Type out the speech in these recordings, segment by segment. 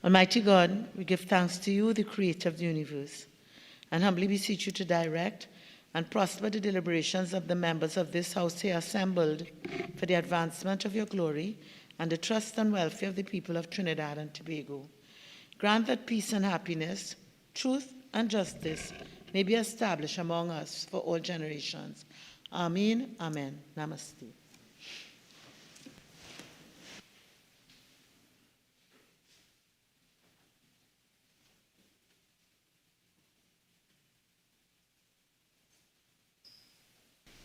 Almighty God, we give thanks to you, the creator of the universe, and humbly beseech you to direct and prosper the deliberations of the members of this house here assembled for the advancement of your glory and the trust and welfare of the people of Trinidad and Tobago. Grant that peace and happiness, truth and justice may be established among us for all generations. Amen. Amen. Namaste.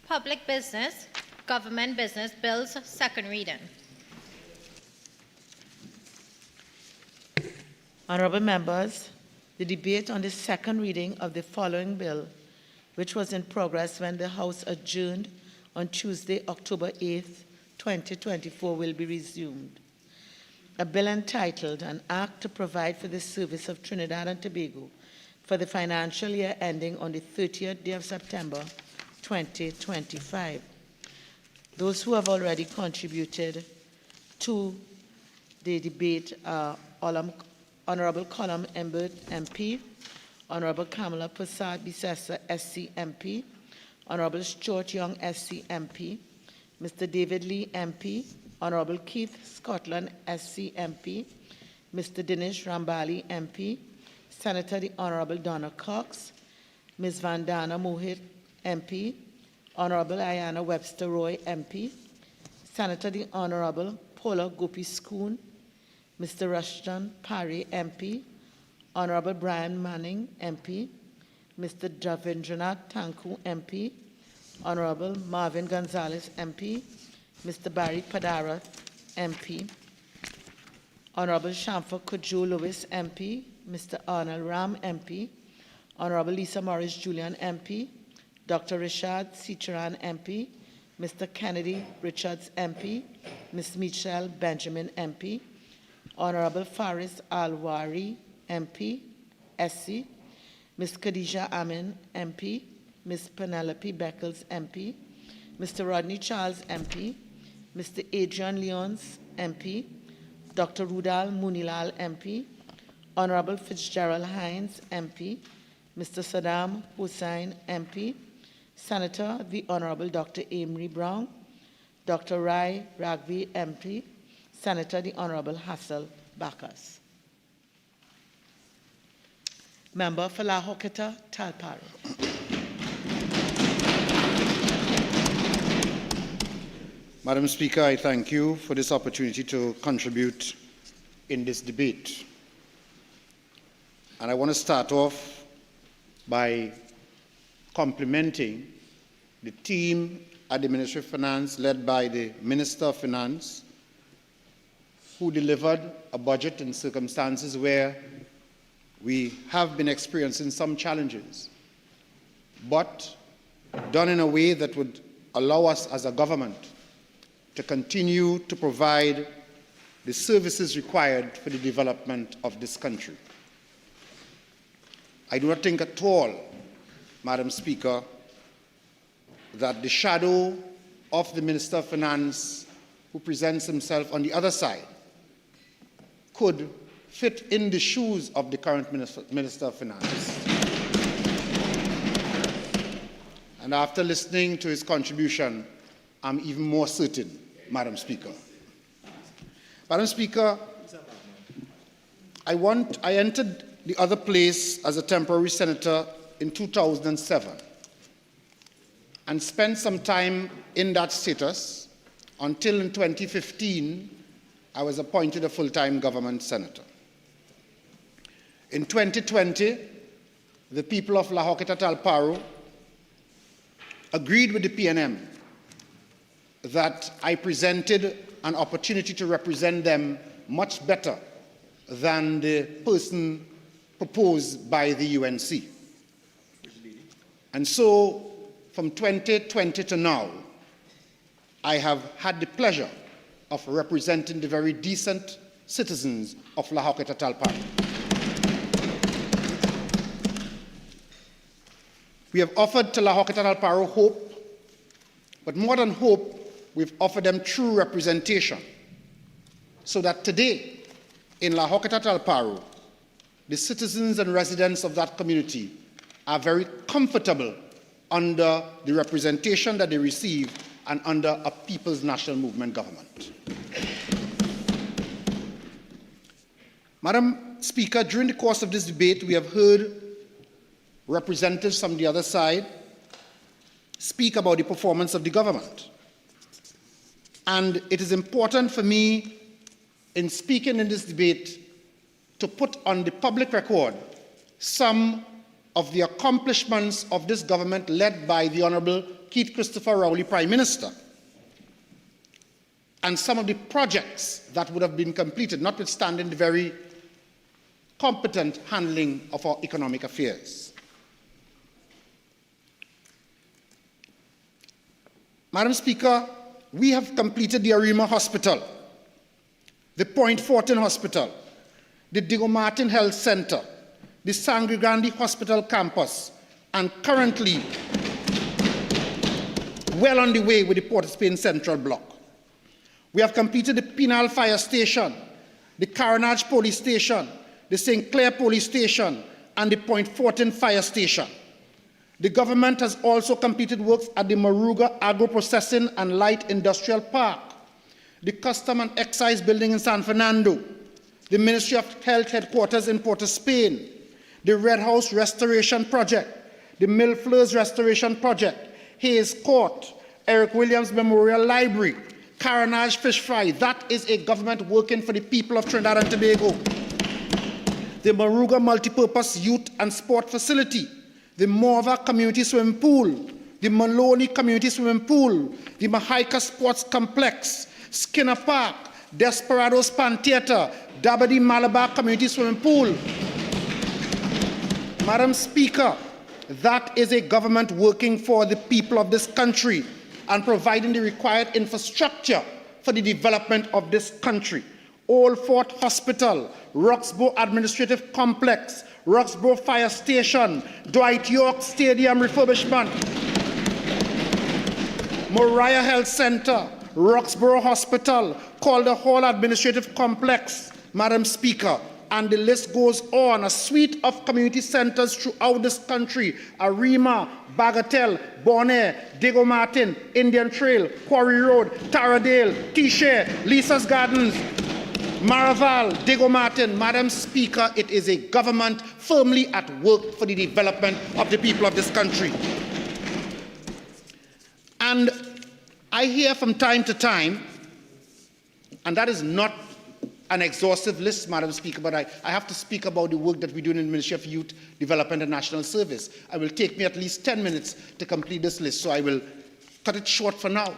Public Business, Government Business Bills, second reading. Honorable members, the debate on the second reading of the following bill, which was in progress when the House adjourned on Tuesday, October 8th, 2024, will be resumed. A bill entitled An Act to Provide for the Service of Trinidad and Tobago for the financial year ending on the 30th day of September, 2025. Those who have already contributed to the debate are Honorable Colum Embert, MP, Honorable Kamala Prasad Bisessa, SC MP, Honorable Stuart Young, SC MP, Mr. David Lee, MP, Honorable Keith Scotland, SC MP, Mr. Dinesh Rambali, MP, Senator the Honorable Donna Cox, Ms. Vandana Mohit, MP, Honorable Ayana Webster Roy, MP, Senator the Honorable Paula Gopi Schoon, Mr. Rushton Parry, MP, Honorable Brian Manning, MP, Mr. Ravindranath Tanku, MP, Honorable Marvin Gonzalez, MP, Mr. Barry Padara, MP, Honorable Shamfa Kujul Lewis, MP, Mr. Arnold Ram, MP, Honorable Lisa Morris Julian, MP, Dr. Rishad Sicharan, MP, Mr. Kennedy Richards, MP, Ms. Michelle Benjamin, MP, Honorable Faris Alwari, MP, SC, Ms. Khadija Amin, MP, Ms. Penelope Beckles, MP, Mr. Rodney Charles, MP, Mr. Adrian Leons, MP, Dr. Rudal Munilal, MP, Honorable Fitzgerald Hines, MP, Mr. Saddam Hussain, MP, Senator the Honorable Dr. Amory Brown, Dr. Rai Ragvi, MP, Senator the Honorable Hassel Bacchus. Member for La Hoqueta, Talparo. Madam Speaker, I thank you for this opportunity to contribute in this debate. And I want to start off by complimenting the team at the Ministry of Finance led by the Minister of Finance, who delivered a budget in circumstances where we have been experiencing some challenges, but done in a way that would allow us as a government to continue to provide the services required for the development of this country. I do not think at all, Madam Speaker, that the shadow of the Minister of Finance, who presents himself on the other side, could fit in the shoes of the current Minister of Finance. And after listening to his contribution, I'm even more certain, Madam Speaker. Madam Speaker, I entered the other place as a temporary senator in 2007 and spent some time in that status until in 2015 I was appointed a full-time government senator. In 2020, the people of La Hoqueta Talparo agreed with the PNM that I presented an opportunity to represent them much better than the person proposed by the UNC. And so, from 2020 to now, I have had the pleasure of representing the very decent citizens of La Hoqueta Talparo. We have offered to La Hoqueta Talparo hope, but more than hope, we've offered them true representation, so that today in La Hoqueta Talparo, the citizens and residents of that community are very comfortable under the representation that they receive and under a People's National Movement government. Madam Speaker, during the course of this debate, we have heard representatives from the other side speak about the performance of the government. And it is important for me, in speaking in this debate, to put on the public record some of the accomplishments of this government led by the Honorable Keith Christopher Rowley, Prime Minister, and some of the projects that would have been completed, notwithstanding the very competent handling of our economic affairs. Madam Speaker, we have completed the Arima Hospital, the Point Fortin Hospital, the Diego Martin Health Center, the Sangre Grande Hospital campus, and currently well on the way with the Port of Spain Central Block. We have completed the Penal Fire Station, the Carenage Police Station, the St. Clair Police Station, and the Point Fortin Fire Station. The government has also completed works at the Moruga Agro-Processing and Light Industrial Park, the Custom and Excise Building in San Fernando, the Ministry of Health Headquarters in Port of Spain, the Red House Restoration Project, the Millfleurs Restoration Project, Hayes Court, Eric Williams Memorial Library, Carenage Fish Fry. That is a government working for the people of Trinidad and Tobago. The Moruga Multipurpose Youth and Sport Facility, the Morva Community Swimming Pool, the Maloney Community Swimming Pool, the Mahaika Sports Complex, Skinner Park, Desperados Pan Theatre, Dabadi Malabar Community Swimming Pool. Madam Speaker, that is a government working for the people of this country and providing the required infrastructure for the development of this country. Old Fort Hospital, Roxborough Administrative Complex, Roxborough Fire Station, Dwight York Stadium refurbishment, Moriah Health Center, Roxborough Hospital, Calder Hall Administrative Complex, Madam Speaker, and the list goes on. A suite of community centers throughout this country: Arima, Bagatelle, Bonaire, Diego Martin, Indian Trail, Quarry Road, Taradale, T-Share, Lisa's Gardens, Maraval, Diego Martin. Madam Speaker, it is a government firmly at work for the development of the people of this country. And I hear from time to time, and that is not an exhaustive list, Madam Speaker, but I have to speak about the work that we do in the Ministry of Youth Development and National Service. It will take me at least 10 minutes to complete this list, so I will cut it short for now.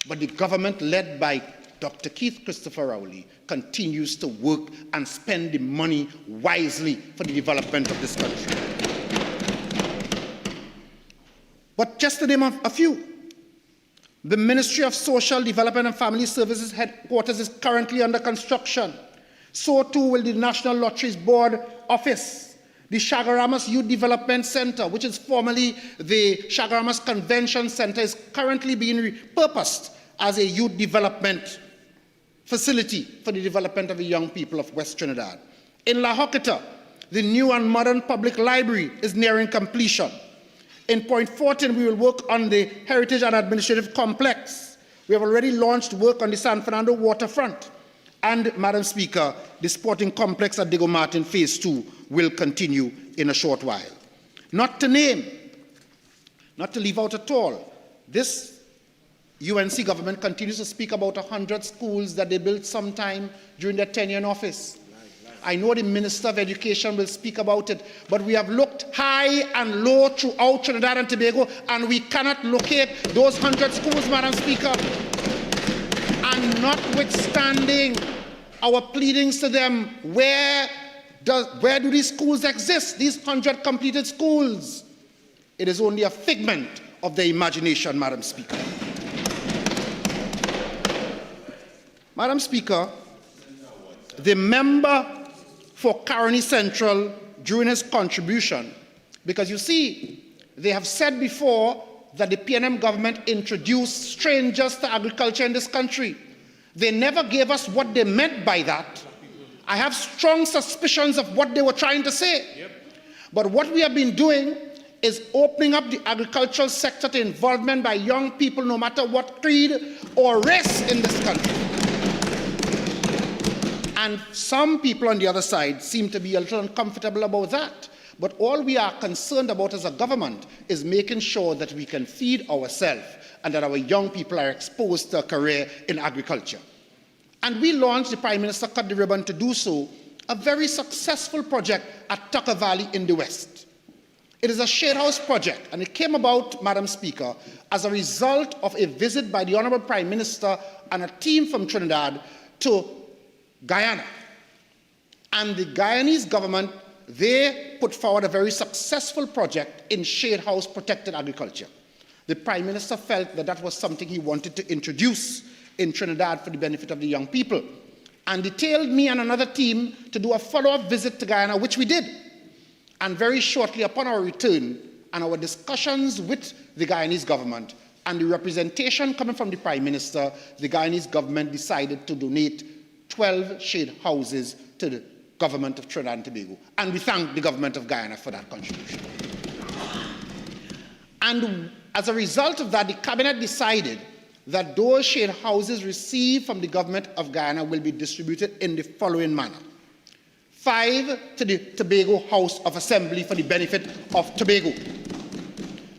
But the government led by Dr. Keith Christopher Rowley continues to work and spend the money wisely for the development of this country. But just to name a few, the Ministry of Social Development and Family Services headquarters is currently under construction. So too will the National Lotteries Board office. The Chagaramas Youth Development Center, which is formerly the Chagaramas Convention Center, is currently being repurposed as a youth development facility for the development of the young people of West Trinidad. In La Hoqueta, the new and modern public library is nearing completion. In Point Fortin, we will work on the Heritage and Administrative Complex. We have already launched work on the San Fernando waterfront. And, Madam Speaker, the sporting complex at Diego Martin Phase 2 will continue in a short while. Not to name, not to leave out at all, this UNC government continues to speak about 100 schools that they built sometime during their tenure in office. I know the Minister of Education will speak about it, but we have looked high and low throughout Trinidad and Tobago, and we cannot locate those 100 schools, Madam Speaker. And notwithstanding our pleadings to them, where do these schools exist, these 100 completed schools? It is only a figment of their imagination, Madam Speaker. Madam Speaker, the member for Caroni Central during his contribution, because you see, they have said before that the PNM government introduced strangers to agriculture in this country. They never gave us what they meant by that. I have strong suspicions of what they were trying to say. Yep. But what we have been doing is opening up the agricultural sector to involvement by young people, no matter what creed or race in this country. And some people on the other side seem to be a little uncomfortable about that. But all we are concerned about as a government is making sure that we can feed ourselves and that our young people are exposed to a career in agriculture. And we launched, the Prime Minister cut the ribbon to do so, a very successful project at Tucker Valley in the West. It is a shade house project, and it came about, Madam Speaker, as a result of a visit by the Honourable Prime Minister and a team from Trinidad to Guyana. And the Guyanese government, they put forward a very successful project in shade house protected agriculture. The Prime Minister felt that that was something he wanted to introduce in Trinidad for the benefit of the young people, and detailed me and another team to do a follow-up visit to Guyana, which we did. And very shortly upon our return and our discussions with the Guyanese government and the representation coming from the Prime Minister, the Guyanese government decided to donate 12 shade houses to the government of Trinidad and Tobago. And we thank the government of Guyana for that contribution. And as a result of that, the cabinet decided that those shade houses received from the government of Guyana will be distributed in the following manner. 5 to the Tobago House of Assembly for the benefit of Tobago.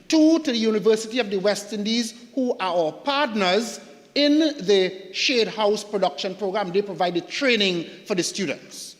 2 to the University of the West Indies, who are our partners in the shade house production program. They provide the training for the students.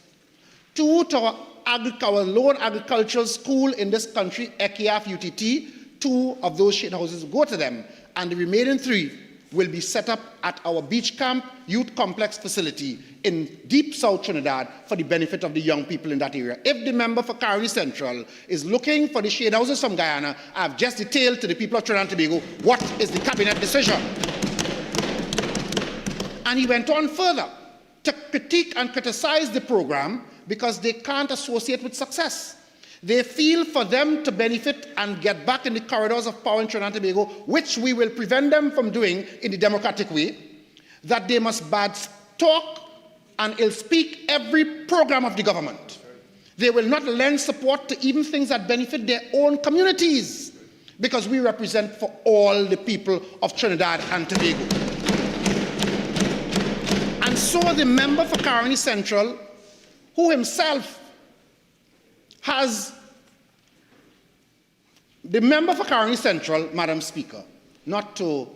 2 to our lone agricultural school in this country, EKIAF UTT. 2 of those shade houses go to them, and the remaining 3 will be set up at our beach camp youth complex facility in deep South Trinidad for the benefit of the young people in that area. If the member for Caroni Central is looking for the shade houses from Guyana, I've just detailed to the people of Trinidad and Tobago what is the cabinet decision. And he went on further to critique and criticize the program because they can't associate with success. They feel for them to benefit and get back in the corridors of power in Trinidad and Tobago, which we will prevent them from doing in the democratic way, that they must bad talk and ill-speak every program of the government. They will not lend support to even things that benefit their own communities, because we represent for all the people of Trinidad and Tobago. And so the member for Caroni Central, who himself the member for Caroni Central, Madam Speaker, not to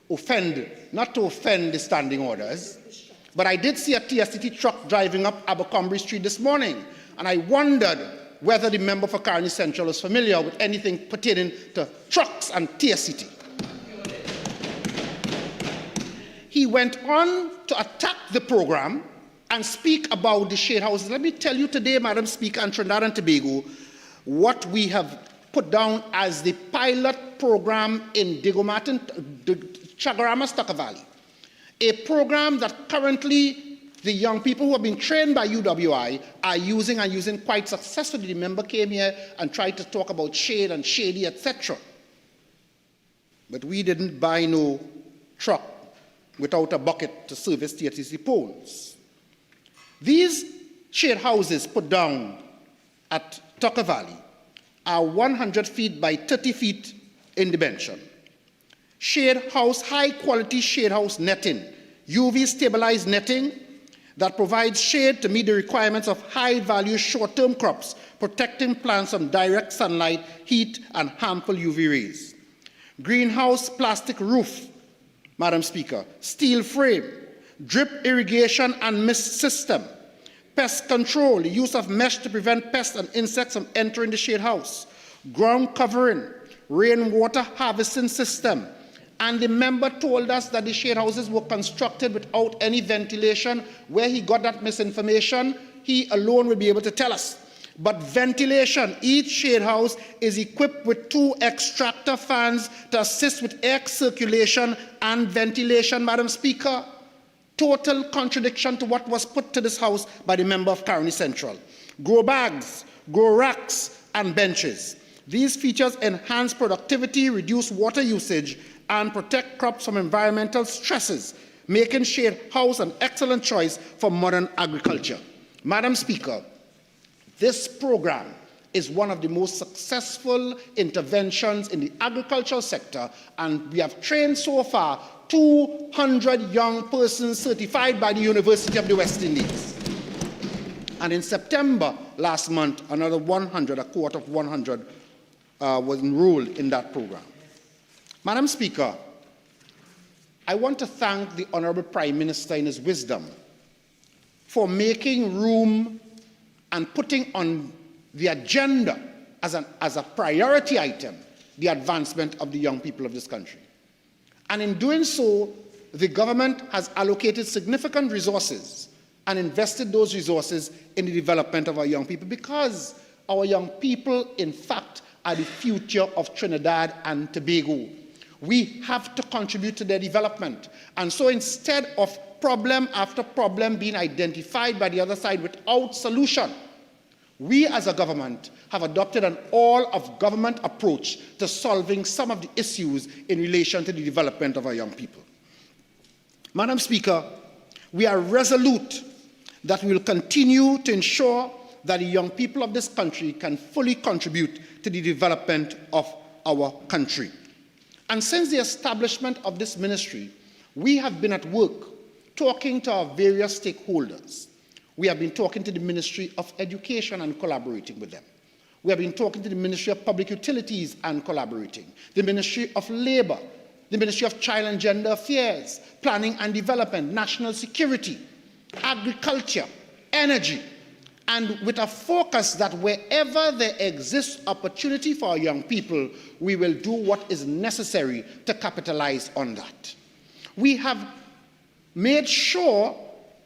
offend the standing orders, but I did see a TSCT truck driving up Abercrombie Street this morning, and I wondered whether the member for Caroni Central is familiar with anything pertaining to trucks and TSCT. He went on to attack the program and speak about the shade houses. Let me tell you today, Madam Speaker, and Trinidad and Tobago, what we have put down as the pilot program in Digomatin, Chaguaramas, Tucker Valley. A program that currently the young people who have been trained by UWI are using quite successfully. The member came here and tried to talk about shade and shady, etc. But we didn't buy no truck without a bucket to service TSCC poles. These shade houses put down at Tucker Valley are 100 feet by 30 feet in dimension. Shade house, high quality shade house netting, UV stabilized netting that provides shade to meet the requirements of high value short-term crops, protecting plants from direct sunlight, heat, and harmful UV rays. Greenhouse plastic roof, Madam Speaker, steel frame, drip irrigation and mist system, pest control, the use of mesh to prevent pests and insects from entering the shade house, ground covering, rainwater harvesting system. And the member told us that the shade houses were constructed without any ventilation. Where he got that misinformation, he alone will be able to tell us. But ventilation, each shade house is equipped with 2 extractor fans to assist with air circulation and ventilation, Madam Speaker. Total contradiction to what was put to this house by the member of Caroni Central. Grow bags, grow racks, and benches. These features enhance productivity, reduce water usage, and protect crops from environmental stresses, making shade house an excellent choice for modern agriculture. Madam Speaker, this program is one of the most successful interventions in the agricultural sector, and we have trained so far 200 young persons certified by the University of the West Indies. And in September last month, another 100, a cohort of 100, was enrolled in that program. Madam Speaker, I want to thank the Honorable Prime Minister in his wisdom for making room and putting on the agenda as a priority item the advancement of the young people of this country. And in doing so, the government has allocated significant resources and invested those resources in the development of our young people, because our young people, in fact, are the future of Trinidad and Tobago. We have to contribute to their development. And so instead of problem after problem being identified by the other side without solution, we as a government have adopted an all-of-government approach to solving some of the issues in relation to the development of our young people. Madam Speaker, we are resolute that we will continue to ensure that the young people of this country can fully contribute to the development of our country. And since the establishment of this ministry, we have been at work talking to our various stakeholders. We have been talking to the Ministry of Education and collaborating with them. We have been talking to the Ministry of Public Utilities and collaborating, the Ministry of Labor, the Ministry of Child and Gender Affairs, Planning and Development, National Security, Agriculture, Energy, and with a focus that wherever there exists opportunity for our young people, we will do what is necessary to capitalize on that. We have made sure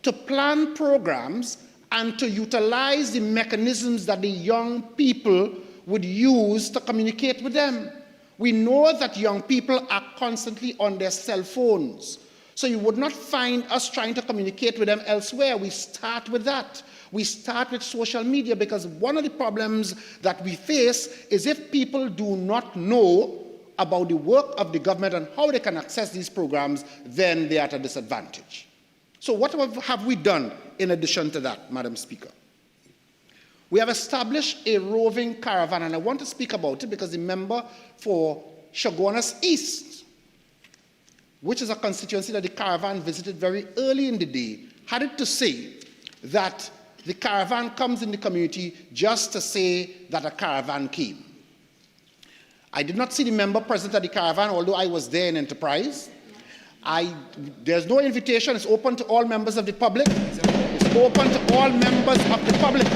to plan programs and to utilize the mechanisms that the young people would use to communicate with them. We know that young people are constantly on their cell phones, so you would not find us trying to communicate with them elsewhere. We start with that. We start with social media, because one of the problems that we face is if people do not know about the work of the government and how they can access these programs, then they are at a disadvantage. So what have we done in addition to that, Madam Speaker? We have established a roving caravan, and I want to speak about it because the member for Chaguanas East, which is a constituency that the caravan visited very early in the day, had it to say that the caravan comes in the community just to say that a caravan came. I did not see the member present at the caravan, although I was there in Enterprise. There's no invitation. It's open to all members of the public. It's open to all members of the public.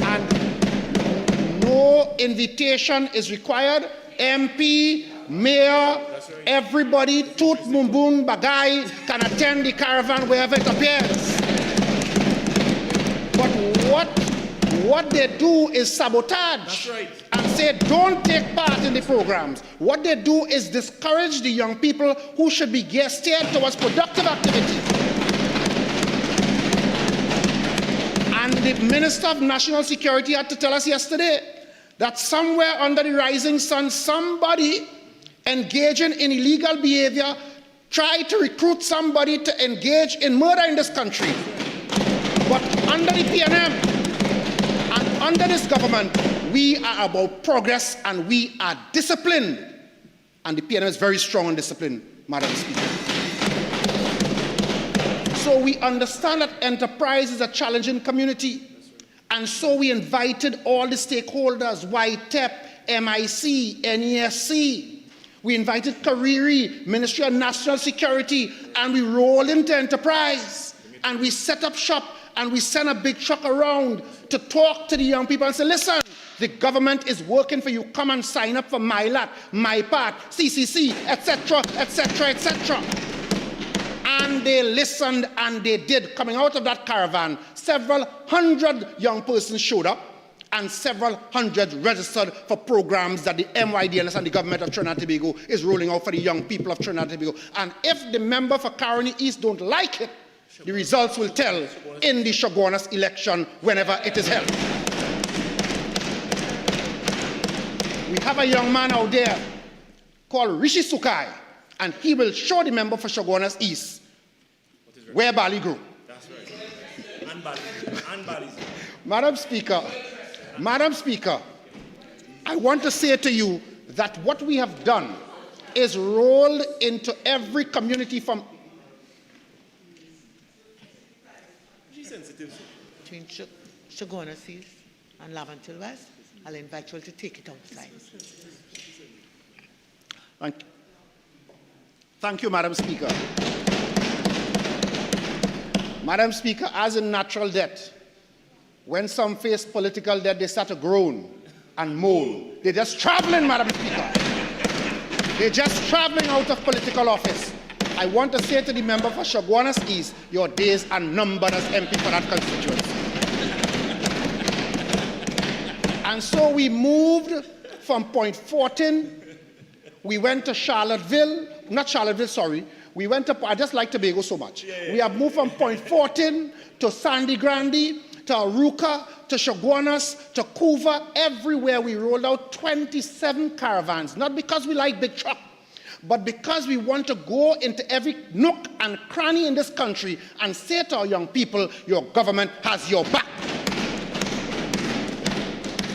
And no invitation is required. MP, mayor, everybody, Toot Mumbun Bagay can attend the caravan wherever it appears. But what they do is sabotage and say, don't take part in the programs. What they do is discourage the young people who should be steered towards productive activity. And the Minister of National Security had to tell us yesterday that somewhere under the rising sun, somebody engaging in illegal behavior tried to recruit somebody to engage in murder in this country. But under the PNM and under this government, we are about progress and we are disciplined. And the PNM is very strong on discipline, Madam Speaker. So we understand that enterprise is a challenging community. And so we invited all the stakeholders, YTEP, MIC, NESC. We invited Kariri, Ministry of National Security, and we rolled into enterprise. And we set up shop. And we send a big truck around to talk to the young people and say, listen, the government is working for you. Come and sign up for MyLat, MyPart, CCC, etc., etc., etc. And they listened and they did. Coming out of that caravan, several hundred young persons showed up and several hundred registered for programs that the MYDNS and the government of Trinidad and Tobago is rolling out for the young people of Trinidad and Tobago. And if the member for Caroni East don't like it, the results will tell in the Chaguanas election whenever it is held. We have a young man out there called Rishi Sukai, and he will show the member for Chaguanas East where barley grew. That's right. Madam Speaker, I want to say to you that what we have done is rolled into every community from between Shogunas East and Lavantil West. I'll invite you all to take it outside. Thank you, Madam Speaker. Madam Speaker, as in natural death, when some face political death, they start to groan and moan. They're just traveling, Madam Speaker. They're just traveling out of political office. I want to say to the member for Shogunas East, your days are numbered as MP for that constituency. And so we moved from Point 14, we went to Charlottesville, we went to, I just like Tobago so much. We have moved from Point 14 to Sandy Grande, to Aruca, to Shogunas, to Couva. Everywhere we rolled out 27 caravans, not because we like big truck, but because we want to go into every nook and cranny in this country and say to our young people, your government has your back.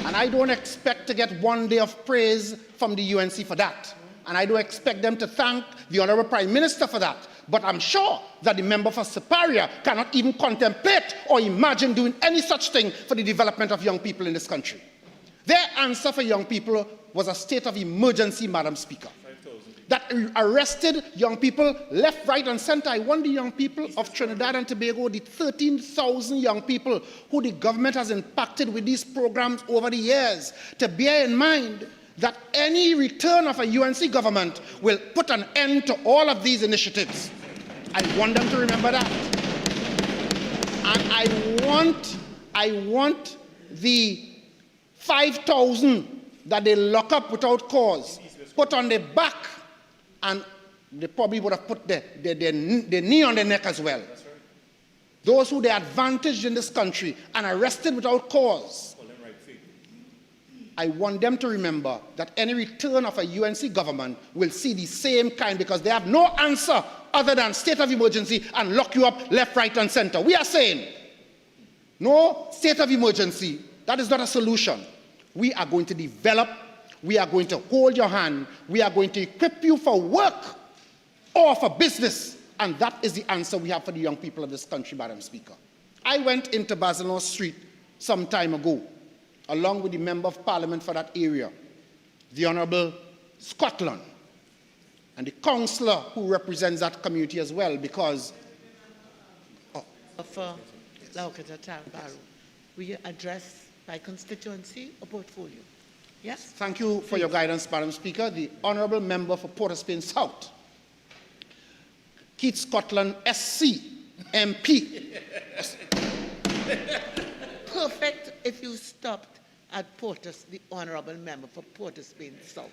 And I don't expect to get one day of praise from the UNC for that. And I don't expect them to thank the Honorable Prime Minister for that. But I'm sure that the member for Superior cannot even contemplate or imagine doing any such thing for the development of young people in this country. Their answer for young people was a state of emergency, Madam Speaker. That arrested young people left, right, and center. I want the young people of Trinidad and Tobago, the 13,000 young people who the government has impacted with these programs over the years, to bear in mind that any return of a UNC government will put an end to all of these initiatives. I want them to remember that. And I want the 5,000 that they lock up without cause put on their back, and they probably would have put their knee on their neck as well. That's right. Those who they advantaged in this country and arrested without cause. I want them to remember that any return of a UNC government will see the same kind, because they have no answer other than state of emergency and lock you up left, right, and center. We are saying, no state of emergency, that is not a solution. We are going to develop, we are going to hold your hand, we are going to equip you for work or for business, and that is the answer we have for the young people of this country, Madam Speaker. I went into Basilon Street some time ago, along with the Member of Parliament for that area, the Honourable Scotland, and the councillor who represents that community as well, because... For Laukata Tarbaru, will you address by constituency or portfolio? Yes? Thank you for your guidance, Madam Speaker. The Honourable Member for Port of Spain South, Keith Scotland, SC, MP. Perfect if you stopped at Portus, the Honourable Member for Port of Spain South.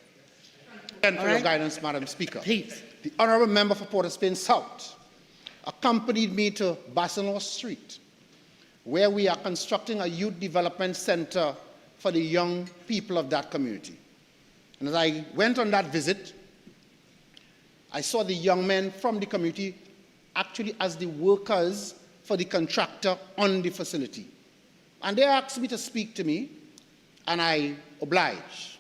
And for your guidance, Madam Speaker. Please. The Honourable Member for Port of Spain South accompanied me to Basilon Street, where we are constructing a youth development centre for the young people of that community. And as I went on that visit, I saw the young men from the community actually as the workers for the contractor on the facility. And they asked me to speak to me, and I obliged.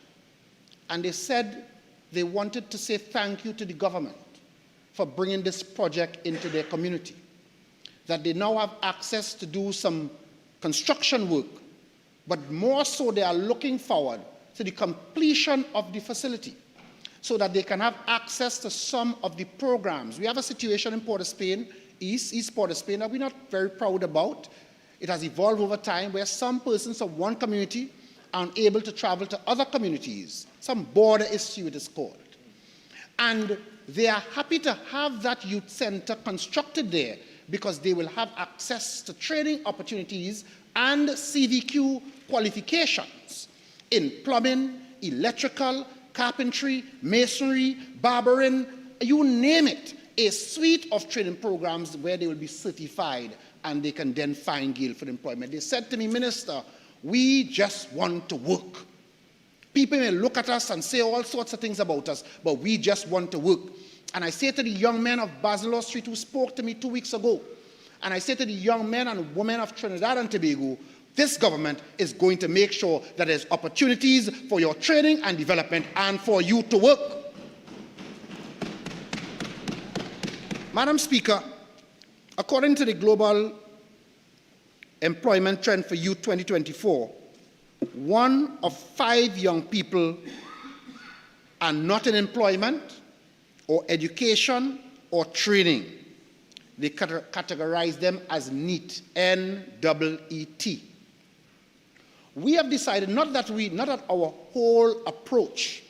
And they said they wanted to say thank you to the government for bringing this project into their community, that they now have access to do some construction work, but more so they are looking forward to the completion of the facility so that they can have access to some of the programs. We have a situation in Port of Spain, East Port of Spain, that we're not very proud about. It has evolved over time where some persons of one community are unable to travel to other communities. Some border issue it is called. And they are happy to have that youth center constructed there because they will have access to training opportunities and CVQ qualifications in plumbing, electrical, carpentry, masonry, barbering, you name it, a suite of training programs where they will be certified and they can then find gainful employment. They said to me, Minister, we just want to work. People may look at us and say all sorts of things about us, but we just want to work. And I say to the young men of Basilon Street who spoke to me 2 weeks ago, And I say to the young men and women of Trinidad and Tobago, this government is going to make sure that there's opportunities for your training and development and for you to work. Madam Speaker, according to the Global Employment Trend for Youth 2024, 1 of 5 young people are not in employment or education or training. They categorize them as NEET, N-E-E-T. We have decided not that our whole approach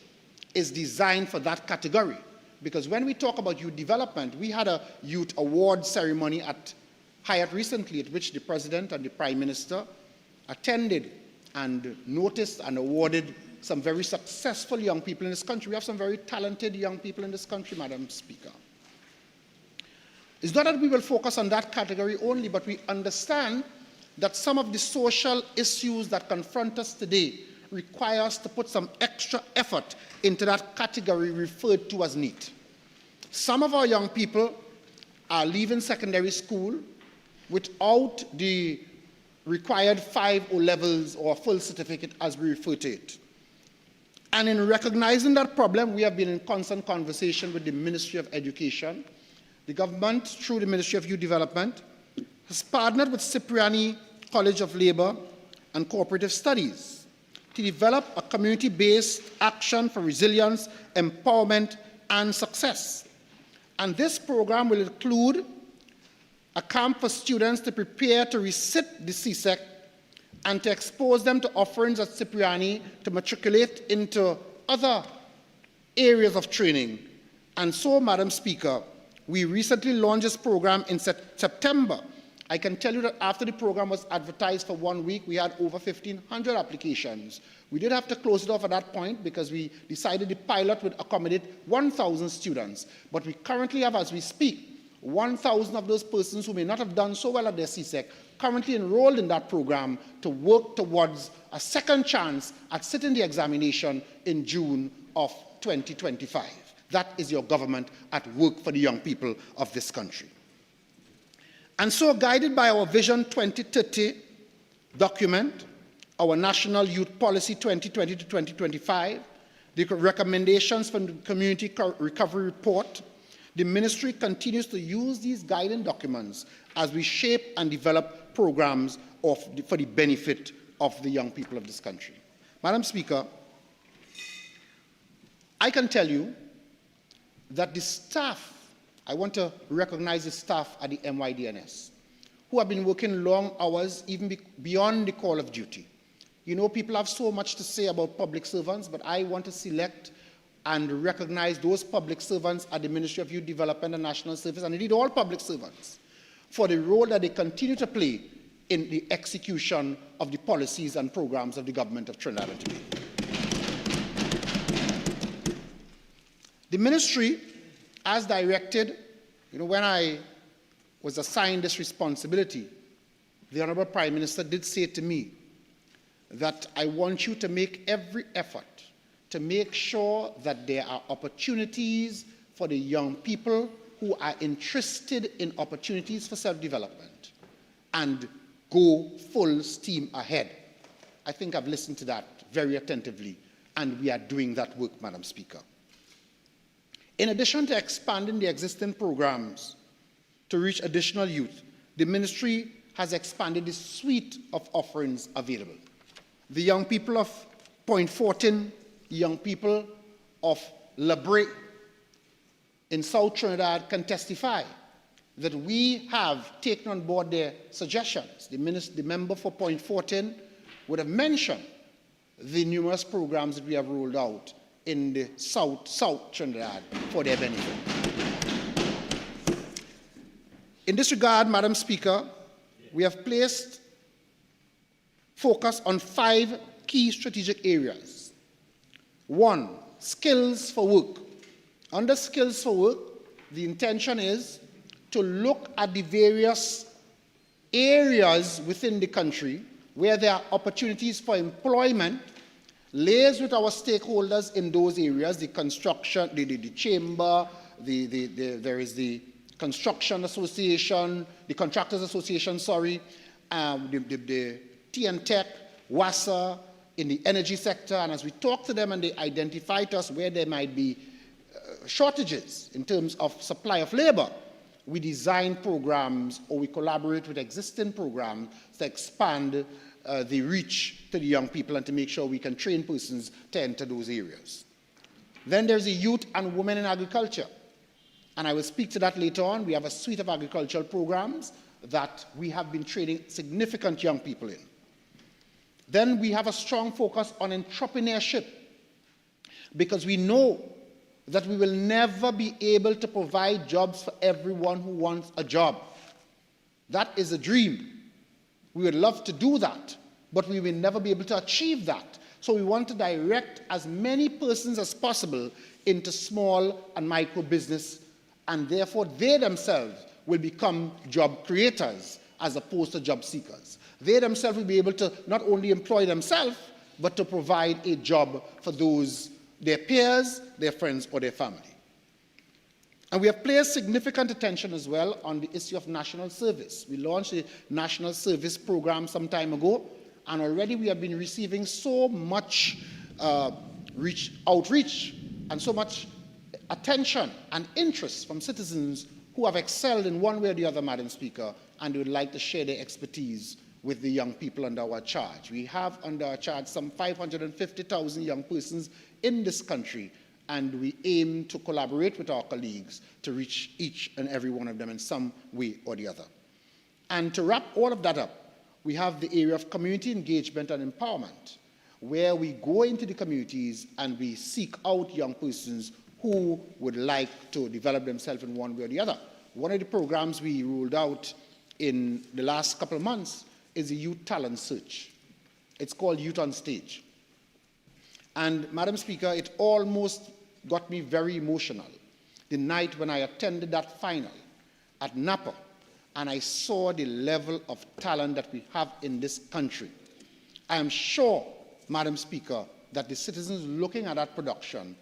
is designed for that category, because when we talk about youth development, we had a youth award ceremony at Hyatt recently, at which the President and the Prime Minister attended and noticed and awarded some very successful young people in this country. We have some very talented young people in this country, Madam Speaker. It's not that we will focus on that category only, but we understand that some of the social issues that confront us today require us to put some extra effort into that category referred to as NEET. Some of our young people are leaving secondary school without the required 5 O-levels or full certificate, as we refer to it. And in recognizing that problem, we have been in constant conversation with the Ministry of Education. The government, through the Ministry of Youth Development, has partnered with Cipriani College of Labor and Cooperative Studies to develop a community-based action for resilience, empowerment, and success. And this program will include a camp for students to prepare to resit the CSEC and to expose them to offerings at Cipriani to matriculate into other areas of training. And so, Madam Speaker, we recently launched this program in September. I can tell you that after the program was advertised for 1 week, we had over 1,500 applications. We did have to close it off at that point because we decided the pilot would accommodate 1,000 students. But we currently have, as we speak, 1,000 of those persons who may not have done so well at their CSEC currently enrolled in that program to work towards a second chance at sitting the examination in June of 2025. That is your government at work for the young people of this country. And so, guided by our Vision 2030 document, our National Youth Policy 2020 to 2025, the recommendations from the Community Recovery Report, the Ministry continues to use these guiding documents as we shape and develop programs for the benefit of the young people of this country. Madam Speaker, I can tell you that the staff, I want to recognize the staff at the MYDNS, who have been working long hours, even beyond the call of duty. You know, people have so much to say about public servants, but I want to select and recognize those public servants at the Ministry of Youth Development and National Service, and indeed all public servants, for the role that they continue to play in the execution of the policies and programs of the government of Trinidad and Tobago. The ministry, as directed, when I was assigned this responsibility, the Honorable Prime Minister did say to me that I want you to make every effort to make sure that there are opportunities for the young people who are interested in opportunities for self-development and go full steam ahead. I think I've listened to that very attentively, and we are doing that work, Madam Speaker. In addition to expanding the existing programs to reach additional youth, the ministry has expanded the suite of offerings available. The young people of Point Fortin, young people of Labre in South Trinidad can testify that we have taken on board their suggestions. The member for Point Fortin would have mentioned the numerous programs that we have rolled out in the South Trinidad for their benefit. In this regard, Madam Speaker, we have placed focus on 5 key strategic areas. 1, skills for work. Under skills for work, the intention is to look at the various areas within the country where there are opportunities for employment, liaise with our stakeholders in those areas, the construction, the chamber, there is the Construction Association, the Contractors Association, sorry, the TN Tech, WASA, in the energy sector, and as we talk to them and they identify to us where there might be shortages in terms of supply of labor, we design programs or we collaborate with existing programs to expand the reach to the young people and to make sure we can train persons to enter those areas. Then there's the youth and women in agriculture. And I will speak to that later on. We have a suite of agricultural programs that we have been training significant young people in. Then we have a strong focus on entrepreneurship, because we know that we will never be able to provide jobs for everyone who wants a job. That is a dream. We would love to do that, but we will never be able to achieve that. So we want to direct as many persons as possible into small and micro business, and therefore they themselves will become job creators as opposed to job seekers. They themselves will be able to not only employ themselves, but to provide a job for those, their peers, their friends, or their family. And we have placed significant attention as well on the issue of national service. We launched a national service program some time ago, and already we have been receiving so much outreach and so much attention and interest from citizens who have excelled in one way or the other, Madam Speaker, and would like to share their expertise with the young people under our charge. We have under our charge some 550,000 young persons in this country, and we aim to collaborate with our colleagues to reach each and every one of them in some way or the other. And to wrap all of that up, we have the area of community engagement and empowerment, where we go into the communities and we seek out young persons who would like to develop themselves in one way or the other. One of the programs we rolled out in the last couple of months is a youth talent search. It's called Youth on Stage. And Madam Speaker, it almost got me very emotional the night when I attended that final at Napa, and I saw the level of talent that we have in this country. I am sure, Madam Speaker, that the citizens looking at that production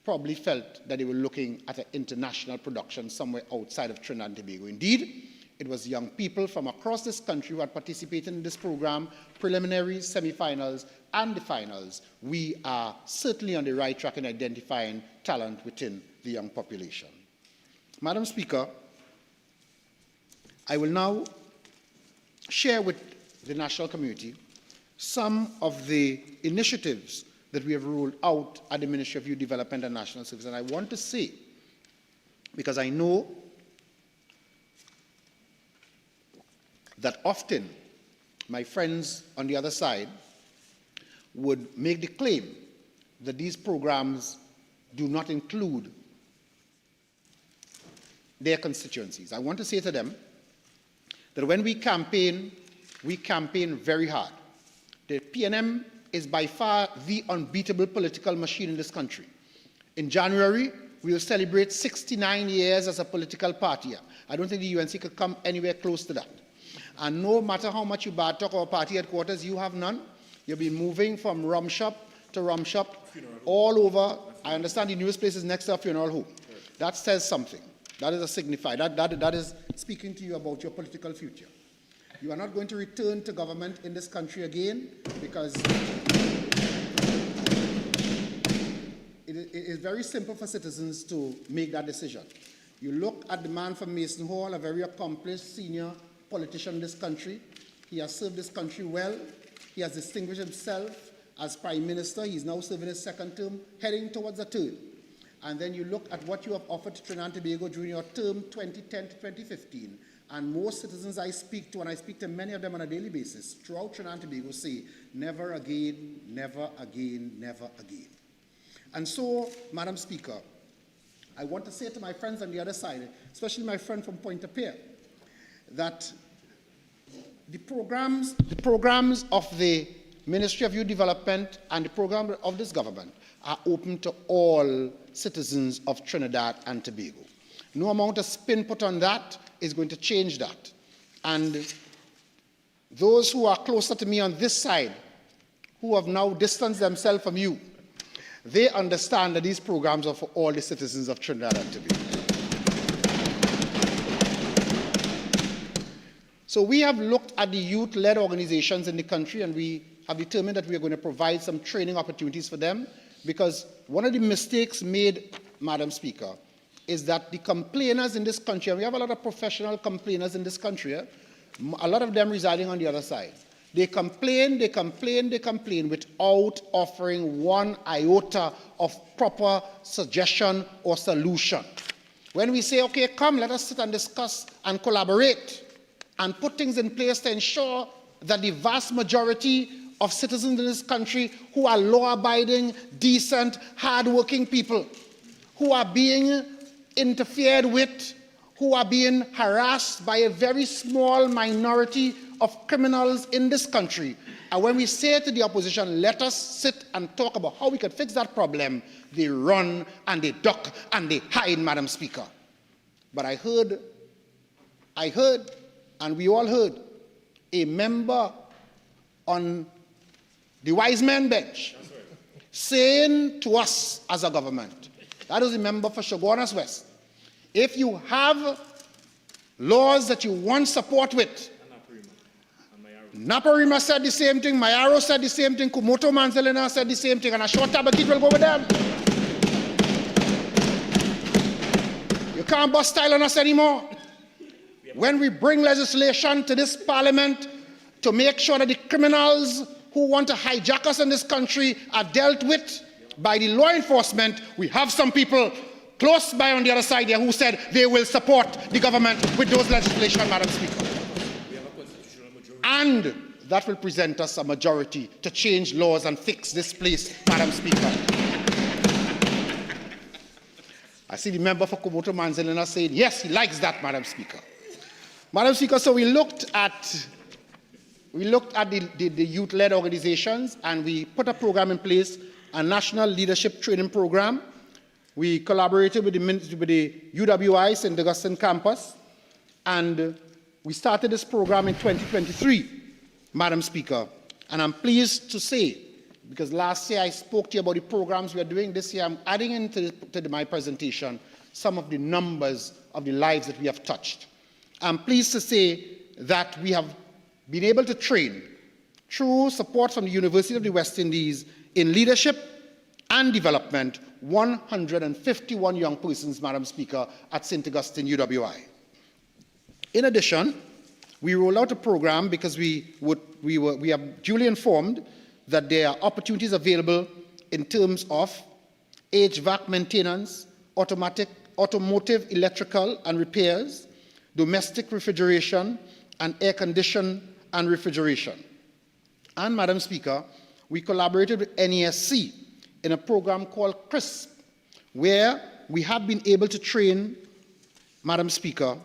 probably felt that they were looking at an international production somewhere outside of Trinidad and Tobago. Indeed, it was young people from across this country who had participated in this program, preliminaries, semifinals, and the finals. We are certainly on the right track in identifying talent within the young population. Madam Speaker, I will now share with the national community some of the initiatives that we have rolled out at the Ministry of Youth Development and National Service. And I want to say, because I know that often my friends on the other side would make the claim that these programs do not include their constituencies. I want to say to them that when we campaign very hard. The PNM is by far the unbeatable political machine in this country. In January, we will celebrate 69 years as a political party. I don't think the UNC could come anywhere close to that. And no matter how much you bad talk our party headquarters, you have none. You'll be moving from rum shop to rum shop all over. I understand the newest place is next to a funeral home. That says something. That is a signifier. That is speaking to you about your political future. You are not going to return to government in this country again because it is very simple for citizens to make that decision. You look at the man from Mason Hall, a very accomplished senior politician in this country. He has served this country well. He has distinguished himself as Prime Minister. He is now serving his second term, heading towards a third. And then you look at what you have offered to Trinidad and Tobago during your term 2010 to 2015. And most citizens I speak to, and I speak to many of them on a daily basis, throughout Trinidad and Tobago say, never again, never again, never again. And so, Madam Speaker, I want to say to my friends on the other side, especially my friend from Pointe-à-Pierre, that the programs of the Ministry of Youth Development and the program of this government are open to all citizens of Trinidad and Tobago. No amount of spin put on that is going to change that. And those who are closer to me on this side, who have now distanced themselves from you, they understand that these programs are for all the citizens of Trinidad and Tobago. So we have looked at the youth-led organizations in the country, and we have determined that we are going to provide some training opportunities for them, because one of the mistakes made, Madam Speaker, is that the complainers in this country, and we have a lot of professional complainers in this country, a lot of them residing on the other side. They complain without offering one iota of proper suggestion or solution. When we say, okay, come, let us sit and discuss and collaborate and put things in place to ensure that the vast majority of citizens in this country who are law-abiding, decent, hard-working people, who are being interfered with, who are being harassed by a very small minority of criminals in this country. And when we say to the opposition, let us sit and talk about how we can fix that problem, they run and they duck and they hide, Madam Speaker. But I heard, and we all heard, a member on the wise men bench saying to us as a government, that was a member for Shogunas West, if you have laws that you want support with, Naparima said the same thing, Mayaro said the same thing, Kumoto Manzelena said the same thing, and a short tabakit will go with them. You can't bust style on us anymore. When we bring legislation to this parliament to make sure that the criminals who want to hijack us in this country are dealt with by the law enforcement, we have some people close by on the other side here who said they will support the government with those legislation, Madam Speaker. And that will present us a majority to change laws and fix this place, Madam Speaker. I see the member for Kumoto Manzelena saying, yes, he likes that, Madam Speaker. Madam Speaker, so we looked at the youth-led organizations, and we put a program in place, a national leadership training program. We collaborated with the UWI St. Augustine campus, and we started this program in 2023, Madam Speaker. And I'm pleased to say, because last year I spoke to you about the programs we are doing, this year I'm adding into my presentation some of the numbers of the lives that we have touched. I'm pleased to say that we have been able to train, through support from the University of the West Indies, in leadership and development, 151 young persons, Madam Speaker, at St. Augustine UWI. In addition, we rolled out a program because we have duly informed that there are opportunities available in terms of HVAC maintenance, automotive, electrical and repairs, domestic refrigeration, and air condition and refrigeration. And, Madam Speaker, we collaborated with NESC in a program called CRISP, where we have been able to train, Madam Speaker,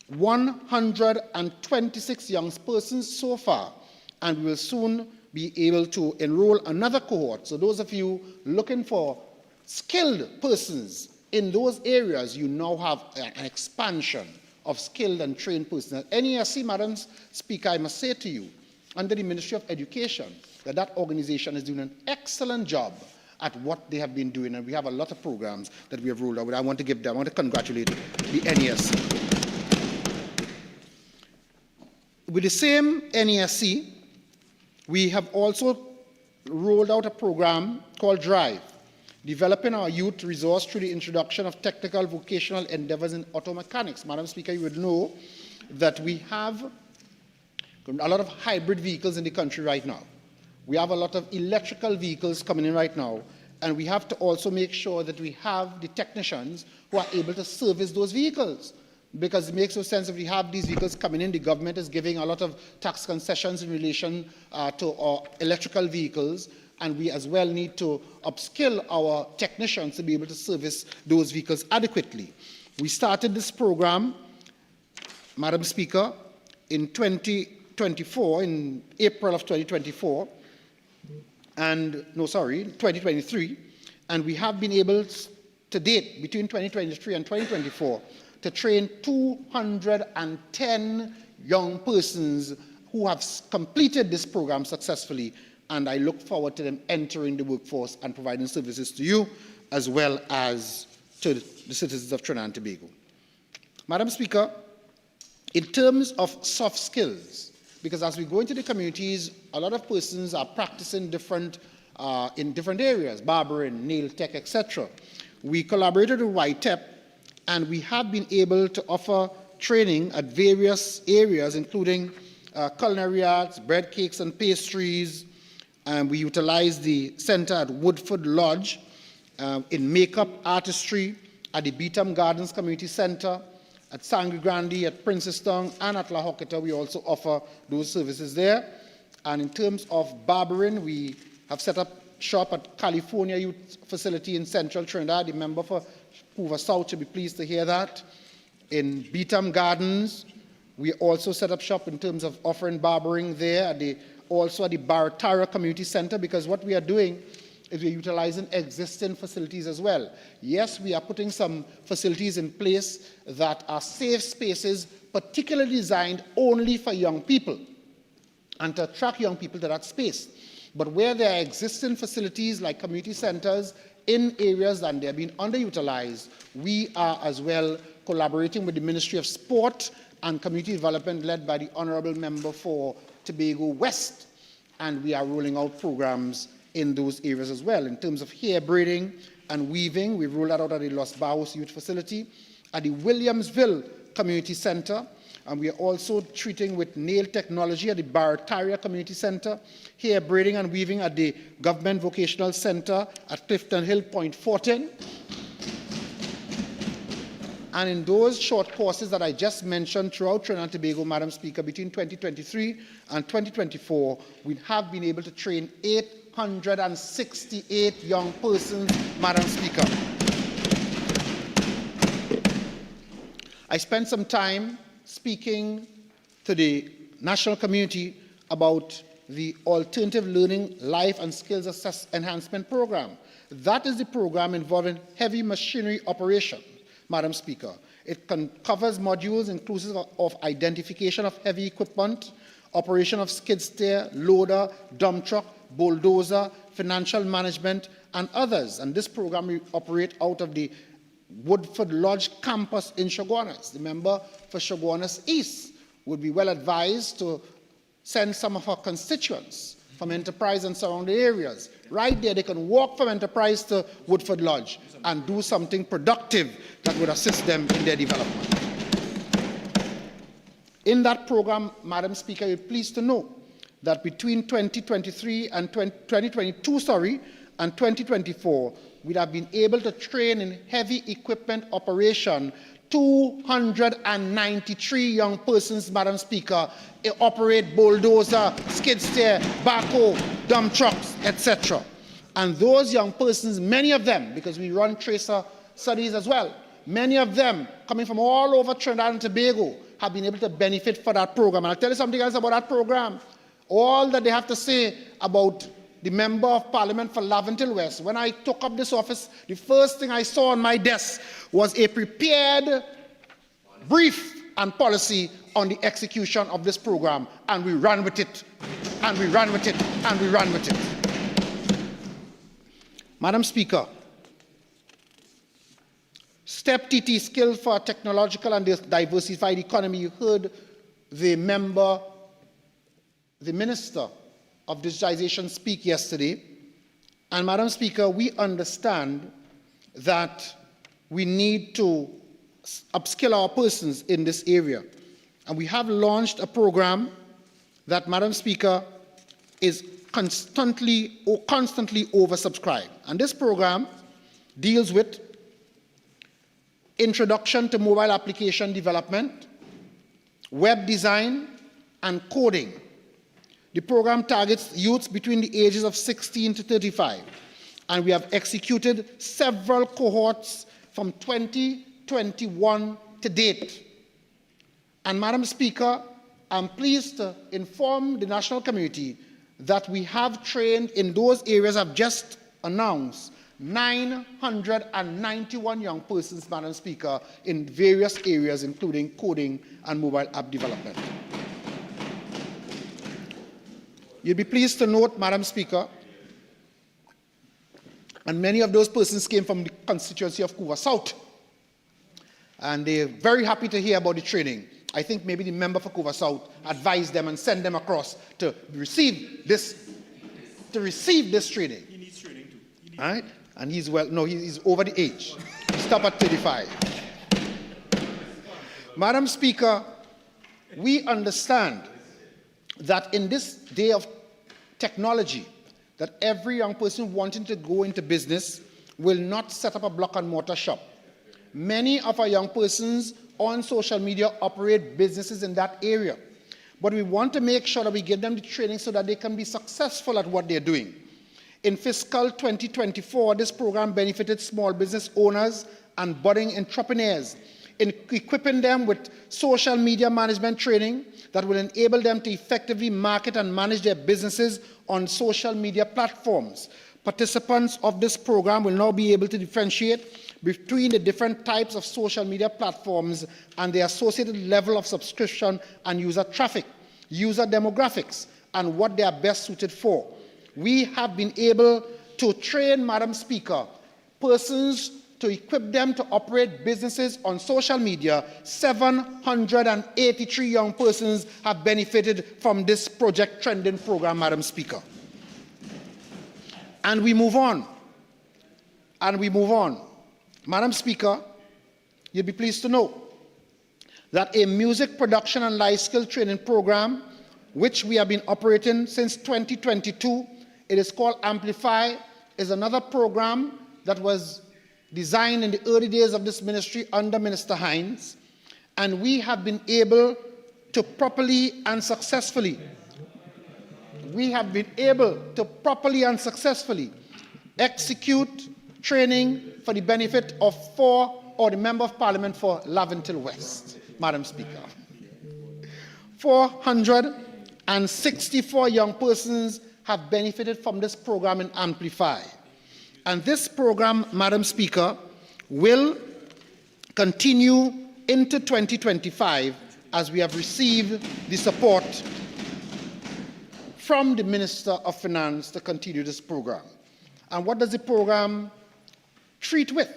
126 young persons so far, and we will soon be able to enroll another cohort. So those of you looking for skilled persons in those areas, you now have an expansion of skilled and trained personnel. NESC, Madam Speaker, I must say to you, under the Ministry of Education, that organization is doing an excellent job at what they have been doing, and we have a lot of programs that we have rolled out. I want to congratulate the NESC. With the same NESC, we have also rolled out a program called DRIVE, developing our youth resource through the introduction of technical vocational endeavors in auto mechanics. Madam Speaker, you would know that we have a lot of hybrid vehicles in the country right now. We have a lot of electrical vehicles coming in right now, and we have to also make sure that we have the technicians who are able to service those vehicles. Because it makes no sense if we have these vehicles coming in, the government is giving a lot of tax concessions in relation to our electrical vehicles, and we as well need to upskill our technicians to be able to service those vehicles adequately. We started this program, Madam Speaker, in 2024, in April of 2024, 2023, and we have been able to date, between 2023 and 2024, to train 210 young persons who have completed this program successfully, and I look forward to them entering the workforce and providing services to you as well as to the citizens of Trinidad and Tobago. Madam Speaker, In terms of soft skills, because as we go into the communities, a lot of persons are practicing in different areas, barbering, nail tech, etc. We collaborated with YTEP, and we have been able to offer training at various areas, including culinary arts, bread, cakes, and pastries. And we utilized the center at Woodford Lodge in makeup artistry, at the Beetham Gardens Community Center, at Sangre Grande, at Princestown, and at La Hoqueta. We also offer those services there. And in terms of barbering, we have set up shop at California Youth Facility in Central Trinidad. The member for Couva South should be pleased to hear that. In Beetham Gardens, we also set up shop in terms of offering barbering there, also at the Baratara Community Center, because what we are doing is we're utilizing existing facilities as well. Yes, we are putting some facilities in place that are safe spaces, particularly designed only for young people and to attract young people to that space. But where there are existing facilities like community centers in areas that they're being underutilized, we are as well collaborating with the Ministry of Sport and Community Development led by the Honorable Member for Tobago West. And we are rolling out programs in those areas as well. In terms of hair braiding and weaving, we've rolled that out at the Los Bajos Youth Facility, at the Williamsville Community Center, and we are also treating with nail technology at the Barataria Community Center, hair braiding and weaving at the Government Vocational Center at Clifton Hill, Point Fortin. And in those short courses that I just mentioned throughout Trinidad and Tobago, Madam Speaker, between 2023 and 2024, we have been able to train 868 young persons, Madam Speaker. I spent some time speaking to the national community about the Alternative Learning Life and Skills Enhancement Program. That is the program involving heavy machinery operation, Madam Speaker. It covers modules inclusive of identification of heavy equipment, operation of skid steer, loader, dump truck, bulldozer, financial management, and others. And this program will operate out of the Woodford Lodge campus in Chaguanas. The member for Chaguanas East would be well advised to send some of her constituents from Enterprise and surrounding areas. Right there, they can walk from Enterprise to Woodford Lodge and do something productive that would assist them in their development. In that program, Madam Speaker, you're pleased to know that between 2023 and 2022, and 2024, we have been able to train in heavy equipment operation 293 young persons, Madam Speaker, operate bulldozer, skid steer, backhoe, dump trucks, etc. And those young persons, many of them, because we run tracer studies as well, many of them coming from all over Trinidad and Tobago have been able to benefit for that program. And I'll tell you something else about that program. All that they have to say about the Member of Parliament for Laventille West. When I took up this office, the first thing I saw on my desk was a prepared brief and policy on the execution of this program, and we ran with it, and we ran with it, and we ran with it. Madam Speaker, STEP TT, Skills for a Technological and Diversified Economy. You heard the member, the Minister of Digitization speak yesterday. And Madam Speaker, we understand that we need to upskill our persons in this area. And we have launched a program that, Madam Speaker, is constantly oversubscribed. And this program deals with introduction to mobile application development, web design, and coding. The program targets youths between the ages of 16 to 35, and we have executed several cohorts from 2021 to date. And Madam Speaker, I'm pleased to inform the national community that we have trained in those areas I've just announced 991 young persons, Madam Speaker, in various areas, including coding and mobile app development. You'll be pleased to note, Madam Speaker, and many of those persons came from the constituency of Couva South, and they're very happy to hear about the training. I think maybe the member for Cova South advised them and sent them across to receive this training. He needs training too. All right? And he's he's over the age. He stopped at 35. Madam Speaker, we understand that in this day of technology, that every young person wanting to go into business will not set up a block and mortar shop. Many of our young persons on social media operate businesses in that area. But we want to make sure that we give them the training so that they can be successful at what they're doing. In fiscal 2024, this program benefited small business owners and budding entrepreneurs in equipping them with social media management training that will enable them to effectively market and manage their businesses on social media platforms. Participants of this program will now be able to differentiate between the different types of social media platforms and the associated level of subscription and user traffic, user demographics, and what they are best suited for. We have been able to train, Madam Speaker, persons to equip them to operate businesses on social media. 783 young persons have benefited from this Project Trending program, Madam Speaker. And we move on. Madam Speaker, you'll be pleased to know that a music production and life skill training program, which we have been operating since 2022, it is called Amplify, is another program that was designed in the early days of this ministry under Minister Haynes, and we have been able to properly and successfully execute training for the benefit of the Member of Parliament for Laventille West, Madam Speaker. 464 young persons have benefited from this program in Amplify. And this program, Madam Speaker, will continue into 2025 as we have received the support from the Minister of Finance to continue this program. And what does the program treat with?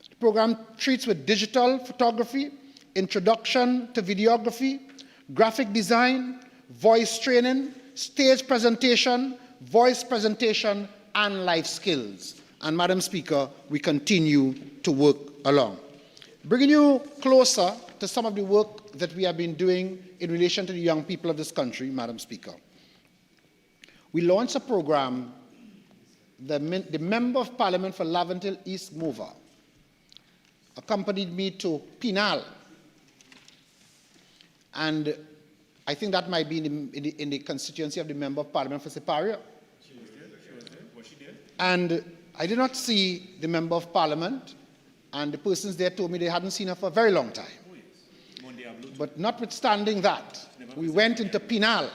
The program treats with digital photography, introduction to videography, graphic design, voice training, stage presentation, voice presentation, and life skills. And Madam Speaker, we continue to work along. Bringing you closer to some of the work that we have been doing in relation to the young people of this country, Madam Speaker. We launched a program, the Member of Parliament for Laventille East Mover accompanied me to Penal. And I think that might be in the constituency of the Member of Parliament for Siparia. She was there. Was she there? And I did not see the Member of Parliament, and the persons there told me they hadn't seen her for a very long time. Oh, yes. But notwithstanding that, we went into Penal.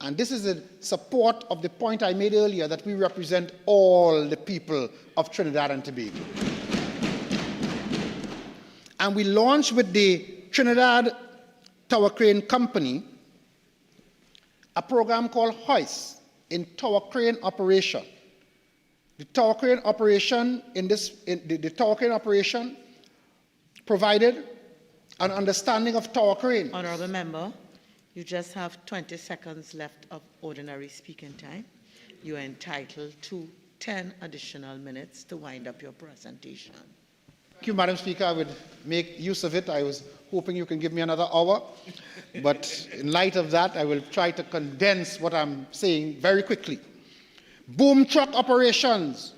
And this is a support of the point I made earlier that we represent all the people of Trinidad and Tobago. And we launched with the Trinidad Tower Crane Company a program called Hoist in Tower Crane Operation. The Tower Crane Operation the Tower Crane Operation provided an understanding of tower crane. Honourable Member, you just have 20 seconds left of ordinary speaking time. You are entitled to 10 additional minutes to wind up your presentation. Thank you, Madam Speaker. I would make use of it. I was hoping you can give me another hour. But in light of that, I will try to condense what I'm saying very quickly. Boom truck operations,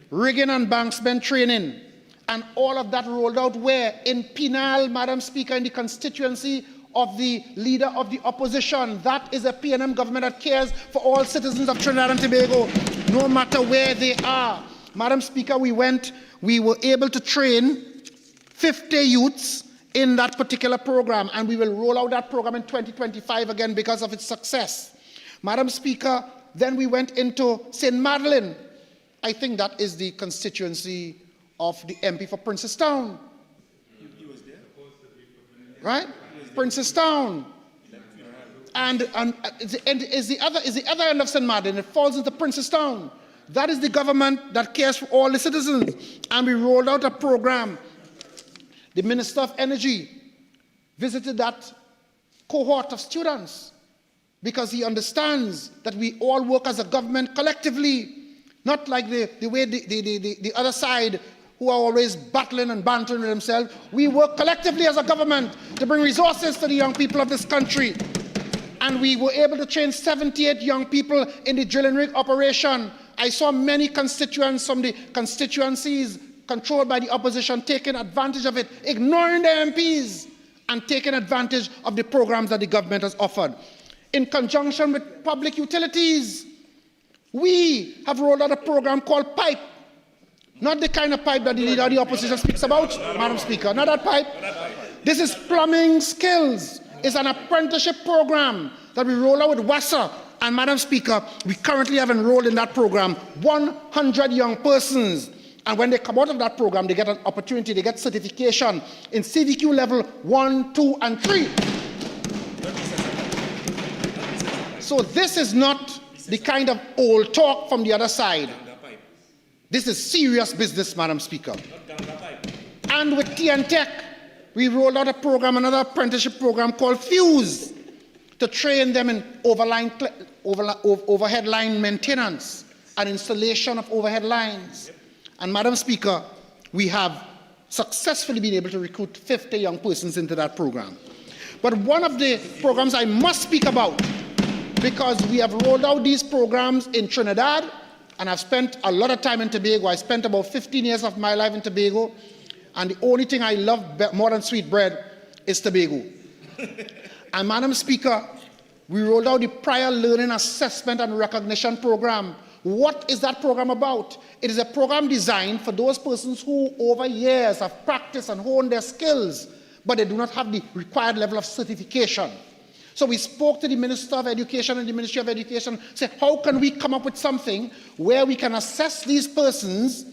rigging and banksman training, and all of that rolled out where? In Penal, Madam Speaker, in the constituency of the leader of the opposition. That is a PNM government that cares for all citizens of Trinidad and Tobago, no matter where they are. Madam Speaker, we were able to train 50 youths in that particular program, and we will roll out that program in 2025 again because of its success. Madam Speaker, then we went into St. Madeleine. I think that is the constituency of the MP for Princestown. He was there? Right? Princestown. And is the other end of St. Madeleine. It falls into Princestown. That is the government that cares for all the citizens. And we rolled out a program. The Minister of Energy visited that cohort of students because he understands that we all work as a government collectively, not like the way the other side who are always battling and bantering with themselves. We work collectively as a government to bring resources to the young people of this country. And we were able to train 78 young people in the drilling rig operation. I saw many constituents from the constituencies controlled by the opposition taking advantage of it, ignoring their MPs, and taking advantage of the programs that the government has offered. In conjunction with public utilities, we have rolled out a program called PIPE. Not the kind of pipe that the leader of the opposition speaks about, Madam Speaker, not that pipe. This is plumbing skills. It's an apprenticeship program that we roll out with WASA. And Madam Speaker, we currently have enrolled in that program 100 young persons. And when they come out of that program, they get an opportunity, they get certification in CVQ level 1, 2, and 3. So this is not the kind of old talk from the other side. This is serious business, Madam Speaker. And with TNTech, we rolled out a program, another apprenticeship program called Fuse, to train them in overhead line maintenance and installation of overhead lines. And Madam Speaker, we have successfully been able to recruit 50 young persons into that program. But one of the programs I must speak about, because we have rolled out these programs in Trinidad, and I've spent a lot of time in Tobago. I spent about 15 years of my life in Tobago, and the only thing I love more than sweet bread is Tobago. And Madam Speaker, we rolled out the Prior Learning Assessment and Recognition Program. What is that program about? It is a program designed for those persons who over years have practiced and honed their skills, but they do not have the required level of certification. So we spoke to the Minister of Education and the Ministry of Education, said, how can we come up with something where we can assess these persons,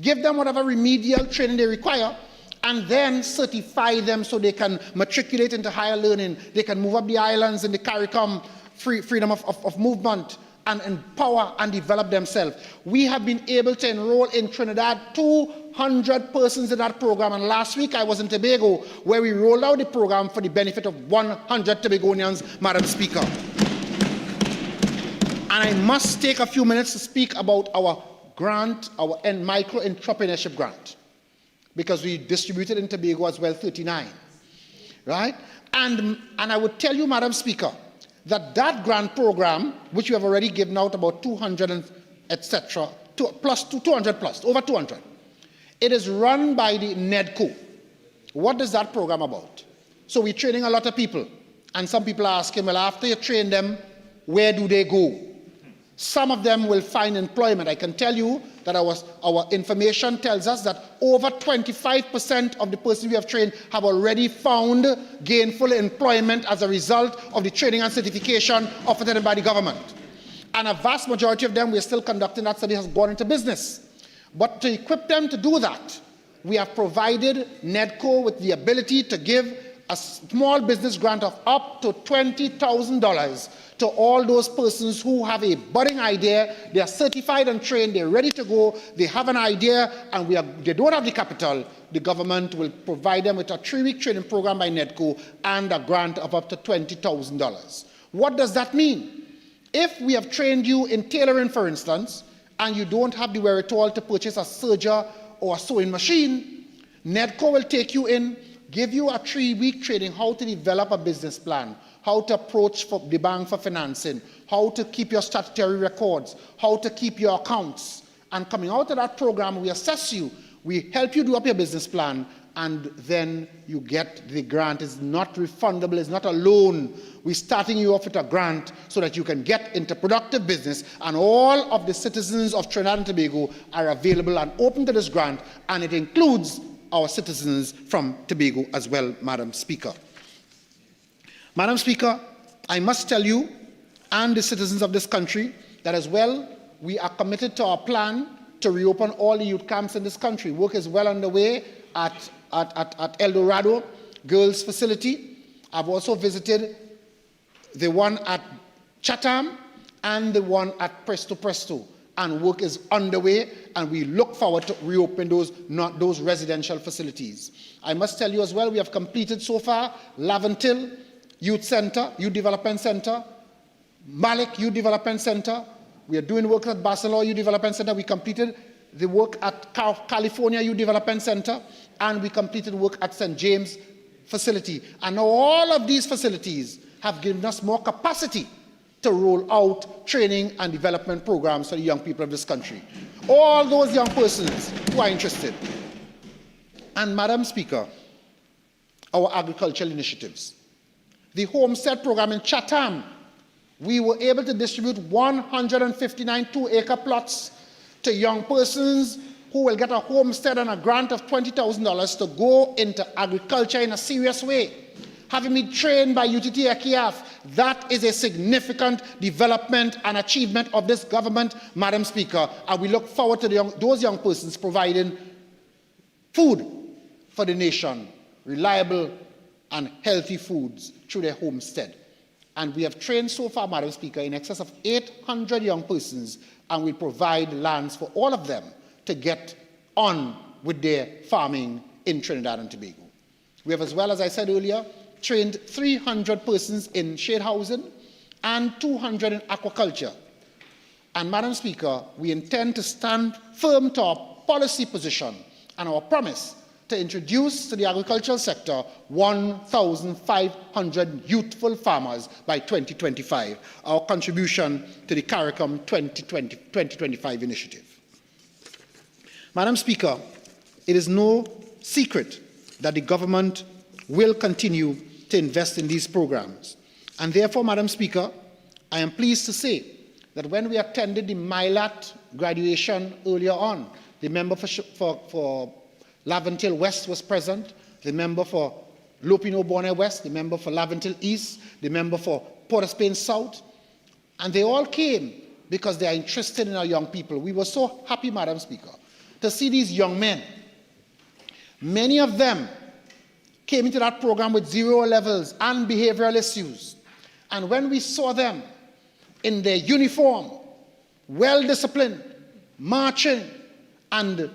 give them whatever remedial training they require, and then certify them so they can matriculate into higher learning, they can move up the islands in the CARICOM, freedom of movement, and empower and develop themselves. We have been able to enroll in Trinidad 200 persons in that program, and last week I was in Tobago where we rolled out the program for the benefit of 100 Tobagonians, Madam Speaker. And I must take a few minutes to speak about our grant, our micro entrepreneurship grant, because we distributed in Tobago as well 39, right? And I would tell you, Madam Speaker, that grant program, which we have already given out about 200 and etc., plus 200 plus, over 200, it is run by the NEDCO. What is that program about? So we're training a lot of people, and some people are asking, well, after you train them, where do they go? Some of them will find employment. I can tell you that our information tells us that over 25% of the persons we have trained have already found gainful employment as a result of the training and certification offered by the government. And a vast majority of them, we are still conducting that study, has gone into business. But to equip them to do that, we have provided NEDCO with the ability to give a small business grant of up to $20,000 to all those persons who have a budding idea, they are certified and trained, they're ready to go, they have an idea, and they don't have the capital. The government will provide them with a 3-week training program by NEDCO and a grant of up to $20,000. What does that mean? If we have trained you in tailoring, for instance, and you don't have the wherewithal to purchase a serger or a sewing machine, NEDCO will take you in, give you a 3-week training how to develop a business plan, how to approach the bank for financing, how to keep your statutory records, how to keep your accounts. And coming out of that program, we assess you, we help you do up your business plan, and then you get the grant. It's not refundable, it's not a loan. We're starting you off with a grant so that you can get into productive business, and all of the citizens of Trinidad and Tobago are available and open to this grant, and it includes our citizens from Tobago as well, Madam Speaker. Madam Speaker, I must tell you and the citizens of this country that as well we are committed to our plan to reopen all the youth camps in this country. Work is well underway at El Dorado Girls Facility. I've also visited the one at Chatham and the one at Presto Presto. and work is underway, and we look forward to reopen those residential facilities. I must tell you as well, we have completed so far Laventil Youth Development Center, Malik Youth Development Center. We are doing work at Barcelona Youth Development Center. We completed the work at California Youth Development Center, and we completed work at St. James facility. And now all of these facilities have given us more capacity to roll out training and development programs for the young people of this country. All those young persons who are interested. And Madam Speaker, our agricultural initiatives. The Homestead program in Chatham, we were able to distribute 159 2-acre plots to young persons who will get a homestead and a grant of $20,000 to go into agriculture in a serious way. Having been trained by UTT EKIAF, that is a significant development and achievement of this government, Madam Speaker, and we look forward to those young persons providing food for the nation, reliable and healthy foods through their homestead. And we have trained so far, Madam Speaker, in excess of 800 young persons, and we provide lands for all of them to get on with their farming in Trinidad and Tobago. We have, as well as I said earlier, trained 300 persons in shade housing and 200 in aquaculture. And Madam Speaker, we intend to stand firm to our policy position and our promise to introduce to the agricultural sector 1,500 youthful farmers by 2025, our contribution to the CARICOM 2025 initiative. Madam Speaker, it is no secret that the government will continue to invest in these programs. And therefore, Madam Speaker, I am pleased to say that when we attended the Milat graduation earlier on, the member for Laventil West was present, the member for Lopino Bonnet West, the member for Laventil East, the member for Port of Spain South, and they all came because they are interested in our young people. We were so happy, Madam Speaker, to see these young men. Many of them came into that program with 0 levels and behavioral issues. And when we saw them in their uniform, well-disciplined, marching, and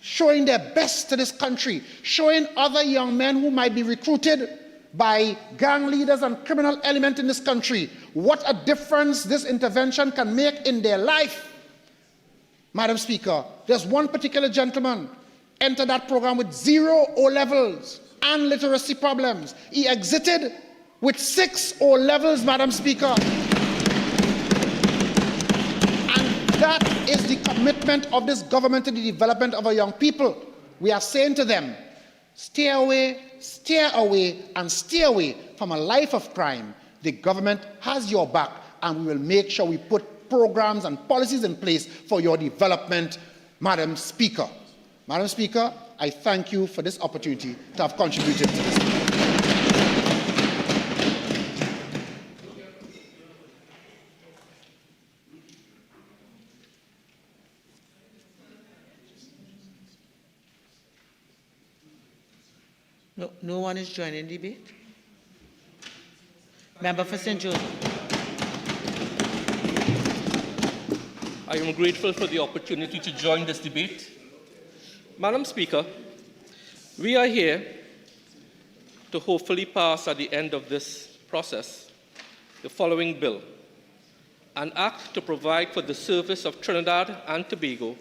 showing their best to this country, showing other young men who might be recruited by gang leaders and criminal elements in this country what a difference this intervention can make in their life. Madam Speaker, there's one particular gentleman entered that program with 0 O-levels and literacy problems. He exited with 6 O-levels, Madam Speaker. That is the commitment of this government to the development of our young people. We are saying to them, stay away, and stay away from a life of crime. The government has your back, and we will make sure we put programs and policies in place for your development, Madam Speaker. Madam Speaker, I thank you for this opportunity to have contributed to this. No one is joining the debate. Member for St. Joseph. I am grateful for the opportunity to join this debate. Madam Speaker, we are here to hopefully pass at the end of this process the following bill, an act to provide for the service of Trinidad and Tobago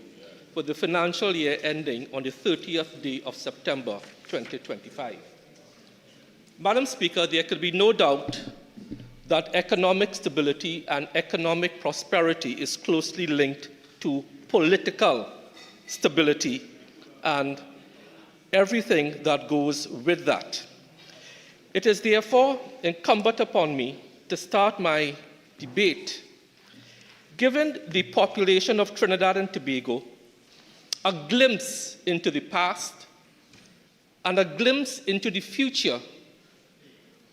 for the financial year ending on the 30th day of September 2025. Madam Speaker, there could be no doubt that economic stability and economic prosperity is closely linked to political stability and everything that goes with that. It is therefore incumbent upon me to start my debate. Given the population of Trinidad and Tobago, a glimpse into the past and a glimpse into the future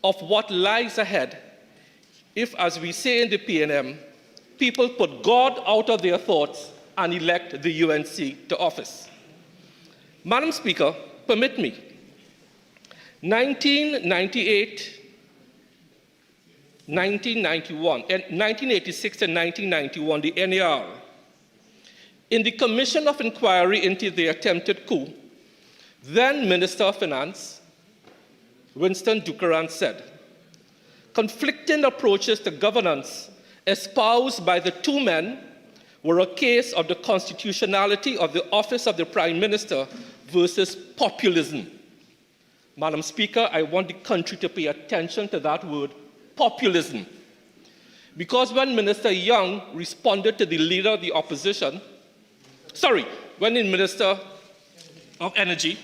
of what lies ahead if, as we say in the PNM, people put God out of their thoughts and elect the UNC to office. Madam Speaker, permit me. 1986 and 1991, the NAR In the Commission of Inquiry into the attempted coup, then Minister of Finance, Winston Ducaran, said, conflicting approaches to governance espoused by the two men were a case of the constitutionality of the office of the Prime Minister versus populism. Madam Speaker, I want the country to pay attention to that word, populism. Because when Minister Young responded to the leader of the opposition, when the Minister of Energy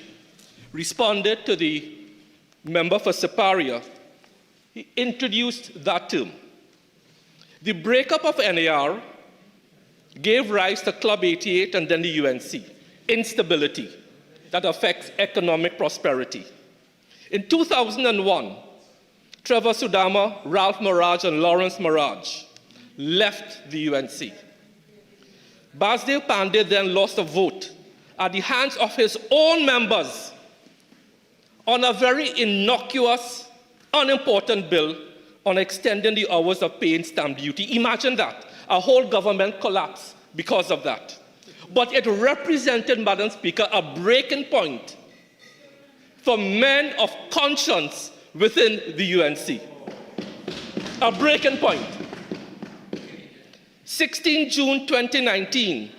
responded to the member for Siparia, he introduced that term. The breakup of NAR gave rise to Club 88 and then the UNC, instability that affects economic prosperity. In 2001, Trevor Sudama, Ralph Maraj, and Lawrence Maraj left the UNC. Basdeo Pandey then lost a vote at the hands of his own members on a very innocuous, unimportant bill on extending the hours of paying stamp duty. Imagine that, a whole government collapse because of that. But it represented, Madam Speaker, a breaking point for men of conscience within the UNC. A breaking point. 16 June 2019,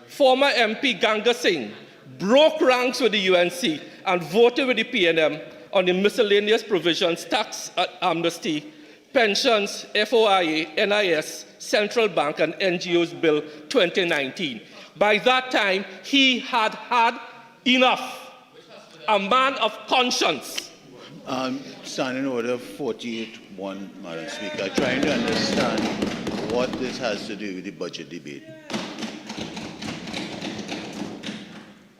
former MP Ganga Singh broke ranks with the UNC and voted with the PNM on the miscellaneous provisions, tax amnesty, pensions, FOIA, NIS, Central Bank, and NGOs Bill 2019. By that time, he had had enough. A man of conscience. Standing Order 48-1, Madam Speaker. Trying to understand what this has to do with the budget debate.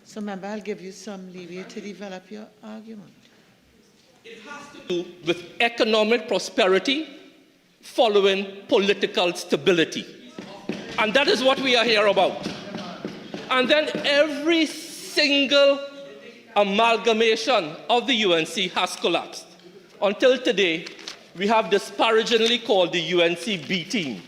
So, member, I'll give you some leeway to develop your argument. It has to do with economic prosperity following political stability. And that is what we are here about. And then every single amalgamation of the UNC has collapsed. Until today, we have disparagingly called the UNC B team.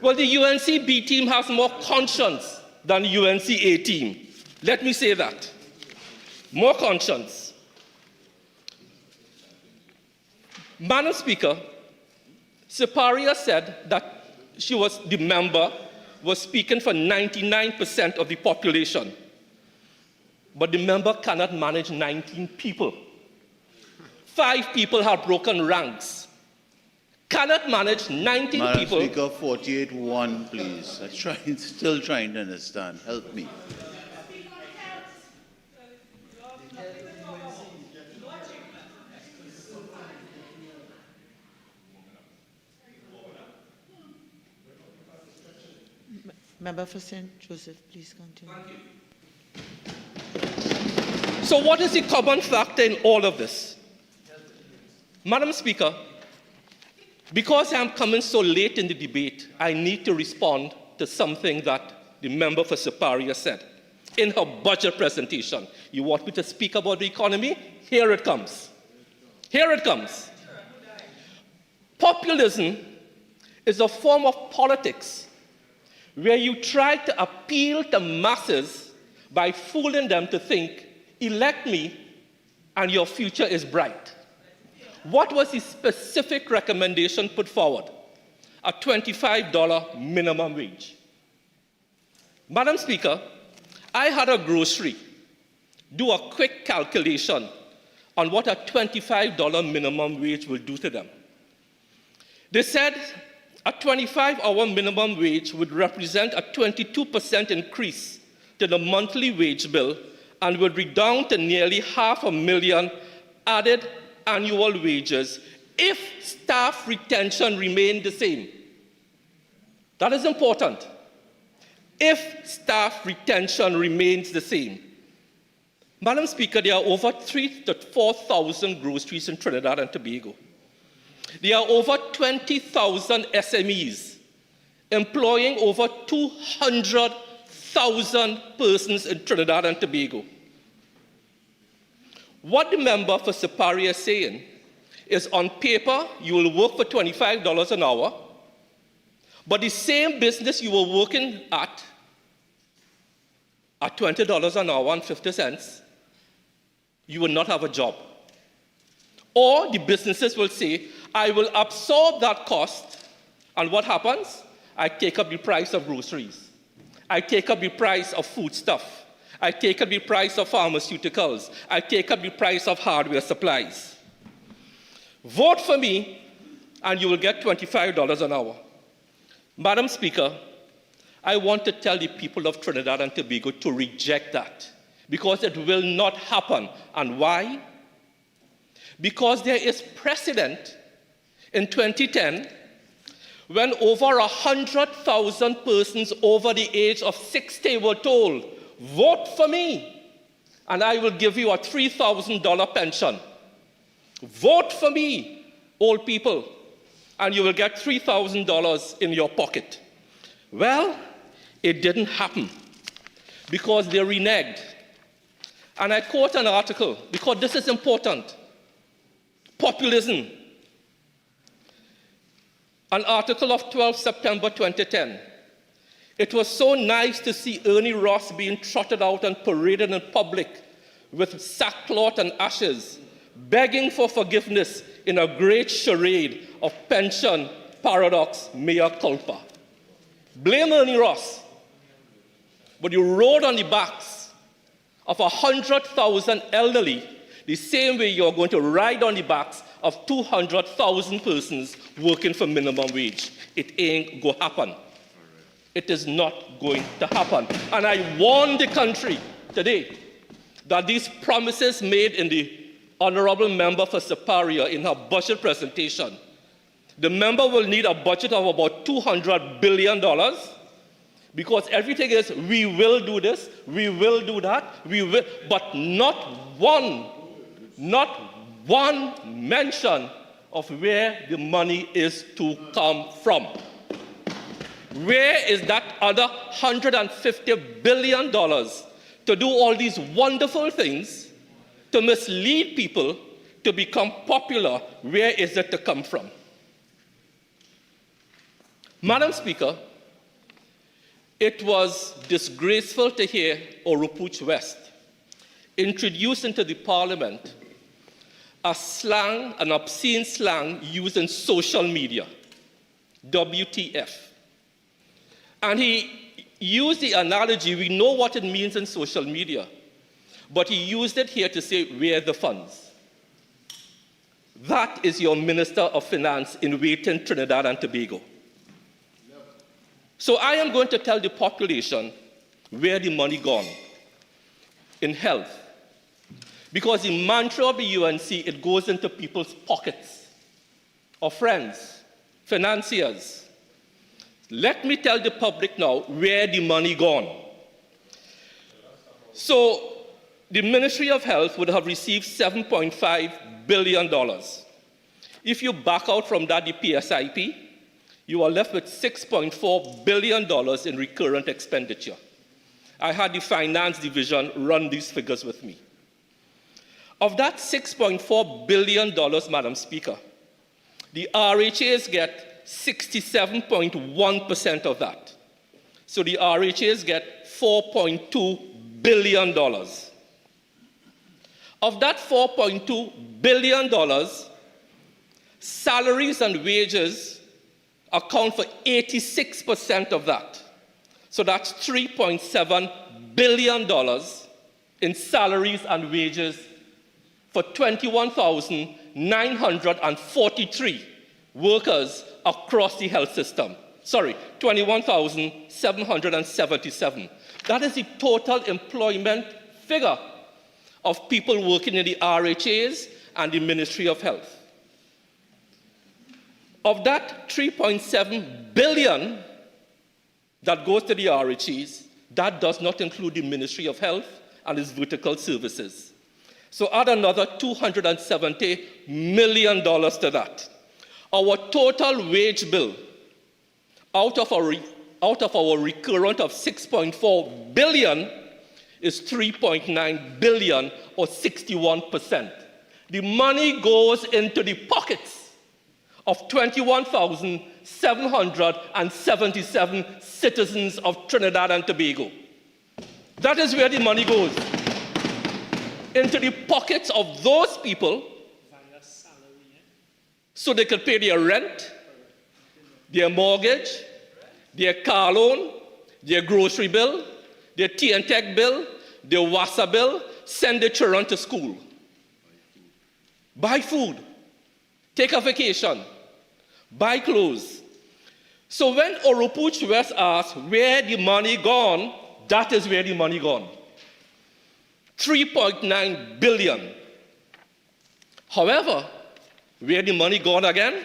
Well, the UNC B team has more conscience than the UNC A team. Let me say that. More conscience. Madam Speaker, Siparia said that the member was speaking for 99% of the population. But the member cannot manage 19 people. 5 people have broken ranks. Cannot manage 19 Madam people. Speaker, 48-1, please. I'm still trying to understand. Help me. Member for St. Joseph, please continue. Thank you. So what is the common factor in all of this? Madam Speaker, because I'm coming so late in the debate, I need to respond to something that the member for Siparia said in her budget presentation. You want me to speak about the economy? Here it comes. Here it comes. Populism is a form of politics where you try to appeal to masses by fooling them to think, elect me and your future is bright. What was the specific recommendation put forward? A $25 minimum wage. Madam Speaker, I had a grocery do a quick calculation on what a $25 minimum wage will do to them. They said a 25-hour minimum wage would represent a 22% increase to the monthly wage bill and would redound to nearly 500,000 added annual wages if staff retention remained the same. That is important. If staff retention remains the same. Madam Speaker, there are over 3,000 to 4,000 groceries in Trinidad and Tobago. There are over 20,000 SMEs employing over 200,000 persons in Trinidad and Tobago. What the member for Siparia is saying is on paper, you will work for $25 an hour, But the same business you were working at $20 an hour and 50 cents, you will not have a job. Or the businesses will say, I will absorb that cost, and what happens? I take up the price of groceries. I take up the price of foodstuff. I take up the price of pharmaceuticals. I take up the price of hardware supplies. Vote for me, and you will get $25 an hour. Madam Speaker, I want to tell the people of Trinidad and Tobago to reject that, because it will not happen. And why? Because there is precedent in 2010 when over 100,000 persons over the age of 60 were told, vote for me, and I will give you a $3,000 pension. Vote for me, old people, and you will get $3,000 in your pocket. Well, it didn't happen because they reneged. And I quote an article, because this is important. Populism. An article of 12 September 2010. It was so nice to see Ernie Ross being trotted out and paraded in public with sackcloth and ashes, begging for forgiveness in a great charade of pension paradox mea culpa. Blame Ernie Ross, but you rode on the backs of 100,000 elderly the same way you're going to ride on the backs of 200,000 persons working for minimum wage. It ain't going to happen. It is not going to happen. And I warn the country today that these promises made in the Honorable Member for Superior in her budget presentation, the member will need a budget of about $200 billion, because everything is, we will do this, we will do that, we will, but not one mention of where the money is to come from. Where is that other $150 billion to do all these wonderful things, to mislead people, to become popular? Where is it to come from? Madam Speaker, it was disgraceful to hear Oropouche West introduce into the Parliament a slang, an obscene slang used in social media, WTF. And he used the analogy, we know what it means in social media, but he used it here to say, where are the funds? That is your Minister of Finance in waiting, Trinidad and Tobago. So I am going to tell the population where the money gone in health. Because the mantra of the UNC, it goes into people's pockets, of friends, financiers. Let me tell the public now where the money gone. So the Ministry of Health would have received $7.5 billion. If you back out from that the PSIP, you are left with $6.4 billion in recurrent expenditure. I had the finance division run these figures with me. Of that $6.4 billion, Madam Speaker, the RHAs get 67.1% of that. So the RHAs get $4.2 billion. Of that $4.2 billion, salaries and wages account for 86% of that. So that's $3.7 billion in salaries and wages for 21,943 workers across the health system. Sorry, 21,777. That is the total employment figure of people working in the RHAs and the Ministry of Health. Of that $3.7 billion that goes to the RHAs, that does not include the Ministry of Health and its vertical services. So add another $270 million to that. Our total wage bill out of our recurrent of $6.4 billion is $3.9 billion, or 61%. The money goes into the pockets of 21,777 777 citizens of Trinidad and Tobago. That is where the money goes. Into the pockets of those people so they could pay their rent, their mortgage, their car loan, their grocery bill, their tea and tech bill, their WASA bill, send their children to school. Buy food, take a vacation, buy clothes. So when Oropuch West asks where the money gone, that is where the money gone. 3.9 billion. However, where the money gone again?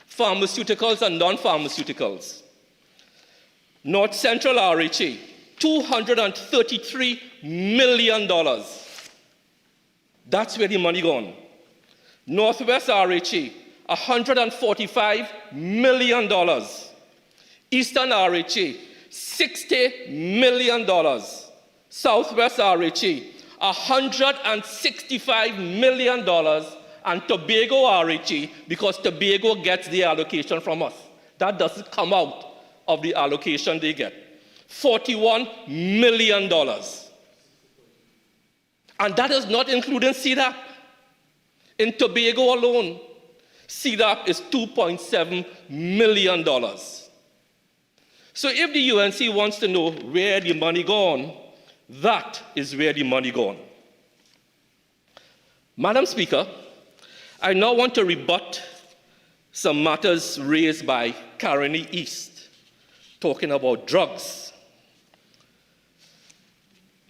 Pharmaceuticals and non-pharmaceuticals. North Central RHA, $233 million. That's where the money gone. Northwest RHA, $145 million. Eastern RHA, $60 million. Southwest RHA, $165 million. And Tobago RHA, because Tobago gets the allocation from us. That doesn't come out of the allocation they get. $41 million. And that is not including CDAP. In Tobago alone, CDAP is $2.7 million. So if the UNC wants to know where the money gone, that is where the money gone. Madam Speaker, I now want to rebut some matters raised by Caroni East, talking about drugs.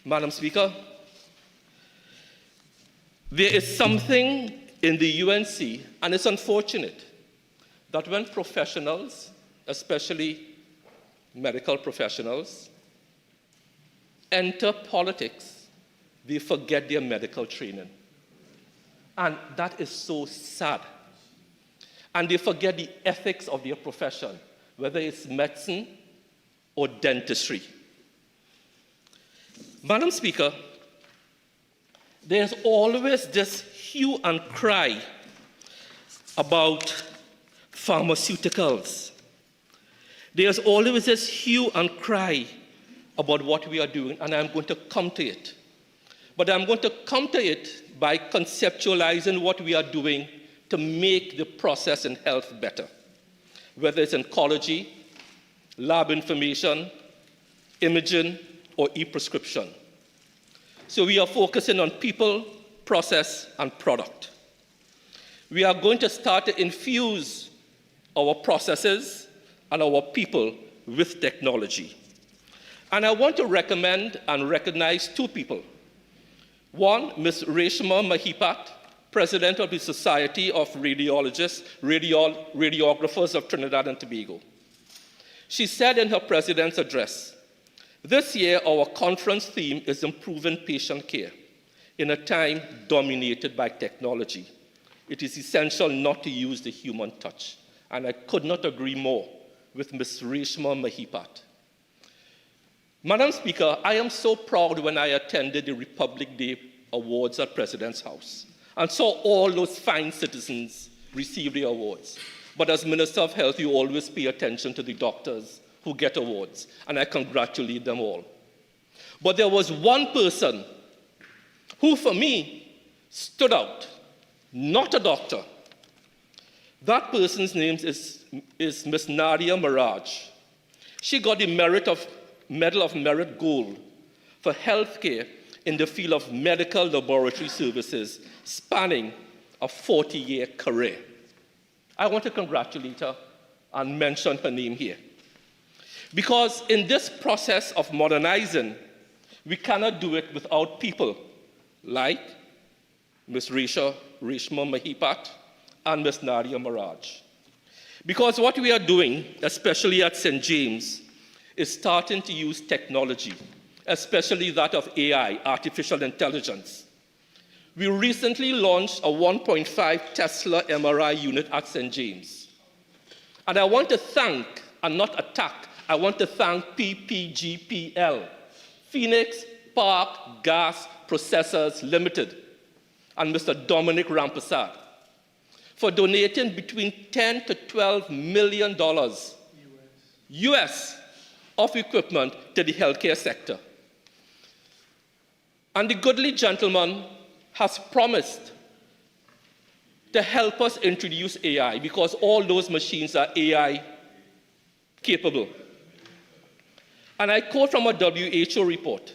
Madam Speaker, there is something in the UNC, and it's unfortunate, that when professionals, especially medical professionals, enter politics, they forget their medical training. And that is so sad. And they forget the ethics of their profession, whether it's medicine or dentistry. Madam Speaker, there's always this hue and cry about pharmaceuticals. There's always this hue and cry about what we are doing, and I'm going to come to it. But I'm going to come to it by conceptualizing what we are doing to make the process in health better, whether it's oncology, lab information, imaging, or e-prescription. So we are focusing on people, process, and product. We are going to start to infuse our processes and our people with technology. And I want to recommend and recognize two people. One, Ms. Reshma Mahipat, President of the Society of Radiographers of Trinidad and Tobago. She said in her president's address, "This year our conference theme is improving patient care in a time dominated by technology. It is essential not to use the human touch." And I could not agree more with Ms. Reshma Mahipat. Madam Speaker, I am so proud when I attended the Republic Day Awards at President's House and saw all those fine citizens receive the awards. But as Minister of Health, you always pay attention to the doctors who get awards, and I congratulate them all. But there was one person who, for me, stood out, not a doctor. That person's name is Ms. Nadia Miraj. She got the Medal of Merit Gold for healthcare in the field of medical laboratory services, spanning a 40-year career. I want to congratulate her and mention her name here. Because in this process of modernizing, we cannot do it without people like Ms. Reshma Mahipat and Ms. Nadia Miraj. Because what we are doing, especially at St. James, is starting to use technology, especially that of AI, artificial intelligence. We recently launched a 1.5 Tesla MRI unit at St. James. And I want to thank, and not attack, I want to thank PPGPL, Phoenix Park Gas Processors Limited, and Mr. Dominic Rampasad, for donating between $10 to $12 million US of equipment to the healthcare sector. And the goodly gentleman has promised to help us introduce AI, because all those machines are AI capable. And I quote from a WHO report: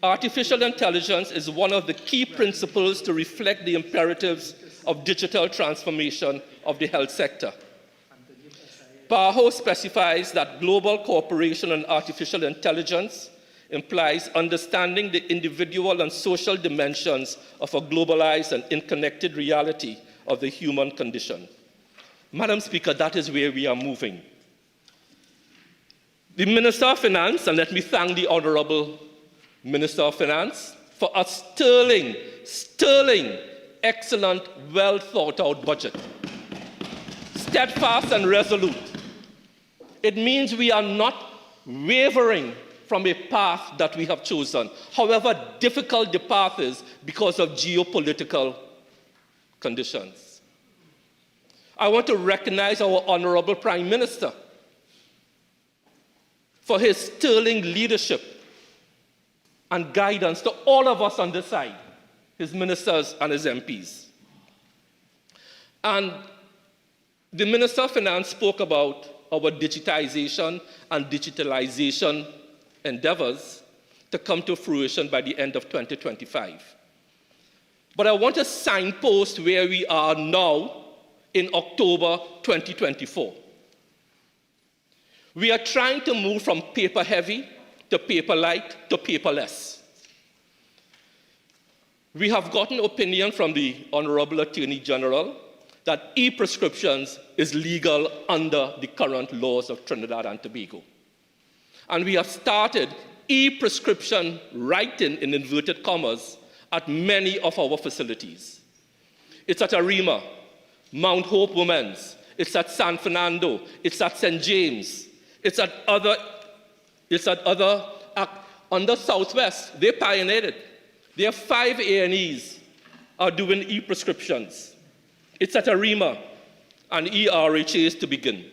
artificial intelligence is one of the key principles to reflect the imperatives of digital transformation of the health sector. ParlView specifies that global cooperation on artificial intelligence implies understanding the individual and social dimensions of a globalized and interconnected reality of the human condition. Madam Speaker, that is where we are moving. The Minister of Finance, and let me thank the Honorable Minister of Finance for a sterling, excellent, well thought out budget. Steadfast and resolute. It means we are not wavering from a path that we have chosen, however difficult the path is because of geopolitical conditions. I want to recognize our Honorable Prime Minister for his sterling leadership and guidance to all of us on this side, his ministers and his MPs. And the Minister of Finance spoke about our digitization and digitalization endeavors to come to fruition by the end of 2025. But I want to signpost where we are now in October 2024. We are trying to move from paper heavy to paper light to paperless. We have gotten opinion from the Honorable Attorney General that e-prescriptions is legal under the current laws of Trinidad and Tobago. And we have started e-prescription writing, in inverted commas, at many of our facilities. It's at Arima, Mount Hope Women's, it's at San Fernando, it's at St. James, it's at other, under Southwest. They pioneered it. Their 5 A&Es are doing e-prescriptions. It's at Arima and ERHAs to begin.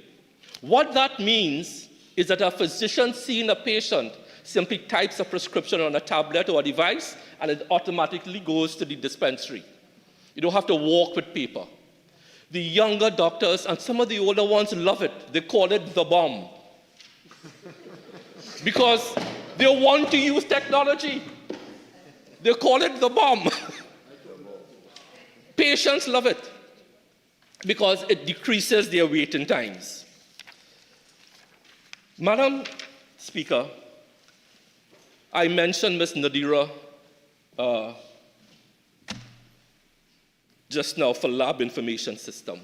What that means is that a physician seeing a patient simply types a prescription on a tablet or a device, and it automatically goes to the dispensary. You don't have to walk with paper. The younger doctors and some of the older ones love it. They call it the bomb. Because they want to use technology. They call it the bomb. Patients love it because it decreases their waiting times. Madam Speaker, I mentioned Ms. Nadira just now for lab information system.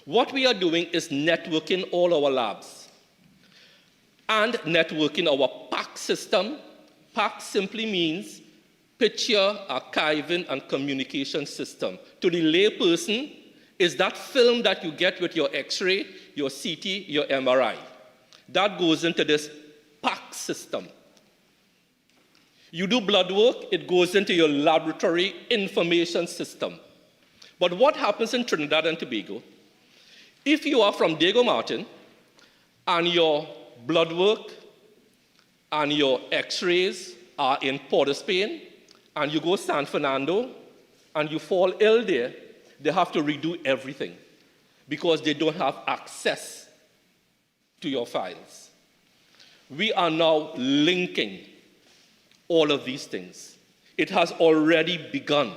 What we are doing is networking all our labs and networking our PAC system. PAC simply means Picture, Archiving, and Communication System. To the layperson, is that film that you get with your X-ray, your CT, your MRI. That goes into this PAC system. You do blood work, it goes into your laboratory information system. But what happens in Trinidad and Tobago, if you are from Diego Martin and your blood work and your X-rays are in Port of Spain, and you go San Fernando and you fall ill there, they have to redo everything because they don't have access to your files. We are now linking all of these things. It has already begun.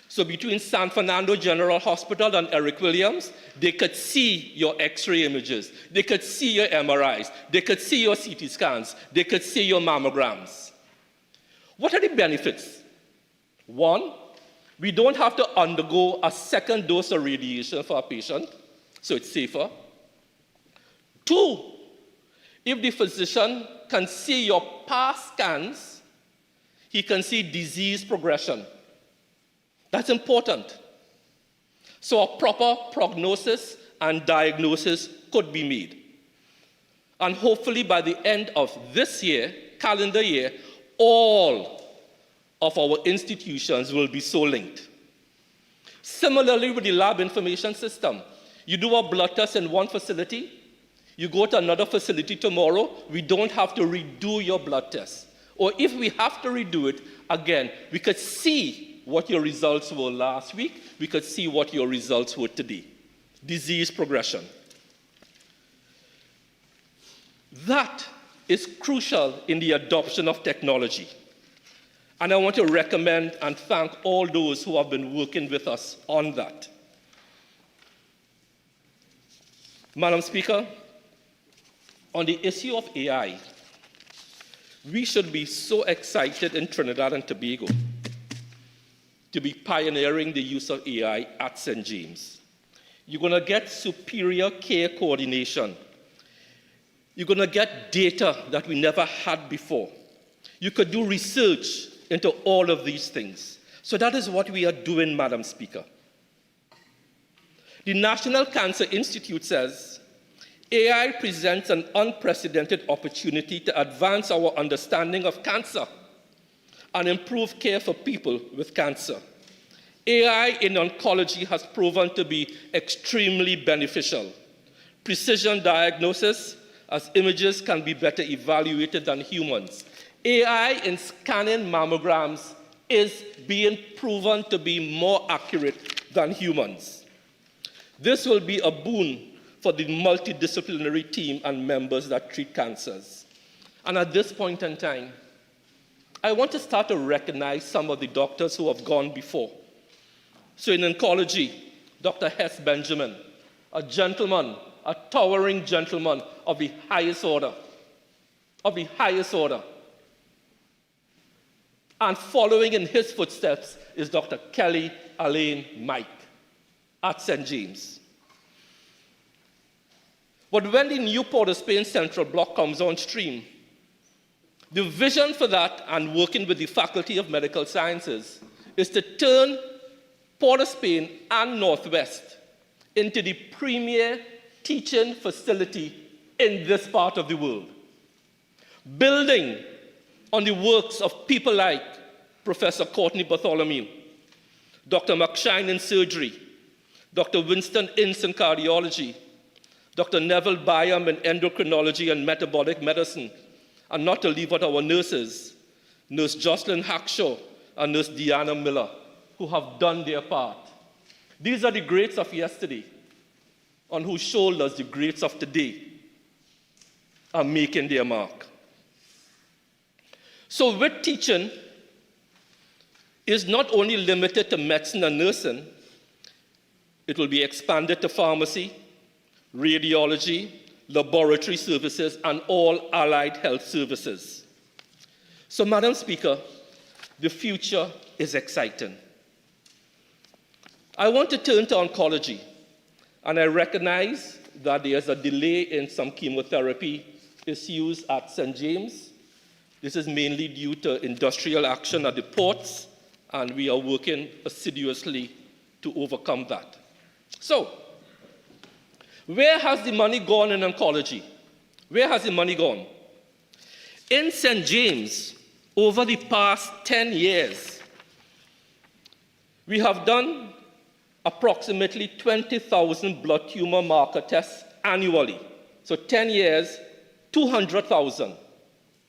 So between San Fernando General Hospital and Eric Williams, they could see your X-ray images, they could see your MRIs, they could see your CT scans, they could see your mammograms. What are the benefits? One, we don't have to undergo a second dose of radiation for a patient, so it's safer. Two, if the physician can see your past scans, he can see disease progression. That's important. So a proper prognosis and diagnosis could be made. And hopefully by the end of this year, calendar year, all of our institutions will be so linked. Similarly, with the lab information system, you do a blood test in one facility, you go to another facility tomorrow, we don't have to redo your blood test. Or if we have to redo it, again, we could see what your results were last week, we could see what your results were today. Disease progression. That is crucial in the adoption of technology. And I want to recommend and thank all those who have been working with us on that. Madam Speaker, on the issue of AI, we should be so excited in Trinidad and Tobago to be pioneering the use of AI at St. James. You're going to get superior care coordination. You're going to get data that we never had before. You could do research into all of these things. So that is what we are doing, Madam Speaker. The National Cancer Institute says, AI presents an unprecedented opportunity to advance our understanding of cancer and improve care for people with cancer. AI in oncology has proven to be extremely beneficial. Precision diagnosis, as images can be better evaluated than humans. AI in scanning mammograms is being proven to be more accurate than humans. This will be a boon for the multidisciplinary team and members that treat cancers. And at this point in time, I want to start to recognize some of the doctors who have gone before. So in oncology, Dr. Hess Benjamin, a gentleman, a towering gentleman of the highest order, And following in his footsteps is Dr. Haynes-Alleyne Mike at St. James. But when the new Port of Spain Central Block comes on stream, the vision for that, and working with the Faculty of Medical Sciences, is to turn Port of Spain and Northwest into the premier teaching facility in this part of the world, building on the works of people like Professor Courtney Bartholomew, Dr. McShine in surgery, Dr. Winston Ince in cardiology, Dr. Neville Byam in endocrinology and metabolic medicine, and not to leave out our nurses, Nurse Jocelyn Hackshaw and Nurse Deanna Miller, who have done their part. These are the greats of yesterday, on whose shoulders the greats of today are making their mark. So with teaching is not only limited to medicine and nursing, it will be expanded to pharmacy, radiology, laboratory services, and all allied health services. So, Madam Speaker, the future is exciting. I want to turn to oncology, and I recognize that there's a delay in some chemotherapy issues at St. James. This is mainly due to industrial action at the ports, and we are working assiduously to overcome that. So, where has the money gone in oncology? Where has the money gone? In St. James, over the past 10 years, we have done approximately 20,000 blood tumor marker tests annually. So 10 years, 200,000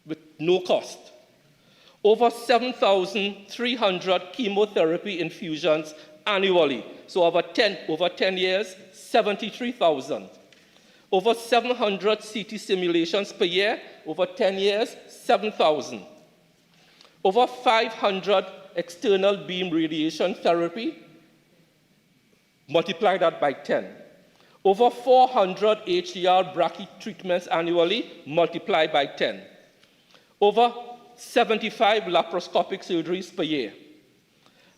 with no cost. Over 7,300 chemotherapy infusions annually. So over 10 years, 73,000. Over 700 CT simulations per year, over 10 years, 7,000. Over 500 external beam radiation therapy, multiply that by 10. Over 400 HDR brachy treatments annually, multiply by 10. Over 75 laparoscopic surgeries per year.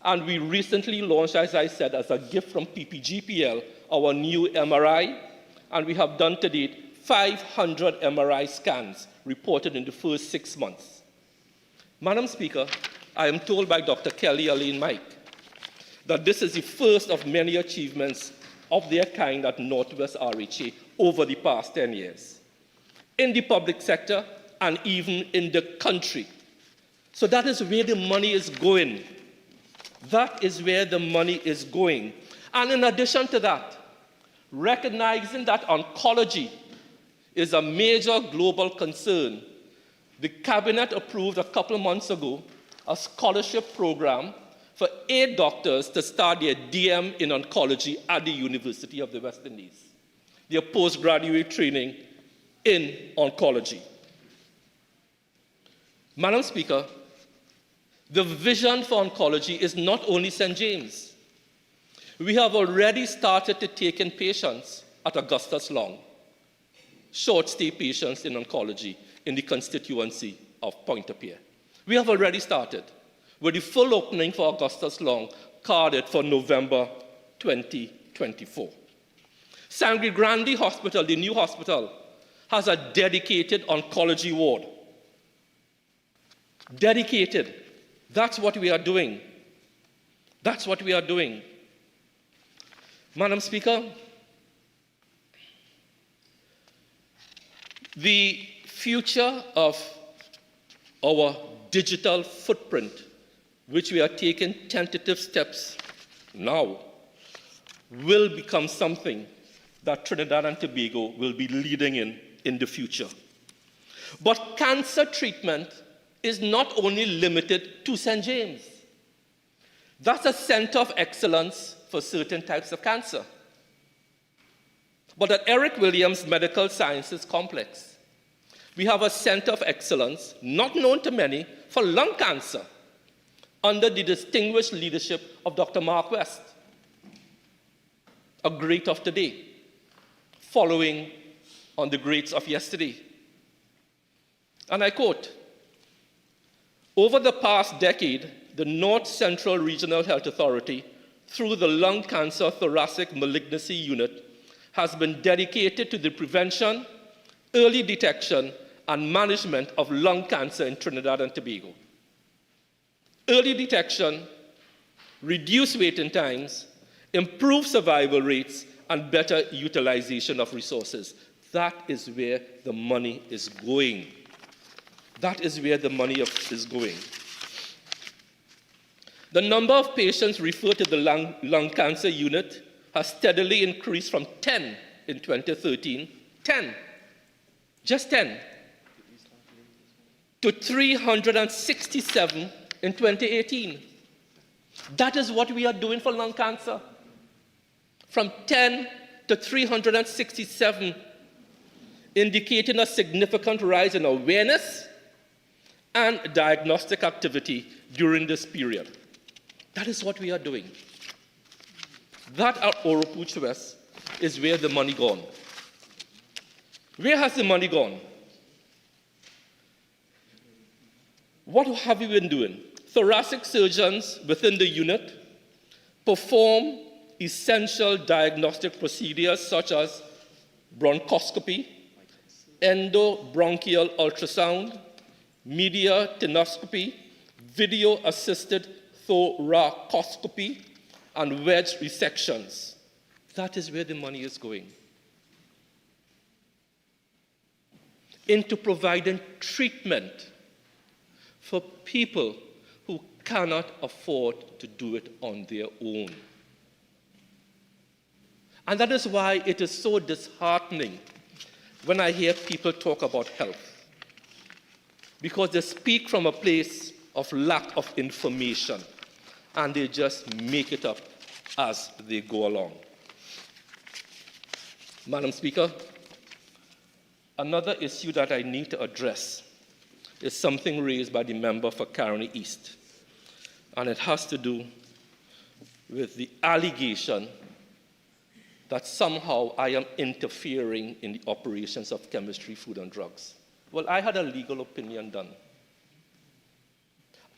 And we recently launched, as I said, as a gift from PPGPL, our new MRI, and we have done to date 500 MRI scans reported in the first 6 months. Madam Speaker, I am told by Dr. Haynes-Alleyne Mike that this is the first of many achievements of their kind at Northwest RHA over the past 10 years, in the public sector and even in the country. So that is where the money is going. That is where the money is going. And in addition to that, recognizing that oncology is a major global concern, the Cabinet approved a couple of months ago a scholarship program for 8 doctors to start their DM in oncology at the University of the West Indies, their postgraduate training in oncology. Madam Speaker, the vision for oncology is not only St. James. We have already started to take in patients at Augustus Long, short-stay patients in oncology in the constituency of Pointe-à-Pierre. We have already started with the full opening for Augustus Long carded for November 2024. Sangre Grande Hospital, the new hospital, has a dedicated oncology ward. Dedicated. That's what we are doing. That's what we are doing. Madam Speaker, the future of our digital footprint, which we are taking tentative steps now, will become something that Trinidad and Tobago will be leading in the future. But cancer treatment is not only limited to St. James. That's a center of excellence for certain types of cancer. But at Eric Williams Medical Sciences Complex, we have a center of excellence, not known to many, for lung cancer, under the distinguished leadership of Dr. Mark West, a great of today, following on the greats of yesterday. And I quote, "Over the past decade, the North Central Regional Health Authority, through the Lung Cancer Thoracic Malignancy Unit, has been dedicated to the prevention, early detection, and management of lung cancer in Trinidad and Tobago. Early detection, reduced waiting times, improved survival rates, and better utilization of resources." That is where the money is going. That is where the money is going. The number of patients referred to the lung cancer unit has steadily increased from 10 in 2013, 10, just 10, to 367 in 2018. That is what we are doing for lung cancer. From 10 to 367, indicating a significant rise in awareness and diagnostic activity during this period. That is what we are doing. That at Oropuch West is where the money gone. Where has the money gone? What have we been doing? Thoracic surgeons within the unit perform essential diagnostic procedures such as bronchoscopy, endobronchial ultrasound, mediastinoscopy, video-assisted thoracoscopy, and wedge resections. That is where the money is going. Into providing treatment for people who cannot afford to do it on their own. And that is why it is so disheartening when I hear people talk about health, because they speak from a place of lack of information, and they just make it up as they go along. Madam Speaker, another issue that I need to address is something raised by the member for Caroni East, and it has to do with the allegation that somehow I am interfering in the operations of chemistry, food, and drugs. Well, I had a legal opinion done.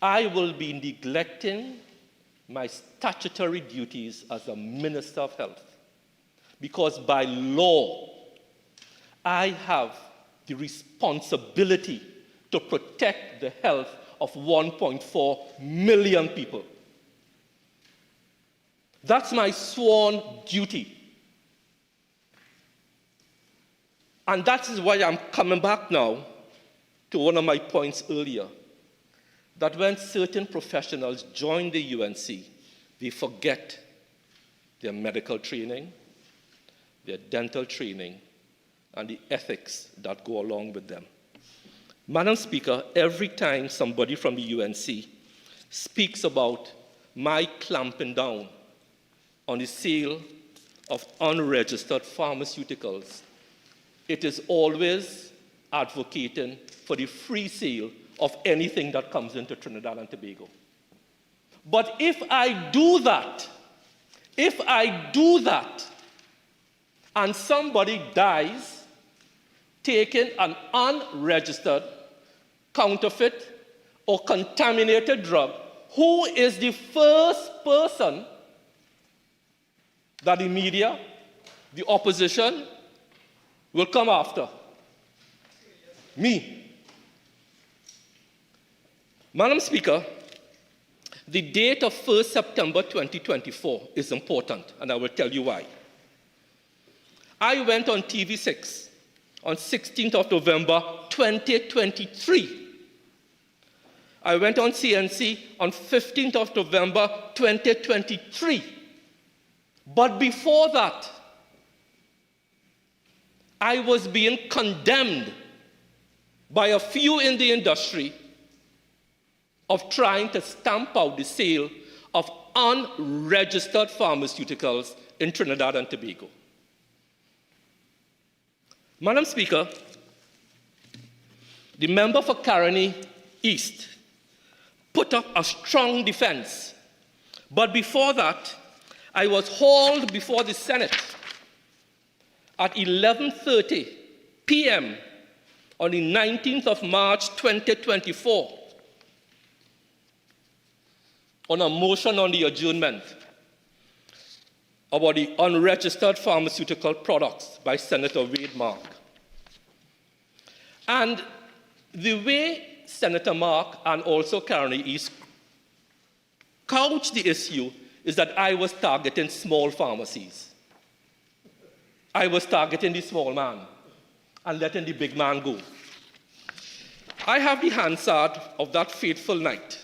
I will be neglecting my statutory duties as a Minister of Health because by law, I have the responsibility to protect the health of 1.4 million people. That's my sworn duty. And that is why I'm coming back now to one of my points earlier. that when certain professionals join the UNC, they forget their medical training, their dental training, and the ethics that go along with them. Madam Speaker, every time somebody from the UNC speaks about my clamping down on the sale of unregistered pharmaceuticals, it is always advocating for the free sale of anything that comes into Trinidad and Tobago. But if I do that, and somebody dies taking an unregistered, counterfeit, or contaminated drug, who is the first person that the media, the opposition, will come after? Me. Madam Speaker, the date of 1st September 2024 is important, and I will tell you why. I went on TV6 on 16th of November 2023. I went on CNC on 15th of November 2023. But before that, I was being condemned by a few in the industry of trying to stamp out the sale of unregistered pharmaceuticals in Trinidad and Tobago. Madam Speaker, the member for Caroni East put up a strong defense. But before that, I was hauled before the Senate at 11:30 p.m. on the 19th of March 2024 on a motion on the adjournment about the unregistered pharmaceutical products by Senator Wade Mark. And the way Senator Mark and also Caroni East couched the issue is that I was targeting small pharmacies. I was targeting the small man and letting the big man go. I have the Hansard of that fateful night.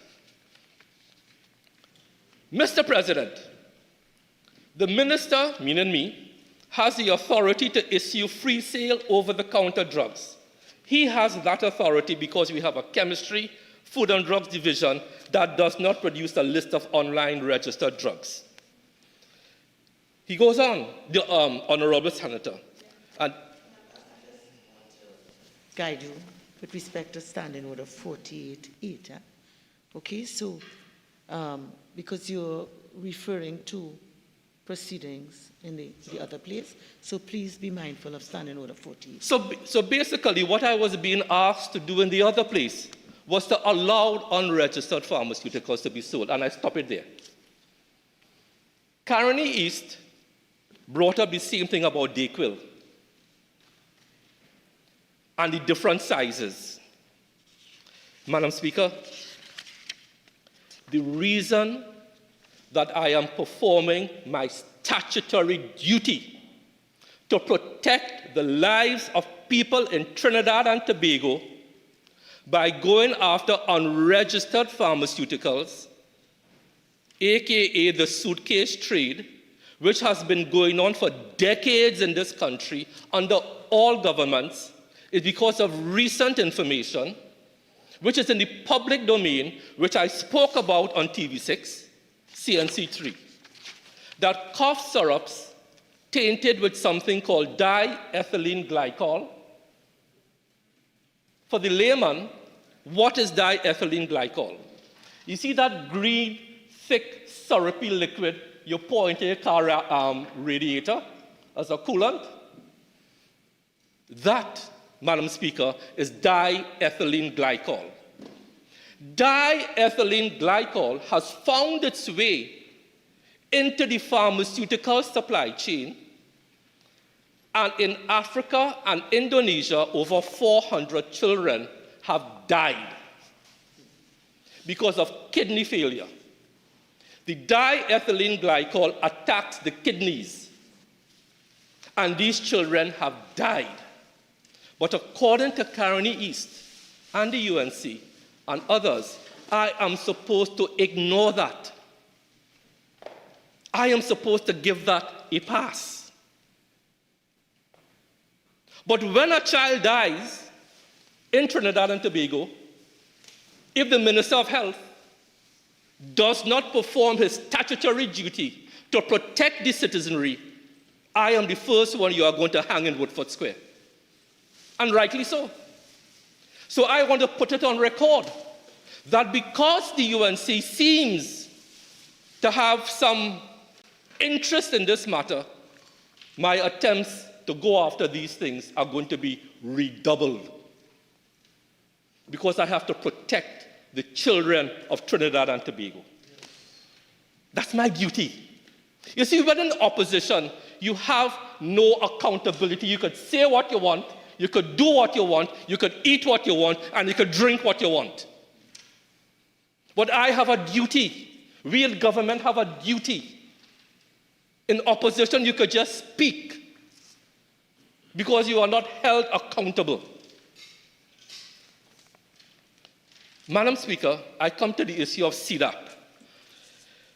Mr. President, the minister, meaning me, has the authority to issue free sale over-the-counter drugs. He has that authority because we have a chemistry, food and drugs division that does not produce a list of online registered drugs. He goes on, the Honorable Senator, and Guide you with respect to Standing Order 48.8. Okay, so because you're referring to proceedings in the other place, so please be mindful of Standing Order 48. So basically what I was being asked to do in the other place was to allow unregistered pharmaceuticals to be sold, and I stopped it there. Caroni East brought up the same thing about Dayquil and the different sizes. Madam Speaker, the reason that I am performing my statutory duty to protect the lives of people in Trinidad and Tobago by going after unregistered pharmaceuticals, aka the suitcase trade, which has been going on for decades in this country under all governments, is because of recent information, which is in the public domain, which I spoke about on TV6, CNC3, that cough syrups tainted with something called diethylene glycol. For the layman, what is diethylene glycol? You see that green, thick, syrupy liquid you pour into your car radiator as a coolant? That, Madam Speaker, is diethylene glycol. Diethylene glycol has found its way into the pharmaceutical supply chain, and in Africa and Indonesia, over 400 children have died because of kidney failure. The diethylene glycol attacks the kidneys, and these children have died. But according to Caroni East and the UNC and others, I am supposed to ignore that. I am supposed to give that a pass. But when a child dies in Trinidad and Tobago, if the Minister of Health does not perform his statutory duty to protect the citizenry, I am the first one you are going to hang in Woodford Square. And rightly so. So I want to put it on record that because the UNC seems to have some interest in this matter, my attempts to go after these things are going to be redoubled. Because I have to protect the children of Trinidad and Tobago. That's my duty. You see, when in opposition, you have no accountability. You could say what you want, you could do what you want, you could eat what you want, and you could drink what you want. But I have a duty. We in government have a duty. In opposition, you could just speak because you are not held accountable. Madam Speaker, I come to the issue of CDAP.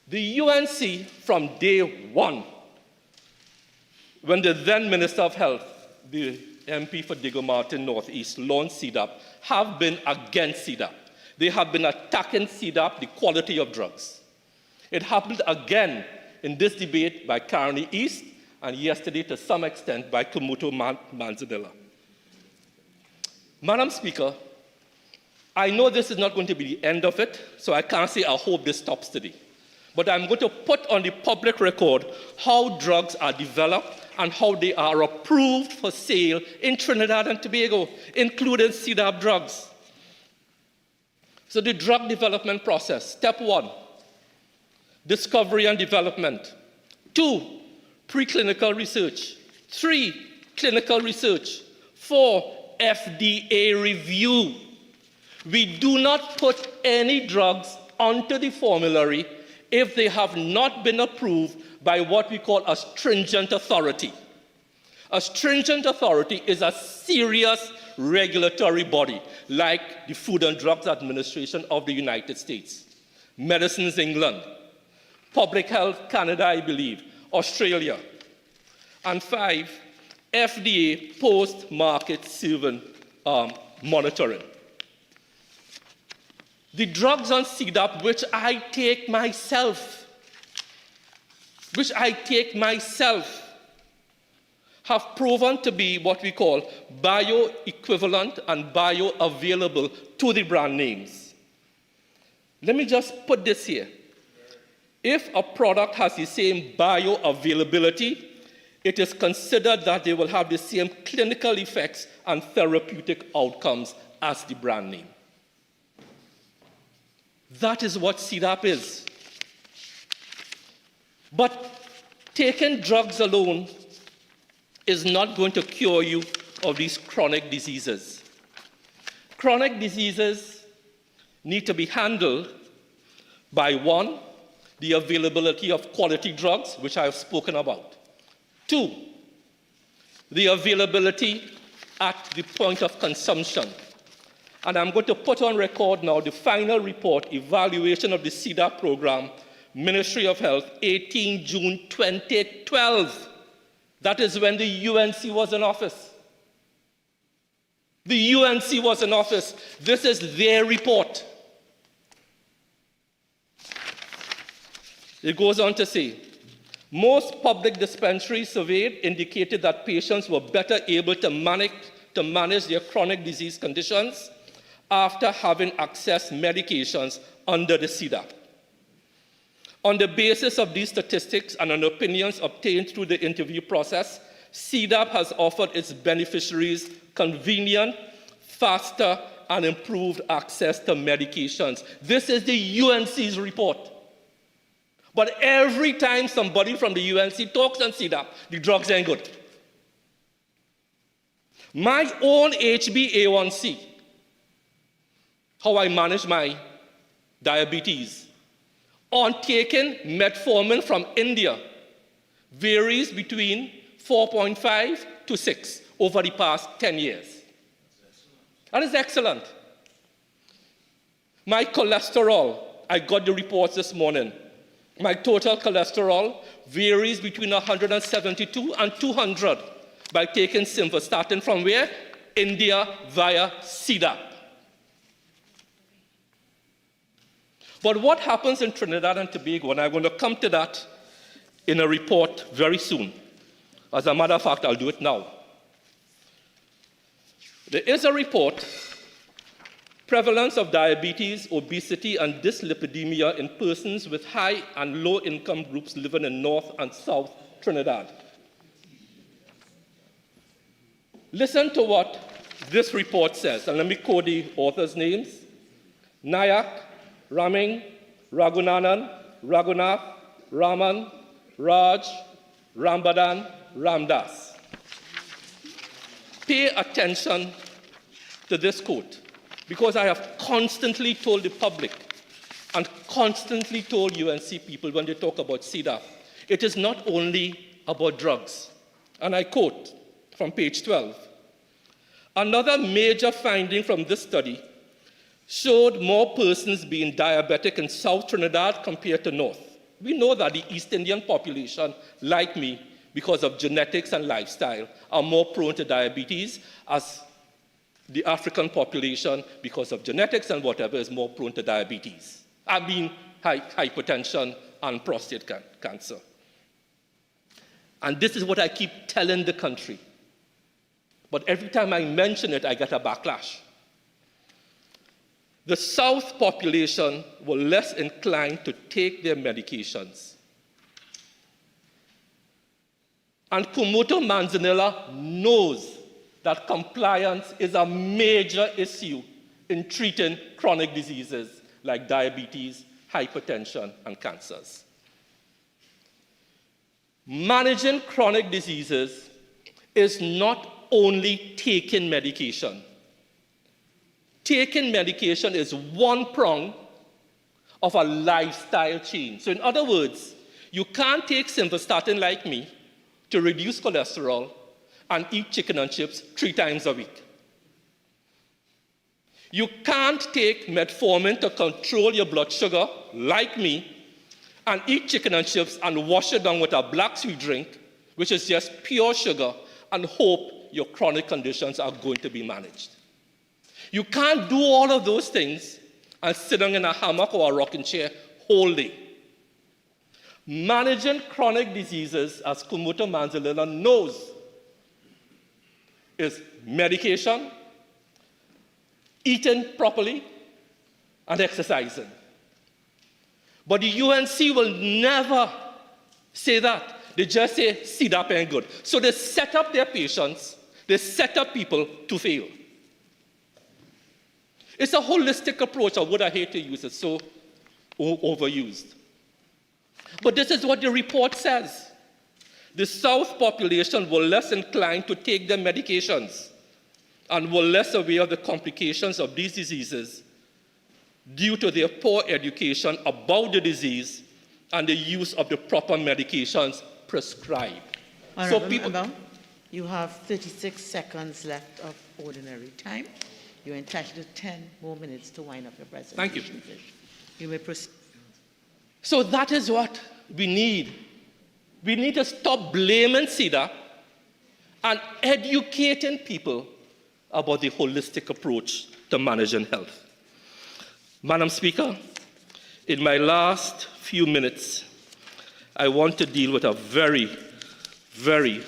The UNC, from day one, when the then Minister of Health, the MP for Diego Martin Northeast, launched CDAP, have been against CDAP. They have been attacking CDAP, the quality of drugs. It happened again in this debate by Carney East, and yesterday to some extent by Kumuto Manzadilla. Madam Speaker, I know this is not going to be the end of it, so I can't say I hope this stops today. But I'm going to put on the public record how drugs are developed and how they are approved for sale in Trinidad and Tobago, including CDAP drugs. So the drug development process, step 1, discovery and development. 2, preclinical research. 3, clinical research. 4, FDA review. We do not put any drugs onto the formulary if they have not been approved by what we call a stringent authority. A stringent authority is a serious regulatory body, like the Food and Drugs Administration of the United States, Medicines England, Public Health Canada, I believe, Australia. And 5, FDA post-market surveillance monitoring. The drugs on CDAP, which I take myself, have proven to be what we call bioequivalent and bioavailable to the brand names. Let me just put this here. If a product has the same bioavailability, it is considered that they will have the same clinical effects and therapeutic outcomes as the brand name. That is what CDAP is. But taking drugs alone is not going to cure you of these chronic diseases. Chronic diseases need to be handled by 1, the availability of quality drugs, which I have spoken about. 2, the availability at the point of consumption. And I'm going to put on record now the final report, evaluation of the CDAP program, Ministry of Health, 18 June 2012. That is when the UNC was in office. The UNC was in office. This is their report. It goes on to say, most public dispensaries surveyed indicated that patients were better able to manage their chronic disease conditions after having accessed medications under the CDAP. On the basis of these statistics and on opinions obtained through the interview process, CDAP has offered its beneficiaries convenient, faster, and improved access to medications. This is the UNC's report. But every time somebody from the UNC talks on CDAP, the drugs ain't good. My own HbA1c, how I manage my diabetes, on taking metformin from India, varies between 4.5 to 6 over the past 10 years. That is excellent. My cholesterol, I got the reports this morning. My total cholesterol varies between 172 and 200 by taking simvastatin from where? India via CEDAP. But what happens in Trinidad and Tobago, and I'm going to come to that in a report very soon. As a matter of fact, I'll do it now. There is a report, prevalence of diabetes, obesity, and dyslipidemia in persons with high and low income groups living in North and South Trinidad. Listen to what this report says, and let me quote the authors' names. Nayak, Raming, Ragunanan, Raghunath, Raman, Raj, Rambadan, Ramdas. Pay attention to this quote, because I have constantly told the public and constantly told UNC people when they talk about CEDAP, it is not only about drugs. And I quote from page 12. Another major finding from this study showed more persons being diabetic in South Trinidad compared to North. We know that the East Indian population, like me, because of genetics and lifestyle, are more prone to diabetes, as the African population, because of genetics and whatever, is more prone to diabetes. I mean, hypertension and prostate cancer. And this is what I keep telling the country. But every time I mention it, I get a backlash. The South population were less inclined to take their medications. And Kumoto Manzanilla knows that compliance is a major issue in treating chronic diseases like diabetes, hypertension, and cancers. Managing chronic diseases is not only taking medication. Taking medication is one prong of a lifestyle change. So in other words, you can't take simvastatin like me to reduce cholesterol and eat chicken and chips 3 times a week. You can't take metformin to control your blood sugar like me and eat chicken and chips and wash it down with a black sweet drink, which is just pure sugar, and hope your chronic conditions are going to be managed. You can't do all of those things and sit down in a hammock or a rocking chair whole day. Managing chronic diseases, as Kumoto Manzanilla knows, is medication, eating properly, and exercising. But the UNC will never say that. They just say, CEDAP ain't good. So they set up their patients, they set up people to fail. It's a holistic approach, a word I hate to use, it's so overused. But this is what the report says. The South population were less inclined to take their medications and were less aware of the complications of these diseases due to their poor education about the disease and the use of the proper medications prescribed. Honorable Member, you have 36 seconds left of ordinary time. You're entitled to 10 more minutes to wind up your presentation. Thank you. You may proceed. So that is what we need. We need to stop blaming CEDAP and educating people about the holistic approach to managing health. Madam Speaker, in my last few minutes, I want to deal with a very, very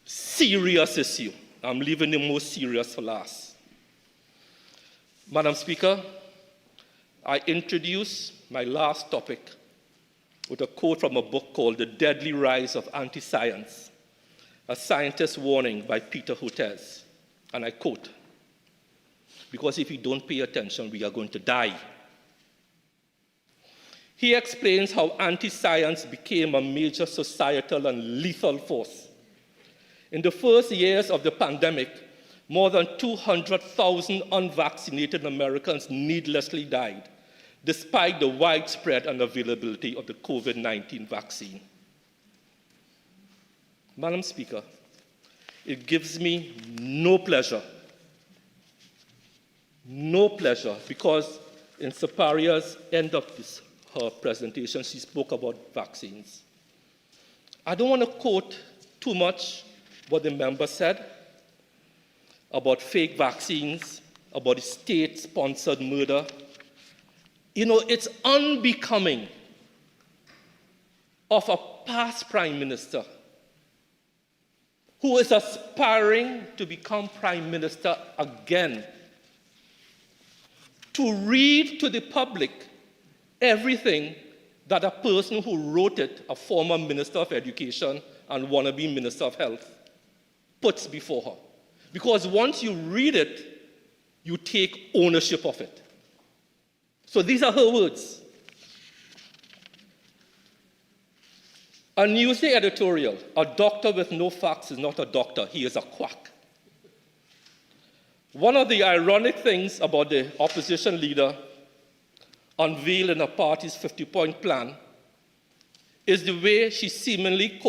serious issue. I'm leaving the most serious for last. Madam Speaker, I introduce my last topic with a quote from a book called The Deadly Rise of Anti-Science, a scientist's warning by Peter Hotez. And I quote, because if we don't pay attention, we are going to die. He explains how anti-science became a major societal and lethal force. In the first years of the pandemic, more than 200,000 unvaccinated Americans needlessly died, despite the widespread unavailability of the COVID-19 vaccine. Madam Speaker, it gives me no pleasure no pleasure, because in Saparia's end of her presentation, she spoke about vaccines. I don't want to quote too much what the member said about fake vaccines, about the state-sponsored murder. You know, it's unbecoming of a past prime minister who is aspiring to become prime minister again to read to the public everything that a person who wrote it, a former minister of education and wannabe minister of health, puts before her. Because once you read it, you take ownership of it. So these are her words. A Newsday editorial, a doctor with no facts is not a doctor, he is a quack. One of the ironic things about the opposition leader unveiled in her party's 50-point plan is the way she seemingly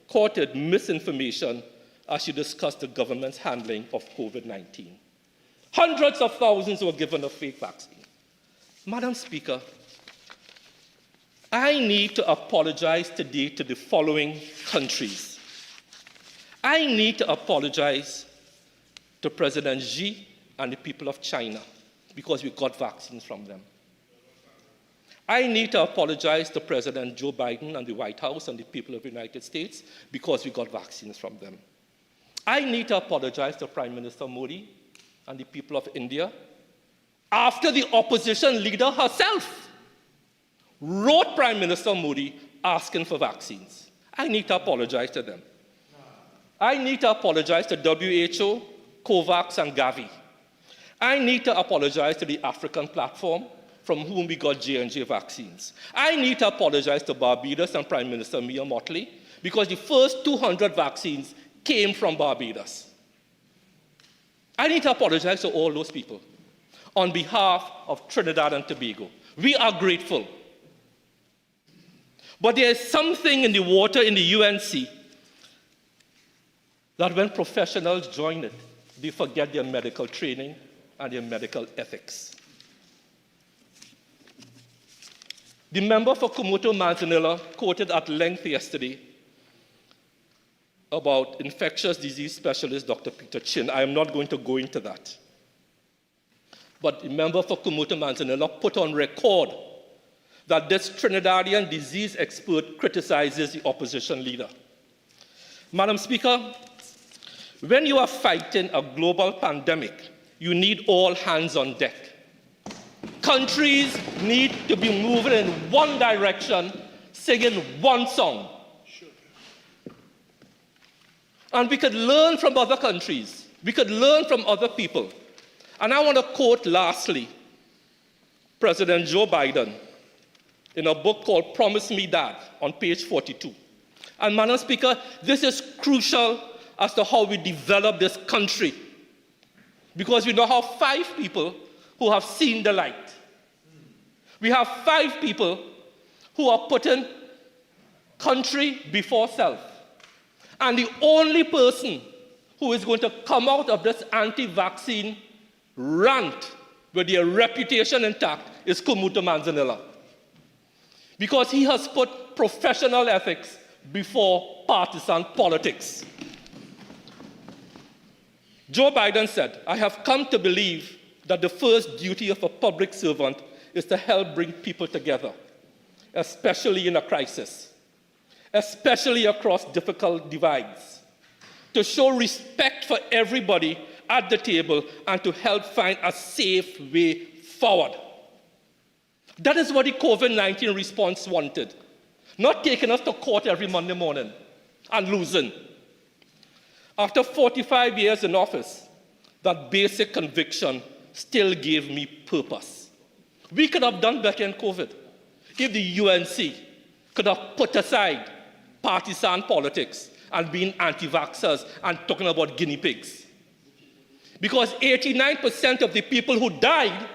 quoted misinformation as she discussed the government's handling of COVID-19. Hundreds of thousands were given a fake vaccine. Madam Speaker, I need to apologize today to the following countries. I need to apologize to President Xi and the people of China because we got vaccines from them. I need to apologize to President Joe Biden and the White House and the people of the United States because we got vaccines from them. I need to apologize to Prime Minister Modi and the people of India after the opposition leader herself wrote Prime Minister Modi asking for vaccines. I need to apologize to them. I need to apologize to WHO, COVAX, and Gavi. I need to apologize to the African platform from whom we got J&J vaccines. I need to apologize to Barbados and Prime Minister Mia Mottley because the first 200 vaccines came from Barbados. I need to apologize to all those people on behalf of Trinidad and Tobago. We are grateful. But there is something in the water in the UNC that when professionals join it, they forget their medical training and their medical ethics. The member for Kumoto-Manzanilla quoted at length yesterday about infectious disease specialist Dr. Peter Chin. I am not going to go into that. But the member for Kumoto-Manzanilla put on record that this Trinidadian disease expert criticizes the opposition leader. Madam Speaker, when you are fighting a global pandemic, you need all hands on deck. Countries need to be moving in one direction, singing one song. And we could learn from other countries. We could learn from other people. And I want to quote lastly President Joe Biden in a book called Promise Me Dad on page 42. And Madam Speaker, this is crucial as to how we develop this country. Because we now have 5 people who have seen the light. We have 5 people who are putting country before self. And the only person who is going to come out of this anti-vaccine rant with their reputation intact is Kumoto-Manzanilla. Because he has put professional ethics before partisan politics. Joe Biden said, "I have come to believe that the first duty of a public servant is to help bring people together, especially in a crisis, especially across difficult divides, to show respect for everybody at the table and to help find a safe way forward." That is what the COVID-19 response wanted. Not taking us to court every Monday morning and losing. After 45 years in office, that basic conviction still gave me purpose. We could have done better in COVID if the UNC could have put aside partisan politics and being anti-vaxxers and talking about guinea pigs. Because 89% of the people who died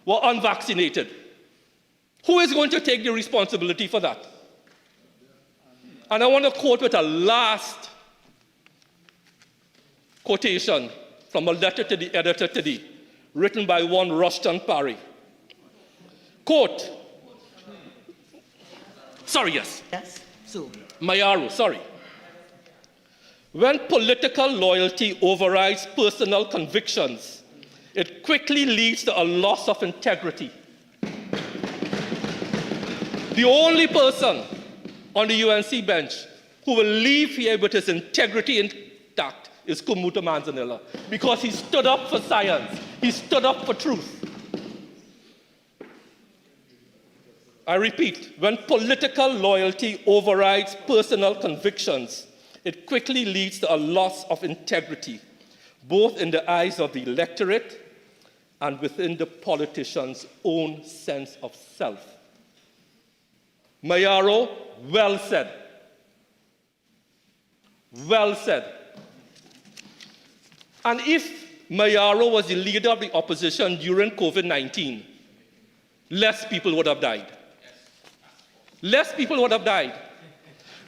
were unvaccinated. Who is going to take the responsibility for that? And I want to quote with a last quotation from a letter to the editor today written by one Rushton Parry. Quote, Yes, so. Mayaro, sorry. When political loyalty overrides personal convictions, it quickly leads to a loss of integrity. The only person on the UNC bench who will leave here with his integrity intact is Kumuta Manzanilla, because he stood up for science, he stood up for truth. I repeat, when political loyalty overrides personal convictions, it quickly leads to a loss of integrity, both in the eyes of the electorate and within the politician's own sense of self. Mayaro, well said. Well said. And if Mayaro was the leader of the opposition during COVID-19, less people would have died. Less people would have died,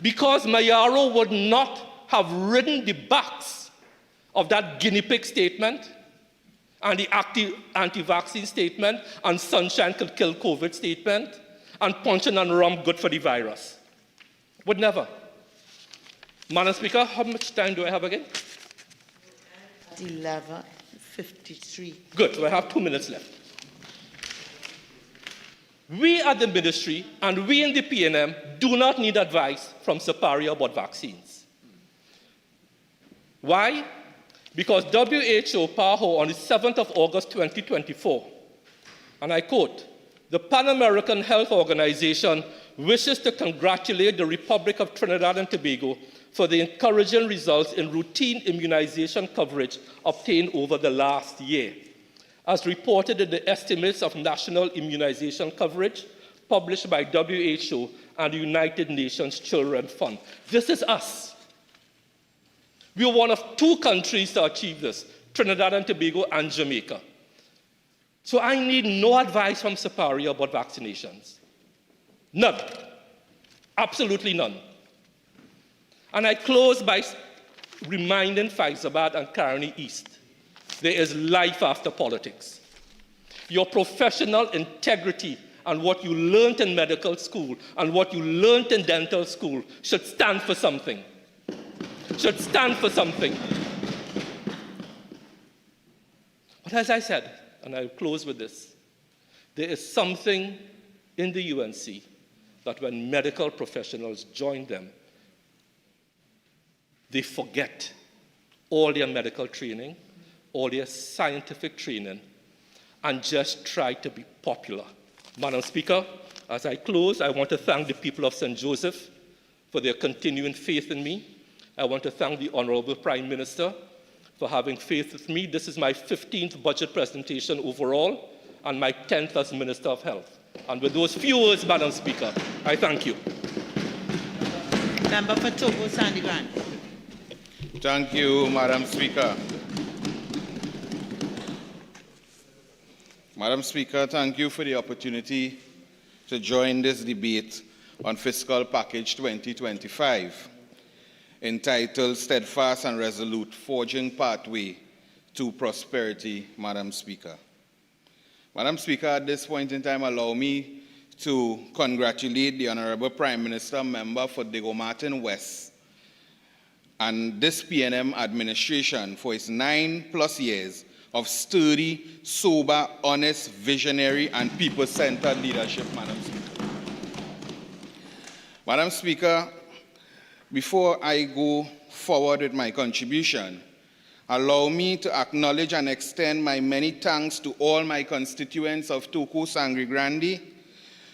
because Mayaro would not have ridden the backs of that guinea pig statement and the anti-vaccine statement and sunshine could kill COVID statement and punching and rum good for the virus. Would never. Madam Speaker, how much time do I have again? 11:53. Good, so I have 2 minutes left. We at the ministry and we in the PNM do not need advice from Sapari about vaccines. Why? Because WHO PAHO on the 7th of August 2024, and I quote, "The Pan American Health Organization wishes to congratulate the Republic of Trinidad and Tobago for the encouraging results in routine immunization coverage obtained over the last year, as reported in the estimates of national immunization coverage published by WHO and the United Nations Children's Fund." This is us. We are one of 2 countries to achieve this, Trinidad and Tobago and Jamaica. So I need no advice from Sapari about vaccinations. None. Absolutely none. And I close by reminding Faizabad and Caroni East, there is life after politics. Your professional integrity and what you learned in medical school and what you learned in dental school should stand for something. Should stand for something. But as I said, and I'll close with this, there is something in the UNC that when medical professionals join them, they forget all their medical training, all their scientific training, and just try to be popular. Madam Speaker, as I close, I want to thank the people of St. Joseph for their continuing faith in me. I want to thank the Honorable Prime Minister for having faith with me. This is my 15th budget presentation overall and my 10th as Minister of Health. And with those few words, Madam Speaker, I thank you. Member for Togo, Sandivan. Thank you, Madam Speaker. Madam Speaker, thank you for the opportunity to join this debate on Fiscal Package 2025, entitled Steadfast and Resolute, Forging Pathway to Prosperity, Madam Speaker. Madam Speaker, at this point in time, allow me to congratulate the Honorable Prime Minister, member for Diego Martin West, and this PNM administration for its 9+ years of sturdy, sober, honest, visionary, and people-centered leadership, Madam Speaker. Madam Speaker, before I go forward with my contribution, allow me to acknowledge and extend my many thanks to all my constituents of Toko Sangre Grande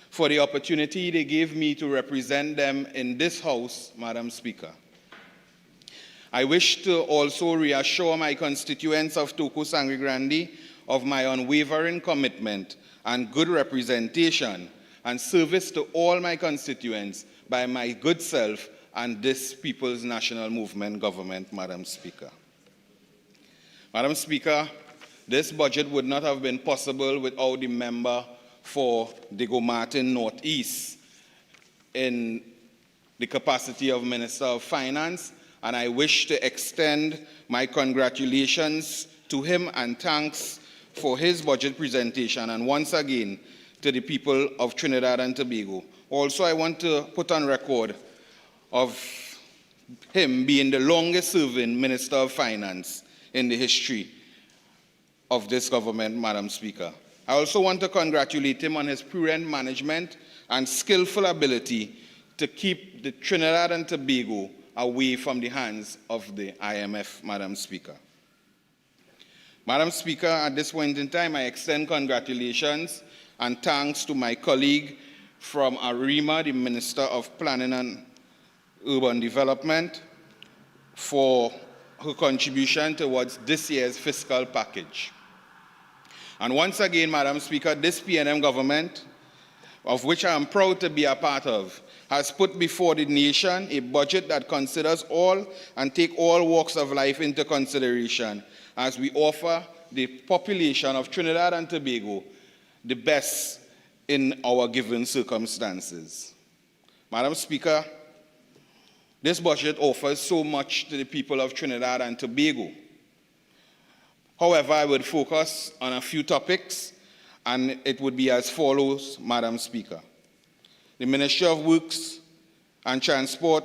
for the opportunity they gave me to represent them in this House, Madam Speaker. I wish to also reassure my constituents of Toko Sangre Grande of my unwavering commitment and good representation and service to all my constituents by my good self and this People's National Movement government, Madam Speaker. Madam Speaker, this budget would not have been possible without the member for Diego Martin Northeast in the capacity of Minister of Finance, and I wish to extend my congratulations to him and thanks for his budget presentation and once again to the people of Trinidad and Tobago. Also, I want to put on record of him being the longest serving Minister of Finance in the history of this government, Madam Speaker. I also want to congratulate him on his prudent management and skillful ability to keep the Trinidad and Tobago away from the hands of the IMF, Madam Speaker. Madam Speaker, at this point in time, I extend congratulations and thanks to my colleague from ARIMA, the Minister of Planning and Urban Development, for her contribution towards this year's fiscal package. And once again, Madam Speaker, this PNM government, of which I am proud to be a part of, has put before the nation a budget that considers all and take all walks of life into consideration as we offer the population of Trinidad and Tobago the best in our given circumstances. Madam Speaker, this budget offers so much to the people of Trinidad and Tobago. However, I would focus on a few topics, and it would be as follows, Madam Speaker. The Ministry of Works and Transport,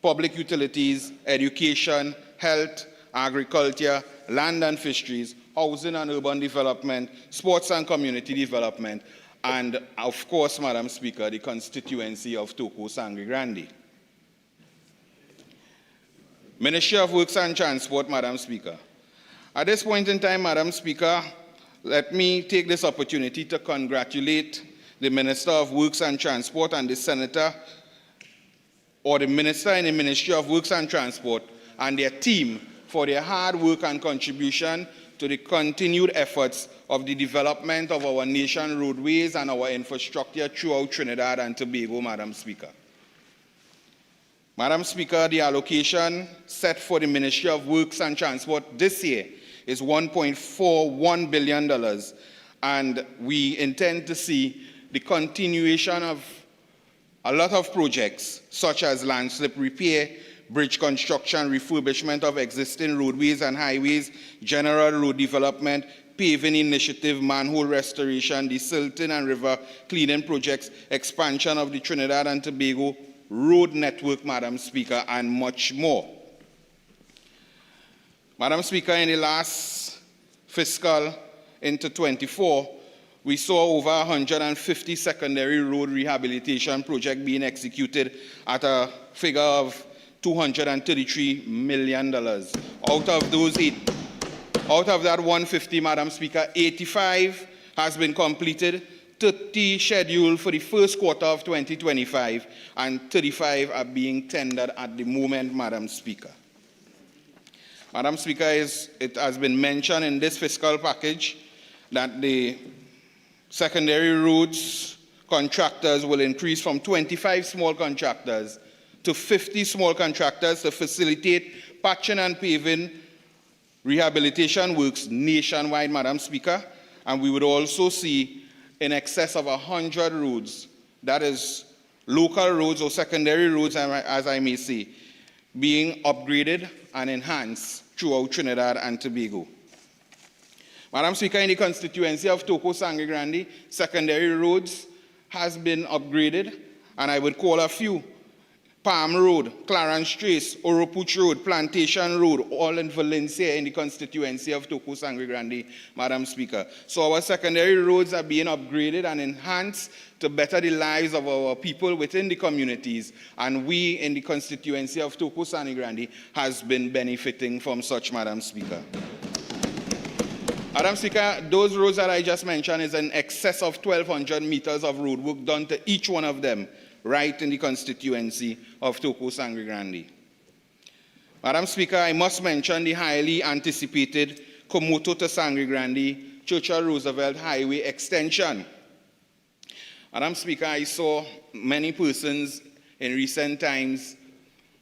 Public Utilities, Education, Health, Agriculture, Land and Fisheries, Housing and Urban Development, Sports and Community Development, and of course, Madam Speaker, the constituency of Toko Sangre Grande. Ministry of Works and Transport, Madam Speaker. At this point in time, Madam Speaker, let me take this opportunity to congratulate the Minister of Works and Transport and the Senator, or the Minister in the Ministry of Works and Transport, and their team for their hard work and contribution to the continued efforts of the development of our nation roadways and our infrastructure throughout Trinidad and Tobago, Madam Speaker. Madam Speaker, the allocation set for the Ministry of Works and Transport this year is $1.41 billion, and we intend to see the continuation of a lot of projects such as landslip repair, bridge construction, refurbishment of existing roadways and highways, general road development, paving initiative, manhole restoration, desilting and river cleaning projects, expansion of the Trinidad and Tobago road network, Madam Speaker, and much more. Madam Speaker, in the last fiscal into 24, we saw over 150 secondary road rehabilitation projects being executed at a figure of $233 million. Out of that 150, Madam Speaker, 85 has been completed, 30 scheduled for the first quarter of 2025, and 35 are being tendered at the moment, Madam Speaker. Madam Speaker, it has been mentioned in this fiscal package that the secondary roads contractors will increase from 25 small contractors to 50 small contractors to facilitate patching and paving rehabilitation works nationwide, Madam Speaker. And we would also see in excess of 100 roads, that is local roads or secondary roads, as I may say, being upgraded and enhanced throughout Trinidad and Tobago. Madam Speaker, in the constituency of Toko Sangre Grande, secondary roads has been upgraded, and I would call a few: Palm Road, Clarence Trace, Oropuch Road, Plantation Road, all in Valencia in the constituency of Toko Sangre Grande, Madam Speaker. So our secondary roads are being upgraded and enhanced to better the lives of our people within the communities, and we in the constituency of Toko Sangre Grande has been benefiting from such, Madam Speaker. Madam Speaker, those roads that I just mentioned is in excess of 1,200 meters of road work done to each one of them, right in the constituency of Toko Sangre Grande. Madam Speaker, I must mention the highly anticipated Komoto to Sangre Grande Churchill Roosevelt Highway extension. Madam Speaker, I saw many persons in recent times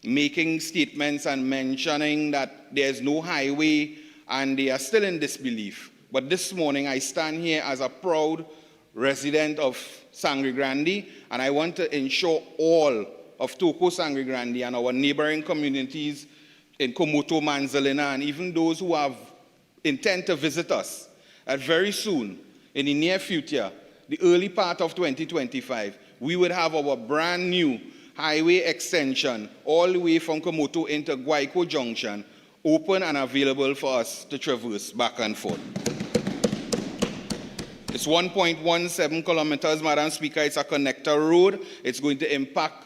making statements and mentioning that there's no highway and they are still in disbelief. But this morning I stand here as a proud resident of Sangre Grande, and I want to ensure all of Toko Sangre Grande and our neighboring communities in Komoto, Manzalina, and even those who have intent to visit us, that very soon, in the near future, the early part of 2025, we would have our brand new highway extension all the way from Komoto into Guayco Junction open and available for us to traverse back and forth. It's 1.17 kilometers, Madam Speaker. It's a connector road. It's going to impact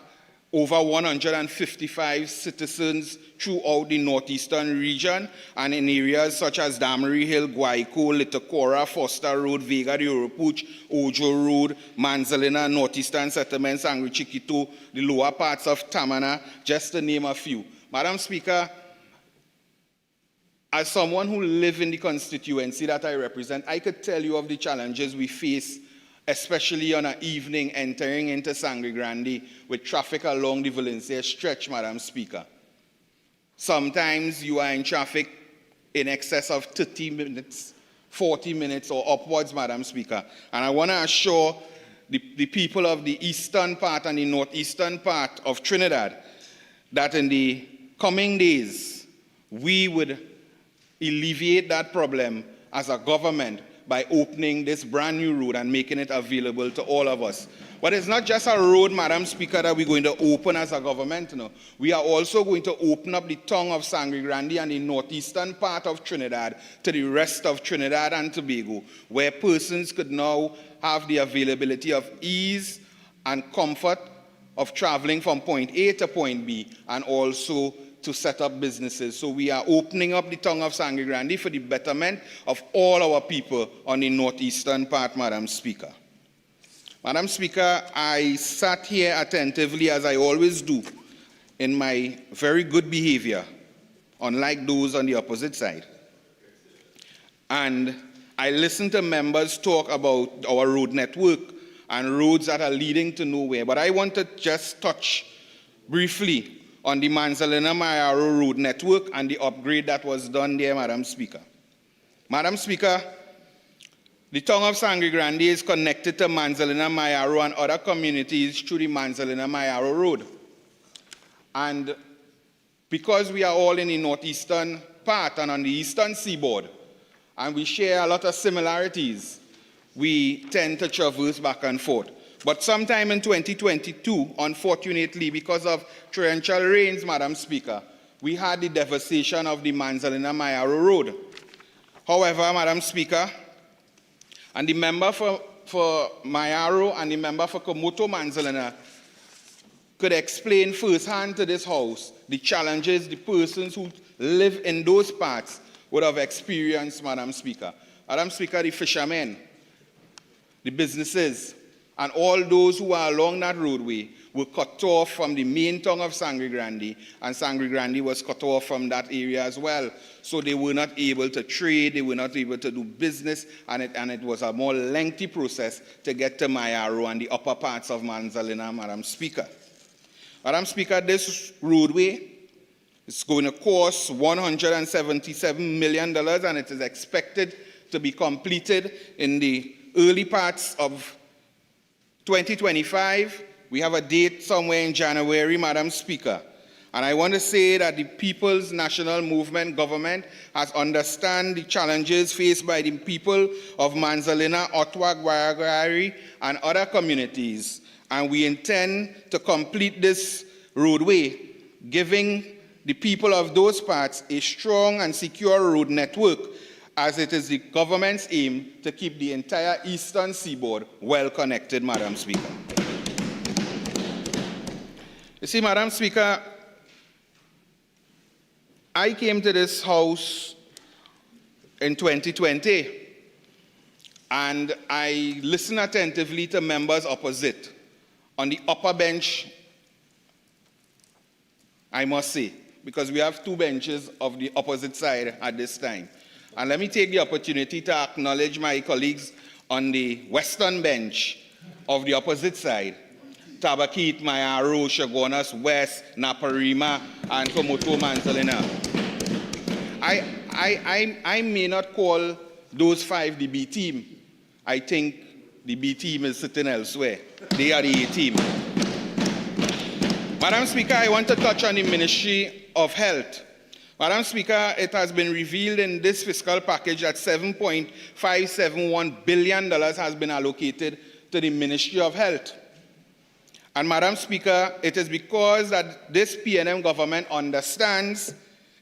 over 155 citizens throughout the northeastern region and in areas such as Damery Hill, Guayco, Litacora, Foster Road, Vega de Oropuch, Ojo Road, Manzalina, Northeastern Settlements, Sangre Chiquito, the lower parts of Tamana, just to name a few. Madam Speaker, as someone who lives in the constituency that I represent, I could tell you of the challenges we face, especially on an evening entering into Sangre Grande with traffic along the Valencia stretch, Madam Speaker. Sometimes you are in traffic in excess of 30 minutes, 40 minutes or upwards, Madam Speaker. And I want to assure the people of the eastern part and the northeastern part of Trinidad that in the coming days, we would alleviate that problem as a government by opening this brand new road and making it available to all of us. But it's not just a road, Madam Speaker, that we're going to open as a government. No. We are also going to open up the tongue of Sangre Grande and the northeastern part of Trinidad to the rest of Trinidad and Tobago, where persons could now have the availability of ease and comfort of traveling from point A to point B and also to set up businesses. So we are opening up the tongue of Sangre Grande for the betterment of all our people on the northeastern part, Madam Speaker. Madam Speaker, I sat here attentively, as I always do, in my very good behavior, unlike those on the opposite side. And I listened to members talk about our road network and roads that are leading to nowhere. But I want to just touch briefly on the Manzalina-Mayaro road network and the upgrade that was done there, Madam Speaker. Madam Speaker, the tongue of Sangre Grande is connected to Manzalina-Mayaro and other communities through the Manzalina-Mayaro road. And because we are all in the northeastern part and on the eastern seaboard, and we share a lot of similarities, we tend to traverse back and forth. But sometime in 2022, unfortunately, because of torrential rains, Madam Speaker, we had the devastation of the Manzalina-Mayaro road. However, Madam Speaker, and the member for Mayaro and the member for Komoto Manzalina could explain firsthand to this House the challenges the persons who live in those parts would have experienced, Madam Speaker. Madam Speaker, the fishermen, the businesses, and all those who are along that roadway were cut off from the main tongue of Sangre Grande, and Sangre Grande was cut off from that area as well. So they were not able to trade, they were not able to do business, and it was a more lengthy process to get to Mayaro and the upper parts of Manzalina, Madam Speaker. Madam Speaker, this roadway is going to cost $177 million, and it is expected to be completed in the early parts of 2025, we have a date somewhere in January, Madam Speaker. And I want to say that the People's National Movement government has understood the challenges faced by the people of Manzalina, Ottawa, Guayagari, and other communities. And we intend to complete this roadway, giving the people of those parts a strong and secure road network, as it is the government's aim to keep the entire eastern seaboard well connected, Madam Speaker. You see, Madam Speaker, I came to this House in 2020, and I listened attentively to members opposite on the upper bench, I must say, because we have two benches of the opposite side at this time. And let me take the opportunity to acknowledge my colleagues on the western bench of the opposite side, Tabakit, Mayaro, Chaguanas West, Naparima, and Komoto Manzalina. I may not call those five the B team. I think the B team is sitting elsewhere. They are the A team. Madam Speaker, I want to touch on the Ministry of Health. Madam Speaker, it has been revealed in this fiscal package that $7.571 billion has been allocated to the Ministry of Health. And Madam Speaker, it is because that this PNM government understands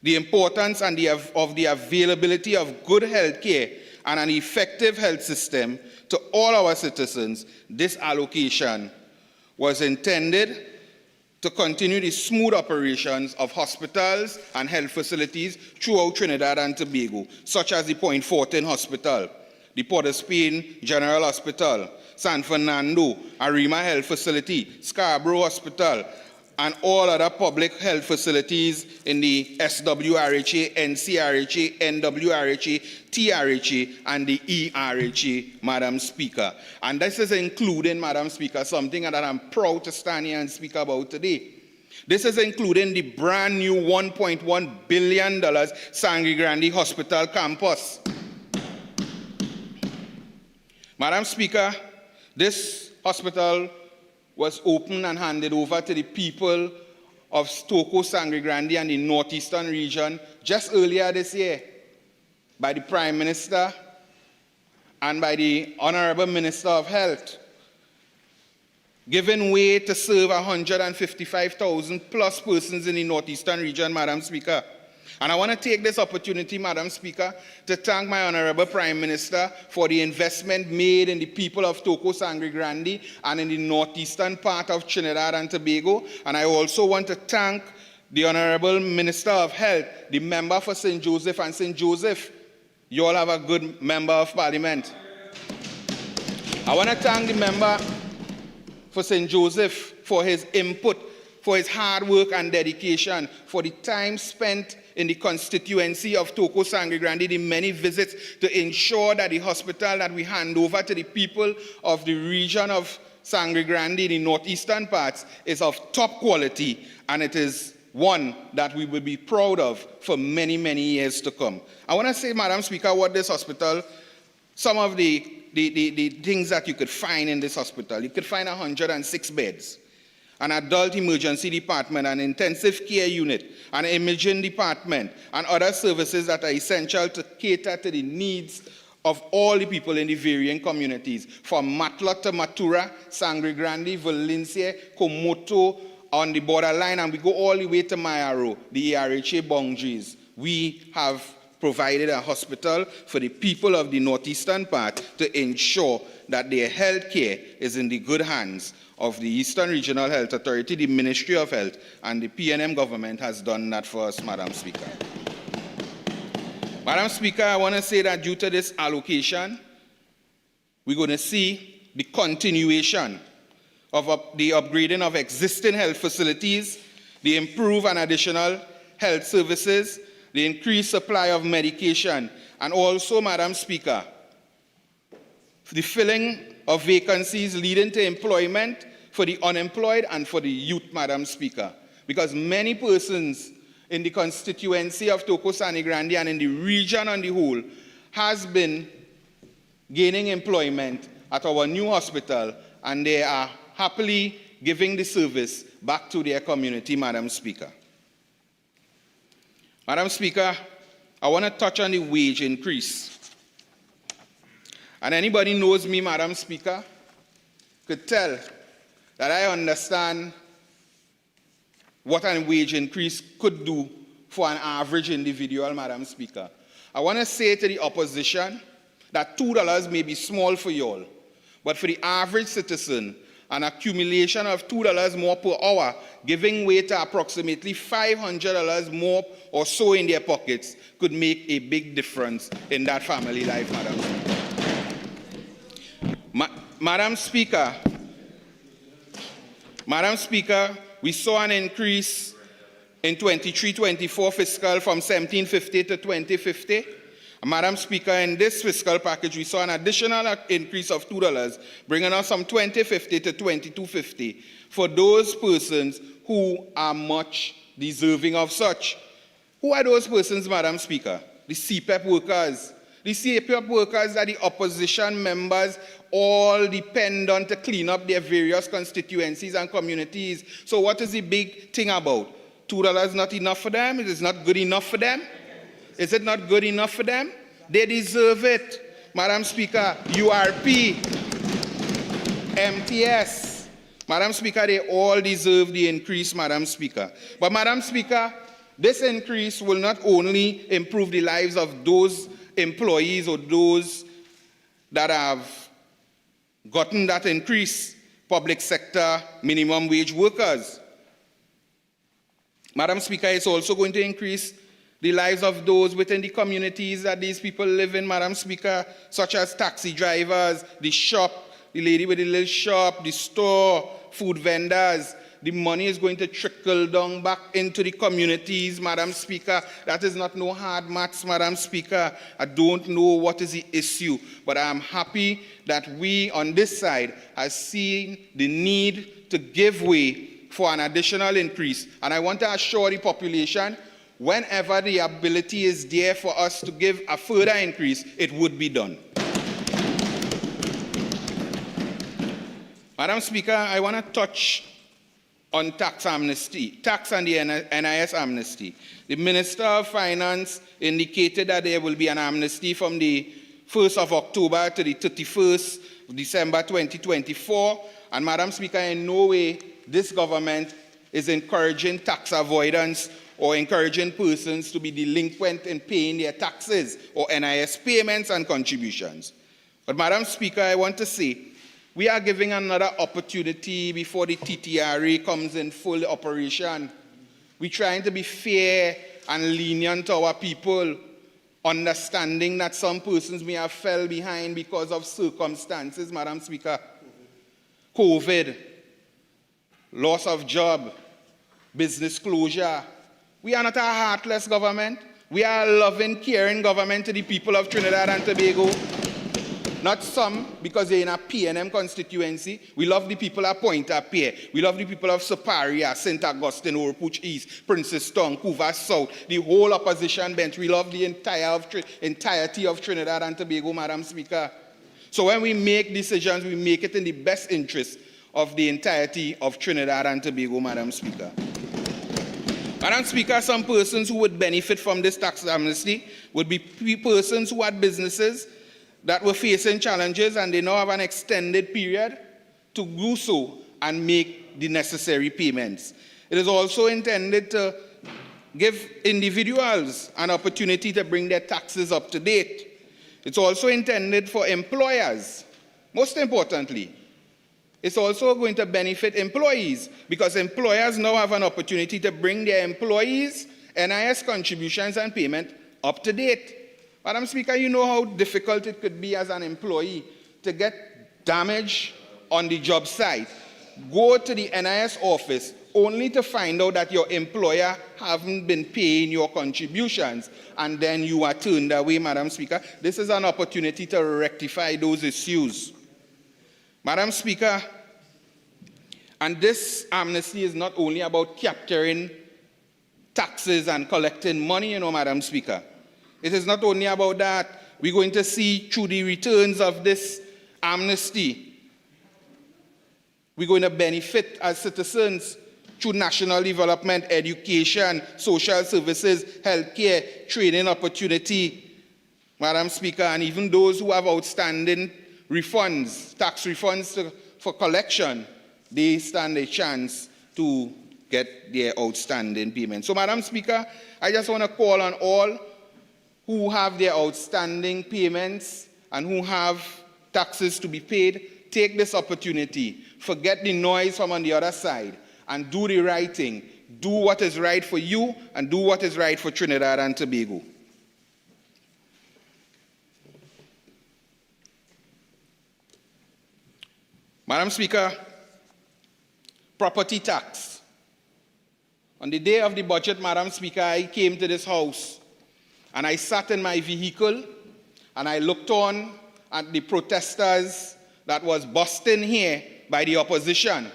the importance and of the availability of good health care and an effective health system to all our citizens. This allocation was intended to continue the smooth operations of hospitals and health facilities throughout Trinidad and Tobago, such as the Point Fortin Hospital, the Port of Spain General Hospital, San Fernando, Arima Health Facility, Scarborough Hospital, and all other public health facilities in the SWRHA, NCRHA, NWRHA, TRHA, and the ERHA, Madam Speaker. And this is including, Madam Speaker, something that I'm proud to stand here and speak about today. This is including the brand new $1.1 billion Sangre Grande Hospital campus. Madam Speaker, this hospital was opened and handed over to the people of Toco, Sangre Grande and the northeastern region just earlier this year by the Prime Minister and by the Honorable Minister of Health, giving way to serve 155,000 plus persons in the northeastern region, Madam Speaker. And I want to take this opportunity, Madam Speaker, to thank my Honorable Prime Minister for the investment made in the people of Toco, Sangre Grande and in the northeastern part of Trinidad and Tobago. And I also want to thank the Honorable Minister of Health, the member for St. Joseph and St. Joseph. You all have a good member of Parliament. I want to thank the member for St. Joseph for his input, for his hard work and dedication, for the time spent in the constituency of Toco, Sangre Grande, the many visits to ensure that the hospital that we hand over to the people of the region of Sangre Grande, the northeastern parts, is of top quality, and it is one that we will be proud of for many, many years to come. I want to say, Madam Speaker, what this hospital, some of the things that you could find in this hospital. You could find 106 beds. An adult emergency department, an intensive care unit, an imaging department, and other services that are essential to cater to the needs of all the people in the varying communities, from Matla to Matura, Sangre Grande, Valencia, Komoto, on the borderline, and we go all the way to Mayaro, the ERHA boundaries. We have provided a hospital for the people of the northeastern part to ensure that their health care is in the good hands of the Eastern Regional Health Authority, the Ministry of Health, and the PNM government has done that for us, Madam Speaker. Madam Speaker, I want to say that due to this allocation, we're going to see the continuation of the upgrading of existing health facilities, the improved and additional health services, the increased supply of medication, and also, Madam Speaker, the filling of vacancies leading to employment for the unemployed and for the youth, Madam Speaker. Because many persons in the constituency of Toco, Sangre Grande and in the region on the whole has been gaining employment at our new hospital, and they are happily giving the service back to their community, Madam Speaker. Madam Speaker, I want to touch on the wage increase. And anybody knows me, Madam Speaker, could tell that I understand what a wage increase could do for an average individual, Madam Speaker. I want to say to the opposition that $2 may be small for you all, but for the average citizen, an accumulation of $2 more per hour, giving way to approximately $500 more or so in their pockets, could make a big difference in that family life, Madam Speaker. Madam Speaker, we saw an increase in 23-24 fiscal from 1750 to 2050. Madam Speaker, in this fiscal package, we saw an additional increase of $2, bringing us from 2050 to 2250 for those persons who are much deserving of such. Who are those persons, Madam Speaker? The CPEP workers. The CPEP workers that the opposition members all depend on to clean up their various constituencies and communities. So what is the big thing about? $2 not enough for them? It is not good enough for them? Is it not good enough for them? They deserve it. Madam Speaker, URP, MTS. Madam Speaker, they all deserve the increase, Madam Speaker. But Madam Speaker, this increase will not only improve the lives of those employees or those that have gotten that increase, public sector minimum wage workers. Madam Speaker, it's also going to increase the lives of those within the communities that these people live in, Madam Speaker, such as taxi drivers, the shop, the lady with the little shop, the store, food vendors. The money is going to trickle down back into the communities, Madam Speaker. That is not no hard maths, Madam Speaker. I don't know what is the issue, but I am happy that we on this side have seen the need to give way for an additional increase. And I want to assure the population, whenever the ability is there for us to give a further increase, it would be done. Madam Speaker, I want to touch on tax amnesty, tax and the NIS amnesty. The Minister of Finance indicated that there will be an amnesty from the 1st of October to the 31st of December 2024. And Madam Speaker, in no way this government is encouraging tax avoidance or encouraging persons to be delinquent in paying their taxes or NIS payments and contributions. But Madam Speaker, I want to say, we are giving another opportunity before the TTRA comes in full operation. We're trying to be fair and lenient to our people, understanding that some persons may have fell behind because of circumstances, Madam Speaker. COVID, loss of job, business closure. We are not a heartless government. We are a loving, caring government to the people of Trinidad and Tobago. Not some, because they're in a PNM constituency. We love the people of Pointe-à-Pierre. We love the people of Superior, St. Augustine, Oropouche East, Princess Tongue, Couva South, the whole opposition bench. We love the entirety of Trinidad and Tobago, Madam Speaker. So when we make decisions, we make it in the best interest of the entirety of Trinidad and Tobago, Madam Speaker. Madam Speaker, some persons who would benefit from this tax amnesty would be persons who had businesses that were facing challenges, and they now have an extended period to do so and make the necessary payments. It is also intended to give individuals an opportunity to bring their taxes up to date. It's also intended for employers. Most importantly, it's also going to benefit employees, because employers now have an opportunity to bring their employees' NIS contributions and payment up to date. Madam Speaker, you know how difficult it could be as an employee to get damage on the job site. Go to the NIS office only to find out that your employer haven't been paying your contributions, and then you are turned away, Madam Speaker. This is an opportunity to rectify those issues. Madam Speaker, and this amnesty is not only about capturing taxes and collecting money, Madam Speaker. It is not only about that. We're going to see through the returns of this amnesty, we're going to benefit as citizens through national development, education, social services, healthcare, training opportunity, Madam Speaker, and even those who have outstanding refunds, tax refunds for collection, they stand a chance to get their outstanding payments. So, Madam Speaker, I just want to call on all who have their outstanding payments and who have taxes to be paid, take this opportunity. Forget the noise from on the other side and do the right thing. Do what is right for you and do what is right for Trinidad and Tobago. Madam Speaker, property tax. On the day of the budget, Madam Speaker, I came to this house and I sat in my vehicle and I looked on at the protesters that was busting here by the opposition.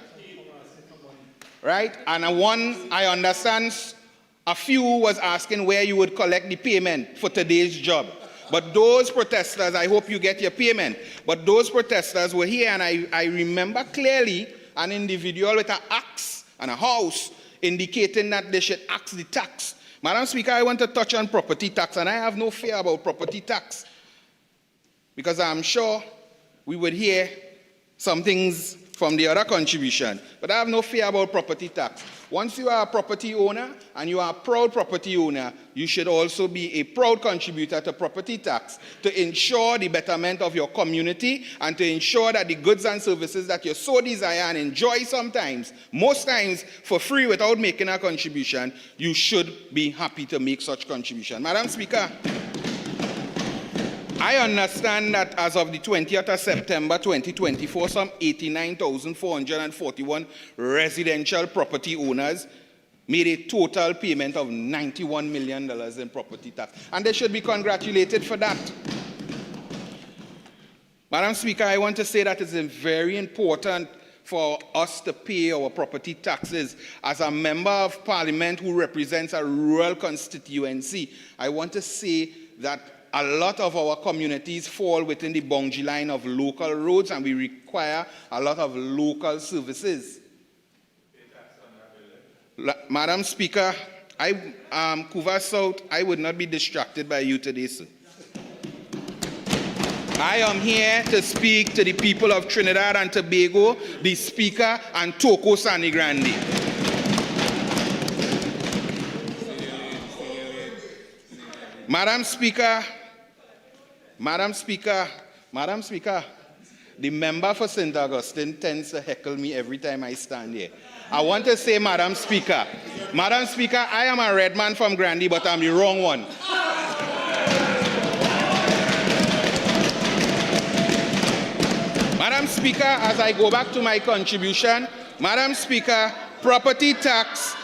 Right? And one, I understand, a few was asking where you would collect the payment for today's job. But those protesters, I hope you get your payment, but those protesters were here, and I remember clearly an individual with an axe and a house indicating that they should ask the tax. Madam Speaker, I want to touch on property tax, and I have no fear about property tax, because I'm sure we would hear some things from the other contribution, but I have no fear about property tax. Once you are a property owner, and you are a proud property owner, you should also be a proud contributor to property tax to ensure the betterment of your community and to ensure that the goods and services that you so desire and enjoy sometimes, most times for free without making a contribution, you should be happy to make such contribution. Madam Speaker, I understand that as of the 20th of September 2024, some 89,441 residential property owners made a total payment of $91 million in property tax. And they should be congratulated for that. Madam Speaker, I want to say that it's very important for us to pay our property taxes. As a member of parliament who represents a rural constituency, I want to say that a lot of our communities fall within the boundary line of local roads, and we require a lot of local services. Madam Speaker, Kuva South, I would not be distracted by you today, sir. I am here to speak to the people of Trinidad and Tobago, the Speaker, and Toko Sani Grande. Madam Speaker, the member for St. Augustine tends to heckle me every time I stand here. I want to say, Madam Speaker, I am a red man from Grandy, but I'm the wrong one. Madam Speaker, as I go back to my contribution, Madam Speaker, property tax,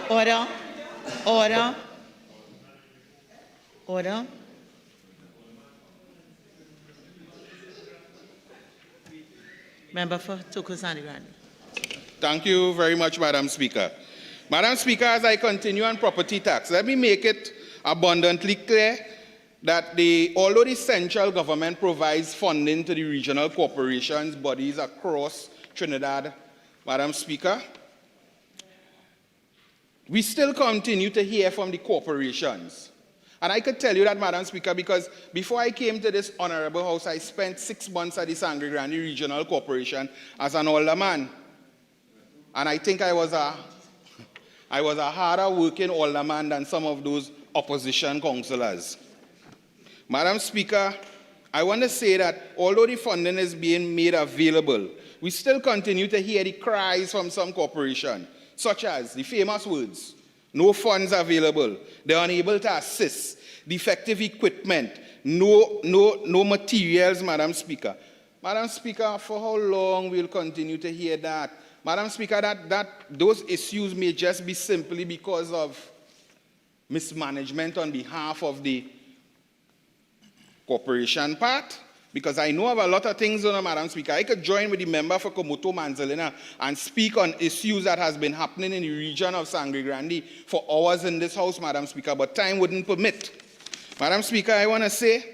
Order. Order. Order. Member for Toko Sani Grande. Thank you very much, Madam Speaker. Madam Speaker, as I continue on property tax, let me make it abundantly clear that although the central government provides funding to the regional corporations, bodies across Trinidad, Madam Speaker, we still continue to hear from the corporations. And I could tell you that, Madam Speaker, because before I came to this honorable house, I spent 6 months at the Sangre Grande Regional Corporation as an alderman. And I think I was a harder working alderman than some of those opposition councillors. Madam Speaker, I want to say that although the funding is being made available, we still continue to hear the cries from some corporations, such as the famous words, no funds available, they're unable to assist, defective equipment, no materials, Madam Speaker. Madam Speaker, for how long we'll continue to hear that? Madam Speaker, those issues may just be simply because of mismanagement on behalf of the corporation part, because I know of a lot of things, Madam Speaker. I could join with the member for Komoto Manzalina and speak on issues that has been happening in the region of Sangre Grande for hours in this house, Madam Speaker, but time wouldn't permit. Madam Speaker, I want to say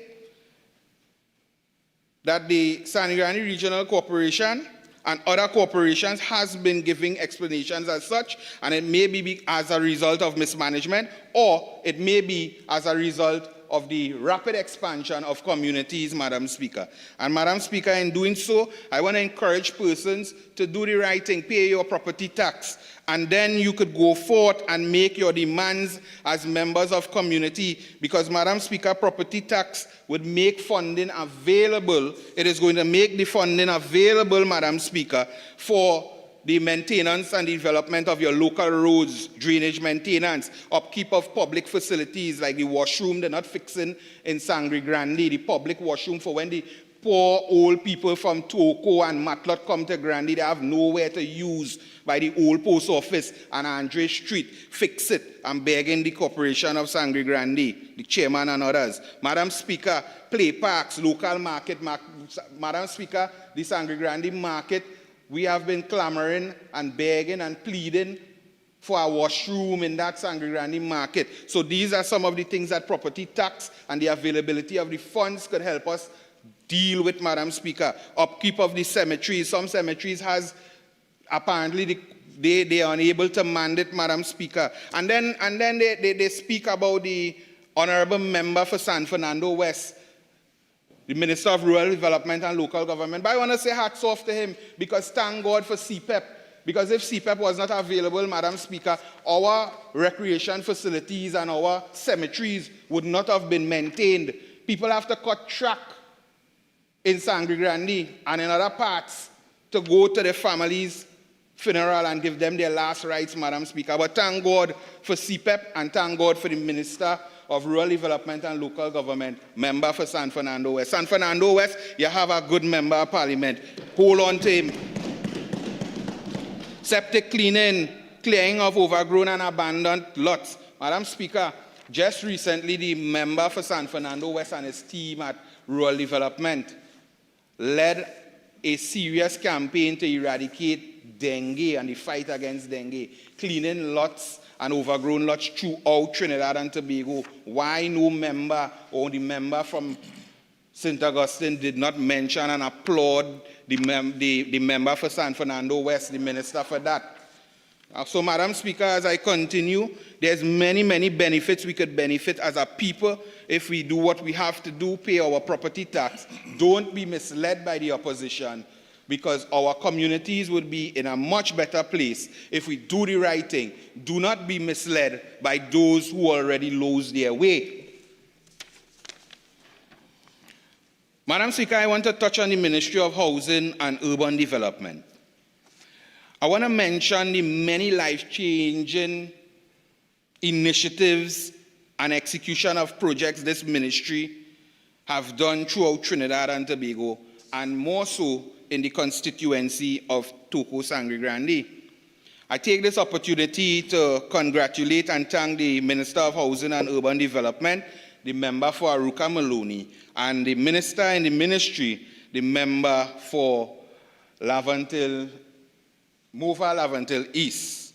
that the Sangre Grande Regional Corporation and other corporations has been giving explanations as such, and it may be as a result of mismanagement, or it may be as a result of the rapid expansion of communities, Madam Speaker. And Madam Speaker, in doing so, I want to encourage persons to do the right thing, pay your property tax, and then you could go forth and make your demands as members of community, because, Madam Speaker, property tax would make funding available. It is going to make the funding available, Madam Speaker, for the maintenance and development of your local roads, drainage maintenance, upkeep of public facilities like the washroom they're not fixing in Sangre Grande, the public washroom for when the poor old people from Toko and Matlot come to Grande, they have nowhere to use by the old post office and Andre Street. Fix it. I'm begging the corporation of Sangre Grande, the chairman and others. Madam Speaker, play parks, local market. Madam Speaker, the Sangre Grande market, we have been clamoring and begging and pleading for a washroom in that Sangre Grande market. So these are some of the things that property tax and the availability of the funds could help us deal with, Madam Speaker, upkeep of the cemeteries. Some cemeteries has, apparently, they are unable to mandate, Madam Speaker. And then they speak about the Honorable Member for San Fernando West, the Minister of Rural Development and Local Government. But I want to say hats off to him, because thank God for CPEP. Because if CPEP was not available, Madam Speaker, our recreation facilities and our cemeteries would not have been maintained. People have to cut track in Sangre Grande and in other parts to go to their families' funeral and give them their last rites, Madam Speaker. But thank God for CPEP and thank God for the Minister of Rural Development and Local Government, member for San Fernando West. San Fernando West, you have a good member of parliament. Hold on to him. Septic cleaning, clearing of overgrown and abandoned lots. Madam Speaker, just recently the member for San Fernando West and his team at Rural Development led a serious campaign to eradicate dengue and the fight against dengue, cleaning lots and overgrown lots throughout Trinidad and Tobago. Why no member or the member from St. Augustine did not mention and applaud the member for San Fernando West, the minister for that? So, Madam Speaker, as I continue, there's many, many benefits we could benefit as a people if we do what we have to do, pay our property tax. Don't be misled by the opposition, because our communities would be in a much better place if we do the right thing. Do not be misled by those who already lose their way. Madam Speaker, I want to touch on the Ministry of Housing and Urban Development. I want to mention the many life-changing initiatives and execution of projects this ministry have done throughout Trinidad and Tobago, and more so in the constituency of Toco Sangre Grande. I take this opportunity to congratulate and thank the Minister of Housing and Urban Development, the member for Aruka Maloney, and the minister in the ministry, the member for Mova Lavantil East.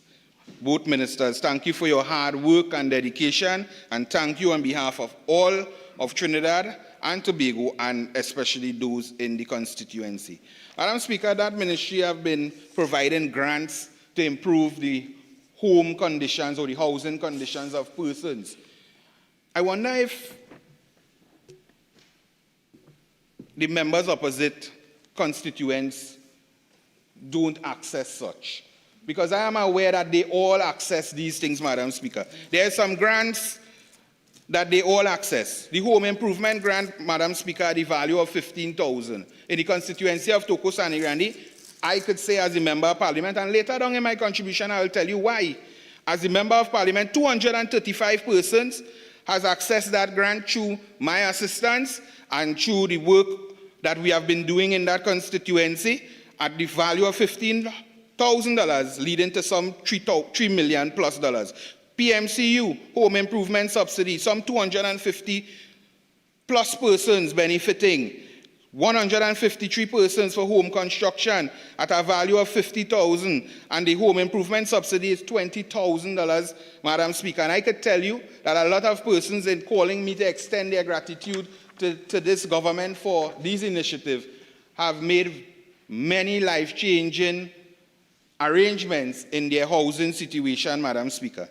Both ministers, thank you for your hard work and dedication, and thank you on behalf of all of Trinidad and Tobago, and especially those in the constituency. Madam Speaker, that ministry have been providing grants to improve the home conditions or the housing conditions of persons. I wonder if the members opposite constituents don't access such, because I am aware that they all access these things, Madam Speaker. There are some grants that they all access. The home improvement grant, Madam Speaker, the value of $15,000. In the constituency of Toco Sangre Grande, I could say as a member of parliament, and later on in my contribution I will tell you why. As a member of parliament, 235 persons has accessed that grant through my assistance and through the work that we have been doing in that constituency at the value of $15,000, leading to some $3 million plus dollars. PMCU, home improvement subsidy, some 250 plus persons benefiting, 153 persons for home construction at a value of $50,000, and the home improvement subsidy is $20,000, Madam Speaker. And I could tell you that a lot of persons in calling me to extend their gratitude to this government for these initiatives have made many life-changing arrangements in their housing situation, Madam Speaker.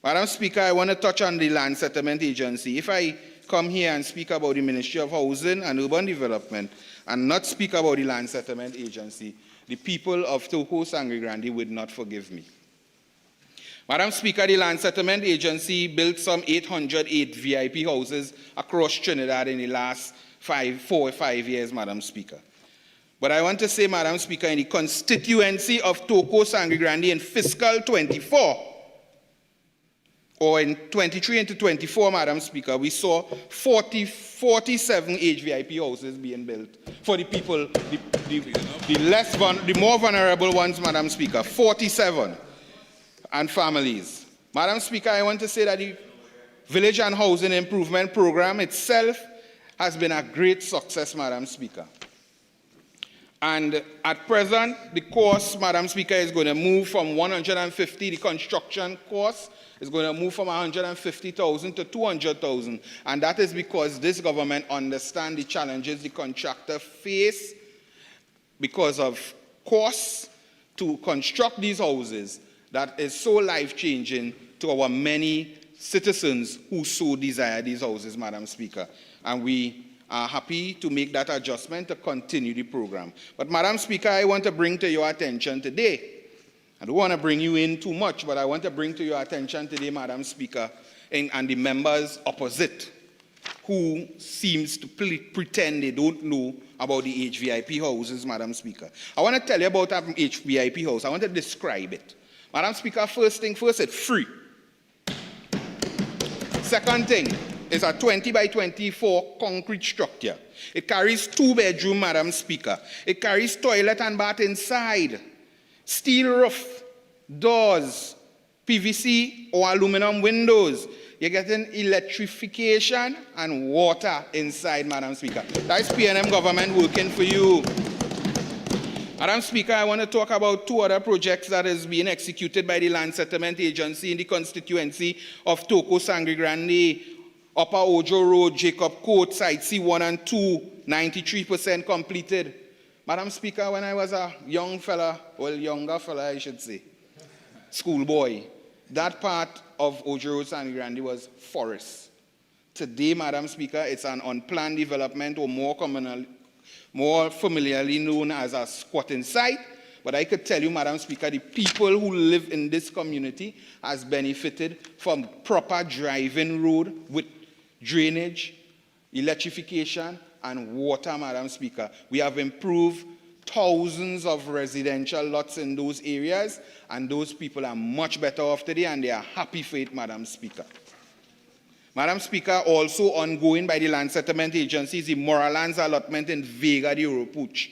Madam Speaker, I want to touch on the Land Settlement Agency. If I come here and speak about the Ministry of Housing and Urban Development and not speak about the Land Settlement Agency, the people of Toco Sangre Grande would not forgive me. Madam Speaker, the Land Settlement Agency built some 808 VIP houses across Trinidad in the last 4 or 5 years, Madam Speaker. But I want to say, Madam Speaker, in the constituency of Toco Sangre Grande in fiscal 24, or in 23 into 24, Madam Speaker, we saw 47 HVIP houses being built for the people, the more vulnerable ones, Madam Speaker, 47, and families. Madam Speaker, I want to say that the Village and Housing Improvement Program itself has been a great success, Madam Speaker. And at present, the cost, Madam Speaker, is going to move from 150, the construction cost is going to move from 150,000 to 200,000. And that is because this government understands the challenges the contractor face because of costs to construct these houses that is so life-changing to our many citizens who so desire these houses, Madam Speaker. And we are happy to make that adjustment to continue the program. But, Madam Speaker, I want to bring to your attention today, I don't want to bring you in too much, but I want to bring to your attention today, Madam Speaker, and the members opposite, who seems to pretend they don't know about the HVIP houses, Madam Speaker. I want to tell you about an HVIP house. I want to describe it. Madam Speaker, first thing first, it's free. Second thing, it's a 20 by 24 concrete structure. It carries 2 bedrooms, Madam Speaker. It carries toilet and bath inside. Steel roof, doors, PVC or aluminum windows. You're getting electrification and water inside, Madam Speaker. That's PNM government working for you. Madam Speaker, I want to talk about 2 other projects that is being executed by the Land Settlement Agency in the constituency of Toko Sangre Grande, Upper Ojo Road, Jacob Court, Site C1 and 2, 93% completed. Madam Speaker, when I was a young fella, well, younger fella, I should say, schoolboy, that part of Ojo Road, Sangre Grande was forest. Today, Madam Speaker, it's an unplanned development or more familiarly known as a squatting site. But I could tell you, Madam Speaker, the people who live in this community has benefited from proper driving road with drainage, electrification, and water, Madam Speaker. We have improved thousands of residential lots in those areas, and those people are much better off today, and they are happy for it, Madam Speaker. Madam Speaker, also ongoing by the Land Settlement Agency is the Moralands allotment in Vega de Oropuch.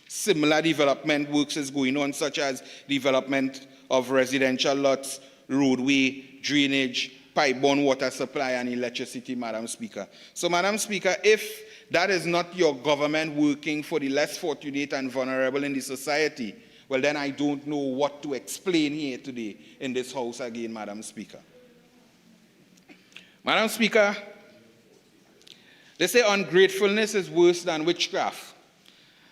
Similar development works is going on, such as development of residential lots, roadway, drainage, pipe-borne water supply, and electricity, Madam Speaker. So, Madam Speaker, if that is not your government working for the less fortunate and vulnerable in the society, well, then I don't know what to explain here today in this House again, Madam Speaker. Madam Speaker, they say ungratefulness is worse than witchcraft.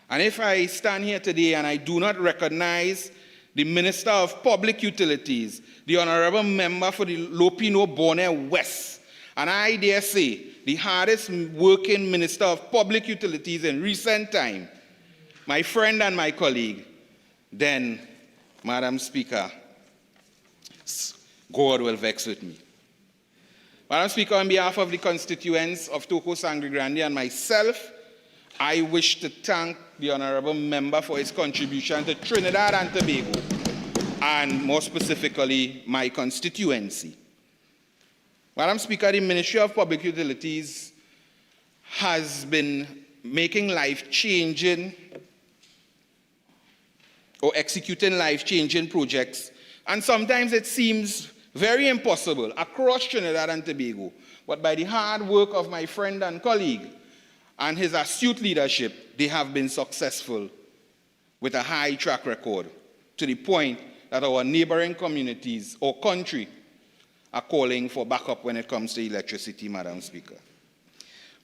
And if I stand here today and I do not recognize the Minister of Public Utilities, the Honorable Member for the Lopino Bonnet West, and I dare say the hardest working Minister of Public Utilities in recent time, my friend and my colleague, then, Madam Speaker, God will vex with me. Madam Speaker, on behalf of the constituents of Toko Sangre Grande and myself, I wish to thank the Honorable Member for his contribution to Trinidad and Tobago, and more specifically, my constituency. Madam Speaker, the Ministry of Public Utilities has been making life-changing or executing life-changing projects, and sometimes it seems very impossible across Trinidad and Tobago. But by the hard work of my friend and colleague and his astute leadership, they have been successful with a high track record, to the point that our neighboring communities or country are calling for backup when it comes to electricity, Madam Speaker.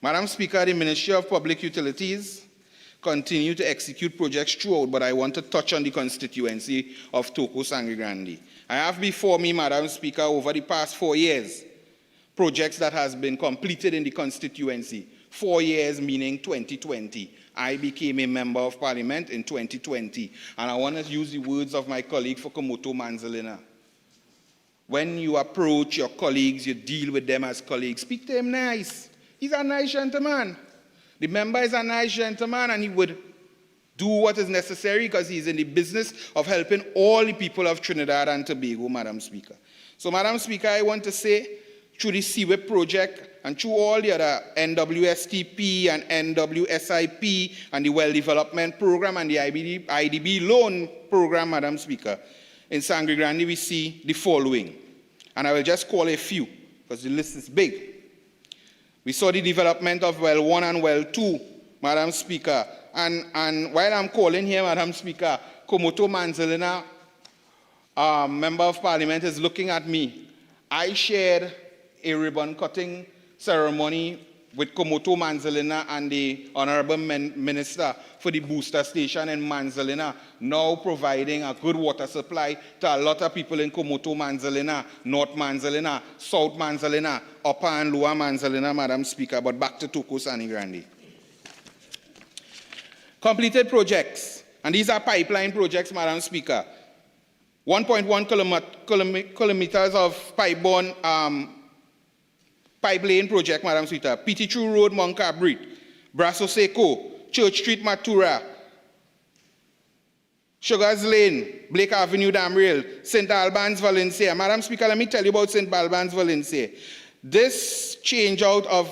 Madam Speaker, the Ministry of Public Utilities continue to execute projects throughout, but I want to touch on the constituency of Toko Sangre Grande. I have before me, Madam Speaker, over the past 4 years, projects that has been completed in the constituency. 4 years meaning 2020. I became a member of Parliament in 2020, and I want to use the words of my colleague Fukumoto Manzalina. When you approach your colleagues, you deal with them as colleagues. Speak to him nice. He's a nice gentleman. The member is a nice gentleman, and he would do what is necessary because he's in the business of helping all the people of Trinidad and Tobago, Madam Speaker. So, Madam Speaker, I want to say, through the CWIP project and through all the other NWSTP and NWSIP and the Well Development Program and the IDB Loan Program, Madam Speaker, in Sangre Grande we see the following. And I will just call a few because the list is big. We saw the development of Well 1 and Well 2, Madam Speaker, and while I'm calling here, Madam Speaker, Komoto Manzalina, Member of Parliament, is looking at me. I shared a ribbon cutting ceremony with Komoto Manzalina and the Honorable Minister for the booster station in Manzalina, now providing a good water supply to a lot of people in Komoto Manzalina, North Manzalina, South Manzalina, Upper and Lower Manzalina, Madam Speaker. But back to Toko Sani Grande. Completed projects, and these are pipeline projects, Madam Speaker. 1.1 kilometers of pipe lane project, Madam Speaker. Pitichu Road, Mount Cabrit, Brasso Seco, Church Street, Matura, Sugars Lane, Blake Avenue, Dam Rail, St. Albans, Valencia. Madam Speaker, let me tell you about St. Albans, Valencia. This change out of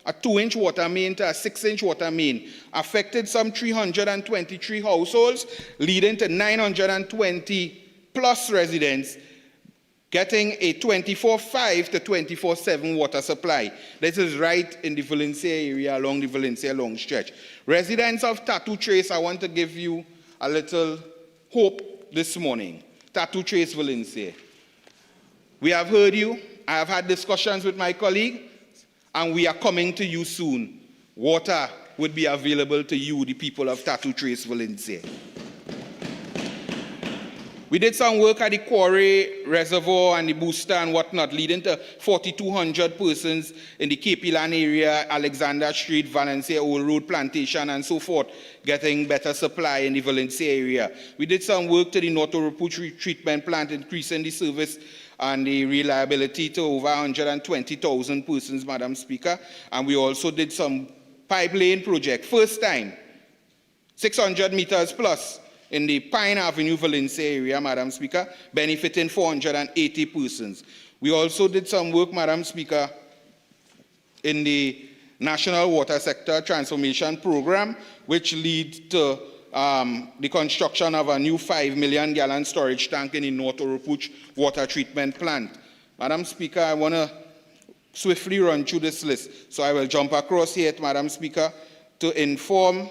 a 2-inch water main to a 6-inch water main affected some 323 households, leading to 920 plus residents getting a 24/5 to 24/7 water supply. This is right in the Valencia area along the Valencia long stretch. Residents of Tattoo Trace, I want to give you a little hope this morning. Tattoo Trace, Valencia. We have heard you. I have had discussions with my colleague, and we are coming to you soon. Water would be available to you, the people of Tattoo Trace, Valencia. We did some work at the quarry, reservoir, and the booster and whatnot, leading to 4,200 persons in the KP Land area, Alexander Street, Valencia Old Road, Plantation, and so forth, getting better supply in the Valencia area. We did some work to the North Oropuch treatment plant, increasing the service and the reliability to over 120,000 persons, Madam Speaker. And we also did some pipeline project, first time, 600 meters plus, in the Pine Avenue, Valencia area, Madam Speaker, benefiting 480 persons. We also did some work, Madam Speaker, in the National Water Sector Transformation Program, which lead to the construction of a new 5 million gallon storage tank in the North Oropuch water treatment plant. Madam Speaker, I want to swiftly run through this list. So I will jump across here, Madam Speaker, to inform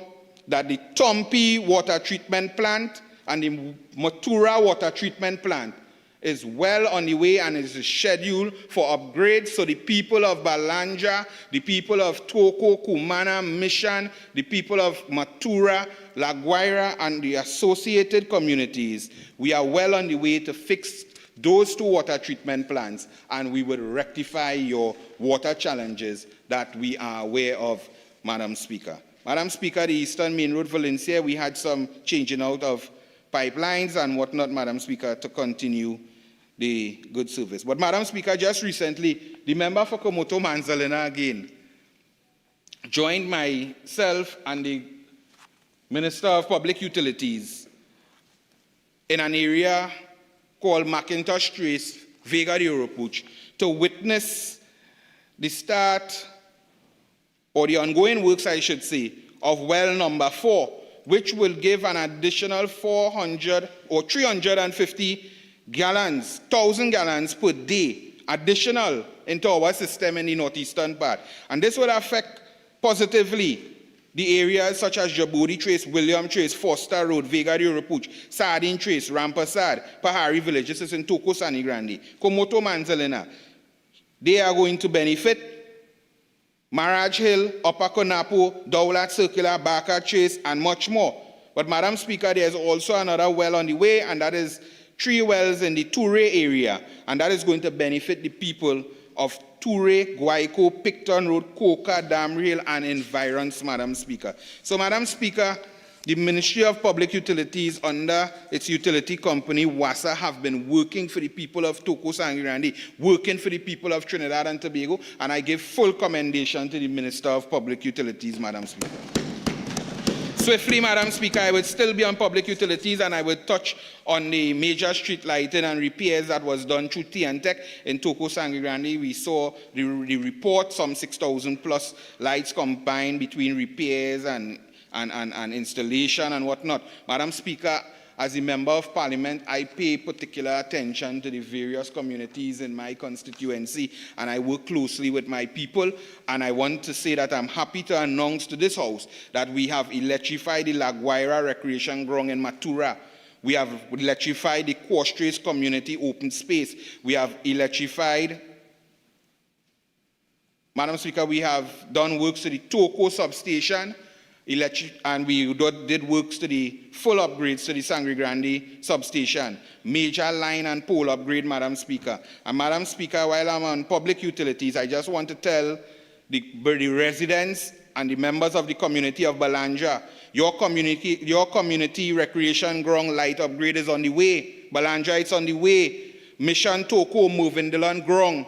that the Tompi water treatment plant and the Matura water treatment plant is well on the way and is scheduled for upgrades. So the people of Balanja, the people of Toko, Kumana, Mission, the people of Matura, La Guaira, and the associated communities, we are well on the way to fix those 2 water treatment plants, and we will rectify your water challenges that we are aware of, Madam Speaker. Madam Speaker, the Eastern Main Road, Valencia, we had some changing out of pipelines and whatnot, Madam Speaker, to continue the good service. But Madam Speaker, just recently, the member for Komoto Manzalina again joined myself and the Minister of Public Utilities in an area called Macintosh Trace, Vega de Oropuch, to witness the start, or the ongoing works, I should say, of well number 4, which will give an additional 400 or 350 gallons, 1,000 gallons per day, additional into our system in the northeastern part. And this will affect positively the areas such as Jabodi Trace, William Trace, Foster Road, Vega de Oropuch, Sardine Trace, Rampasad, Pahari Village. This is in Toko Sani Grande, Komoto Manzalina. They are going to benefit Maraj Hill, Upper Konapo, Dowlat Circular, Barker Trace, and much more. But Madam Speaker, there's also another well on the way, and that is 3 wells in the Ture area, and that is going to benefit the people of Ture, Guayco, Picton Road, Coca, Dam Rail, and environs, Madam Speaker. So, Madam Speaker, the Ministry of Public Utilities under its utility company, WASA, have been working for the people of Toko Sangre Grande, working for the people of Trinidad and Tobago, and I give full commendation to the Minister of Public Utilities, Madam Speaker. Swiftly, Madam Speaker, I would still be on public utilities, and I would touch on the major street lighting and repairs that was done through TNTech in Toko Sangre Grande. We saw the report, some 6,000 plus lights combined between repairs and installation and whatnot. Madam Speaker, as a member of parliament, I pay particular attention to the various communities in my constituency, and I work closely with my people. And I want to say that I'm happy to announce to this house that we have electrified the La Guaira Recreation Ground in Matura. We have electrified the Quastrace Community Open Space. We have electrified, Madam Speaker, we have done works to the Toko substation, and we did works to the full upgrades to the Sangre Grande substation, major line and pole upgrade, Madam Speaker. And Madam Speaker, while I'm on public utilities, I just want to tell the residents and the members of the community of Balanja, your community recreation ground light upgrade is on the way. Balanja, it's on the way. Mission Toko Movindalon ground.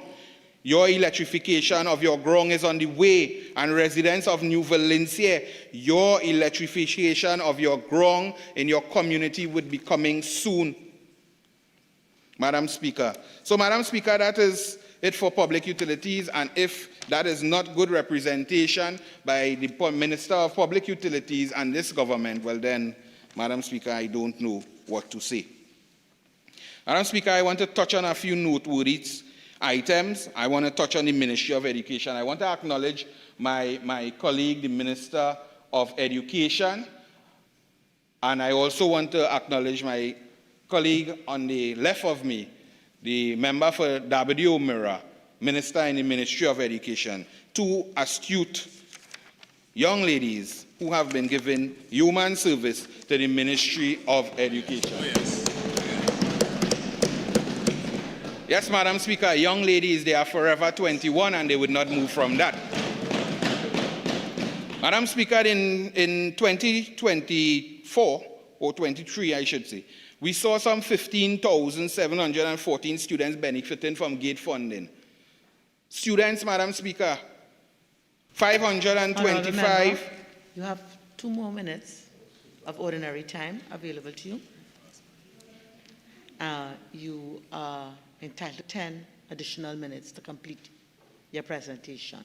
Your electrification of your ground is on the way, and residents of New Valencia, your electrification of your ground in your community would be coming soon, Madam Speaker. So, Madam Speaker, that is it for public utilities, and if that is not good representation by the Minister of Public Utilities and this government, well then, Madam Speaker, I don't know what to say. Madam Speaker, I want to touch on a few noteworthy items. I want to touch on the Ministry of Education. I want to acknowledge my colleague, the Minister of Education, and I also want to acknowledge my colleague on the left of me, the member for Dabadi O'Meara, Minister in the Ministry of Education, two astute young ladies who have been given human service to the Ministry of Education. Oh, yes. Yes, Madam Speaker, young ladies, they are forever 21 and they would not move from that. Madam Speaker, in 2024, or 23, I should say, we saw some 15,714 students benefiting from gate funding. Students, Madam Speaker, 525. You have 2 more minutes of ordinary time available to you. You are entitled to 10 additional minutes to complete your presentation.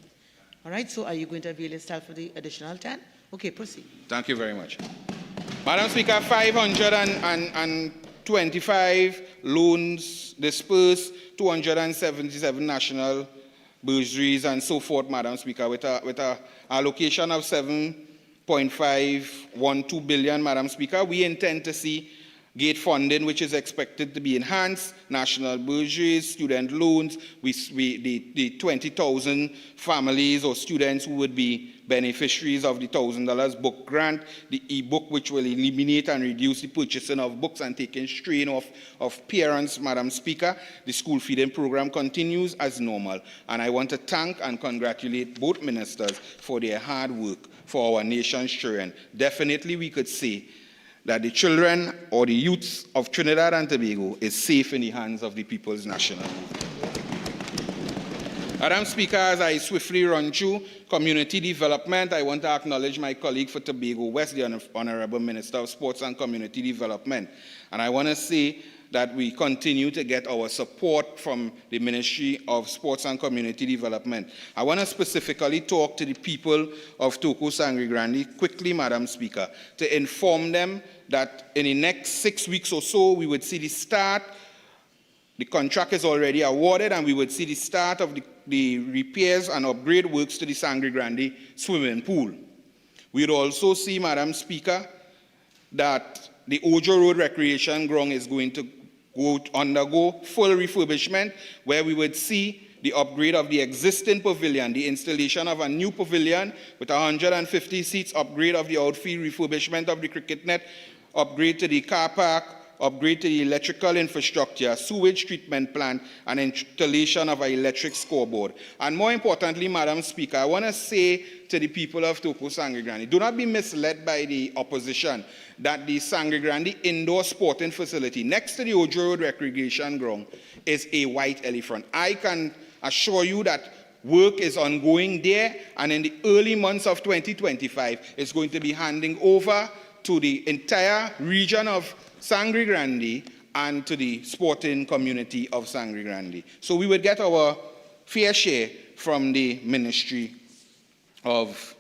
All right, so are you going to avail yourself for the additional 10? Okay, proceed. Thank you very much. Madam Speaker, 525 loans dispersed, 277 national bursaries and so forth, Madam Speaker, with a allocation of 7.512 billion, Madam Speaker. We intend to see gate funding, which is expected to be enhanced, national bursaries, student loans, the 20,000 families or students who would be beneficiaries of the $1,000 book grant, the e-book, which will eliminate and reduce the purchasing of books and taking strain of parents, Madam Speaker. The school feeding program continues as normal. And I want to thank and congratulate both ministers for their hard work for our nation's children. Definitely we could say that the children or the youths of Trinidad and Tobago is safe in the hands of the People's National Movement. Madam Speaker, as I swiftly run through community development, I want to acknowledge my colleague for Tobago West, the Honorable Minister of Sports and Community Development. And I want to say that we continue to get our support from the Ministry of Sports and Community Development. I want to specifically talk to the people of Toko Sangre Grande quickly, Madam Speaker, to inform them that in the next 6 weeks or so, we would see the start. The contract is already awarded, and we would see the start of the repairs and upgrade works to the Sangre Grande swimming pool. We would also see, Madam Speaker, that the Ojo Road Recreation Ground is going to undergo full refurbishment, where we would see the upgrade of the existing pavilion, the installation of a new pavilion with 150 seats, upgrade of the outfield, refurbishment of the cricket net, upgrade to the car park, upgrade to the electrical infrastructure, sewage treatment plant, and installation of an electric scoreboard. And more importantly, Madam Speaker, I want to say to the people of Toko Sangre Grande, do not be misled by the opposition that the Sangre Grande indoor sporting facility next to the Ojo Road Recreation Ground is a white elephant. I can assure you that work is ongoing there, and in the early months of 2025, it's going to be handing over to the entire region of Sangre Grande and to the sporting community of Sangre Grande. So we would get our fair share from the Ministry of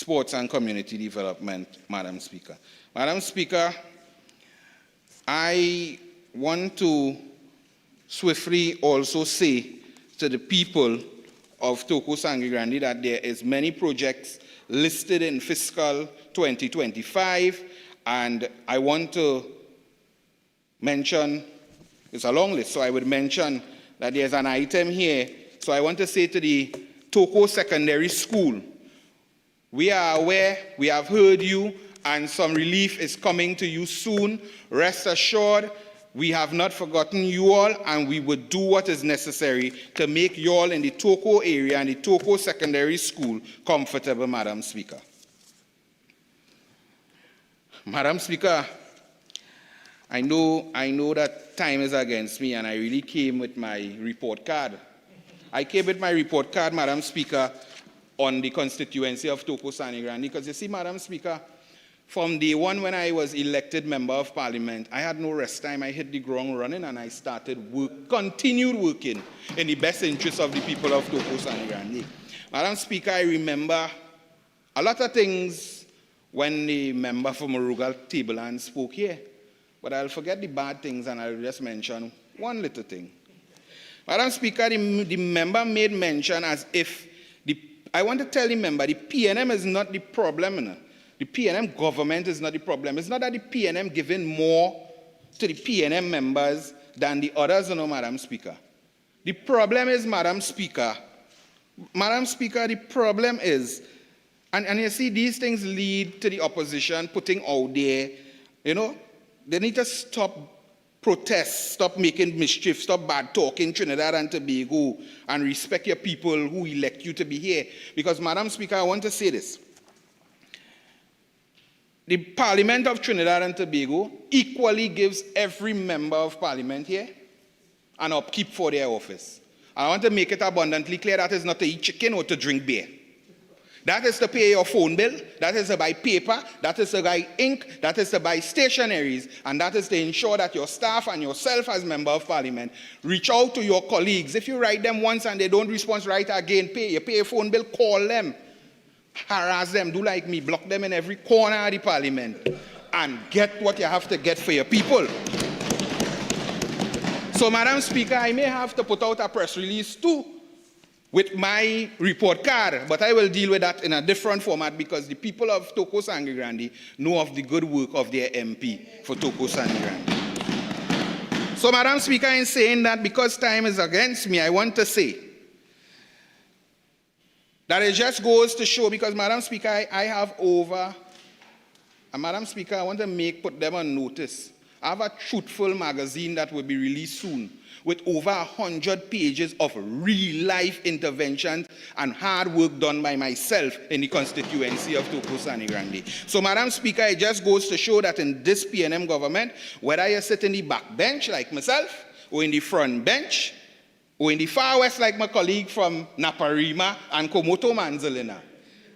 Sports and Community Development, Madam Speaker. Madam Speaker, I want to swiftly also say to the people of Toko Sangre Grande that there is many projects listed in fiscal 2025, and I want to mention, it's a long list, so I would mention that there's an item here. So I want to say to the Toko Secondary School, we are aware, we have heard you, and some relief is coming to you soon. Rest assured, we have not forgotten you all, and we would do what is necessary to make you all in the Toko area and the Toko Secondary School comfortable, Madam Speaker. Madam Speaker, I know that time is against me, and I really came with my report card. I came with my report card, Madam Speaker, on the constituency of Toko Sangre Grande, because you see, Madam Speaker, from day one when I was elected Member of Parliament, I had no rest time. I hit the ground running, and I started continued working in the best interest of the people of Toko Sangre Grande. Madam Speaker, I remember a lot of things when the member from Monroe table and spoke here, but I'll forget the bad things and I'll just mention one little thing. Madam Speaker, the member made mention as if, I want to tell the member, the PNM is not the problem. You know? The PNM government is not the problem. It's not that the PNM giving more to the PNM members than the others, you know, Madam Speaker. The problem is, Madam Speaker, the problem is, and you see, these things lead to the opposition putting out there, you know, they need to stop protests, stop making mischief, stop bad talking Trinidad and Tobago, and respect your people who elect you to be here. Because, Madam Speaker, I want to say this. The Parliament of Trinidad and Tobago equally gives every member of Parliament here an upkeep for their office. I want to make it abundantly clear that is not to eat chicken or to drink beer. That is to pay your phone bill, that is to buy paper, that is to buy ink, that is to buy stationaries, and that is to ensure that your staff and yourself as Member of Parliament reach out to your colleagues. If you write them once and they don't respond, write again, you pay your phone bill, call them. Harass them, do like me, block them in every corner of the Parliament, and get what you have to get for your people. So, Madam Speaker, I may have to put out a press release too with my report card, but I will deal with that in a different format because the people of Toko Sangre Grande know of the good work of their MP for Toko Sangre Grande. So, Madam Speaker, in saying that, because time is against me, I want to say that it just goes to show, because, Madam Speaker, I have over, and Madam Speaker, I want to put them on notice. I have a truthful magazine that will be released soon with over 100 pages of real-life interventions and hard work done by myself in the constituency of Toko Sangre Grande. So, Madam Speaker, it just goes to show that in this PNM government, whether you sit in the back bench like myself, or in the front bench, or in the far west like my colleague from Naparima and Komoto Manzalina.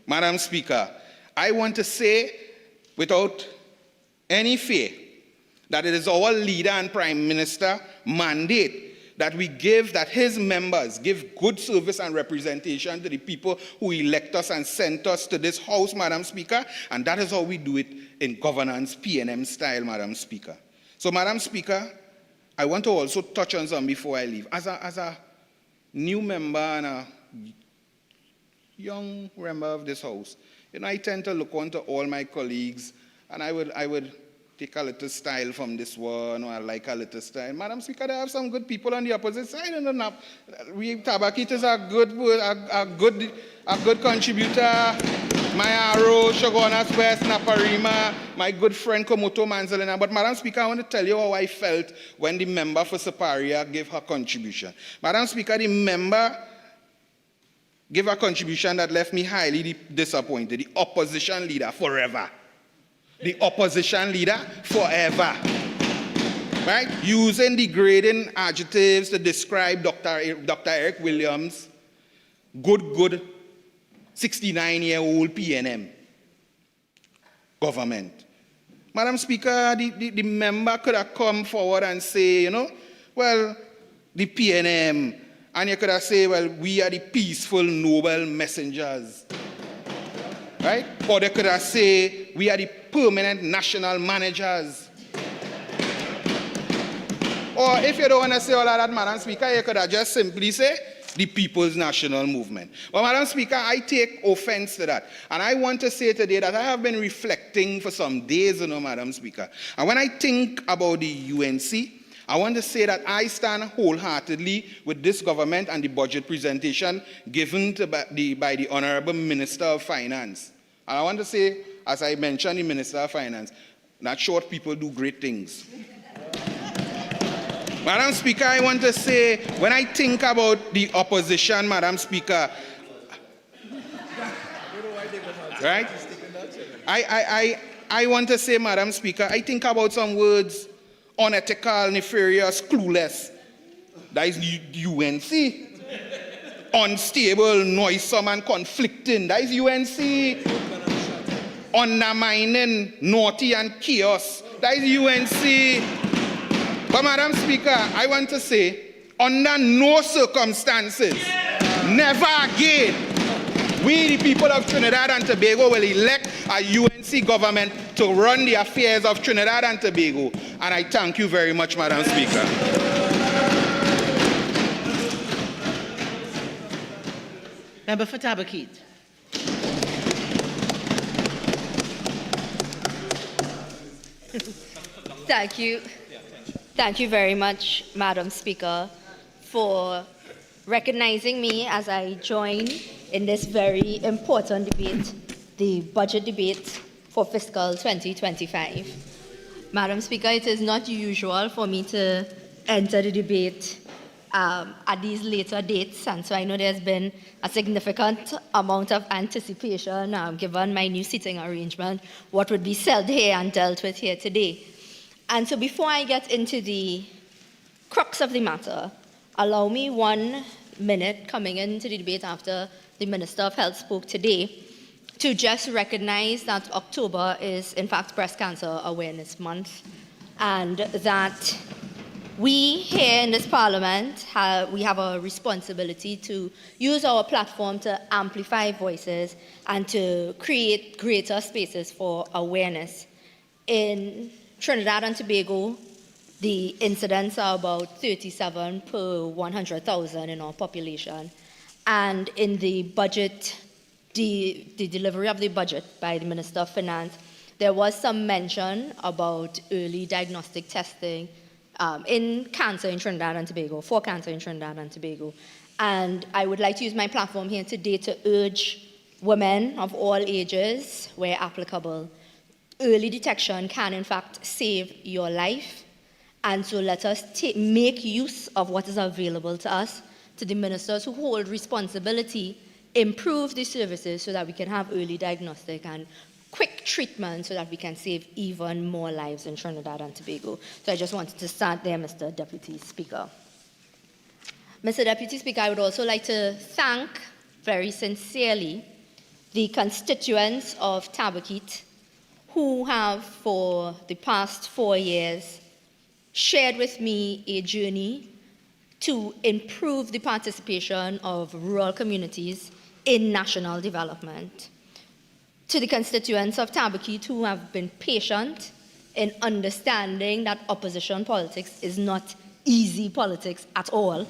Madam Speaker, I want to say without any fear that it is our leader and Prime Minister mandate that we give, that his members give good service and representation to the people who elect us and sent us to this house, Madam Speaker, and that is how we do it in governance PNM style, Madam Speaker. So, Madam Speaker, I want to also touch on something before I leave. As a new member and a young member of this house, you know, I tend to look on to all my colleagues, and I would take a little style from this one, or I like a little style. Madam Speaker, there are some good people on the opposite side. We Tabakit is a good contributor. My Arrow, Shogunas West, Naparima, my good friend Komoto Manzalina. But, Madam Speaker, I want to tell you how I felt when the member for Siparia gave her contribution. Madam Speaker, the member gave a contribution that left me highly disappointed. The opposition leader forever. The opposition leader forever. Right? Using degrading adjectives to describe Dr. Eric Williams, good 69-year-old PNM government. Madam Speaker, the member could have come forward and say, you know, well, the PNM, and you could have said, well, we are the peaceful, noble messengers. right? Or they could have said, we are the permanent national managers. Or if you don't want to say all of that, Madam Speaker, you could have just simply say, the People's National Movement. But Madam Speaker, I take offense to that. And I want to say today that I have been reflecting for some days, Madam Speaker. And when I think about the UNC, I want to say that I stand wholeheartedly with this government and the budget presentation given by the Honorable Minister of Finance. And I want to say, as I mentioned, the Minister of Finance, not short people do great things. Madam Speaker, I want to say, when I think about the opposition, Madam Speaker, right? I want to say, Madam Speaker, I think about some words, unethical, nefarious, clueless. That is UNC. Unstable, noisome, and conflicting. That is UNC. Undermining, naughty, and chaos. That is UNC. But Madam Speaker, I want to say, under no circumstances, never again, we the people of Trinidad and Tobago will elect a UNC government to run the affairs of Trinidad and Tobago. And I thank you very much, Madam Speaker. Member for Tabaquit. Thank you. Thank you very much, Madam Speaker, for recognizing me as I join in this very important debate, the budget debate for fiscal 2025. Madam Speaker, it is not usual for me to enter the debate at these later dates, and so I know there's been a significant amount of anticipation given my new seating arrangement, what would be said here and dealt with here today. And so before I get into the crux of the matter, allow me 1 minute coming into the debate after the Minister of Health spoke today to just recognize that October is in fact Breast Cancer Awareness Month, and that we here in this Parliament we have a responsibility to use our platform to amplify voices and to create greater spaces for awareness. In Trinidad and Tobago, the incidents are about 37 per 100,000 in our population. And in the budget, the delivery of the budget by the Minister of Finance, there was some mention about early diagnostic testing in cancer in Trinidad and Tobago, for cancer in Trinidad and Tobago. And I would like to use my platform here today to urge women of all ages, where applicable, early detection can in fact save your life. And so let us make use of what is available to us, to the ministers who hold responsibility, improve the services so that we can have early diagnostic and quick treatment so that we can save even more lives in Trinidad and Tobago. So I just wanted to start there, Mr. Deputy Speaker. Mr. Deputy Speaker, I would also like to thank very sincerely the constituents of Tabaquit who have, for the past 4 years, shared with me a journey to improve the participation of rural communities in national development. To the constituents of Tabaquit who have been patient in understanding that opposition politics is not easy politics at all,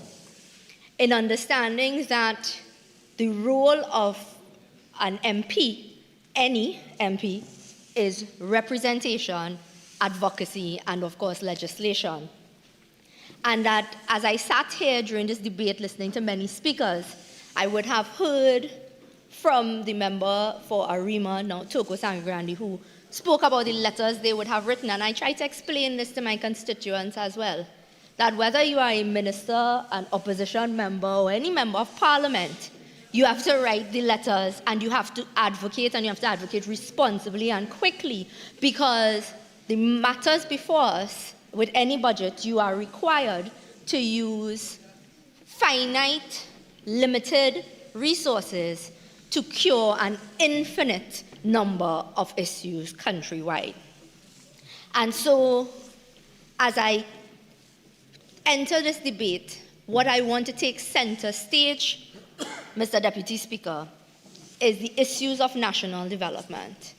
in understanding that the role of an MP, any MP, is representation, advocacy, and of course legislation. And that as I sat here during this debate listening to many speakers, I would have heard from the member for Arima, now Toko Sangrandi, who spoke about the letters they would have written. And I tried to explain this to my constituents as well, that whether you are a minister, an opposition member, or any member of parliament, you have to write the letters and you have to advocate, and you have to advocate responsibly and quickly, because the matters before us, with any budget, you are required to use finite, limited resources to cure an infinite number of issues countrywide. And so, as I enter this debate, what I want to take center stage, Mr. Deputy Speaker, is the issues of national development.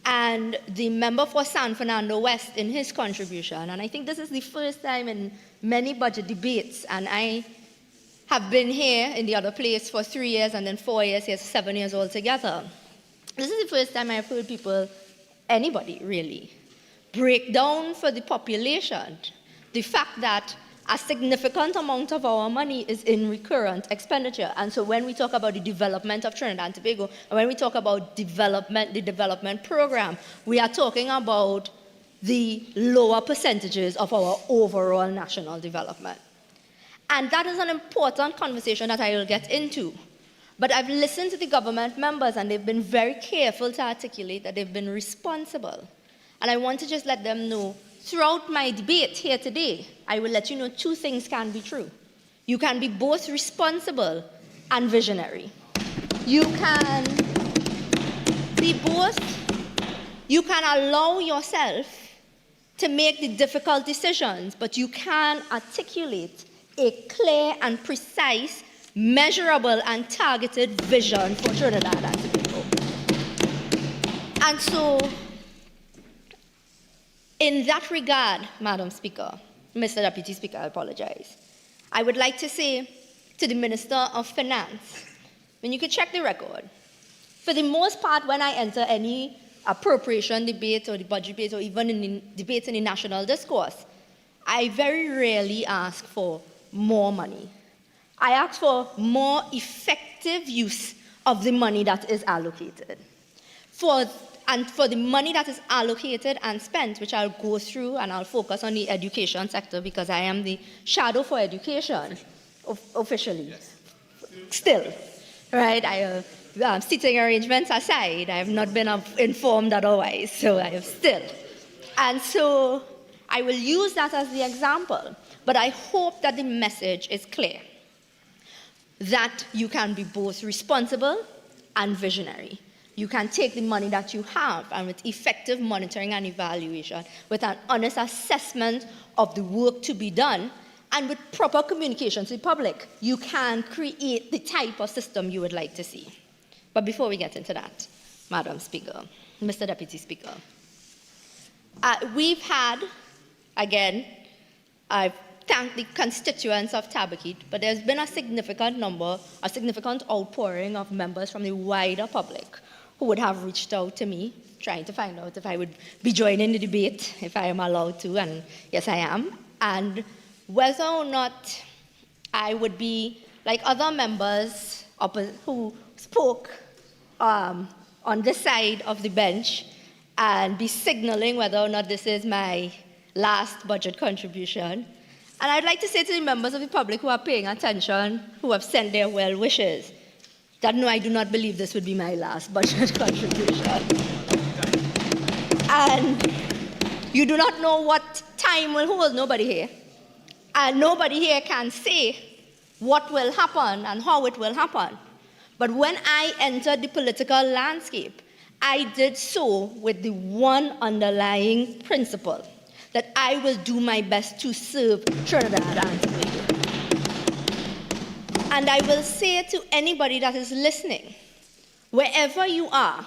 And the member for San Fernando West in his contribution, and I think this is the first time in many budget debates, and I have been here in the other place for 3 years and then 4 years, here 7 years altogether. This is the first time I've heard people, anybody really, break down for the population the fact that a significant amount of our money is in recurrent expenditure. And so when we talk about the development of Trinidad and Tobago, and when we talk about development, the development program, we are talking about the lower percentages of our overall national development. And that is an important conversation that I will get into. But I've listened to the government members, and they've been very careful to articulate that they've been responsible. And I want to just let them know, throughout my debate here today, I will let you know 2 things can be true. You can be both responsible and visionary. You can be both. You can allow yourself to make the difficult decisions, but you can articulate a clear and precise, measurable and targeted vision for Trinidad and Tobago. And so, in that regard, Madam Speaker, Mr. Deputy Speaker, I apologize, I would like to say to the Minister of Finance, when you could check the record, for the most part, when I enter any appropriation debate or the budget debate or even in the debates in the national discourse, I very rarely ask for more money. I ask for more effective use of the money that is allocated. For the money that is allocated and spent, which I'll go through and I'll focus on the education sector because I am the shadow for education, officially. Yes. Still, right? Seating arrangements aside, I have not been informed otherwise, so I have still. And so I will use that as the example, but I hope that the message is clear, that you can be both responsible and visionary. You can take the money that you have and with effective monitoring and evaluation, with an honest assessment of the work to be done, and with proper communication to the public, you can create the type of system you would like to see. But before we get into that, Madam Speaker, Mr. Deputy Speaker, we've had, again, I've thanked the constituents of Tabakit, but there's been a significant outpouring of members from the wider public who would have reached out to me, trying to find out if I would be joining the debate, if I am allowed to, and yes, I am, and whether or not I would be, like other members who spoke on this side of the bench, and be signaling whether or not this is my last budget contribution. And I'd like to say to the members of the public who are paying attention, who have sent their well wishes, that no, I do not believe this would be my last budget contribution. And you do not know what time will hold, nobody here. And nobody here can say what will happen and how it will happen. But when I entered the political landscape, I did so with the one underlying principle, that I will do my best to serve Trinidad and Tobago. And I will say to anybody that is listening, wherever you are,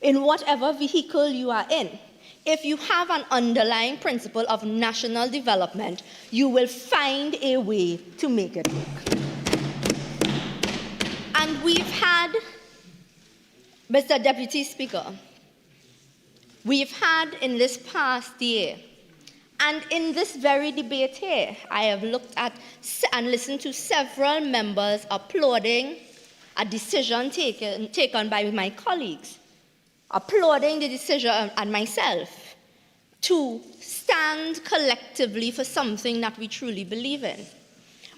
in whatever vehicle you are in, if you have an underlying principle of national development, you will find a way to make it work. And we've had, Mr. Deputy Speaker, we've had in this past year, and in this very debate here, I have looked at and listened to several members applauding a decision taken by my colleagues, applauding the decision and myself to stand collectively for something that we truly believe in.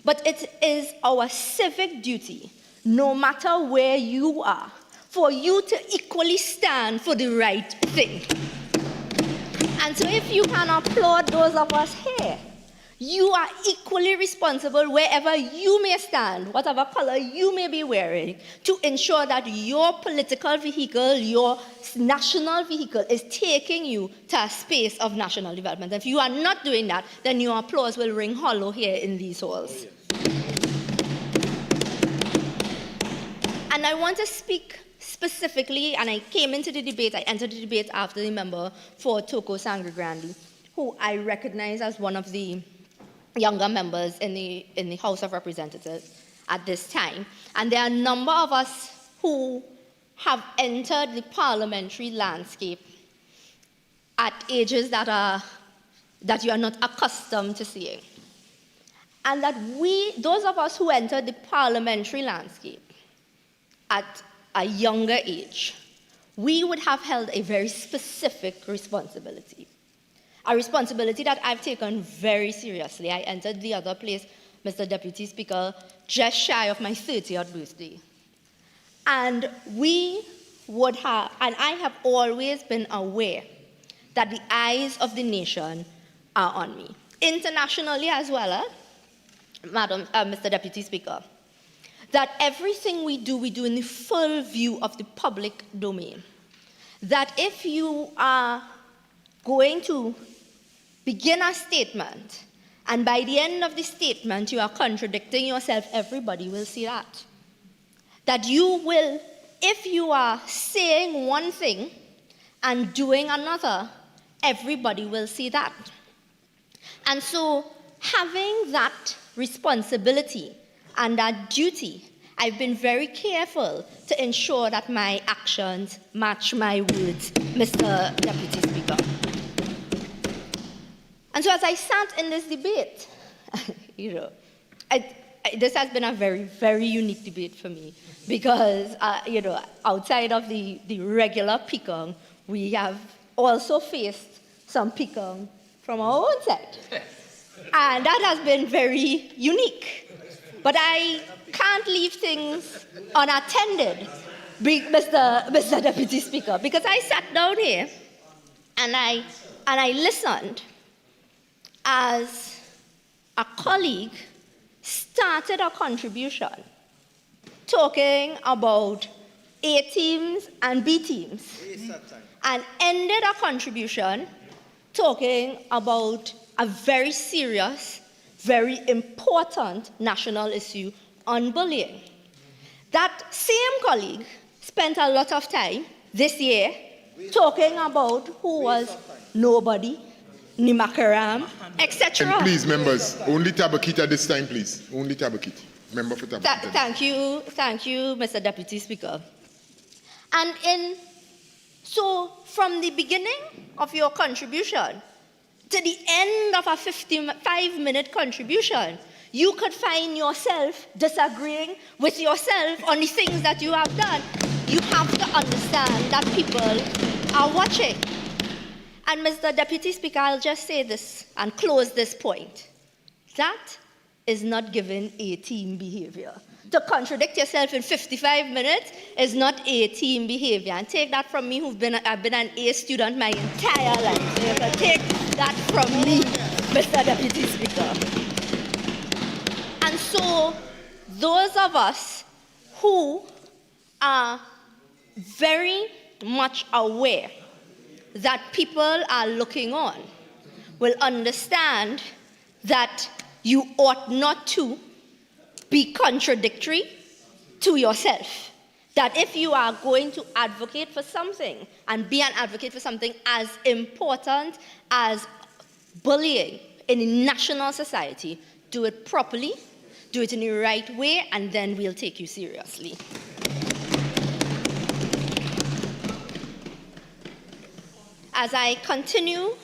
But it is our civic duty, no matter where you are, for you to equally stand for the right thing. And so if you can applaud those of us here, you are equally responsible wherever you may stand, whatever color you may be wearing, to ensure that your political vehicle, your national vehicle is taking you to a space of national development. If you are not doing that, then your applause will ring hollow here in these halls. And I want to speak specifically, and I came into the debate, I entered the debate after the member for Toko Sangre who I recognize as one of the younger members in the House of Representatives at this time. And there are a number of us who have entered the parliamentary landscape at ages that you are not accustomed to seeing. And that those of us who entered the parliamentary landscape at a younger age, we would have held a very specific responsibility. A responsibility that I've taken very seriously. I entered the other place, Mr. Deputy Speaker, just shy of my 30th birthday. And we would have, and I have always been aware that the eyes of the nation are on me. Internationally as well, Mr. Deputy Speaker, that everything we do in the full view of the public domain. That if you are going to begin a statement, and by the end of the statement you are contradicting yourself, everybody will see that. That you will, if you are saying one thing and doing another, everybody will see that. And so, having that responsibility and that duty, I've been very careful to ensure that my actions match my words, Mr. Deputy Speaker. And so as I sat in this debate, this has been a very, very unique debate for me because, outside of the regular picong, we have also faced some picong from our own side. And that has been very unique. But I can't leave things unattended, Mr. Deputy Speaker, because I sat down here and I listened as a colleague started a contribution talking about A teams and B teams and ended a contribution talking about a very serious, very important national issue on bullying. That same colleague spent a lot of time this year talking about who was nobody, Nimakaram, etc. And please, members, only Tabakita this time, please. Only Tabakita. Member for Tabakita. Thank you, Mr. Deputy Speaker. And so from the beginning of your contribution to the end of a 55-minute contribution, you could find yourself disagreeing with yourself on the things that you have done. You have to understand that people are watching. And Mr. Deputy Speaker, I'll just say this and close this point. That is not given A-team behavior. To contradict yourself in 55 minutes is not A-team behavior. And take that from me, I've been an A student my entire life. So you can take that from me, Mr. Deputy Speaker. And so, those of us who are very much aware that people are looking on will understand that you ought not to be contradictory to yourself. That if you are going to advocate for something and be an advocate for something as important as bullying in a national society, do it properly, do it in the right way, and then we'll take you seriously. As I continue,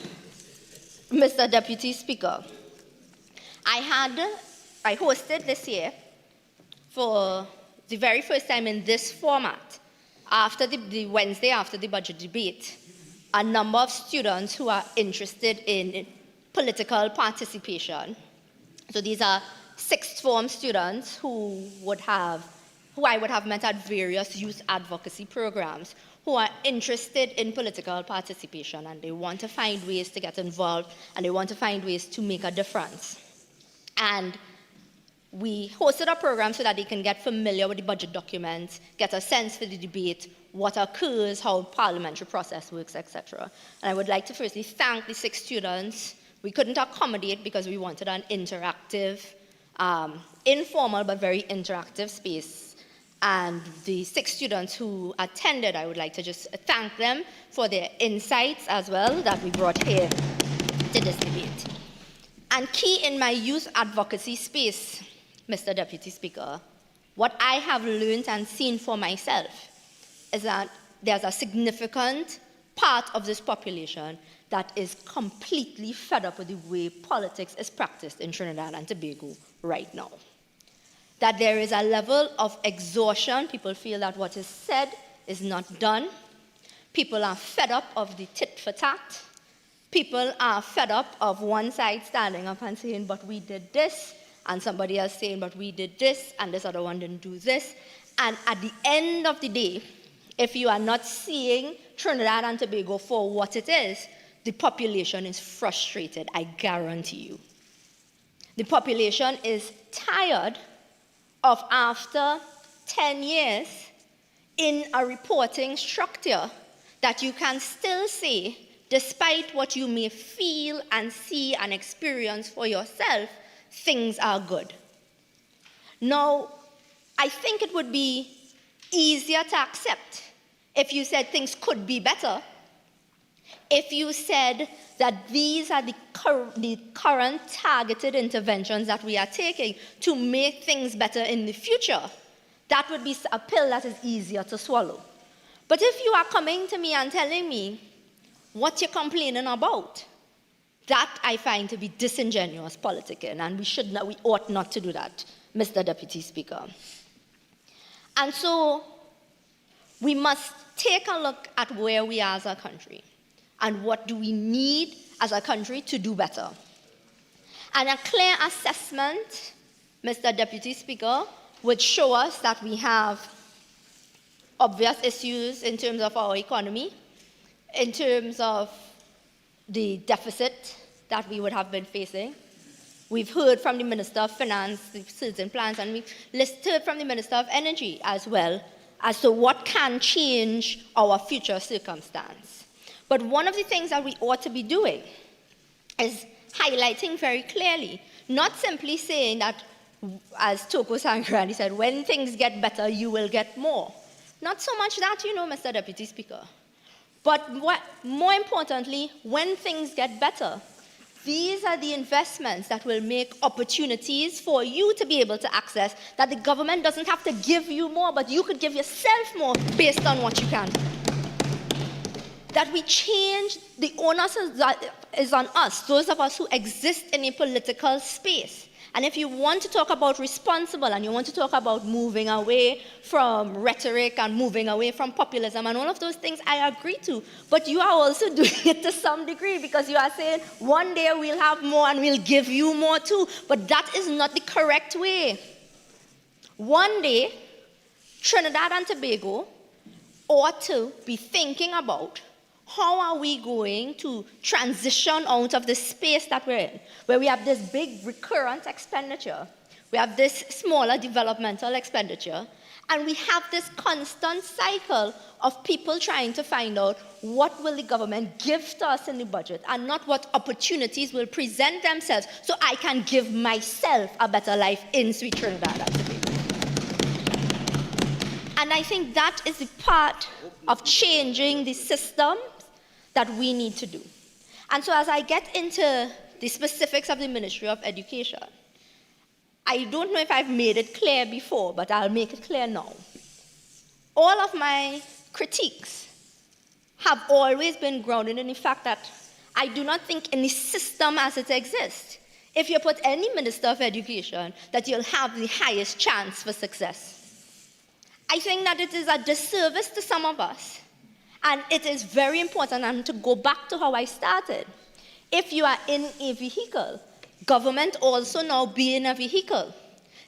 Mr. Deputy Speaker, I hosted this year for the very first time in this format, after the Wednesday after the budget debate, a number of students who are interested in political participation. So these are sixth form students who I would have met at various youth advocacy programs, who are interested in political participation, and they want to find ways to get involved, and they want to find ways to make a difference. And we hosted a program so that they can get familiar with the budget documents, get a sense for the debate, what occurs, how parliamentary process works, etc. And I would like to firstly thank the 6 students. We couldn't accommodate because we wanted an interactive, informal but very interactive space. And the 6 students who attended, I would like to just thank them for their insights as well that we brought here to this debate. And key in my youth advocacy space, Mr. Deputy Speaker, what I have learned and seen for myself is that there's a significant part of this population that is completely fed up with the way politics is practiced in Trinidad and Tobago right now. That there is a level of exhaustion. People feel that what is said is not done. People are fed up of the tit for tat. People are fed up of one side standing up and saying, but we did this, and somebody else saying, but we did this, and this other one didn't do this. And at the end of the day, if you are not seeing Trinidad and Tobago for what it is, the population is frustrated, I guarantee you. The population is tired of, after 10 years in a reporting structure, that you can still say, despite what you may feel and see and experience for yourself, things are good. Now, I think it would be easier to accept if you said things could be better, if you said that these are the current targeted interventions that we are taking to make things better in the future. That would be a pill that is easier to swallow. But if you are coming to me and telling me what you're complaining about, that I find to be disingenuous politicking, and we ought not to do that, Mr. Deputy Speaker. And so we must take a look at where we are as a country and what do we need as a country to do better. And a clear assessment, Mr. Deputy Speaker, would show us that we have obvious issues in terms of our economy, in terms of the deficit that we would have been facing. We've heard from the Minister of Finance, the certain plans, and we've heard from the Minister of Energy as well as to what can change our future circumstance. But one of the things that we ought to be doing is highlighting very clearly, not simply saying that, as Toko Sankrani said, when things get better, you will get more. Not so much that, Mr. Deputy Speaker. But more importantly, when things get better, these are the investments that will make opportunities for you to be able to access, that the government doesn't have to give you more, but you could give yourself more based on what you can. That we change, the onus is on us, those of us who exist in a political space. And if you want to talk about responsible and you want to talk about moving away from rhetoric and moving away from populism and all of those things, I agree to. But you are also doing it to some degree because you are saying one day we'll have more and we'll give you more too. But that is not the correct way. One day, Trinidad and Tobago ought to be thinking about how are we going to transition out of the space that we're in, where we have this big recurrent expenditure, we have this smaller developmental expenditure, and we have this constant cycle of people trying to find out what will the government give to us in the budget and not what opportunities will present themselves so I can give myself a better life in sweet Trinidad and Tobago. And I think that is the part of changing the system that we need to do. And so as I get into the specifics of the Ministry of Education, I don't know if I've made it clear before, but I'll make it clear now. All of my critiques have always been grounded in the fact that I do not think in the system as it exists, if you put any Minister of Education, that you'll have the highest chance for success. I think that it is a disservice to some of us. And it is very important, and to go back to how I started, if you are in a vehicle, government also now be in a vehicle.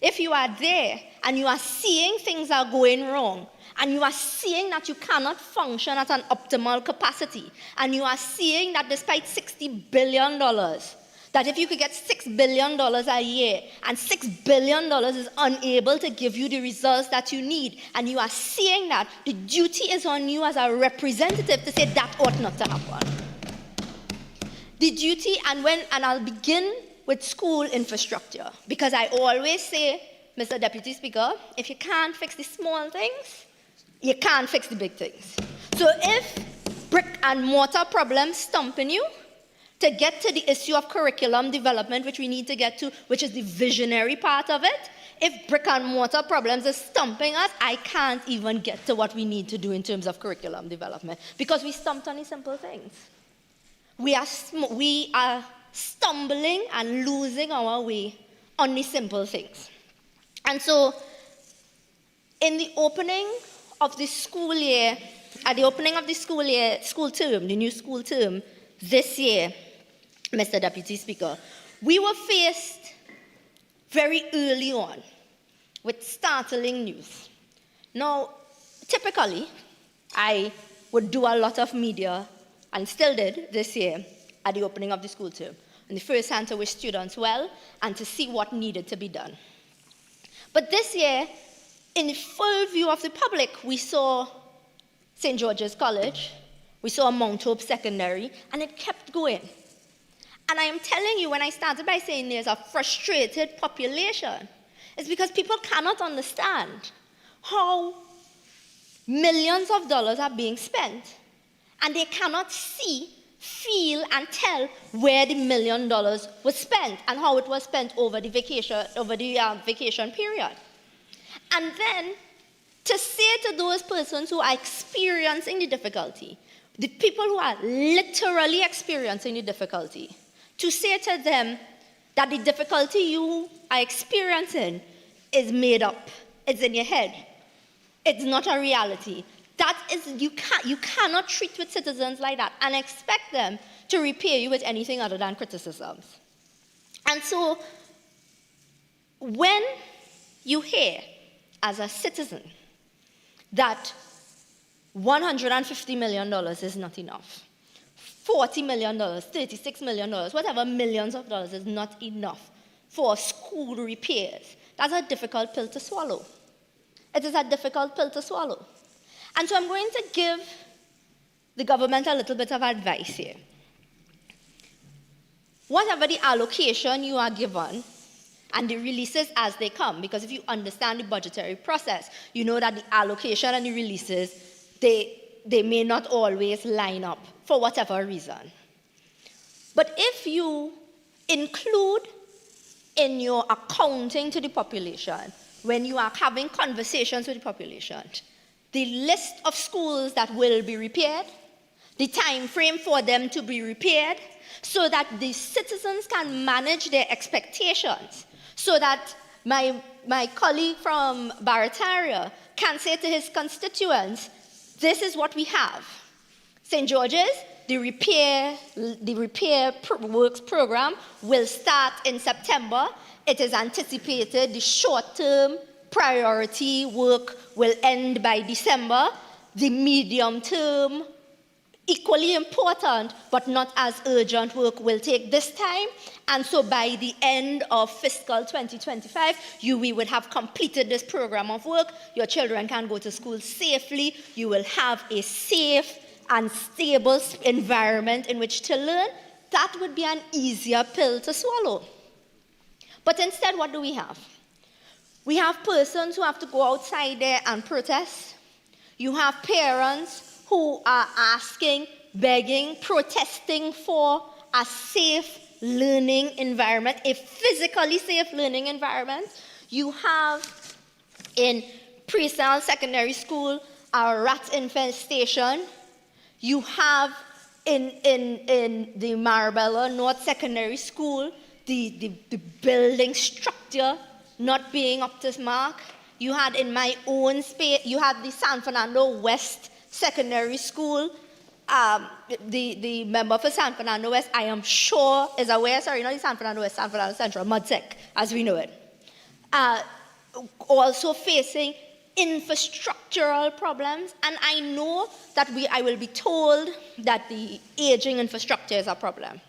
If you are there and you are seeing things are going wrong, and you are seeing that you cannot function at an optimal capacity, and you are seeing that despite $60 billion, that if you could get $6 billion a year, and $6 billion is unable to give you the results that you need, and you are seeing that, the duty is on you as a representative to say that ought not to happen. The duty, and I'll begin with school infrastructure, because I always say Mr. Deputy Speaker, if you can't fix the small things, you can't fix the big things. So if brick and mortar problems stumping you, to get to the issue of curriculum development, which we need to get to, which is the visionary part of it, if brick and mortar problems are stumping us, I can't even get to what we need to do in terms of curriculum development, because we stumped on the simple things. We are stumbling and losing our way on the simple things. And so, in the opening of the school year, at the opening of the school term, the new school term this year, Mr. Deputy Speaker, we were faced very early on with startling news. Now, typically, I would do a lot of media, and still did this year, at the opening of the school term. And the first hand to wish students well and to see what needed to be done. But this year, in the full view of the public, we saw St. George's College, we saw Mount Hope Secondary, and it kept going. And I am telling you, when I started by saying there's a frustrated population, it's because people cannot understand how millions of dollars are being spent, and they cannot see, feel, and tell where the $1 million was spent and how it was spent over the vacation period. And then to say to those persons who are experiencing the difficulty, the people who are literally experiencing the difficulty, to say to them that the difficulty you are experiencing is made up, it's in your head, it's not a reality. That is, you cannot treat with citizens like that and expect them to repay you with anything other than criticisms. And so, when you hear, as a citizen, that $150 million is not enough, $40 million, $36 million, whatever millions of dollars is not enough for school repairs, that's a difficult pill to swallow. It is a difficult pill to swallow. And so I'm going to give the government a little bit of advice here. Whatever the allocation you are given, and the releases as they come, because if you understand the budgetary process, you know that the allocation and the releases, they may not always line up for whatever reason. But if you include in your accounting to the population, when you are having conversations with the population, the list of schools that will be repaired, the time frame for them to be repaired, so that the citizens can manage their expectations, so that my colleague from Barataria can say to his constituents, this is what we have. St. George's, the repair works program will start in September. It is anticipated the short-term priority work will end by December. The medium-term, equally important, but not as urgent work will take this time. And so by the end of fiscal 2025, we would have completed this program of work. Your children can go to school safely. You will have a safe and stable environment in which to learn. That would be an easier pill to swallow. But instead, what do we have? We have persons who have to go outside there and protest. You have parents who are asking, begging, protesting for a safe learning environment, a physically safe learning environment. You have in pre-sale secondary school a rat infestation. You have in the Marabella North Secondary School the building structure not being up to mark. You had in my own space, you had the San Fernando West Secondary School. The member for San Fernando West, I am sure, is aware, sorry, not the San Fernando West, San Fernando Central, MUDSEC, as we know it. Also facing infrastructural problems, and I know that I will be told that the aging infrastructure is a problem.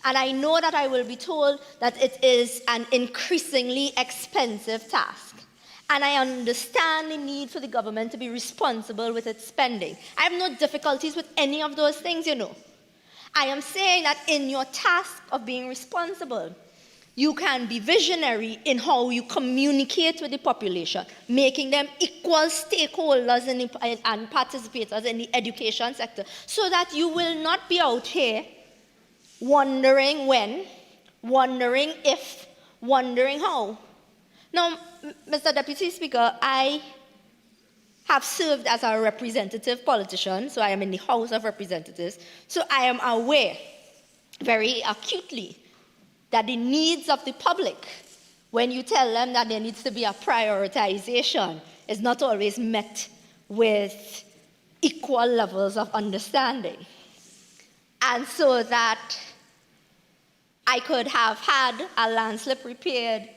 And I know that I will be told that it is an increasingly expensive task. And I understand the need for the government to be responsible with its spending. I have no difficulties with any of those things, you know. I am saying that in your task of being responsible, You can be visionary in how you communicate with the population, making them equal stakeholders and participators in the education sector, so that you will not be out here wondering when, wondering if, wondering how. Now, Mr. Deputy Speaker, I have served as a representative politician, so I am in the House of Representatives, so I am aware very acutely that the needs of the public, when you tell them that there needs to be a prioritization, is not always met with equal levels of understanding. And so that I could have had a landslip repaired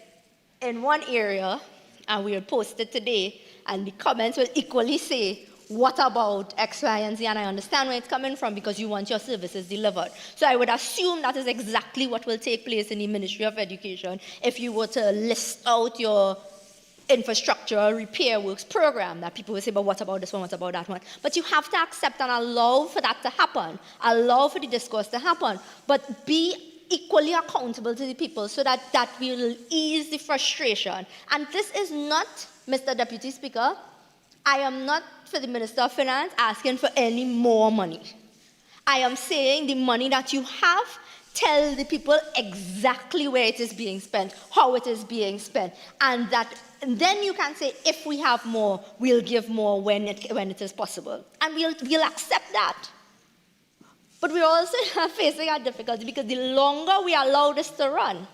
in one area, and we will post it today, and the comments will equally say, what about X, Y, and Z? And I understand where it's coming from because you want your services delivered. So I would assume that is exactly what will take place in the Ministry of Education if you were to list out your infrastructural repair works program, that people will say, but what about this one, what about that one? But you have to accept and allow for that to happen, allow for the discourse to happen, but be equally accountable to the people so that that will ease the frustration. And this is not, Mr. Deputy Speaker, I am not, for the Minister of Finance, asking for any more money. I am saying the money that you have, tell the people exactly where it is being spent, how it is being spent, and then you can say, if we have more, we'll give more when it is possible. And we'll accept that. But we're also facing a difficulty because the longer we allow this to run,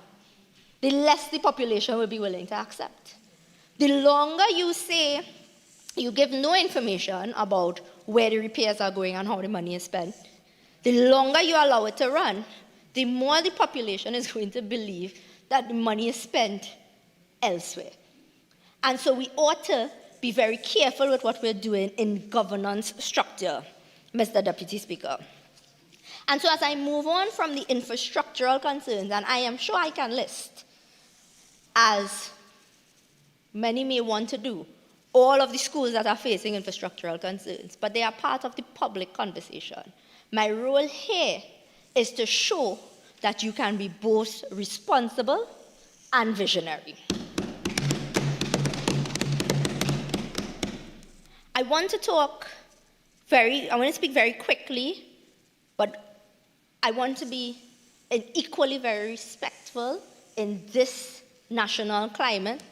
the less the population will be willing to accept. The longer you say, you give no information about where the repairs are going and how the money is spent, the longer you allow it to run, the more the population is going to believe that the money is spent elsewhere. And so we ought to be very careful with what we're doing in governance structure, Mr. Deputy Speaker. And so as I move on from the infrastructural concerns, and I am sure I can list, as many may want to do, all of the schools that are facing infrastructural concerns, but they are part of the public conversation. My role here is to show that you can be both responsible and visionary. I want to speak very quickly, but I want to be equally very respectful in this national climate,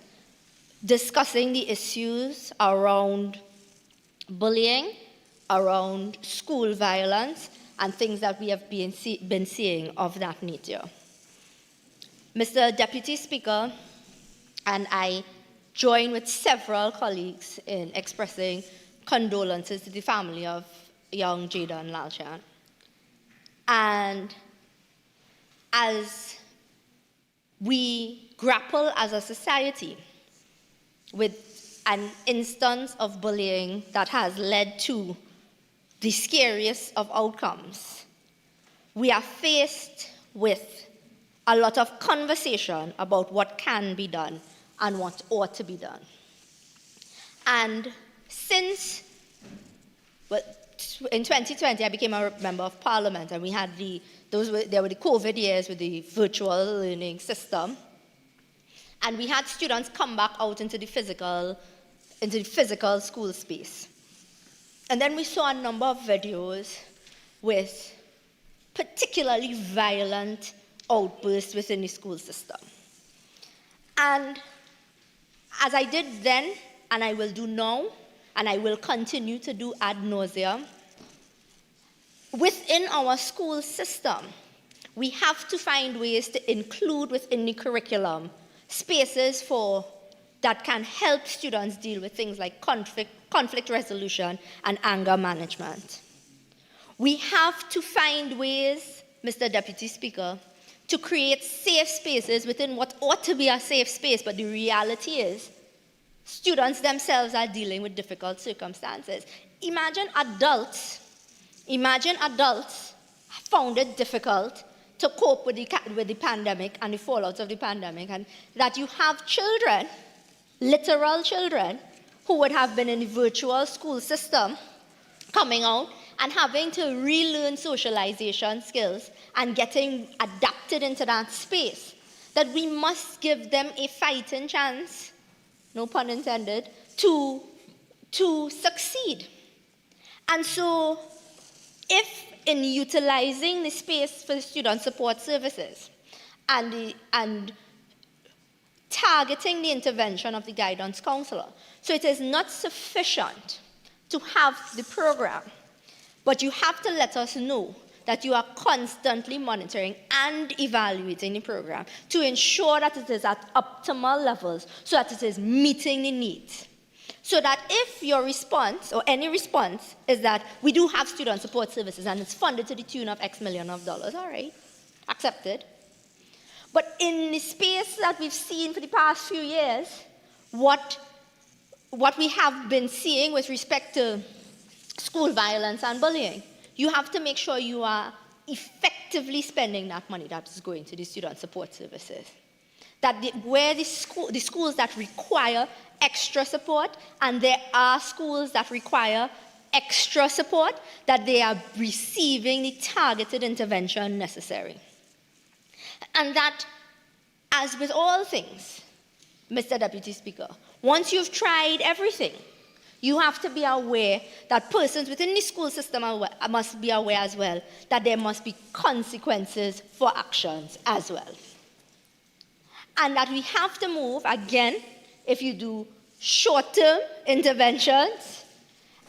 discussing the issues around bullying, around school violence, and things that we have been seeing of that nature. Mr. Deputy Speaker, and I join with several colleagues in expressing condolences to the family of young Jayden Lalchan. And as we grapple as a society with an instance of bullying that has led to the scariest of outcomes, we are faced with a lot of conversation about what can be done and what ought to be done. And since, in 2020, I became a member of Parliament, and we had there were the COVID years with the virtual learning system, and we had students come back out into the physical school space. And then we saw a number of videos with particularly violent outbursts within the school system. And as I did then, and I will do now, and I will continue to do ad nauseum, within our school system, we have to find ways to include within the curriculum spaces that can help students deal with things like conflict resolution and anger management. We have to find ways, Mr. Deputy Speaker, to create safe spaces within what ought to be a safe space, but the reality is students themselves are dealing with difficult circumstances. Imagine adults found it difficult to cope with the pandemic and the fallout of the pandemic, and that you have children, literal children, who would have been in the virtual school system coming out and having to relearn socialization skills and getting adapted into that space. that we must give them a fighting chance, no pun intended, to succeed. And so, if in utilizing the space for the student support services and targeting the intervention of the guidance counselor, so it is not sufficient to have the program, but you have to let us know that you are constantly monitoring and evaluating the program to ensure that it is at optimal levels, so that it is meeting the needs. So that if your response, or any response, is that we do have student support services and it's funded to the tune of X million of dollars, all right, accepted. But in the space that we've seen for the past few years, what we have been seeing with respect to school violence and bullying, you have to make sure you are effectively spending that money that is going to the student support services. That where the schools that require extra support, and there are schools that require extra support, that they are receiving the targeted intervention necessary. And that, as with all things, Mr. Deputy Speaker, once you've tried everything, you have to be aware that persons within the school system must be aware as well that there must be consequences for actions as well. And that we have to move, again, if you do short-term interventions,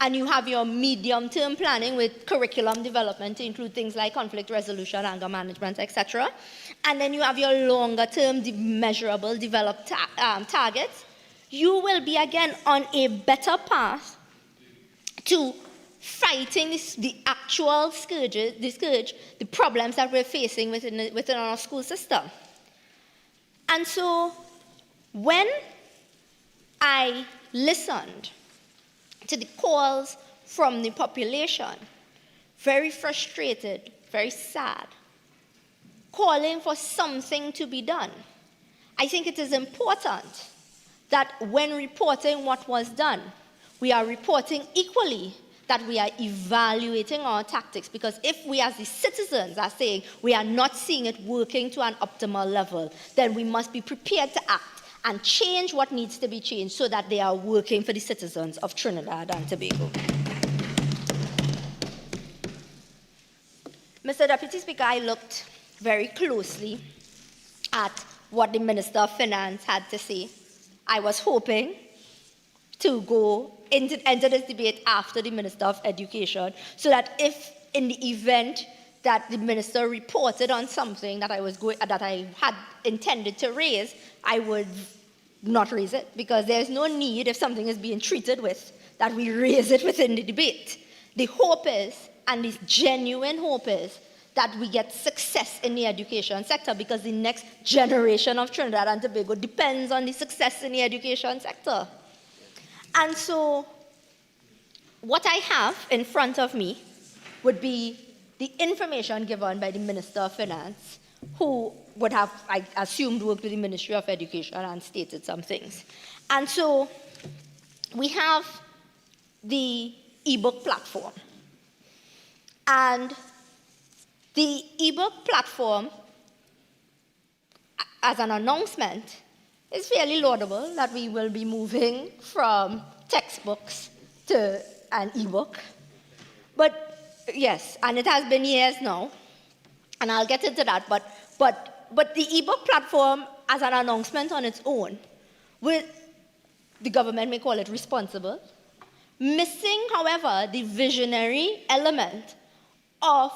and you have your medium-term planning with curriculum development to include things like conflict resolution, anger management, etc. And then you have your longer-term measurable developed targets, you will be, again, on a better path to fighting the actual scourge, the problems that we're facing within our school system. And so, when I listened to the calls from the population, very frustrated, very sad, calling for something to be done, I think it is important that when reporting what was done, we are reporting equally that we are evaluating our tactics, because if we as the citizens are saying we are not seeing it working to an optimal level, then we must be prepared to act and change what needs to be changed so that they are working for the citizens of Trinidad and Tobago. Mr. Deputy Speaker, I looked very closely at what the Minister of Finance had to say. I was hoping to enter this debate after the Minister of Education, so that if in the event that the minister reported on something that I had intended to raise, I would not raise it, because there's no need, if something is being treated with, that we raise it within the debate. The hope is, and the genuine hope is, that we get success in the education sector, because the next generation of Trinidad and Tobago depends on the success in the education sector. And so, what I have in front of me would be the information given by the Minister of Finance, who would have, I assumed, worked with the Ministry of Education and stated some things. And so, we have the ebook platform. And the ebook platform, as an announcement, is fairly laudable that we will be moving from textbooks to an ebook. But yes, and it has been years now, and I'll get into that, but the ebook platform as an announcement on its own, the government may call it responsible, missing, however, the visionary element of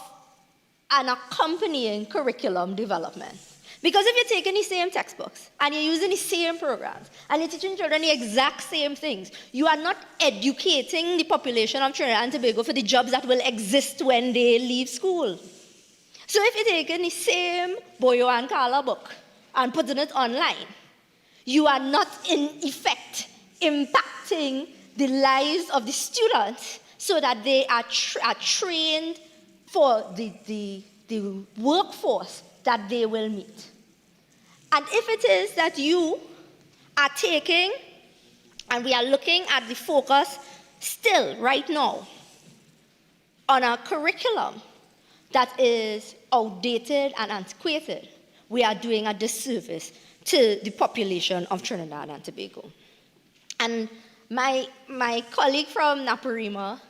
an accompanying curriculum development. Because if you're taking the same textbooks, and you're using the same programs, and you're teaching children the exact same things, you are not educating the population of Trinidad and Tobago for the jobs that will exist when they leave school. So if you're taking the same Boyo and Carla book and putting it online, you are not, in effect, impacting the lives of the students so that they are trained for the workforce that they will meet. And if it is that you are taking, and we are looking at the focus still right now on a curriculum that is outdated and antiquated, we are doing a disservice to the population of Trinidad and Tobago. And my colleague from Naparima,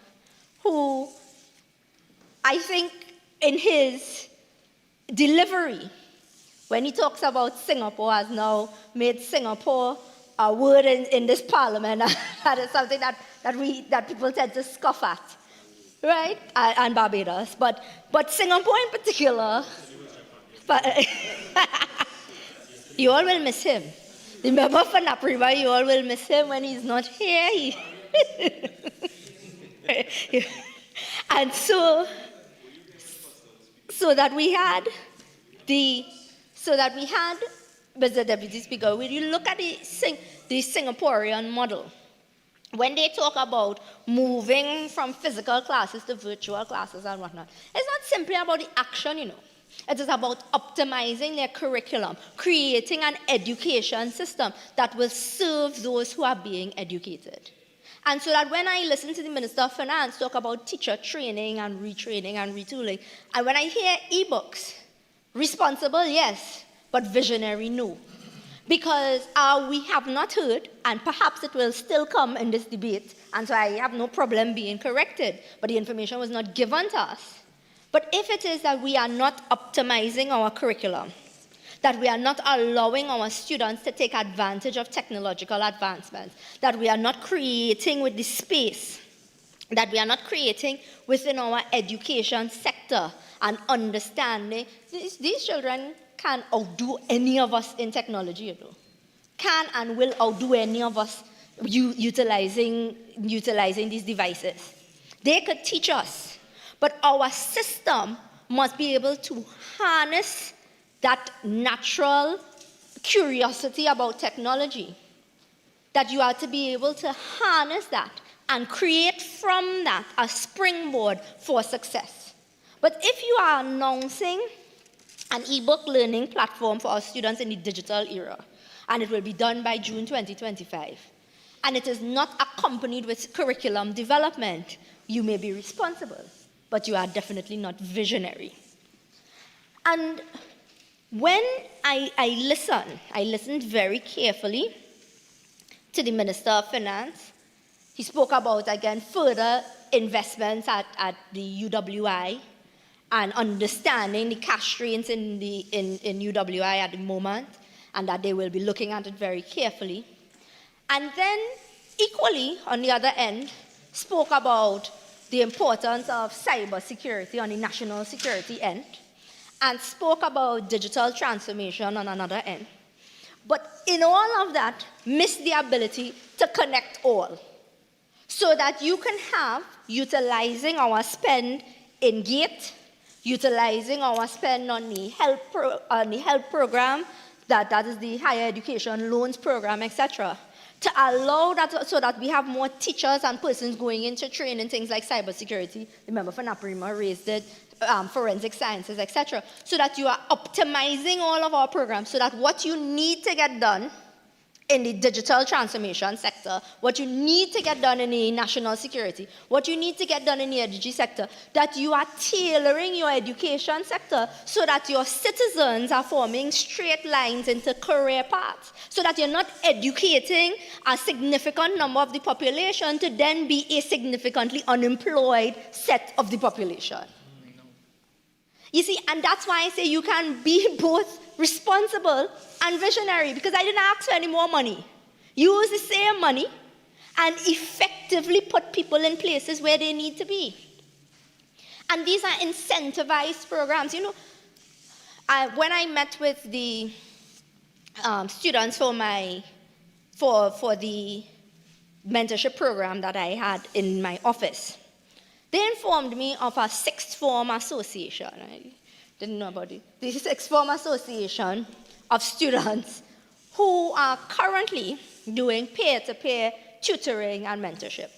who I think in his delivery, when he talks about Singapore, has now made Singapore a word in this parliament. That is something that people tend to scoff at, right? And Barbados. But Singapore in particular, you all will miss him. The member for Naparima, you all will miss him when he's not here. And so that we had, Mr. Deputy Speaker, when you look at the Singaporean model, when they talk about moving from physical classes to virtual classes and whatnot, it's not simply about the action, you know. It is about optimizing their curriculum, creating an education system that will serve those who are being educated. And so that when I listen to the Minister of Finance talk about teacher training and retraining and retooling, and when I hear e-books, responsible, yes, but visionary, no. Because we have not heard, and perhaps it will still come in this debate, and so I have no problem being corrected, but the information was not given to us. But if it is that we are not optimizing our curriculum, that we are not allowing our students to take advantage of technological advancements, that we are not creating with the space, that we are not creating within our education sector and understanding, these children can outdo any of us in technology, you know. Can and will outdo any of us utilizing these devices. They could teach us, but our system must be able to harness that natural curiosity about technology, that you are to be able to harness that and create from that a springboard for success. But if you are announcing an e-book learning platform for our students in the digital era, and it will be done by June 2025, and it is not accompanied with curriculum development, you may be responsible, but you are definitely not visionary. And when I listened very carefully to the Minister of Finance. He spoke about, again, further investments at the UWI and understanding the cash strains in UWI at the moment, and that they will be looking at it very carefully. And then, equally, on the other end, spoke about the importance of cybersecurity on the national security end, and spoke about digital transformation on another end. But in all of that, missed the ability to connect all, so that you can have, utilizing our spend in GATE, utilizing our spend on the health program, that is the higher education loans program, etc., to allow that so that we have more teachers and persons going into training things like cybersecurity. Remember, for Naparima raised it, forensic sciences, etc., so that you are optimizing all of our programs so that what you need to get done in the digital transformation sector, what you need to get done in the national security, what you need to get done in the energy sector, that you are tailoring your education sector so that your citizens are forming straight lines into career paths, so that you're not educating a significant number of the population to then be a significantly unemployed set of the population. You see, and that's why I say you can be both responsible and visionary, because I didn't ask for any more money. Use the same money and effectively put people in places where they need to be. And these are incentivized programs. You know, when I met with the students for the mentorship program that I had in my office, they informed me of a sixth form association. I didn't know about it. The sixth form association of students who are currently doing peer-to-peer tutoring and mentorship.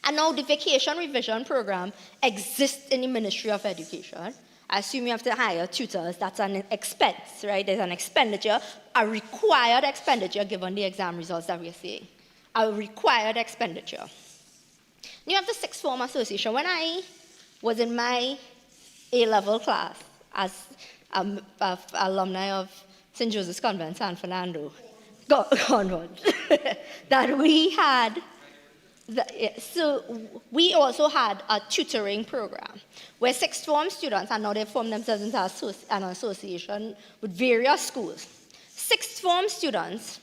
And now the vacation revision program exists in the Ministry of Education. I assume you have to hire tutors. That's an expense, right? There's an expenditure, a required expenditure given the exam results that we're seeing. A required expenditure. You have the sixth form association. When I was in my A-level class, as alumni of St. Joseph's Convent, San Fernando, Convent, that we had. So we also had a tutoring program where sixth form students, and now they've formed themselves into an association with various schools. Sixth form students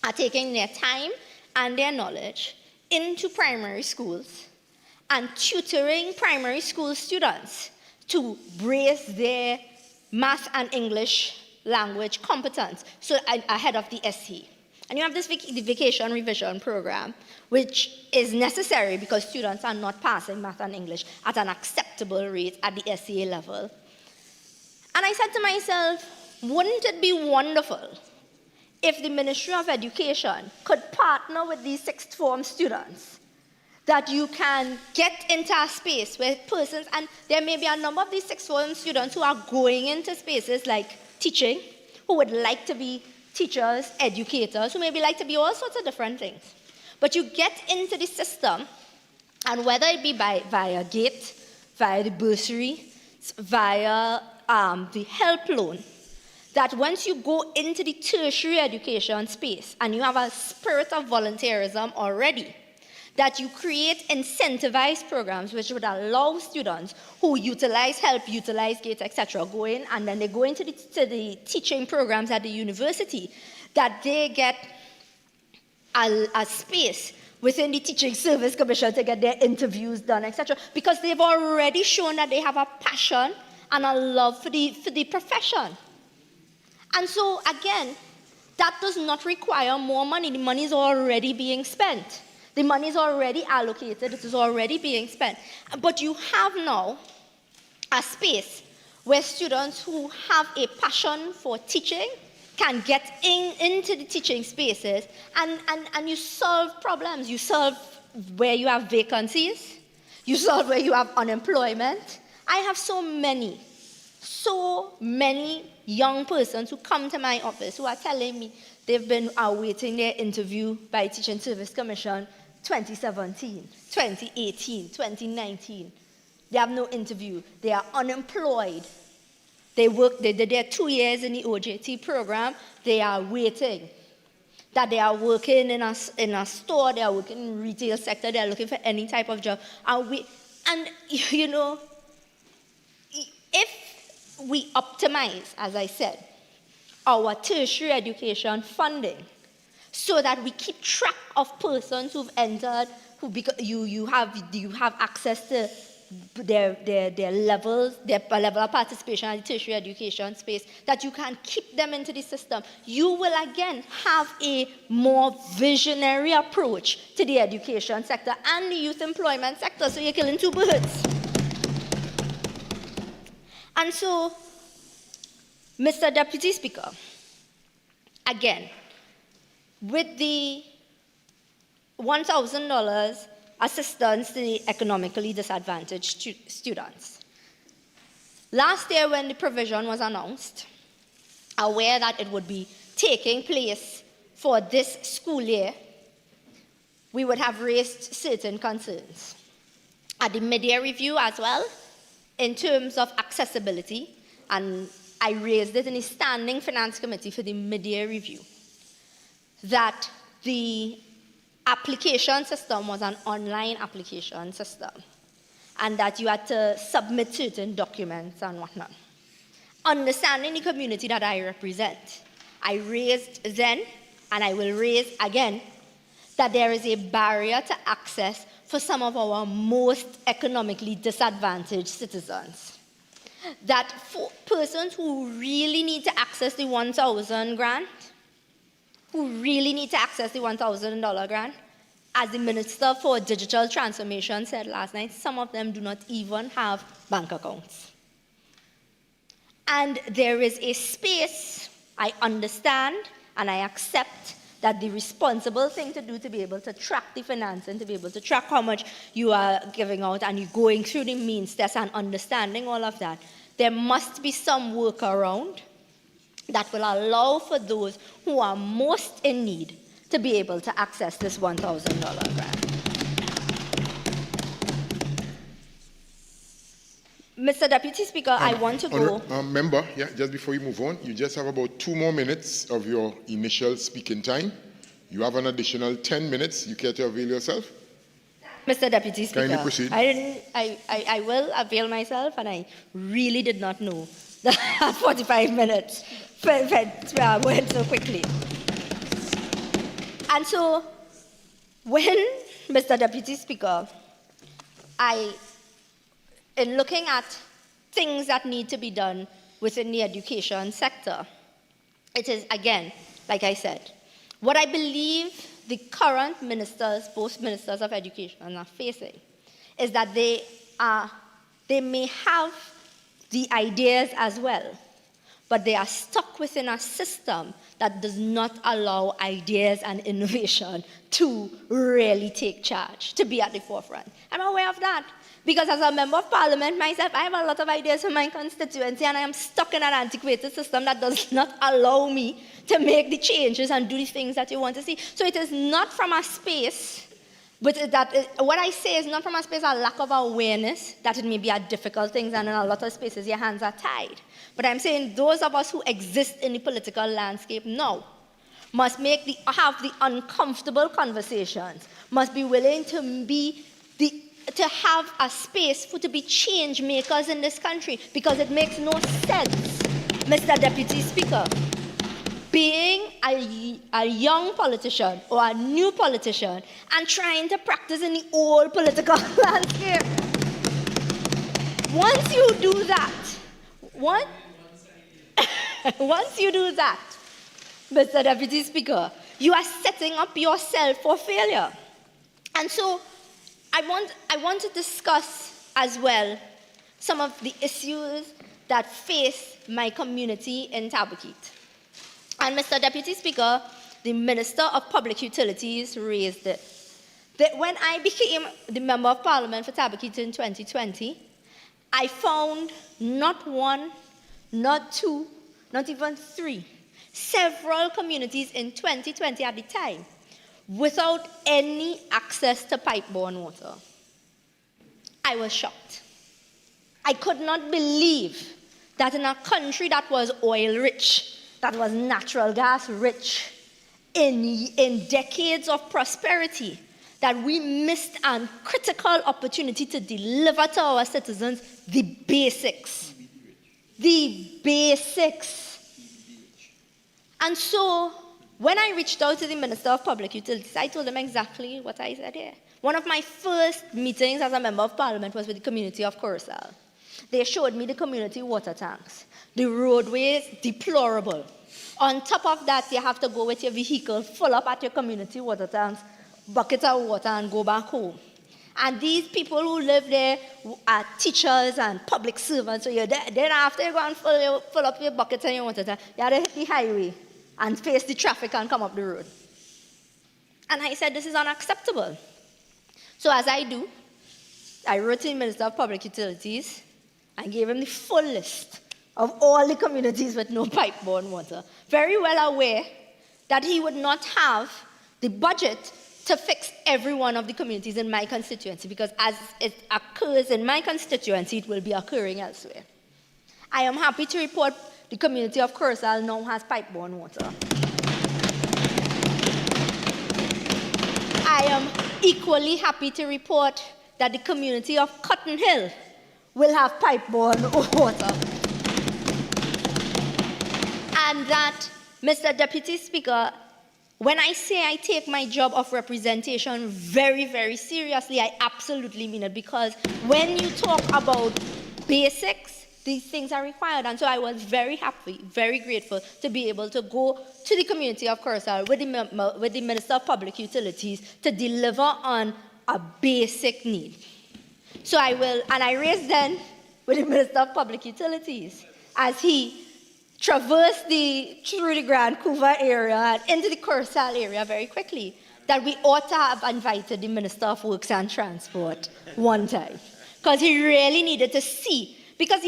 are taking their time and their knowledge into primary schools and tutoring primary school students to raise their math and English language competence ahead of the SE. And you have this the vacation revision program, which is necessary because students are not passing math and English at an acceptable rate at the SEA level. And I said to myself, wouldn't it be wonderful if the Ministry of Education could partner with these sixth form students, that you can get into a space where persons, and there may be a number of these sixth form students who are going into spaces like teaching, who would like to be teachers, educators, who maybe like to be all sorts of different things. But you get into the system, and whether it be via GATE, via the bursary, via the help loan, that once you go into the tertiary education space and you have a spirit of volunteerism already, that you create incentivized programs which would allow students who utilize help, utilize GATE, etc., go in, and then they go into the teaching programs at the university, that they get a space within the Teaching Service Commission to get their interviews done, etc., because they've already shown that they have a passion and a love for the profession. And so, again, that does not require more money. The money is already being spent. The money is already allocated. It is already being spent. But you have now a space where students who have a passion for teaching can get into the teaching spaces, and you solve problems. You solve where you have vacancies. You solve where you have unemployment. I have so many young persons who come to my office who are telling me they've been awaiting their interview by Teaching Service Commission 2017, 2018, 2019. They have no interview. They are unemployed. They did their 2 years in the OJT program. They are waiting. That they are working in a store, they are working in the retail sector, they are looking for any type of job. And you know, if we optimize, as I said, our tertiary education funding, so that we keep track of persons who've entered, you have access to their level of participation in the tertiary education space, that you can keep them into the system, you will again have a more visionary approach to the education sector and the youth employment sector, so you're killing two birds. And so, Mr. Deputy Speaker, again, with the $1,000 assistance to the economically disadvantaged students. Last year when the provision was announced, aware that it would be taking place for this school year, we would have raised certain concerns. At the mid-year review as well, in terms of accessibility, and I raised it in the Standing Finance Committee for the mid-year review, that the application system was an online application system, and that you had to submit certain documents and whatnot. Understanding the community that I represent, I raised then, and I will raise again, that there is a barrier to access for some of our most economically disadvantaged citizens. That for persons who really need to access the 1,000 grant, who really need to access the $1,000 grant, as the Minister for Digital Transformation said last night, some of them do not even have bank accounts. And there is a space, I understand and I accept, that the responsible thing to do to be able to track the financing, to be able to track how much you are giving out, and you're going through the means test and understanding all of that, there must be some workaround that will allow for those who are most in need to be able to access this $1,000 grant. Mr. Deputy Speaker, I want to go. Member, yeah, just before you move on, you just have about 2 more minutes of your initial speaking time. You have an additional 10 minutes. You care to avail yourself? Mr. Deputy Speaker, Kindly proceed. I will avail myself, and I really did not know that 45 minutes went so quickly. And so, when, Mr. Deputy Speaker, in looking at things that need to be done within the education sector, it is, again, like I said, what I believe the current ministers, both ministers of education, are facing is that they may have the ideas as well, but they are stuck within a system that does not allow ideas and innovation to really take charge, to be at the forefront. I'm aware of that. Because as a member of parliament myself, I have a lot of ideas for my constituency, and I am stuck in an antiquated system that does not allow me to make the changes and do the things that you want to see. So it is not from a space, what I say is not from a space of lack of awareness, that it may be a difficult thing, and in a lot of spaces your hands are tied. But I'm saying those of us who exist in the political landscape now must have the uncomfortable conversations, must be willing to have a space to be change makers in this country, because it makes no sense, Mr. Deputy Speaker, being a young politician or a new politician and trying to practice in the old political landscape. Once you do that, Mr. Deputy Speaker, you are setting up yourself for failure. And so I want to discuss as well some of the issues that face my community in Tabaquite. And Mr. Deputy Speaker, the Minister of Public Utilities raised it. That when I became the Member of Parliament for Tabaquite in 2020, I found not one, not two, not even three, several communities in 2020 at the time without any access to pipe-borne water. I was shocked. I could not believe that in a country that was oil-rich, that was natural gas-rich, in decades of prosperity, that we missed a critical opportunity to deliver to our citizens the basics. The basics. And so, when I reached out to the Minister of Public Utilities, I told him exactly what I said here. One of my first meetings as a Member of Parliament was with the community of Coruscant. They showed me the community water tanks. The roadways, deplorable. On top of that, you have to go with your vehicle full up at your community water tanks, buckets of water, and go back home. And these people who live there are teachers and public servants, so then after you go and fill up your buckets and your water tank, you have to hit the highway and face the traffic and come up the road. And I said, this is unacceptable. So as I do, I wrote to the Minister of Public Utilities and gave him the full list of all the communities with no pipe-borne water, very well aware that he would not have the budget to fix every one of the communities in my constituency, because as it occurs in my constituency, it will be occurring elsewhere. I am happy to report the community of Coruscant now has pipe-borne water. I am equally happy to report that the community of Cotton Hill will have pipe-borne water. And that, Mr. Deputy Speaker, when I say I take my job of representation very, very seriously, I absolutely mean it, because when you talk about basics, these things are required. And so I was very happy, very grateful to be able to go to the community of Coruscant with the Minister of Public Utilities to deliver on a basic need. So I raised then with the Minister of Public Utilities as he traversed through the Grand Couva area and into the Coruscant area very quickly, that we ought to have invited the Minister of Works and Transport one time, because he really needed to see. Because,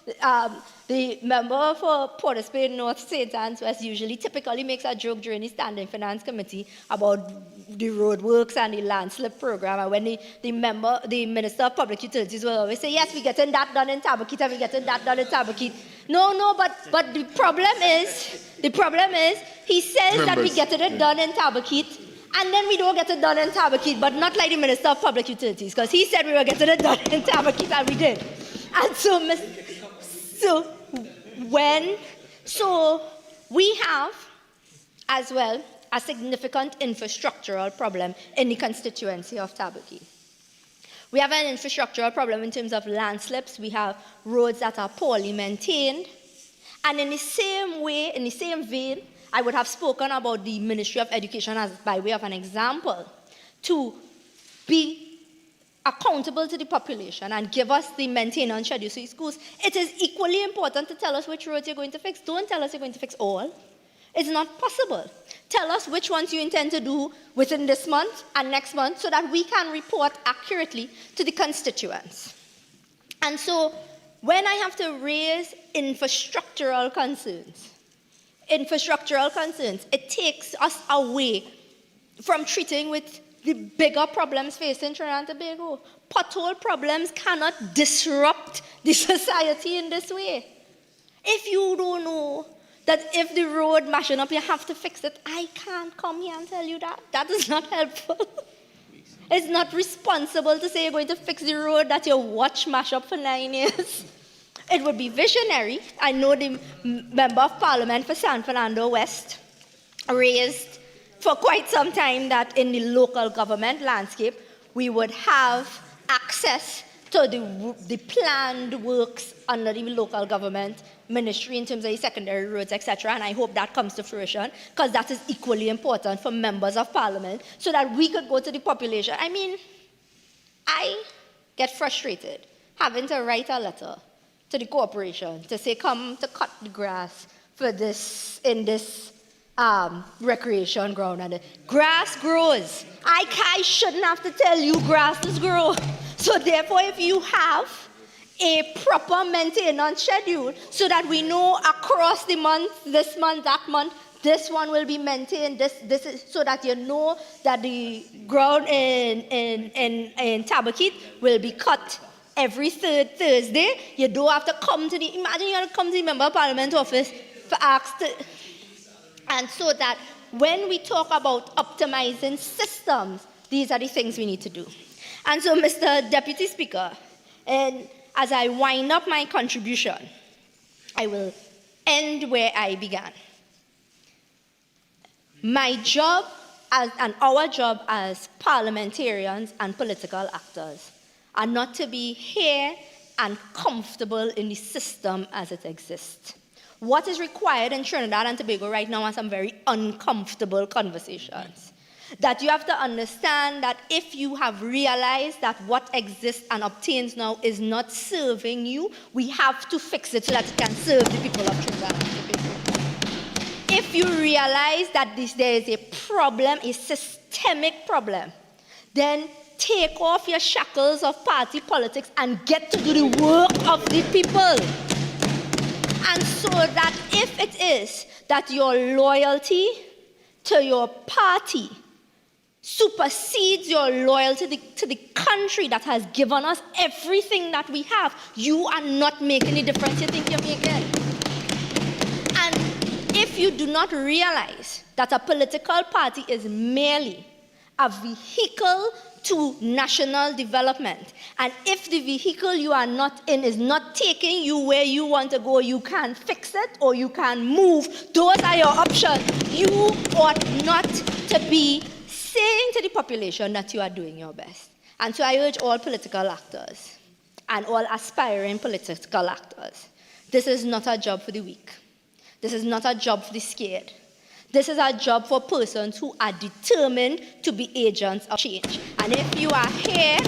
The member for Port of Spain North St. Anne's West usually typically makes a joke during the Standing Finance Committee about the roadworks and the landslip program. And when the Minister of Public Utilities will always say, yes, we're getting that done in Tabaquit and we're getting that done in Tabaquit. No, but the problem is, he says that we're getting it done in Tabaquit, and then we don't get it done in Tabaquit, but not like the Minister of Public Utilities, because he said we were getting it done in Tabaquit, and we did. And so we have, as well, a significant infrastructural problem in the constituency of Tabaquit. We have an infrastructural problem in terms of landslips. We have roads that are poorly maintained. And in the same way, in the same vein, I would have spoken about the Ministry of Education as by way of an example, to be accountable to the population and give us the maintenance schedule to schools. It is equally important to tell us which roads you're going to fix. Don't tell us you're going to fix all. It's not possible. Tell us which ones you intend to do within this month and next month so that we can report accurately to the constituents. And so when I have to raise infrastructural concerns, it takes us away from treating with the bigger problems facing Trinidad and Tobago. Pothole problems cannot disrupt the society in this way. If you don't know that if the road mashing up, you have to fix it, I can't come here and tell you that. That is not helpful. It's not responsible to say you're going to fix the road that you watch mash up for 9 years. It would be visionary. I know the Member of Parliament for San Fernando West raised for quite some time that in the local government landscape, we would have access to the planned works under the local government ministry in terms of the secondary roads, etc. And I hope that comes to fruition, because that is equally important for members of parliament, so that we could go to the population. I mean, I get frustrated having to write a letter to the corporation to say, come to cut the grass for this, in this recreation ground. And the grass grows. I shouldn't have to tell you grasses grow. So therefore, if you have a proper maintenance schedule so that we know across the month, this month, that month, this one will be maintained, this is so that you know that the ground in Tabaquit will be cut every third Thursday. You don't have to come to the, imagine you have to come to the Member of Parliament office for ask to, and so that when we talk about optimizing systems, these are the things we need to do. And so, Mr. Deputy Speaker, and as I wind up my contribution, I will end where I began. My job and our job as parliamentarians and political actors are not to be here and comfortable in the system as it exists. What is required in Trinidad and Tobago right now are some very uncomfortable conversations. That you have to understand that if you have realized that what exists and obtains now is not serving you, we have to fix it so that it can serve the people of Trinidad and Tobago. If you realize that there is a problem, a systemic problem, then take off your shackles of party politics and get to do the work of the people. And so that if it is that your loyalty to your party supersedes your loyalty to the country that has given us everything that we have, you are not making the difference you think you're making. And if you do not realize that a political party is merely a vehicle to national development, and if the vehicle you are not in is not taking you where you want to go, you can fix it or you can move. Those are your options. You ought not to be saying to the population that you are doing your best. And so I urge all political actors and all aspiring political actors, this is not a job for the weak. This is not a job for the scared. This is a job for persons who are determined to be agents of change. And if you are here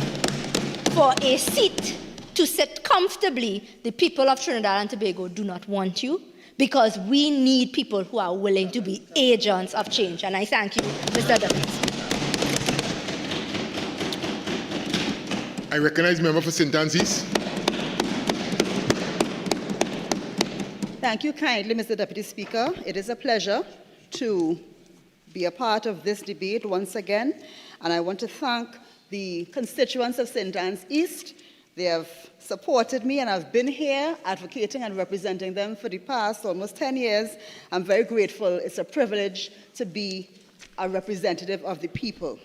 for a seat to sit comfortably, the people of Trinidad and Tobago do not want you, because we need people who are willing to be agents of change. And I thank you, Mr. Deputy. I recognize member for St. Anne's East. Thank you kindly, Mr. Deputy Speaker. It is a pleasure to be a part of this debate once again, and I want to thank the constituents of St. Anne's East. They have supported me, and I've been here advocating and representing them for the past almost 10 years. I'm very grateful. It's a privilege to be a representative of the people.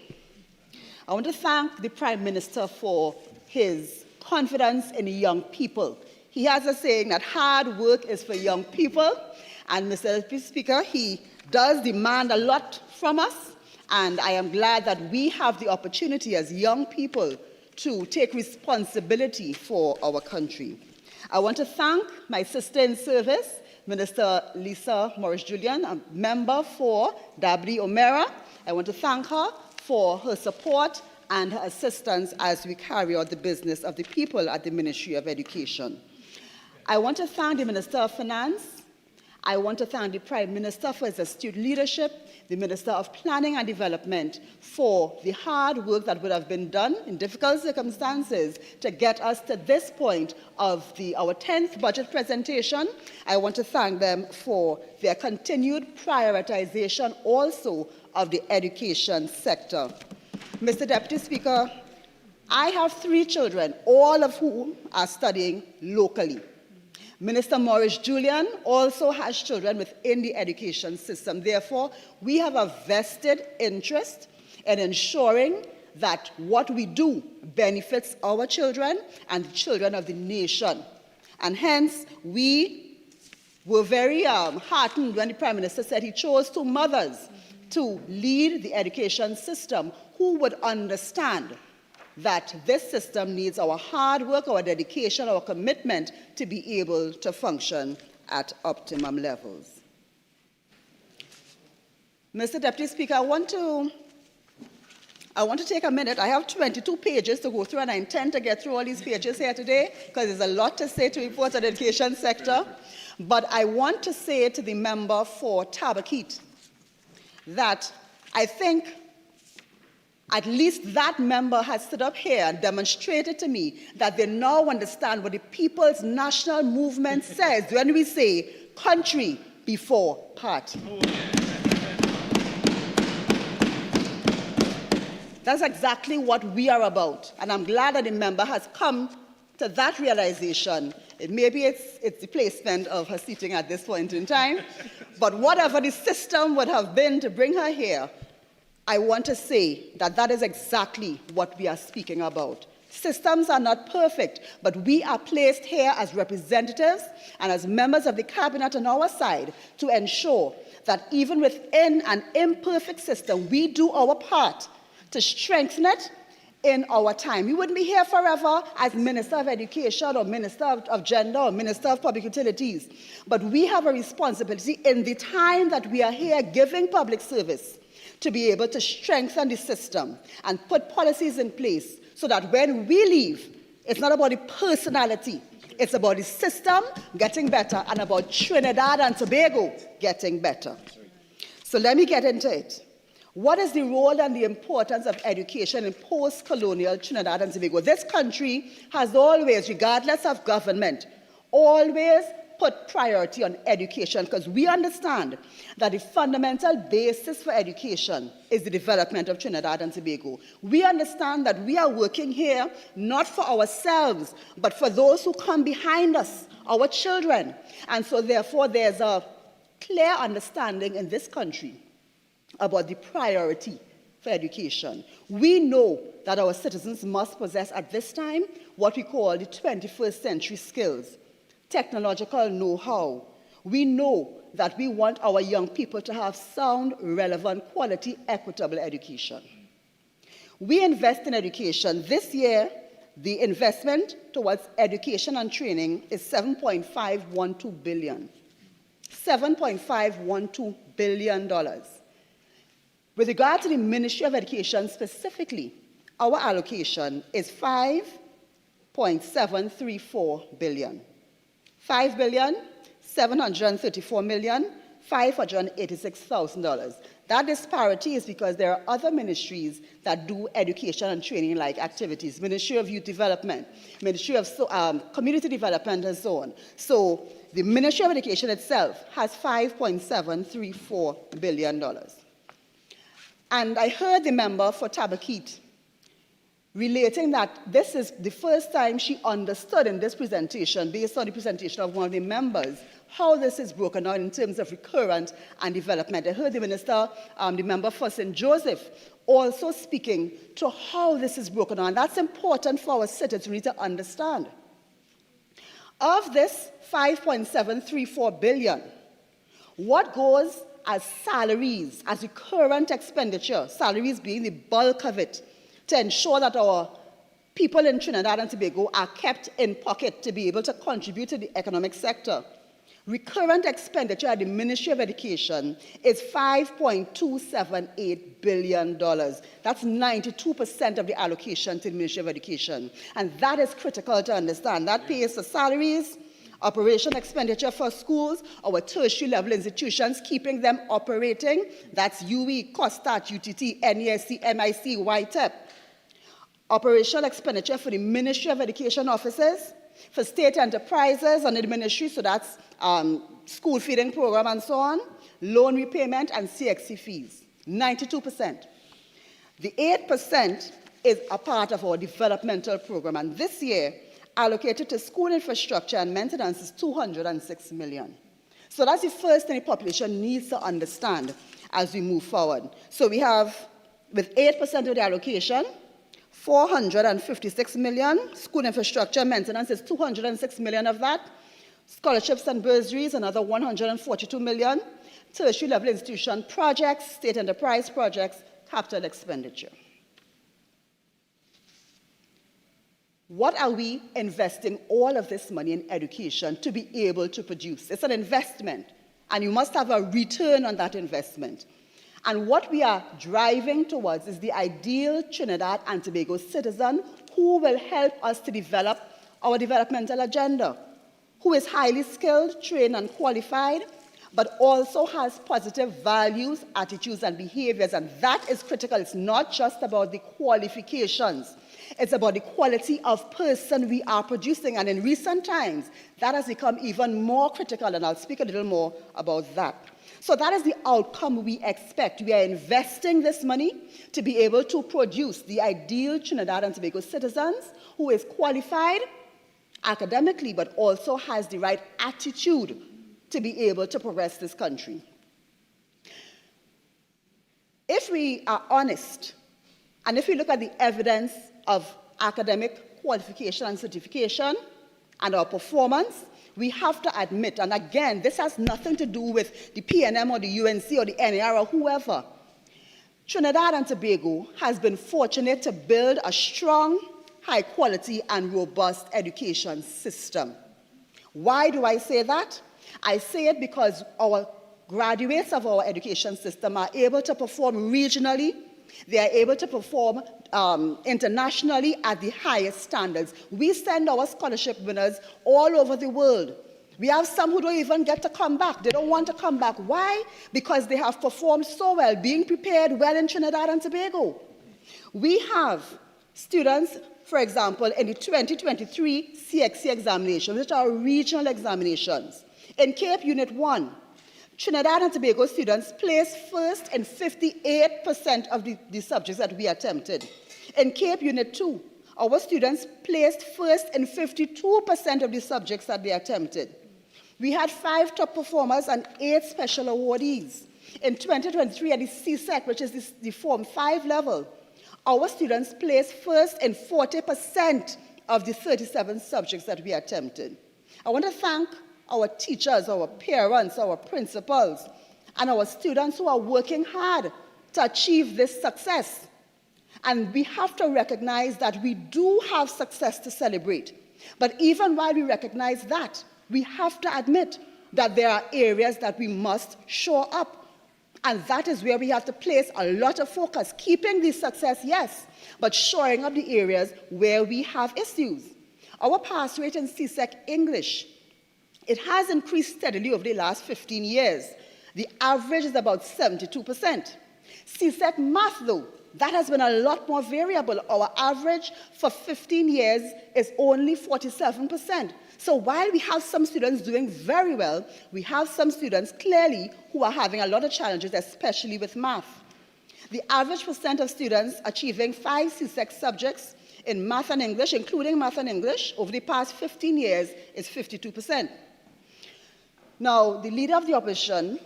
I want to thank the Prime Minister for his confidence in young people. He has a saying that hard work is for young people, and Mr. Deputy Speaker, he does demand a lot from us, and I am glad that we have the opportunity as young people to take responsibility for our country. I want to thank my sister in service, Minister Lisa Morris-Julian, a member for Dabri Omera. I want to thank her for her support and her assistance as we carry out the business of the people at the Ministry of Education. I want to thank the Minister of Finance. I want to thank the Prime Minister for his astute leadership, the Minister of Planning and Development for the hard work that would have been done in difficult circumstances to get us to this point of our 10th budget presentation. I want to thank them for their continued prioritization also of the education sector. Mr. Deputy Speaker, I have 3 children, all of whom are studying locally. Minister Morris-Julian also has children within the education system. Therefore, we have a vested interest in ensuring that what we do benefits our children and the children of the nation. And hence, we were very heartened when the Prime Minister said he chose 2 mothers to lead the education system who would understand that this system needs our hard work, our dedication, our commitment to be able to function at optimum levels. Mr. Deputy Speaker, I want to take a minute. I have 22 pages to go through, and I intend to get through all these pages here today because there's a lot to say to report on the education sector. But I want to say to the member for Tabaquite that I think at least that member has stood up here and demonstrated to me that they now understand what the People's National Movement says when we say country before party. That's exactly what we are about, and I'm glad that the member has come to that realization. Maybe it's the placement of her seating at this point in time, but whatever the system would have been to bring her here, I want to say that that is exactly what we are speaking about. Systems are not perfect, but we are placed here as representatives and as members of the cabinet on our side to ensure that even within an imperfect system, we do our part to strengthen it in our time. We wouldn't be here forever as Minister of Education or Minister of Gender or Minister of Public Utilities, but we have a responsibility in the time that we are here giving public service to be able to strengthen the system and put policies in place so that when we leave, it's not about the personality, it's about the system getting better and about Trinidad and Tobago getting better. So let me get into it. What is the role and the importance of education in post-colonial Trinidad and Tobago? This country has always, regardless of government, always put priority on education because we understand that the fundamental basis for education is the development of Trinidad and Tobago. We understand that we are working here not for ourselves, but for those who come behind us, our children. And so therefore there's a clear understanding in this country about the priority for education. We know that our citizens must possess at this time what we call the 21st century skills, technological know-how. We know that we want our young people to have sound, relevant, quality, equitable education. We invest in education. This year, the investment towards education and training is $7.512 billion. $7.512 billion. With regard to the Ministry of Education specifically, our allocation is $5.734 billion. $5,734,586,000. That disparity is because there are other ministries that do education and training like activities, Ministry of Youth Development, Ministry of Community Development, and so on. So the Ministry of Education itself has $5.734 billion. And I heard the member for Tabaquite relating that this is the first time she understood in this presentation, based on the presentation of one of the members, how this is broken down in terms of recurrent and development. I heard the minister, the member for St. Joseph, also speaking to how this is broken down. That's important for our citizens to understand. Of this $5.734 billion, what goes as salaries, as recurrent expenditure, salaries being the bulk of it, to ensure that our people in Trinidad and Tobago are kept in pocket to be able to contribute to the economic sector. Recurrent expenditure at the Ministry of Education is $5.278 billion. That's 92% of the allocation to the Ministry of Education. And that is critical to understand. That pays for salaries, operation expenditure for schools, our tertiary level institutions, keeping them operating. That's UE, COSTAT, UTT, NESC, MIC, YTEP. Operational expenditure for the Ministry of Education offices, for state enterprises under the ministry, so that's school feeding program and so on, loan repayment and CXC fees, 92%. The 8% is a part of our developmental program, and this year, allocated to school infrastructure and maintenance is $206 million. So that's the first thing the population needs to understand as we move forward. So we have, with 8% of the allocation, $456 million. School infrastructure maintenance is $206 million of that. Scholarships and bursaries, another $142 million. Tertiary level institution projects, state enterprise projects, capital expenditure. What are we investing all of this money in education to be able to produce? It's an investment, and you must have a return on that investment. And what we are driving towards is the ideal Trinidad and Tobago citizen who will help us to develop our developmental agenda, who is highly skilled, trained, and qualified, but also has positive values, attitudes, and behaviors. And that is critical. It's not just about the qualifications. It's about the quality of person we are producing. And in recent times, that has become even more critical, and I'll speak a little more about that. So that is the outcome we expect. We are investing this money to be able to produce the ideal Trinidad and Tobago citizens who is qualified academically, but also has the right attitude to be able to progress this country. If we are honest, and if we look at the evidence of academic qualification and certification and our performance, we have to admit, and again, this has nothing to do with the PNM or the UNC or the NAR or whoever. Trinidad and Tobago has been fortunate to build a strong, high quality and robust education system. Why do I say that? I say it because our graduates of our education system are able to perform regionally. They are able to perform internationally at the highest standards. We send our scholarship winners all over the world. We have some who don't even get to come back. They don't want to come back. Why? Because they have performed so well, being prepared well in Trinidad and Tobago. We have students, for example, in the 2023 CXC examinations, which are regional examinations. In Cape Unit 1, Trinidad and Tobago students placed first in 58% of the subjects that we attempted. In Cape Unit 2, our students placed first in 52% of the subjects that they attempted. We had 5 top performers and 8 special awardees. In 2023 at the CSEC, which is the Form 5 level, our students placed first in 40% of the 37 subjects that we attempted. I want to thank our teachers, our parents, our principals, and our students who are working hard to achieve this success. And we have to recognize that we do have success to celebrate. But even while we recognize that, we have to admit that there are areas that we must shore up. And that is where we have to place a lot of focus, keeping the success, yes, but shoring up the areas where we have issues. Our pass rate in CSEC English, it has increased steadily over the last 15 years. The average is about 72%. CSEC math, though, that has been a lot more variable. Our average for 15 years is only 47%. So while we have some students doing very well, we have some students clearly who are having a lot of challenges, especially with math. The average percent of students achieving 5 CSEC subjects in math and English, including math and English, over the past 15 years is 52%. Now, the leader of the opposition,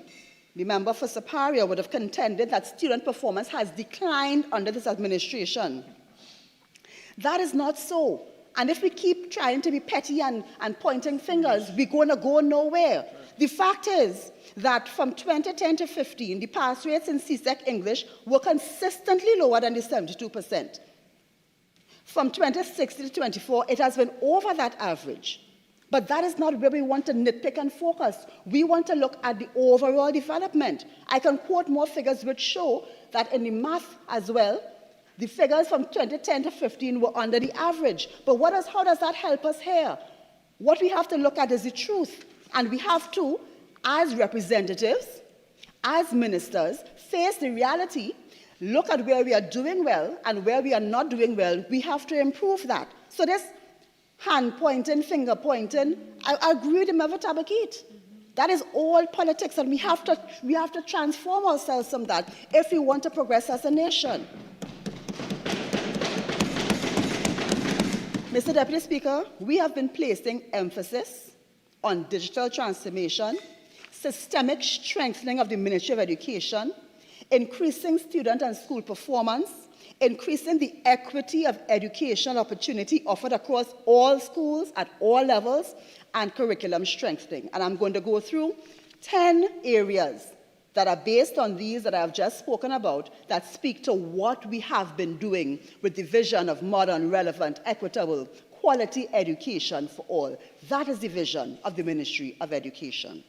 the member for Superior, would have contended that student performance has declined under this administration. That is not so. And if we keep trying to be petty and pointing fingers, we're going to go nowhere. The fact is that from 2010 to 15, the pass rates in CSEC English were consistently lower than the 72%. From 2016 to 24, it has been over that average. But that is not where we want to nitpick and focus. We want to look at the overall development. I can quote more figures which show that in the math as well, the figures from 2010 to 15 were under the average. But how does that help us here? What we have to look at is the truth. And we have to, as representatives, as ministers, face the reality, look at where we are doing well and where we are not doing well. We have to improve that. So this hand pointing, finger pointing, I agree with the Meva Tabakit. That is all politics, and we have to transform ourselves from that if we want to progress as a nation. Mr. Deputy Speaker, we have been placing emphasis on digital transformation, systemic strengthening of the Ministry of Education, increasing student and school performance, increasing the equity of educational opportunity offered across all schools at all levels, and curriculum strengthening. And I'm going to go through 10 areas that are based on these that I've just spoken about that speak to what we have been doing with the vision of modern, relevant, equitable, quality education for all. That is the vision of the Ministry of Education.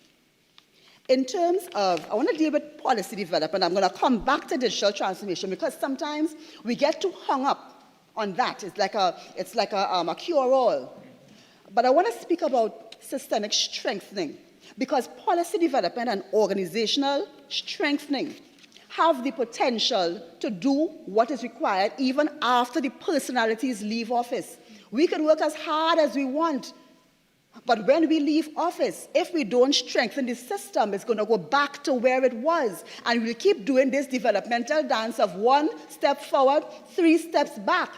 In terms of, I want to deal with policy development. I'm going to come back to digital transformation because sometimes we get too hung up on that. It's like a cure-all. But I want to speak about systemic strengthening because policy development and organizational strengthening have the potential to do what is required even after the personalities leave office. We can work as hard as we want, but when we leave office, if we don't strengthen the system, it's going to go back to where it was. And we'll keep doing this developmental dance of 1 step forward, 3 steps back.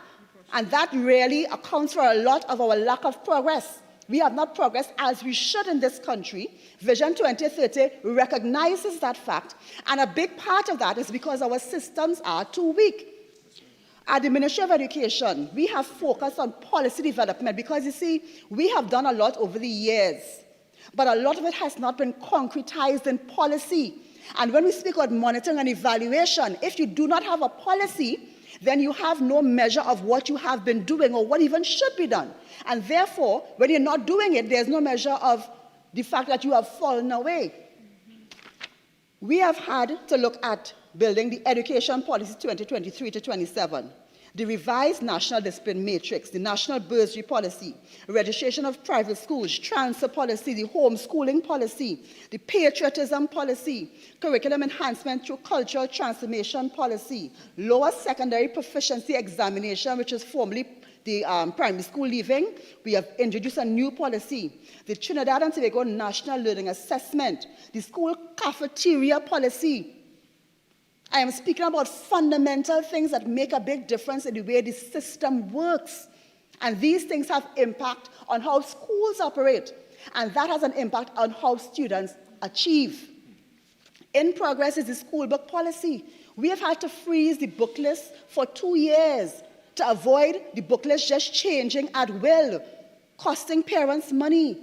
And that really accounts for a lot of our lack of progress. We have not progressed as we should in this country. Vision 2030 recognizes that fact. And a big part of that is because our systems are too weak. At the Ministry of Education, we have focused on policy development because, you see, we have done a lot over the years, but a lot of it has not been concretized in policy. And when we speak about monitoring and evaluation, if you do not have a policy, then you have no measure of what you have been doing or what even should be done. And therefore, when you're not doing it, there's no measure of the fact that you have fallen away. We have had to look at building the Education Policy 2023 to 27, the revised National Discipline Matrix, the National Bursary Policy, registration of private schools, transfer policy, the homeschooling policy, the patriotism policy, curriculum enhancement through cultural transformation policy, lower secondary proficiency examination, which is formerly the primary school leaving. We have introduced a new policy, the Trinidad and Tobago National Learning Assessment, the school cafeteria policy. I am speaking about fundamental things that make a big difference in the way the system works. And these things have impact on how schools operate. And that has an impact on how students achieve. In progress is the school book policy. We have had to freeze the book list for 2 years to avoid the book list just changing at will, costing parents money.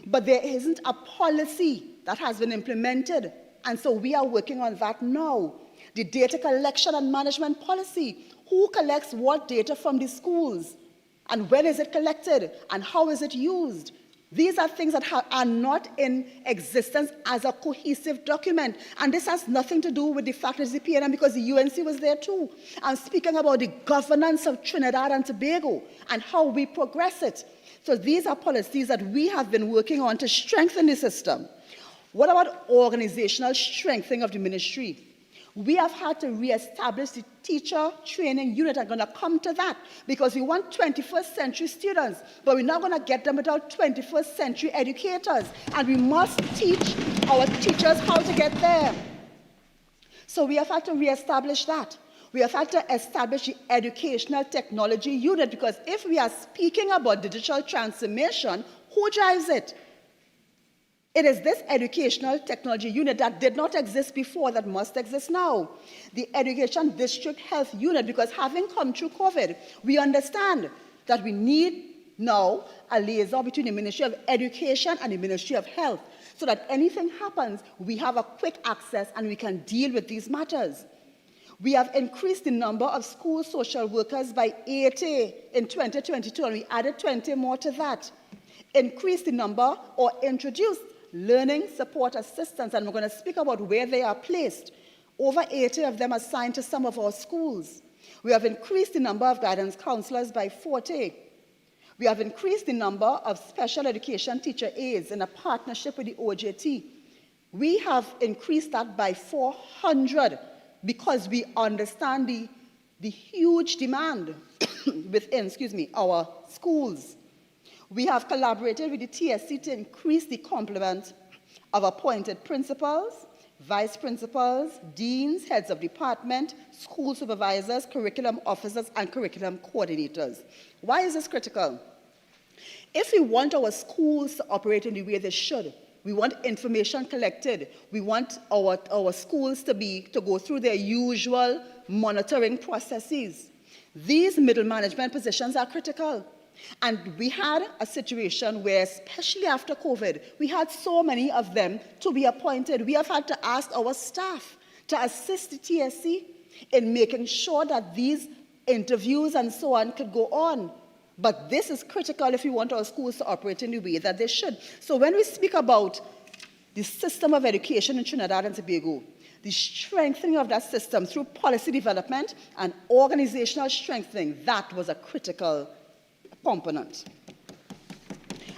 But there isn't a policy that has been implemented. And so we are working on that now. The data collection and management policy. Who collects what data from the schools? And when is it collected? And how is it used? These are things that are not in existence as a cohesive document. And this has nothing to do with the fact that it's the PNM because the UNC was there too. I'm speaking about the governance of Trinidad and Tobago and how we progress it. So these are policies that we have been working on to strengthen the system. What about organizational strengthening of the ministry? We have had to reestablish the teacher training unit. I'm going to come to that because we want 21st century students, but we're not going to get them without 21st century educators. And we must teach our teachers how to get there. So we have had to reestablish that. We have had to establish the educational technology unit because if we are speaking about digital transformation, who drives it? It is this educational technology unit that did not exist before that must exist now. The Education District Health Unit, because having come through COVID, we understand that we need now a liaison between the Ministry of Education and the Ministry of Health so that anything happens, we have a quick access and we can deal with these matters. We have increased the number of school social workers by 80 in 2022, and we added 20 more to that. Increased the number or introduced learning support assistants, and we're going to speak about where they are placed. Over 80 of them assigned to some of our schools. We have increased the number of guidance counselors by 40. We have increased the number of special education teacher aides in a partnership with the OJT. We have increased that by 400 because we understand the huge demand within, our schools. We have collaborated with the TSC to increase the complement of appointed principals, vice principals, deans, heads of department, school supervisors, curriculum officers, and curriculum coordinators. Why is this critical? If we want our schools to operate in the way they should, we want information collected, we want our schools to go through their usual monitoring processes. These middle management positions are critical. And we had a situation where, especially after COVID, we had so many of them to be appointed. We have had to ask our staff to assist the TSC in making sure that these interviews and so on could go on. But this is critical if we want our schools to operate in the way that they should. So when we speak about the system of education in Trinidad and Tobago, the strengthening of that system through policy development and organizational strengthening, that was a critical component.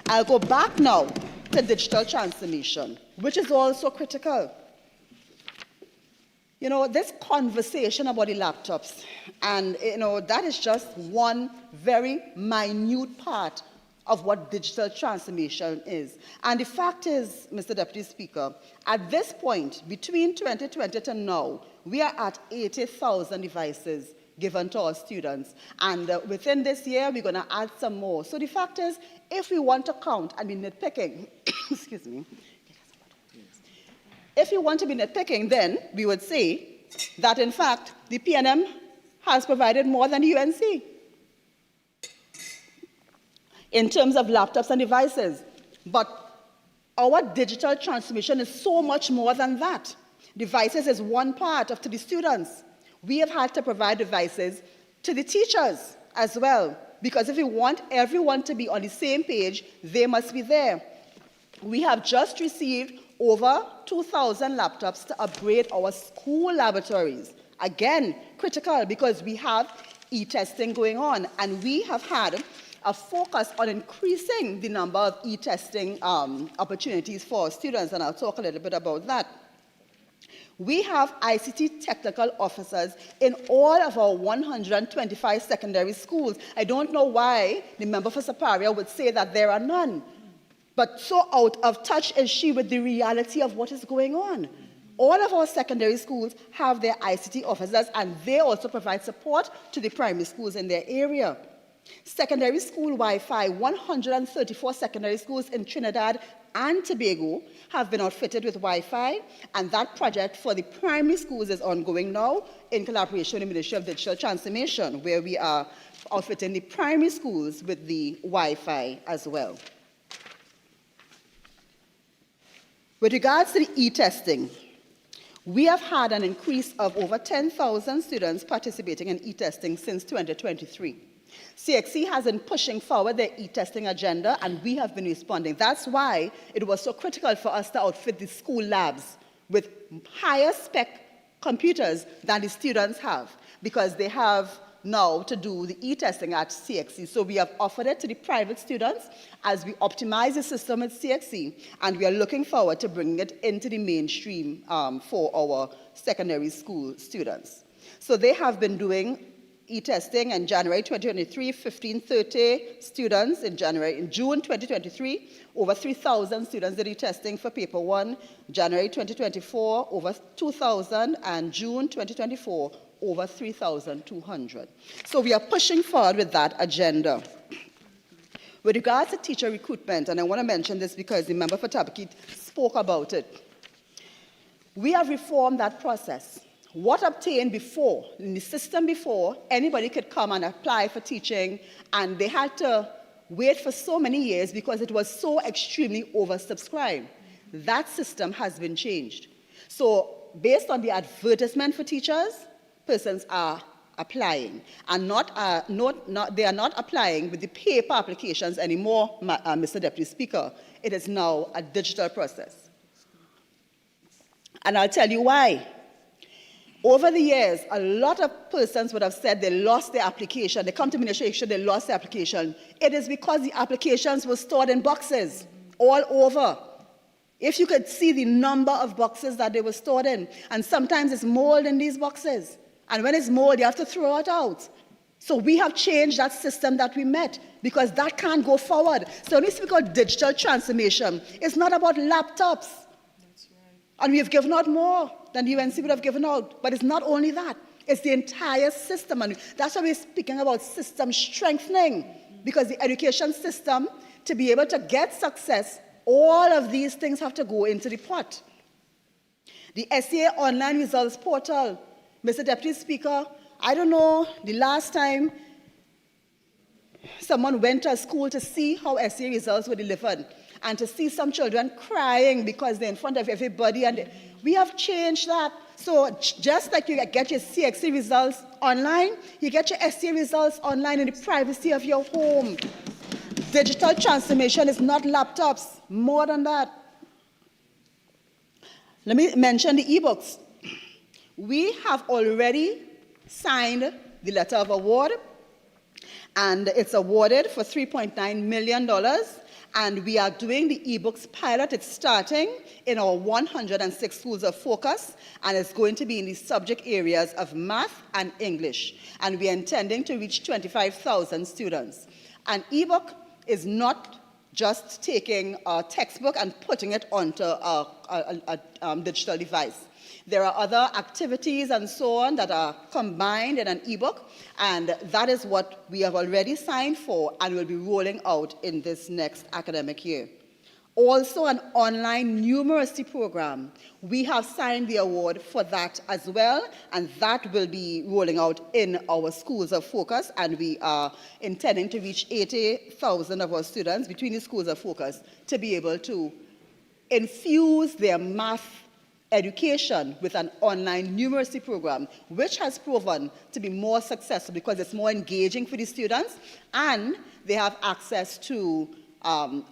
I'll go back now to digital transformation, which is also critical. This conversation about the laptops, and that is just one very minute part of what digital transformation is. And the fact is, Mr. Deputy Speaker, at this point, between 2020 to now, we are at 80,000 devices given to our students. And within this year, we're going to add some more. So the fact is, if we want to count and be nitpicking, excuse me, if we want to be nitpicking, then we would say that, in fact, the PNM has provided more than the UNC in terms of laptops and devices. But our digital transformation is so much more than that. Devices is one part to the students. We have had to provide devices to the teachers as well, because if we want everyone to be on the same page, they must be there. We have just received over 2,000 laptops to upgrade our school laboratories. Again, critical because we have e-testing going on, and we have had a focus on increasing the number of e-testing opportunities for students, and I'll talk a little bit about that. We have ICT technical officers in all of our 125 secondary schools. I don't know why the member for Saparia would say that there are none. But so out of touch is she with the reality of what is going on. All of our secondary schools have their ICT officers, and they also provide support to the primary schools in their area. Secondary school Wi-Fi, 134 secondary schools in Trinidad and Tobago have been outfitted with Wi-Fi, and that project for the primary schools is ongoing now in collaboration with the Ministry of Digital Transformation, where we are outfitting the primary schools with the Wi-Fi as well. With regards to the e-testing, we have had an increase of over 10,000 students participating in e-testing since 2023. CXC has been pushing forward their e-testing agenda, and we have been responding. That's why it was so critical for us to outfit the school labs with higher spec computers than the students have, because they have now to do the e-testing at CXC. So we have offered it to the private students as we optimize the system at CXC, and we are looking forward to bringing it into the mainstream for our secondary school students. So they have been doing e-testing in January 2023, 1530 students in June 2023, over 3,000 students did e-testing for paper 1, January 2024, over 2,000, and June 2024, over 3,200. So we are pushing forward with that agenda. With regards to teacher recruitment, and I want to mention this because the member for Tabakit spoke about it, we have reformed that process. What obtained before, in the system before, anybody could come and apply for teaching, and they had to wait for so many years because it was so extremely oversubscribed. That system has been changed. So based on the advertisement for teachers, persons are applying, and they are not applying with the paper applications anymore, Mr. Deputy Speaker. It is now a digital process. And I'll tell you why. Over the years, a lot of persons would have said they lost their application. They come to administration, they lost their application. It is because the applications were stored in boxes all over. If you could see the number of boxes that they were stored in, and sometimes it's mold in these boxes. And when it's mold, you have to throw it out. So we have changed that system that we met because that can't go forward. So when we speak about digital transformation, it's not about laptops. And we have given out more than the UNC would have given out. But it's not only that. It's the entire system. And that's why we're speaking about system strengthening. Because the education system, to be able to get success, all of these things have to go into the pot. The SCA online results portal. Mr. Deputy Speaker, I don't know the last time someone went to a school to see how SCA results were delivered, and to see some children crying because they're in front of everybody. And we have changed that. So just like you get your CXC results online, you get your SCA results online in the privacy of your home. Digital transformation is not laptops, more than that. Let me mention the e-books. We have already signed the letter of award, and it's awarded for $3.9 million. And we are doing the ebooks pilot. It's starting in our 106 schools of focus, and it's going to be in the subject areas of math and English. And we are intending to reach 25,000 students. An ebook is not just taking a textbook and putting it onto a digital device. There are other activities and so on that are combined in an ebook, and that is what we have already signed for and will be rolling out in this next academic year. Also, an online numeracy program. We have signed the award for that as well, and that will be rolling out in our schools of focus, and we are intending to reach 80,000 of our students between the schools of focus to be able to infuse their math education with an online numeracy program, which has proven to be more successful because it's more engaging for the students, and they have access to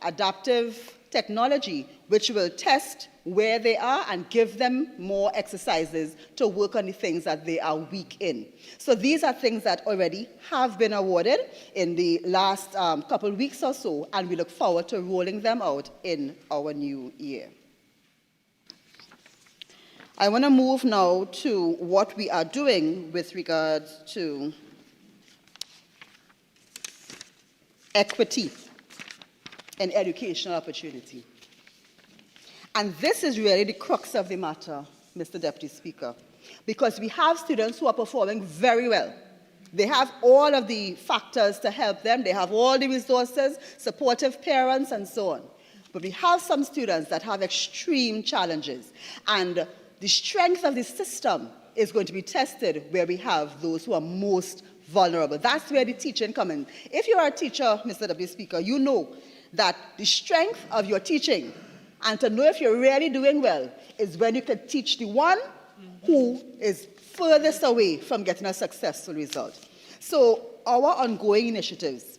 adaptive technology, which will test where they are and give them more exercises to work on the things that they are weak in. So these are things that already have been awarded in the last couple of weeks or so, and we look forward to rolling them out in our new year. I want to move now to what we are doing with regards to equity and educational opportunity. And this is really the crux of the matter, Mr. Deputy Speaker, because we have students who are performing very well. They have all of the factors to help them. They have all the resources, supportive parents, and so on. But we have some students that have extreme challenges, and the strength of the system is going to be tested where we have those who are most vulnerable. That's where the teaching comes in. If you are a teacher, Mr. Deputy Speaker, you know that the strength of your teaching and to know if you're really doing well is when you can teach the one who is furthest away from getting a successful result. So our ongoing initiatives,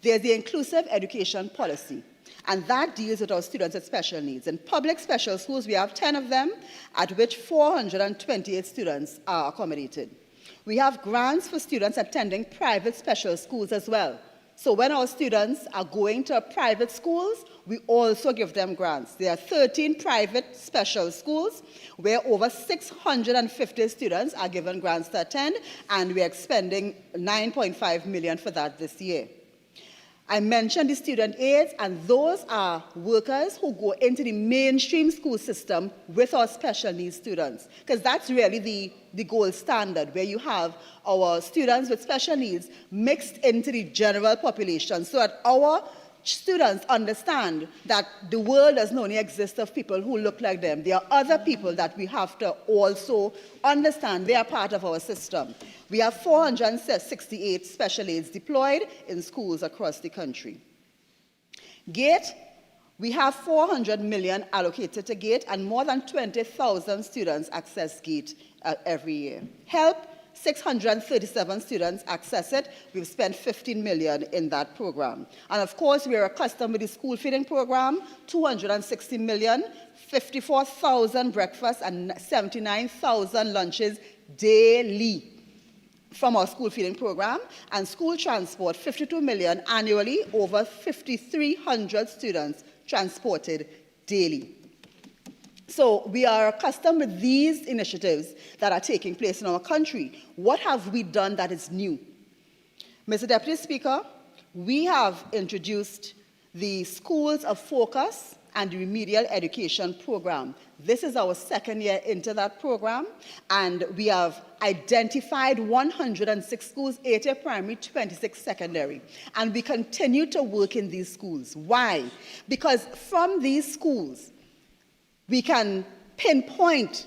there's the inclusive education policy, and that deals with our students with special needs. In public special schools, we have 10 of them, at which 428 students are accommodated. We have grants for students attending private special schools as well. So when our students are going to private schools, we also give them grants. There are 13 private special schools where over 650 students are given grants to attend, and we are expending $9.5 million for that this year. I mentioned the student aides, and those are workers who go into the mainstream school system with our special needs students, because that's really the gold standard, where you have our students with special needs mixed into the general population, so that our students understand that the world doesn't only exist of people who look like them. There are other people that we have to also understand they are part of our system. We have 468 special aids deployed in schools across the country. GATE, we have $400 million allocated to GATE, and more than 20,000 students access GATE every year. HELP, 637 students access it. We've spent $15 million in that program. And of course, we are accustomed with the school feeding program, $260 million, 54,000 breakfasts and 79,000 lunches daily from our school feeding program, and school transport, $52 million annually, over 5,300 students transported daily. So we are accustomed with these initiatives that are taking place in our country. What have we done that is new? Mr. Deputy Speaker, we have introduced the Schools of Focus and the Remedial Education Program. This is our second year into that program, and we have identified 106 schools, 80 primary, 26 secondary. And we continue to work in these schools. Why? Because from these schools, we can pinpoint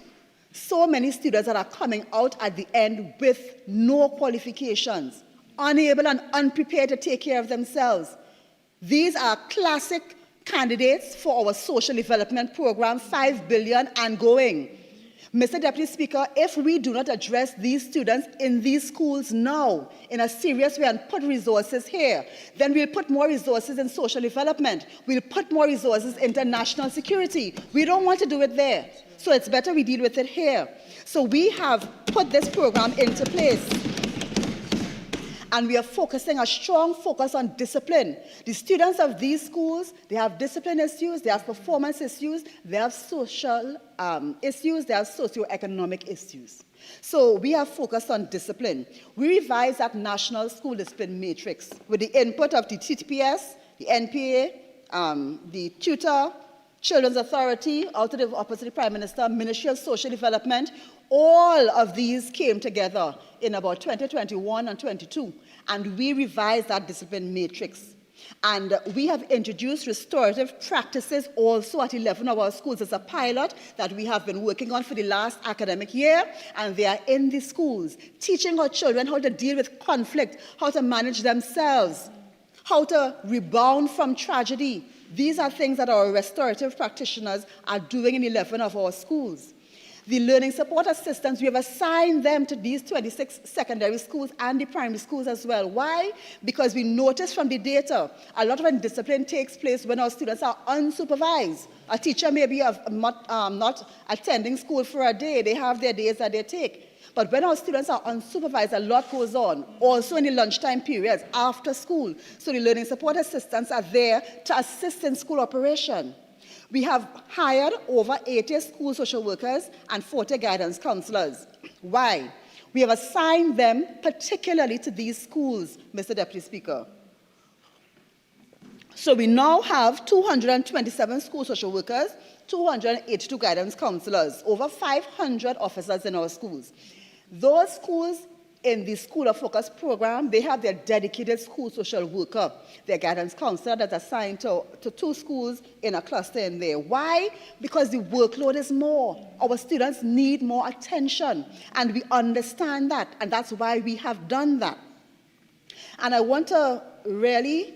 so many students that are coming out at the end with no qualifications, unable and unprepared to take care of themselves. These are classic candidates for our social development program, $5 billion and going. Mr. Deputy Speaker, if we do not address these students in these schools now in a serious way and put resources here, then we'll put more resources in social development. We'll put more resources into national security. We don't want to do it there. So it's better we deal with it here. So we have put this program into place. And we are focusing a strong focus on discipline. The students of these schools, they have discipline issues, they have performance issues, they have social issues, they have socioeconomic issues. So we have focused on discipline. We revised that National School Discipline Matrix with the input of the TTPS, the NPA, the Tutor, Children's Authority, out of the Office of the Prime Minister, Ministry of Social Development. All of these came together in about 2021 and 22, and we revised that discipline matrix. And we have introduced restorative practices also at 11 of our schools as a pilot that we have been working on for the last academic year, and they are in the schools, teaching our children how to deal with conflict, how to manage themselves, how to rebound from tragedy. These are things that our restorative practitioners are doing in 11 of our schools. The learning support assistants, we have assigned them to these 26 secondary schools and the primary schools as well. Why? Because we notice from the data, a lot of indiscipline takes place when our students are unsupervised. A teacher may be not attending school for a day. They have their days that they take. But when our students are unsupervised, a lot goes on, also in the lunchtime periods, after school. So the learning support assistants are there to assist in school operation. We have hired over 80 school social workers and 40 guidance counselors. Why? We have assigned them particularly to these schools, Mr. Deputy Speaker. So we now have 227 school social workers, 282 guidance counselors, over 500 officers in our schools. Those schools in the School of Focus program, they have their dedicated school social worker, their guidance counselor that's assigned to 2 schools in a cluster in there. Why? Because the workload is more. Our students need more attention, and we understand that, and that's why we have done that. And I want to really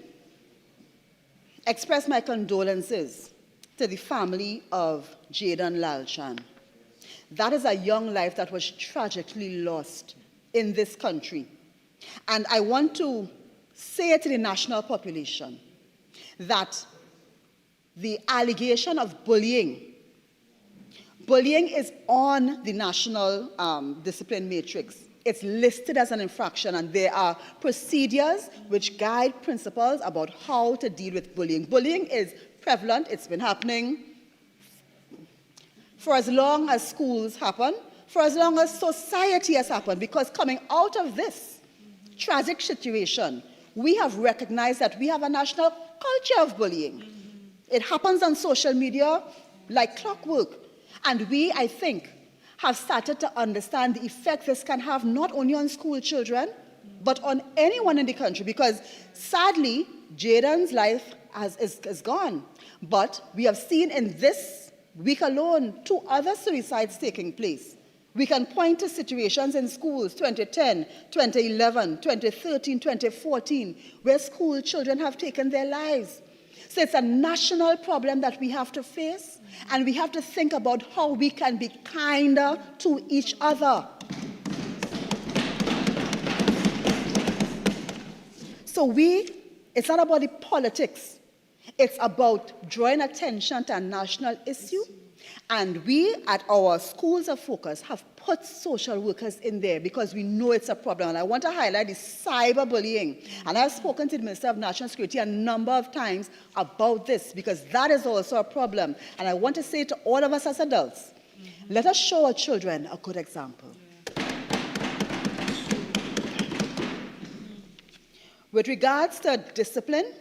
express my condolences to the family of Jaden Lalchan. That is a young life that was tragically lost in this country. And I want to say to the national population that the allegation of bullying is on the national discipline matrix. it's listed as an infraction, and there are procedures which guide principals about how to deal with bullying. Bullying is prevalent. It's been happening for as long as schools happen, for as long as society has happened, because coming out of this tragic situation, we have recognized that we have a national culture of bullying. It happens on social media like clockwork. And we, I think, have started to understand the effect this can have not only on school children, but on anyone in the country. Because sadly, Jaden's life is gone. But we have seen in this week alone 2 other suicides taking place. We can point to situations in schools, 2010, 2011, 2013, 2014, where school children have taken their lives. So it's a national problem that we have to face, and we have to think about how we can be kinder to each other. So it's not about the politics. It's about drawing attention to a national issue. And we, at our schools of focus, have put social workers in there because we know it's a problem. And I want to highlight the cyberbullying. And I've spoken to the Minister of National Security a number of times about this, because that is also a problem. And I want to say to all of us as adults, let us show our children a good example. With regards to discipline,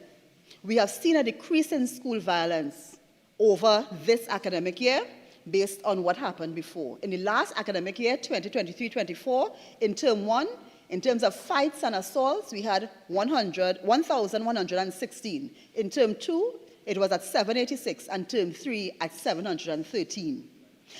we have seen a decrease in school violence over this academic year based on what happened before. In the last academic year, 2023-24, in Term 1, in terms of fights and assaults, we had 1,116. In Term 2, it was at 786, and Term 3 at 713.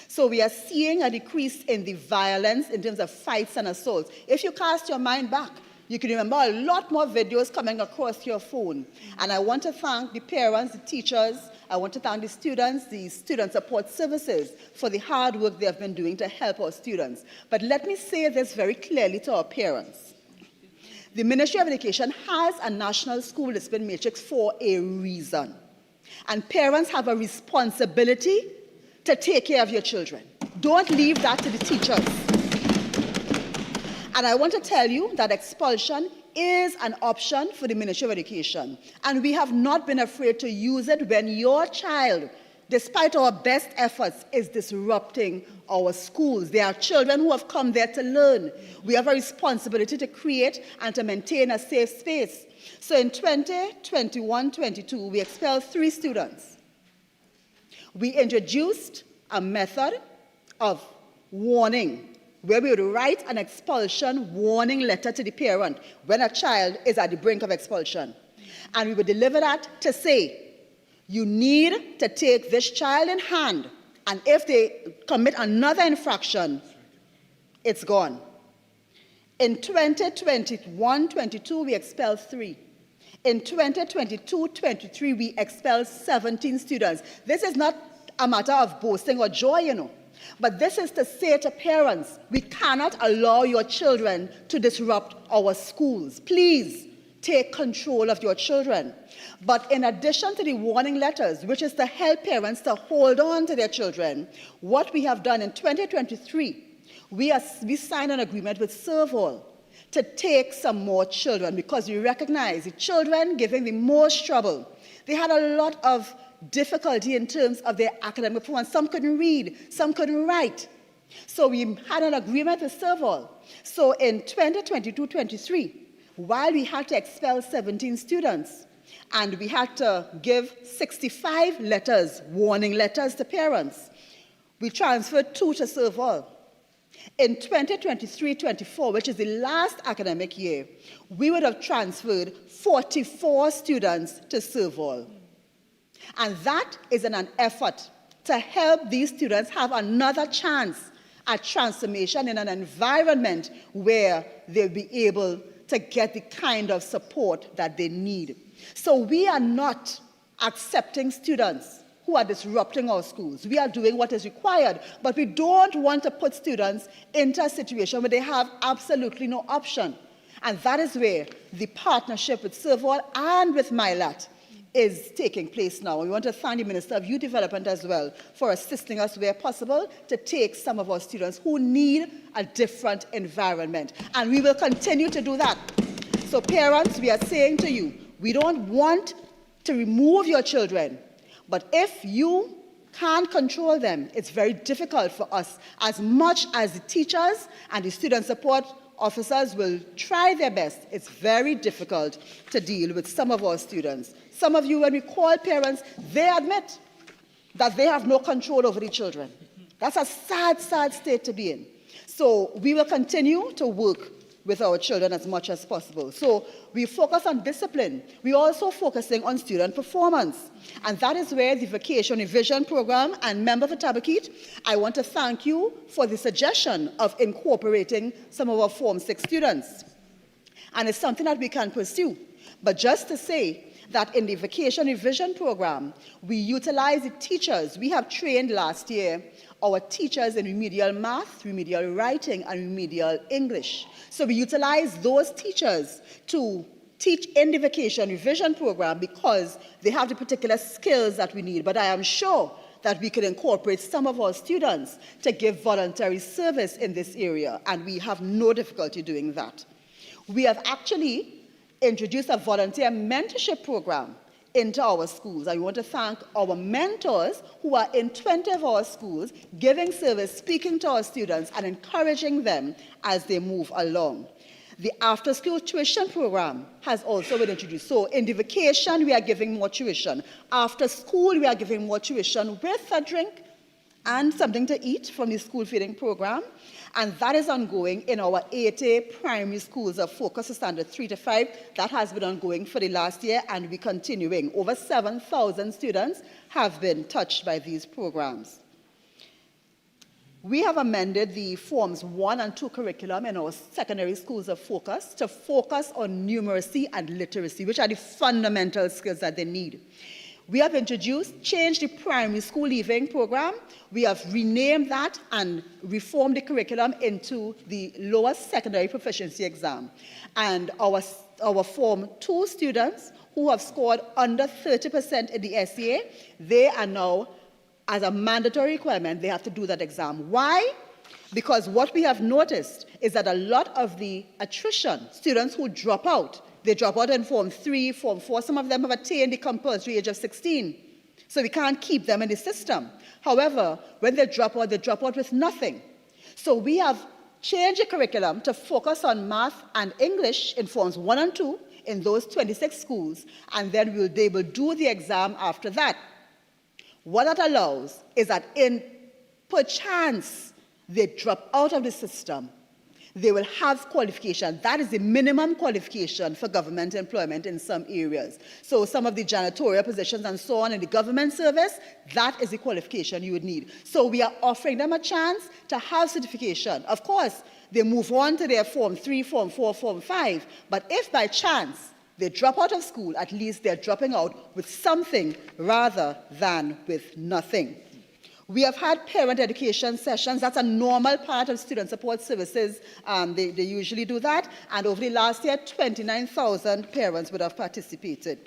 So we are seeing a decrease in the violence in terms of fights and assaults. If you cast your mind back, you can remember a lot more videos coming across your phone. And I want to thank the parents, the teachers, I want to thank the student support services for the hard work they have been doing to help our students. But let me say this very clearly to our parents. The Ministry of Education has a national school discipline matrix for a reason. And parents have a responsibility to take care of your children. Don't leave that to the teachers. And I want to tell you that expulsion is an option for the Ministry of Education. And we have not been afraid to use it when your child, despite our best efforts, is disrupting our schools. There are children who have come there to learn. We have a responsibility to create and to maintain a safe space. So in 2021-22, we expelled 3 students. We introduced a method of warning, where we would write an expulsion warning letter to the parent when a child is at the brink of expulsion. And we would deliver that to say, you need to take this child in hand, and if they commit another infraction, it's gone. In 2021-22, we expelled 3. In 2022-23, we expelled 17 students. This is not a matter of boasting or joy, you know. But this is to say to parents, we cannot allow your children to disrupt our schools. Please take control of your children. But in addition to the warning letters, which is to help parents to hold on to their children, what we have done in 2023, we signed an agreement with Serval to take some more children, because we recognize the children giving the most trouble. They had a lot of difficulty in terms of their academic performance. Some couldn't read, some couldn't write. So we had an agreement with Serval. So in 2022-23, while we had to expel 17 students, and we had to give 65 letters, warning letters to parents, we transferred 2 to Serval. In 2023-24, which is the last academic year, we would have transferred 44 students to Serval. And that is an effort to help these students have another chance at transformation in an environment where they'll be able to get the kind of support that they need. So we are not accepting students who are disrupting our schools. We are doing what is required, but we don't want to put students into a situation where they have absolutely no option. And that is where the partnership with Serval and with MILAT is taking place now. We want to thank the Minister of Youth Development as well for assisting us where possible to take some of our students who need a different environment. And we will continue to do that. So parents, we are saying to you, we don't want to remove your children, but if you can't control them, it's very difficult for us. As much as the teachers and the student support officers will try their best, it's very difficult to deal with some of our students. Some of you, when we call parents, they admit that they have no control over the children. That's a sad, sad state to be in. So we will continue to work with our children as much as possible. So we focus on discipline. We're also focusing on student performance. And that is where the Vacation Revision Program, and member for Tabakit, I want to thank you for the suggestion of incorporating some of our Form 6 students. And it's something that we can pursue. But just to say that in the Vacation Revision Program, we utilize the teachers. We have trained last year our teachers in remedial math, remedial writing, and remedial English. So we utilize those teachers to teach in the Vacation Revision Program because they have the particular skills that we need. But I am sure that we can incorporate some of our students to give voluntary service in this area, and we have no difficulty doing that. We have actually introduced a volunteer mentorship program into our schools. I want to thank our mentors who are in 20 of our schools, giving service, speaking to our students, and encouraging them as they move along. The after-school tuition program has also been introduced. So in the vacation, we are giving more tuition. After school, we are giving more tuition with a drink and something to eat from the school feeding program. And that is ongoing in our 80 primary schools of focus standard 3 to 5. That has been ongoing for the last year, and we're continuing. Over 7,000 students have been touched by these programs. We have amended the Forms 1 and 2 curriculum in our secondary schools of focus to focus on numeracy and literacy, which are the fundamental skills that they need. We have changed the primary school leaving program. We have renamed that and reformed the curriculum into the lower secondary proficiency exam. And our Form 2 students who have scored under 30% in the SEA, they are now, as a mandatory requirement, they have to do that exam. Why? Because what we have noticed is that a lot of the attrition, students who drop out, they drop out in Form 3, Form 4. Some of them have attained the compulsory age of 16. So we can't keep them in the system. However, when they drop out with nothing. So we have changed the curriculum to focus on math and English in Forms 1 and 2 in those 26 schools, and then they will do the exam after that. What that allows is that in perchance they drop out of the system, they will have qualification. That is the minimum qualification for government employment in some areas. So some of the janitorial positions and so on in the government service, that is the qualification you would need. So we are offering them a chance to have certification. Of course, they move on to their Form 3, Form 4, Form 5. But if by chance they drop out of school, at least they're dropping out with something rather than with nothing. We have had parent education sessions. That's a normal part of student support services. They usually do that. And over the last year, 29,000 parents would have participated.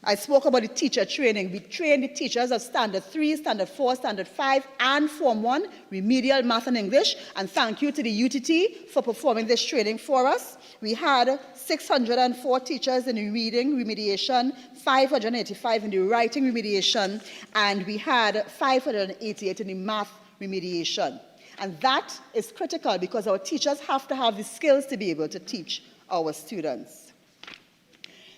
I spoke about the teacher training. We trained the teachers of Standard 3, Standard 4, Standard 5, and Form 1, remedial math and English. And thank you to the UTT for performing this training for us. We had 604 teachers in the reading remediation, 585 in the writing remediation, and we had 588 in the math remediation. And that is critical because our teachers have to have the skills to be able to teach our students.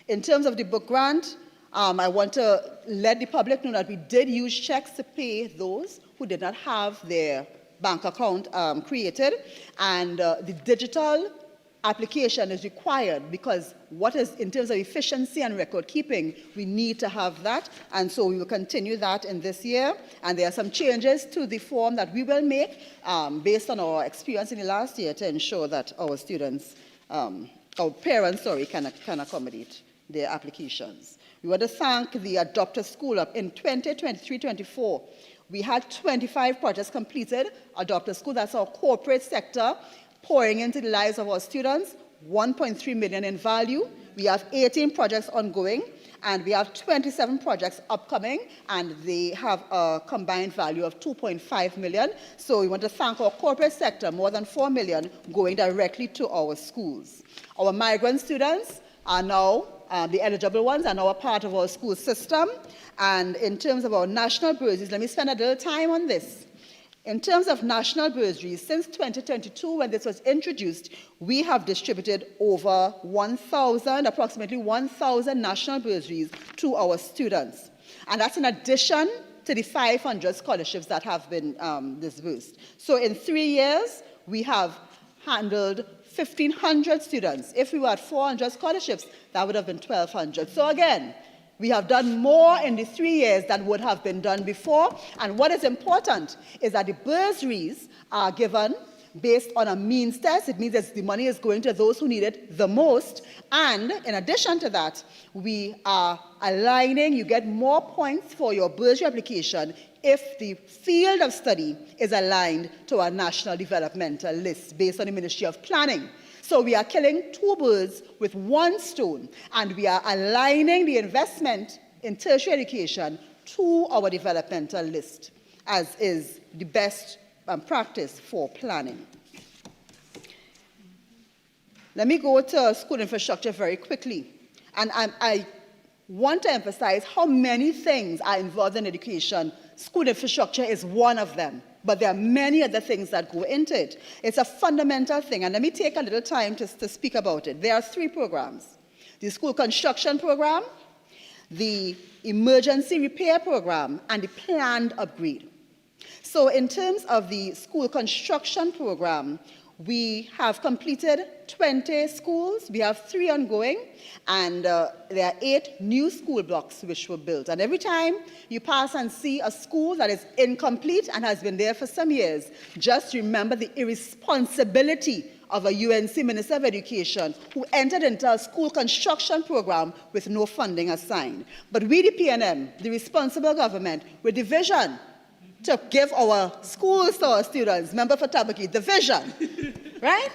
In terms of the book grant, I want to let the public know that we did use checks to pay those who did not have their bank account created, and the digital application is required because what is in terms of efficiency and record keeping, we need to have that, and so we will continue that in this year. And there are some changes to the form that we will make based on our experience in the last year to ensure that our students, our parents, can accommodate their applications. We want to thank the Adopt a School Up. In 2023-24, we had 25 projects completed. Adopt a School, that's our corporate sector, pouring into the lives of our students, 1.3 million in value. We have 18 projects ongoing, And we have 27 projects upcoming, and they have a combined value of 2.5 million. So we want to thank our corporate sector, more than 4 million going directly to our schools. Our migrant students are now, the eligible ones are now a part of our school system. And in terms of our national bursaries, let me spend a little time on this. In terms of national bursaries, since 2022, when this was introduced, we have distributed over 1,000, approximately 1,000 national bursaries to our students. And that's in addition to the 500 scholarships that have been disbursed. So in 3 years, we have handled 1,500 students. If we were at 400 scholarships, that would have been 1,200. So again, we have done more in the 3 years than would have been done before. And what is important is that the bursaries are given based on a means test. It means that the money is going to those who need it the most. And in addition to that, we are aligning, you get more points for your bursary application if the field of study is aligned to our national developmental list based on the Ministry of Planning. So we are killing 2 birds with 1 stone, and we are aligning the investment in tertiary education to our developmental list, as is the best practice for planning. Let me go to school infrastructure very quickly. And I want to emphasize how many things are involved in education. School infrastructure is one of them. But there are many other things that go into it. It's a fundamental thing, and let me take a little time to speak about it. There are 3 programs: the school construction program, the emergency repair program, and the planned upgrade. So in terms of the school construction program, we have completed 20 schools. We have 3 ongoing, and there are 8 new school blocks which were built. And every time you pass and see a school that is incomplete and has been there for some years, just remember the irresponsibility of a UNC Minister of Education who entered into a school construction program with no funding assigned. But we, the PNM, the responsible government, with the vision to give our schools to our students, Member for Tabaki, the vision, right?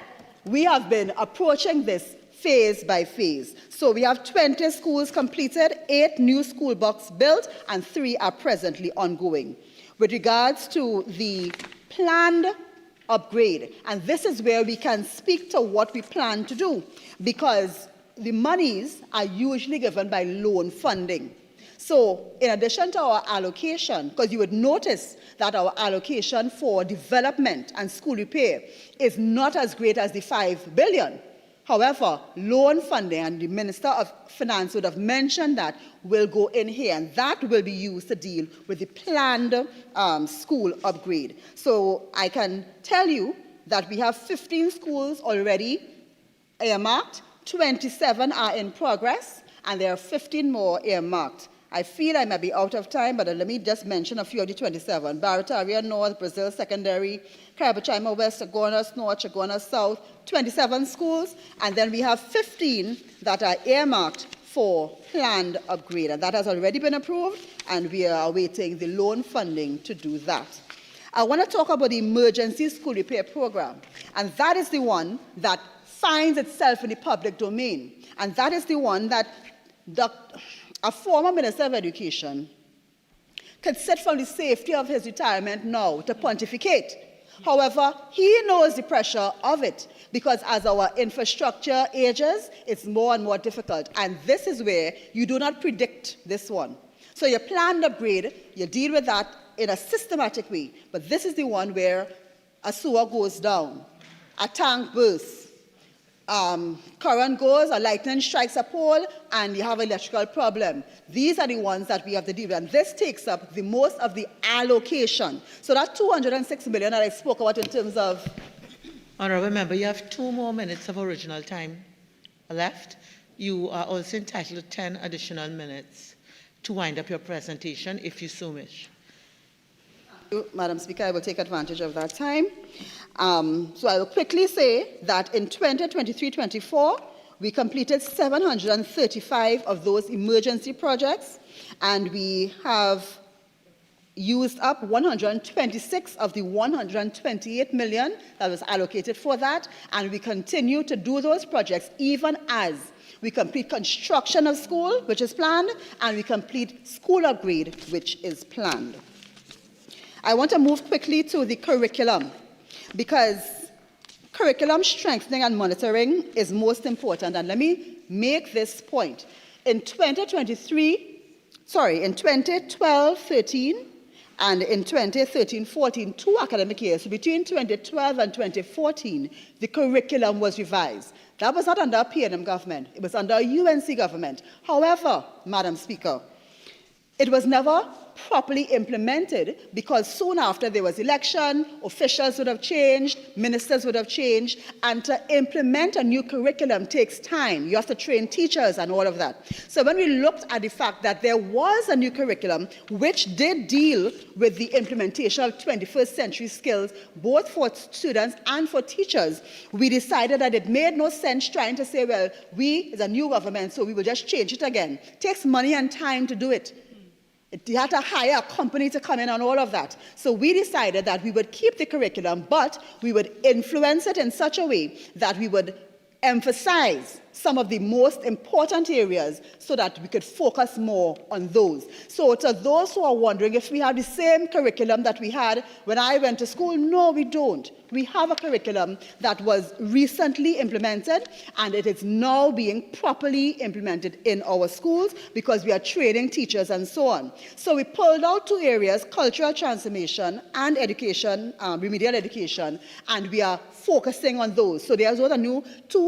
We have been approaching this phase by phase. So we have 20 schools completed, 8 new school blocks built, and 3 are presently ongoing. With regards to the planned upgrade, and this is where we can speak to what we plan to do, because the monies are usually given by loan funding. So in addition to our allocation, because you would notice that our allocation for development and school repair is not as great as the 5 billion. However, loan funding, and the Minister of Finance would have mentioned that, will go in here, and that will be used to deal with the planned school upgrade. So I can tell you that we have 15 schools already earmarked, 27 are in progress, and there are 15 more earmarked. I feel I might be out of time, but let me just mention a few of the 27. Barataria North, Brazil Secondary, Carabachima West, Chaguanas North, Chaguanas South, 27 schools, and then we have 15 that are earmarked for planned upgrade, and that has already been approved, and we are awaiting the loan funding to do that. I want to talk about the emergency school repair program, and that is the one that finds itself in the public domain, and that is the one that a former Minister of Education could sit from the safety of his retirement now to pontificate. However, he knows the pressure of it, because as our infrastructure ages, it's more and more difficult. And this is where you do not predict this one. So your planned upgrade, you deal with that in a systematic way. But this is the one where a sewer goes down, a tank bursts, current goes, a lightning strikes a pole, and you have an electrical problem. These are the ones that we have to deal with, and this takes up the most of the allocation. So that 206 million that I spoke about in terms of... Honourable Member, you have 2 more minutes of original time left. You are also entitled to 10 additional minutes to wind up your presentation, if you so wish. Madam Speaker, I will take advantage of that time. So I will quickly say that in 2023-24, we completed 735 of those emergency projects, and we have used up 126 of the 128 million that was allocated for that, and we continue to do those projects even as We complete construction of school, which is planned, and we complete school upgrade, which is planned. I want to move quickly to the curriculum, because curriculum strengthening and monitoring is most important. And let me make this point. In 2012-13 and in 2013-14, 2 academic years, so between 2012 and 2014, the curriculum was revised. That was not under a P&M government. It was under a UNC government. However, Madam Speaker, it was never properly implemented because soon after there was election, officials would have changed, ministers would have changed, and to implement a new curriculum takes time. You have to train teachers and all of that. So when we looked at the fact that there was a new curriculum which did deal with the implementation of 21st century skills, both for students and for teachers, we decided that it made no sense trying to say, well, we is a new government, so we will just change it again. It takes money and time to do it. You had to hire a company to come in on all of that. So we decided that we would keep the curriculum, but we would influence it in such a way that we would emphasize some of the most important areas so that we could focus more on those. So to those who are wondering if we have the same curriculum that we had when I went to school, no, we don't. We have a curriculum that was recently implemented, and it is now being properly implemented in our schools because we are training teachers and so on. So we pulled out 2 areas, cultural transformation and education, remedial education, and we are focusing on those. So there's 2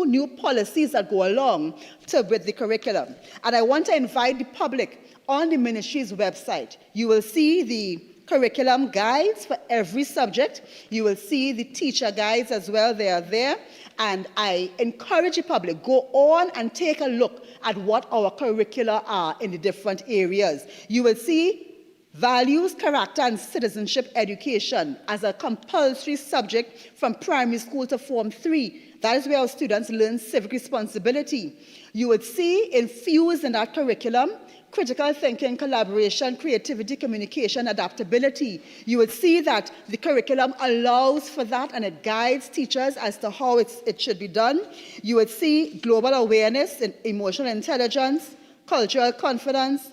new policies that go along with the curriculum. And I want to invite the public on the ministry's website. You will see the curriculum guides for every subject. You will see the teacher guides as well. They are there. And I encourage the public, go on and take a look at what our curricula are in the different areas. You will see values, character, and citizenship education as a compulsory subject from primary school to Form 3. That is where our students learn civic responsibility. You would see infused in that curriculum critical thinking, collaboration, creativity, communication, adaptability. You would see that the curriculum allows for that and it guides teachers as to how it should be done. You would see global awareness and emotional intelligence, cultural confidence,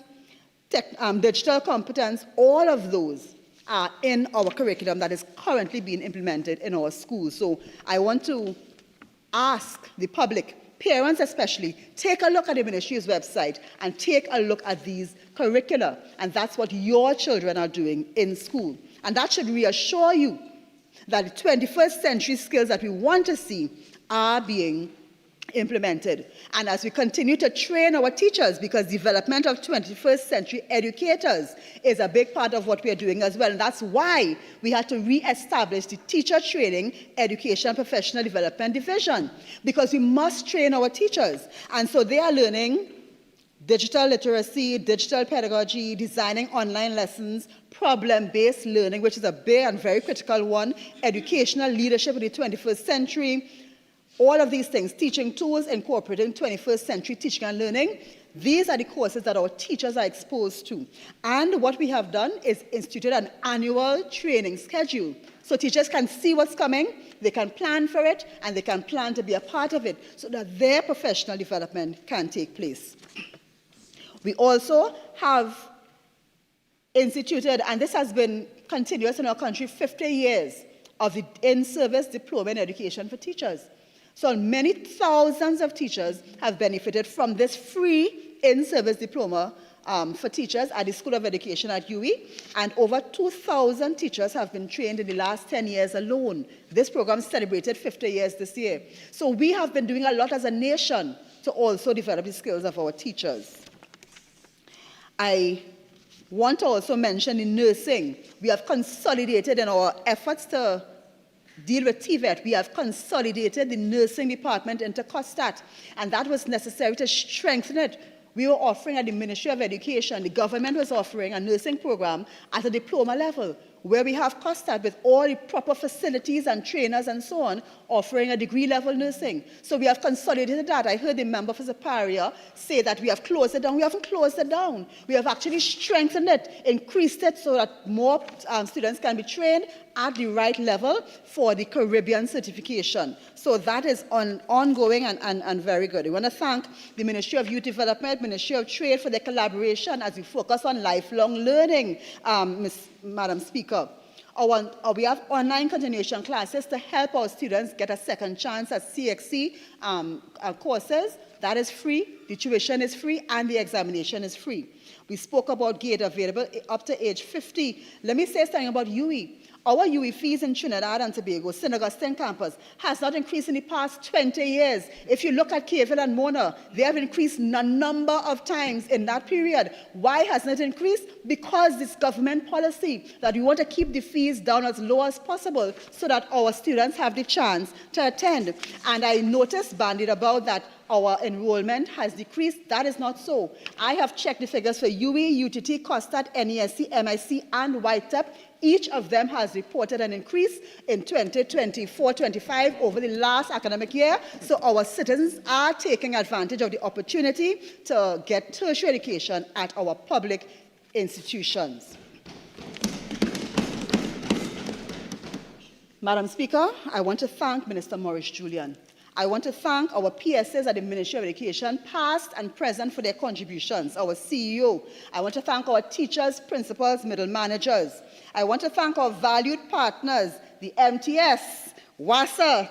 digital competence. All of those are in our curriculum that is currently being implemented in our schools. So I want to ask the public, parents especially, take a look at the ministry's website and take a look at these curricula. And that's what your children are doing in school. And that should reassure you that the 21st century skills that we want to see are being implemented. And as we continue to train our teachers, because development of 21st century educators is a big part of what we are doing as well. And that's why we had to re-establish the Teacher Training, Education, and Professional Development Division, because we must train our teachers. And so they are learning digital literacy, digital pedagogy, designing online lessons, problem-based learning, which is a big and very critical one, educational leadership in the 21st century, all of these things, teaching tools, incorporating 21st century teaching and learning. These are the courses that our teachers are exposed to. And what we have done is instituted an annual training schedule. So teachers can see what's coming, they can plan for it, and they can plan to be a part of it so that their professional development can take place. We also have instituted, and this has been continuous in our country, 50 years of the in-service diploma in education for teachers. So many thousands of teachers have benefited from this free in-service diploma for teachers at the School of Education at UE, and over 2,000 teachers have been trained in the last 10 years alone. This program celebrated 50 years this year. So we have been doing a lot as a nation to also develop the skills of our teachers. I want to also mention in nursing, we have consolidated in our efforts to deal with TVET, we have consolidated the nursing department into COSTAT, and that was necessary to strengthen it. We were offering at the Ministry of Education, the government was offering a nursing program at a diploma level. where we have COSTAT with all the proper facilities and trainers and so on, offering a degree-level nursing. So we have consolidated that. I heard the member for Zaparia say that we have closed it down. We haven't closed it down. We have actually strengthened it, increased it so that more students can be trained at the right level for the Caribbean certification. So that is ongoing and very good. We want to thank the Ministry of Youth Development, Ministry of Trade for their collaboration as we focus on lifelong learning, Madam Speaker. We have online continuation classes to help our students get a second chance at CXC courses. That is free, the tuition is free, and the examination is free. We spoke about gate available up to age 50. Let me say something about UE. Our UE fees in Trinidad and Tobago, St. Augustine campus, has not increased in the past 20 years. If you look at Cavell and Mona, they have increased a number of times in that period. Why hasn't it increased? Because this government policy that we want to keep the fees down as low as possible so that our students have the chance to attend. And I noticed bandied about that our enrollment has decreased. That is not so. I have checked the figures for UE, UTT, COSTAT, NESC, MIC, and YTEP. Each of them has reported an increase in 2024-25 over the last academic year. So our citizens are taking advantage of the opportunity to get tertiary education at our public institutions. Madam Speaker, I want to thank Minister Maurice Julian. I want to thank our PSs at the Ministry of Education, past and present, for their contributions, our CEO. I want to thank our teachers, principals, middle managers. I want to thank our valued partners, the MTS, WASA,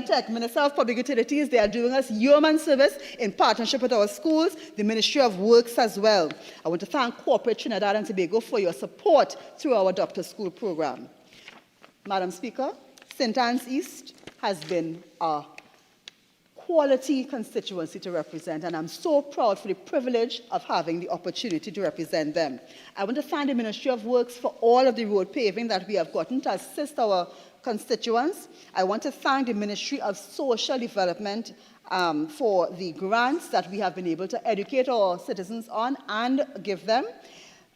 Tech, Minister of Public Utilities. They are doing us yeoman service in partnership with our schools, the Ministry of Works as well. I want to thank Corporate Trinidad and Tobago for your support through our Doctor School program. Madam Speaker, St. Anne's East has been a quality constituency to represent, and I'm so proud for the privilege of having the opportunity to represent them. I want to thank the Ministry of Works for all of the road paving that we have gotten to assist our constituents. I want to thank the Ministry of Social Development for the grants that we have been able to educate our citizens on and give them.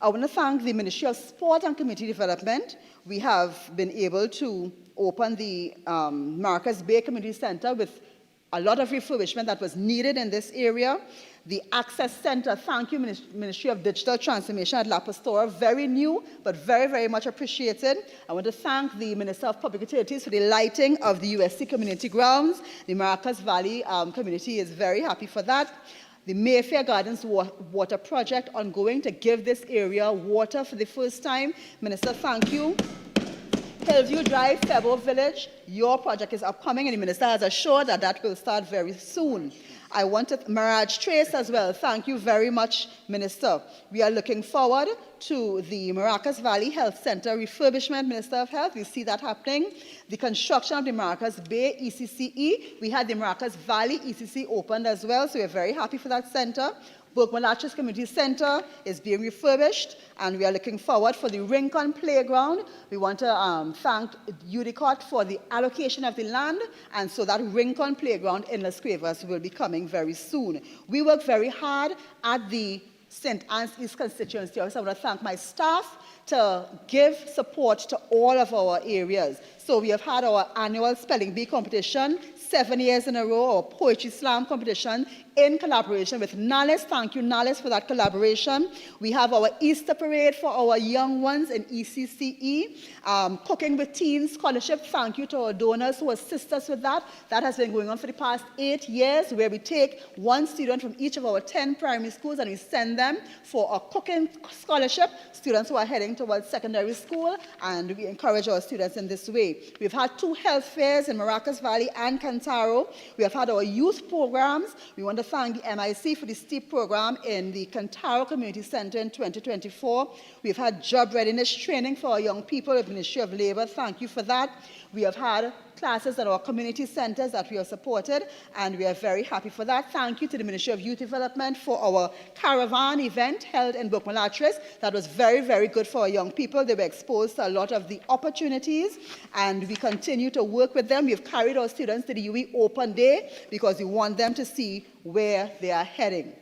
I want to thank the Ministry of Sport and Community Development. We have been able to open the Marcus Bay Community Center with a lot of refurbishment that was needed in this area. The Access Center, thank you, Ministry of Digital Transformation at La Pastora, very new, but very, very much appreciated. I want to thank the Minister of Public Utilities for the lighting of the USC community grounds. The Maracas Valley community is very happy for that. The Mayfair Gardens water project ongoing to give this area water for the first time. Minister, thank you. Hillview Drive, Febo Village, your project is upcoming, and the Minister has assured that that will start very soon. I wanted Mirage Trace as well. Thank you very much, Minister. We are looking forward to the Maracas Valley Health Center refurbishment, Minister of Health. We see that happening. The construction of the Maracas Bay ECCE. We had the Maracas Valley ECC opened as well, so we're very happy for that center. Burke-Malachis Community Center is being refurbished, and we are looking forward for the Rincon Playground. We want to thank UDICOT for the allocation of the land, and so that Rincon Playground in Las Cuevas will be coming very soon. We work very hard at the St. Anne's East constituency. I want to thank my staff to give support to all of our areas. So we have had our annual Spelling Bee competition, 7 years in a row, our Poetry Slam competition in collaboration with Nales. Thank you, Nales, for that collaboration. We have our Easter Parade for our young ones in ECCE. Cooking with Teens Scholarship. Thank you to our donors who assist us with that. That has been going on for the past 8 years, where we take one student from each of our 10 primary schools and we send them for a cooking scholarship, students who are heading towards secondary school, and we encourage our students in this way. We've had 2 health fairs in Maracas Valley and Cantaro. We have had our youth programs. We want to thank the MIC for the STEEP program in the Cantaro Community Center in 2024. We've had job readiness training for our young people at the Ministry of Labor. Thank you for that. We have had classes at our community centers that we have supported, and we are very happy for that. Thank you to the Ministry of Youth Development for our caravan event held in Burke-Malachis. That was very, very good for our young people. They were exposed to a lot of the opportunities, and we continue to work with them. We have carried our students to the UE Open Day because we want them to see where they are heading.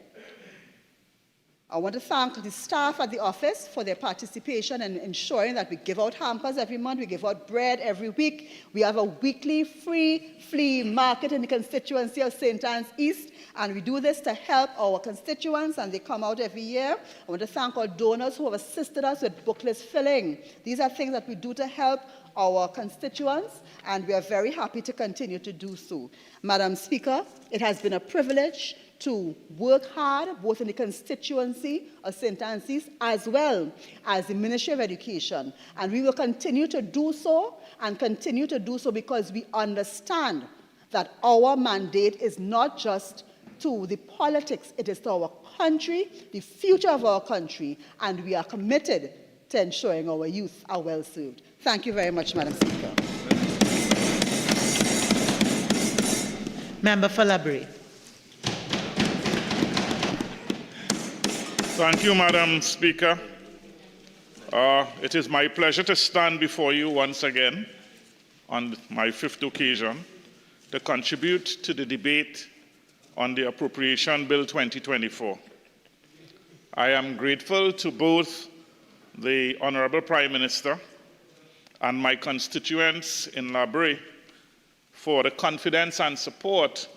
I want to thank the staff at the office for their participation in ensuring that we give out hampers every month, we give out bread every week. We have a weekly free flea market in the constituency of St. Anne's East, and we do this to help our constituents, and they come out every year. I want to thank our donors who have assisted us with booklets filling. These are things that we do to help our constituents, and we are very happy to continue to do so. Madam Speaker, it has been a privilege to work hard both in the constituency of St. Anne's East as well as the Ministry of Education. And we will continue to do so and continue to do so because we understand that our mandate is not just to the politics, it is to our country, the future of our country, and we are committed to ensuring our youth are well served. Thank you very much, Madam Speaker. Member for Labrie. Thank you, Madam Speaker. It is my pleasure to stand before you once again on my fifth occasion to contribute to the debate on the Appropriation Bill 2024. I am grateful to both the Honorable Prime Minister and my constituents in Labrie for the confidence and support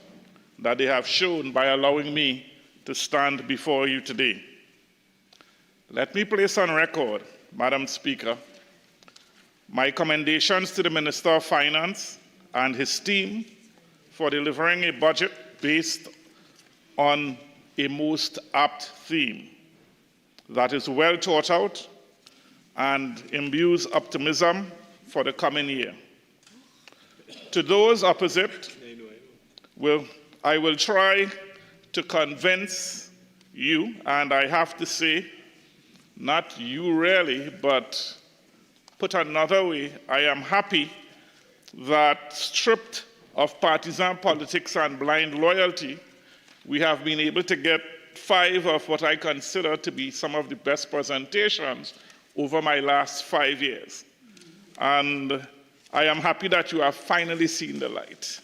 that they have shown by allowing me to stand before you today. Let me place on record, Madam Speaker, my commendations to the Minister of Finance and his team for delivering a budget based on a most apt theme that is well thought out and imbues optimism for the coming year. To those opposite, I will try to convince you, and I have to say, not you really, but put another way, I am happy that stripped of partisan politics and blind loyalty, we have been able to get 5 of what I consider to be some of the best presentations over my last 5 years. And I am happy that you have finally seen the light.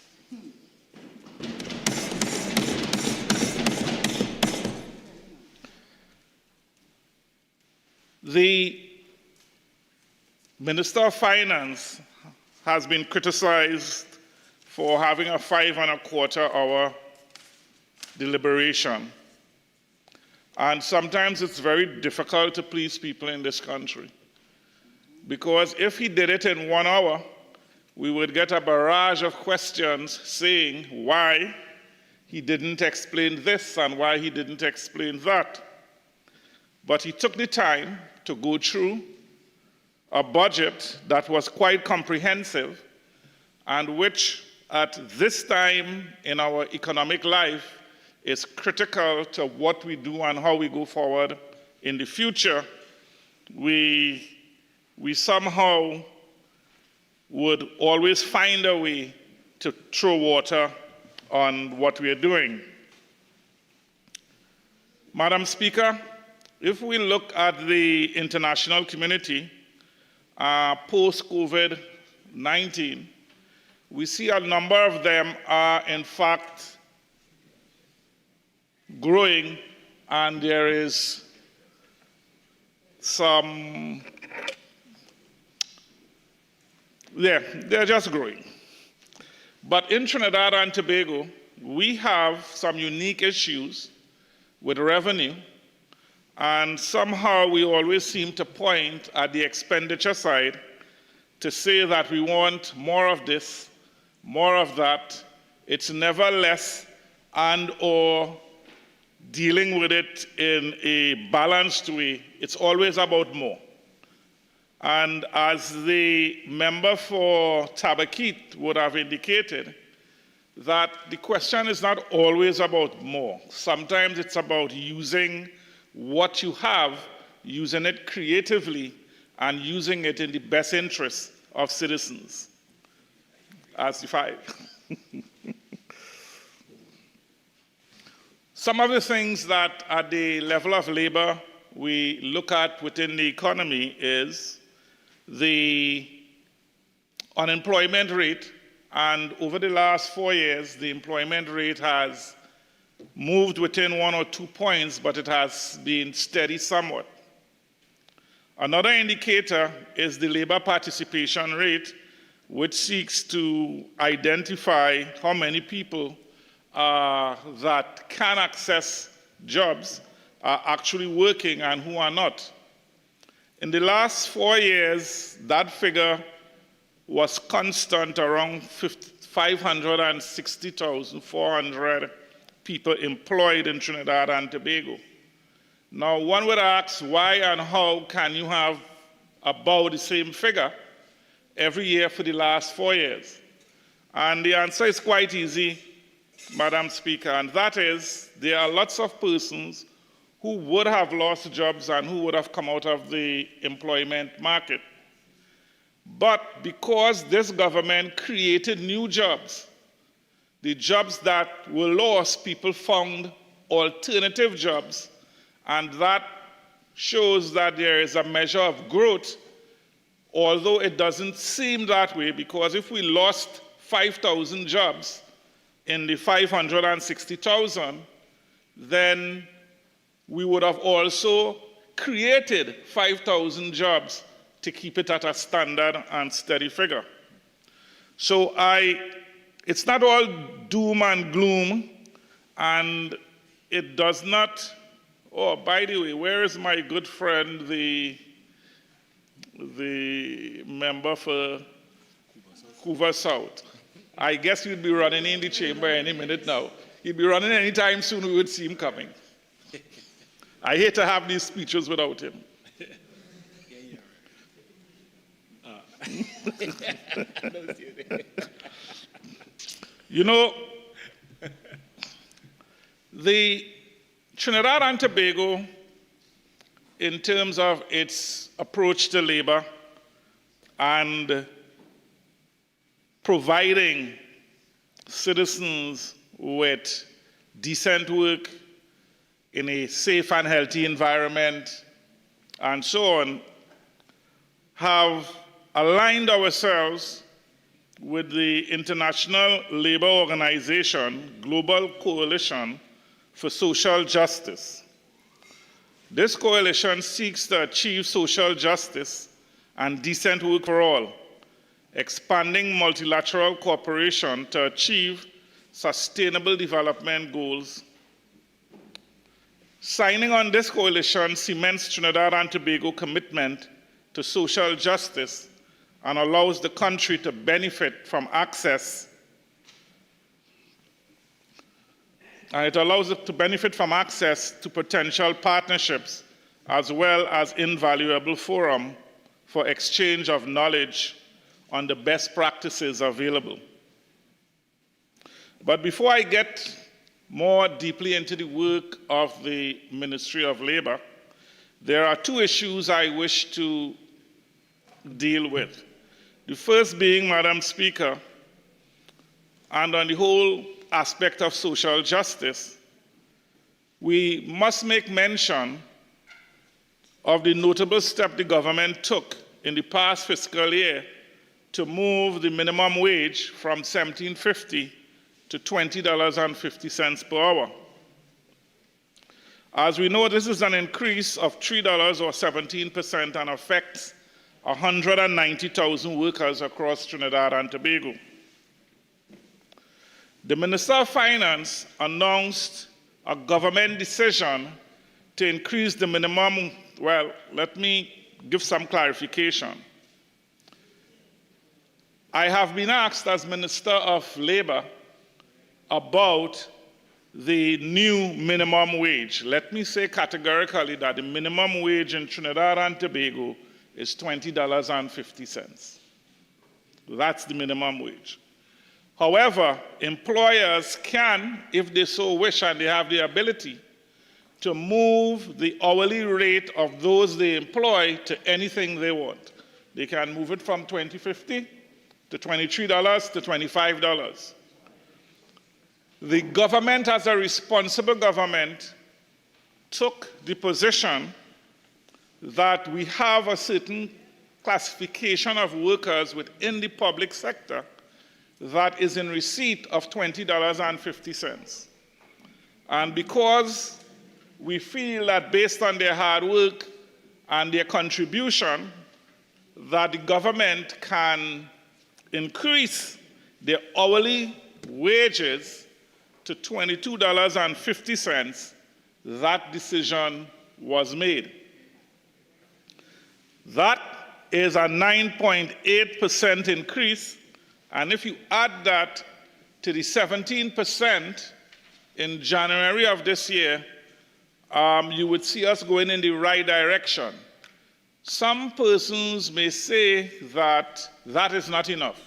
The Minister of Finance has been criticized for having a 5.25-hour deliberation. And sometimes it's very difficult to please people in this country. Because if he did it in 1 hour, we would get a barrage of questions saying why he didn't explain this and why he didn't explain that. But he took the time to go through a budget that was quite comprehensive and which at this time in our economic life is critical to what we do and how we go forward in the future. We somehow would always find a way to throw water on what we are doing. Madam Speaker, if we look at the international community post-COVID-19, we see a number of them are in fact growing, and there is some, they're just growing. But in Trinidad and Tobago, we have some unique issues with revenue, and somehow we always seem to point at the expenditure side to say that we want more of this, more of that. It's never less and or dealing with it in a balanced way. It's always about more. And as the member for Tabakit would have indicated, that the question is not always about more. Sometimes it's about using what you have, using it creatively, and using it in the best interest of citizens. As if I... Some of the things that at the level of labor we look at within the economy is the unemployment rate, and over the last 4 years, the employment rate has moved within 1 or 2 points, but it has been steady somewhat. Another indicator is the labor participation rate, which seeks to identify how many people that can access jobs are actually working and who are not. In the last 4 years, that figure was constant around 560,400 people employed in Trinidad and Tobago. Now, one would ask, why and how can you have about the same figure every year for the last 4 years? And the answer is quite easy, Madam Speaker, and that is there are lots of persons who would have lost jobs and who would have come out of the employment market. But because this government created new jobs, the jobs that were lost, people found alternative jobs, and that shows that there is a measure of growth, although it doesn't seem that way, because if we lost 5,000 jobs in the 560,000, then we would have also created 5,000 jobs to keep it at a standard and steady figure. So it's not all doom and gloom, and it does not, oh, by the way, where is my good friend, the member for Hoover South? I guess he'd be running in the chamber any minute now. He'd be running any time soon, we would see him coming. I hate to have these speeches without him. You know, the Trinidad and Tobago, in terms of its approach to labor and providing citizens with decent work in a safe and healthy environment, and so on, have aligned ourselves with the International Labour Organization Global Coalition for Social Justice. This coalition seeks to achieve social justice and decent work for all, expanding multilateral cooperation to achieve sustainable development goals. Signing on this coalition cements Trinidad and Tobago commitment to social justice and allows the country to benefit from access. And it allows it to benefit from access to potential partnerships as well as invaluable forum for exchange of knowledge on the best practices available. But before I get more deeply into the work of the Ministry of Labor, there are two issues I wish to deal with. The first being, Madam Speaker, and on the whole aspect of social justice, we must make mention of the notable step the government took in the past fiscal year to move the minimum wage from $17.50 to $20.50 per hour. As we know, this is an increase of $3 or 17% and affects 190,000 workers across Trinidad and Tobago. The Minister of Finance announced a government decision to increase the minimum. Well, let me give some clarification. I have been asked as Minister of Labor about the new minimum wage. Let me say categorically that the minimum wage in Trinidad and Tobago is $20.50. That's the minimum wage. However, employers can, if they so wish and they have the ability, to move the hourly rate of those they employ to anything they want. They can move it from $20.50 to $23 to $25. The government, as a responsible government, took the position that we have a certain classification of workers within the public sector that is in receipt of $20.50. And because we feel that based on their hard work and their contribution, that the government can increase their hourly wages to $22.50, that decision was made. That is a 9.8% increase, and if you add that to the 17% in January of this year, you would see us going in the right direction. Some persons may say that that is not enough.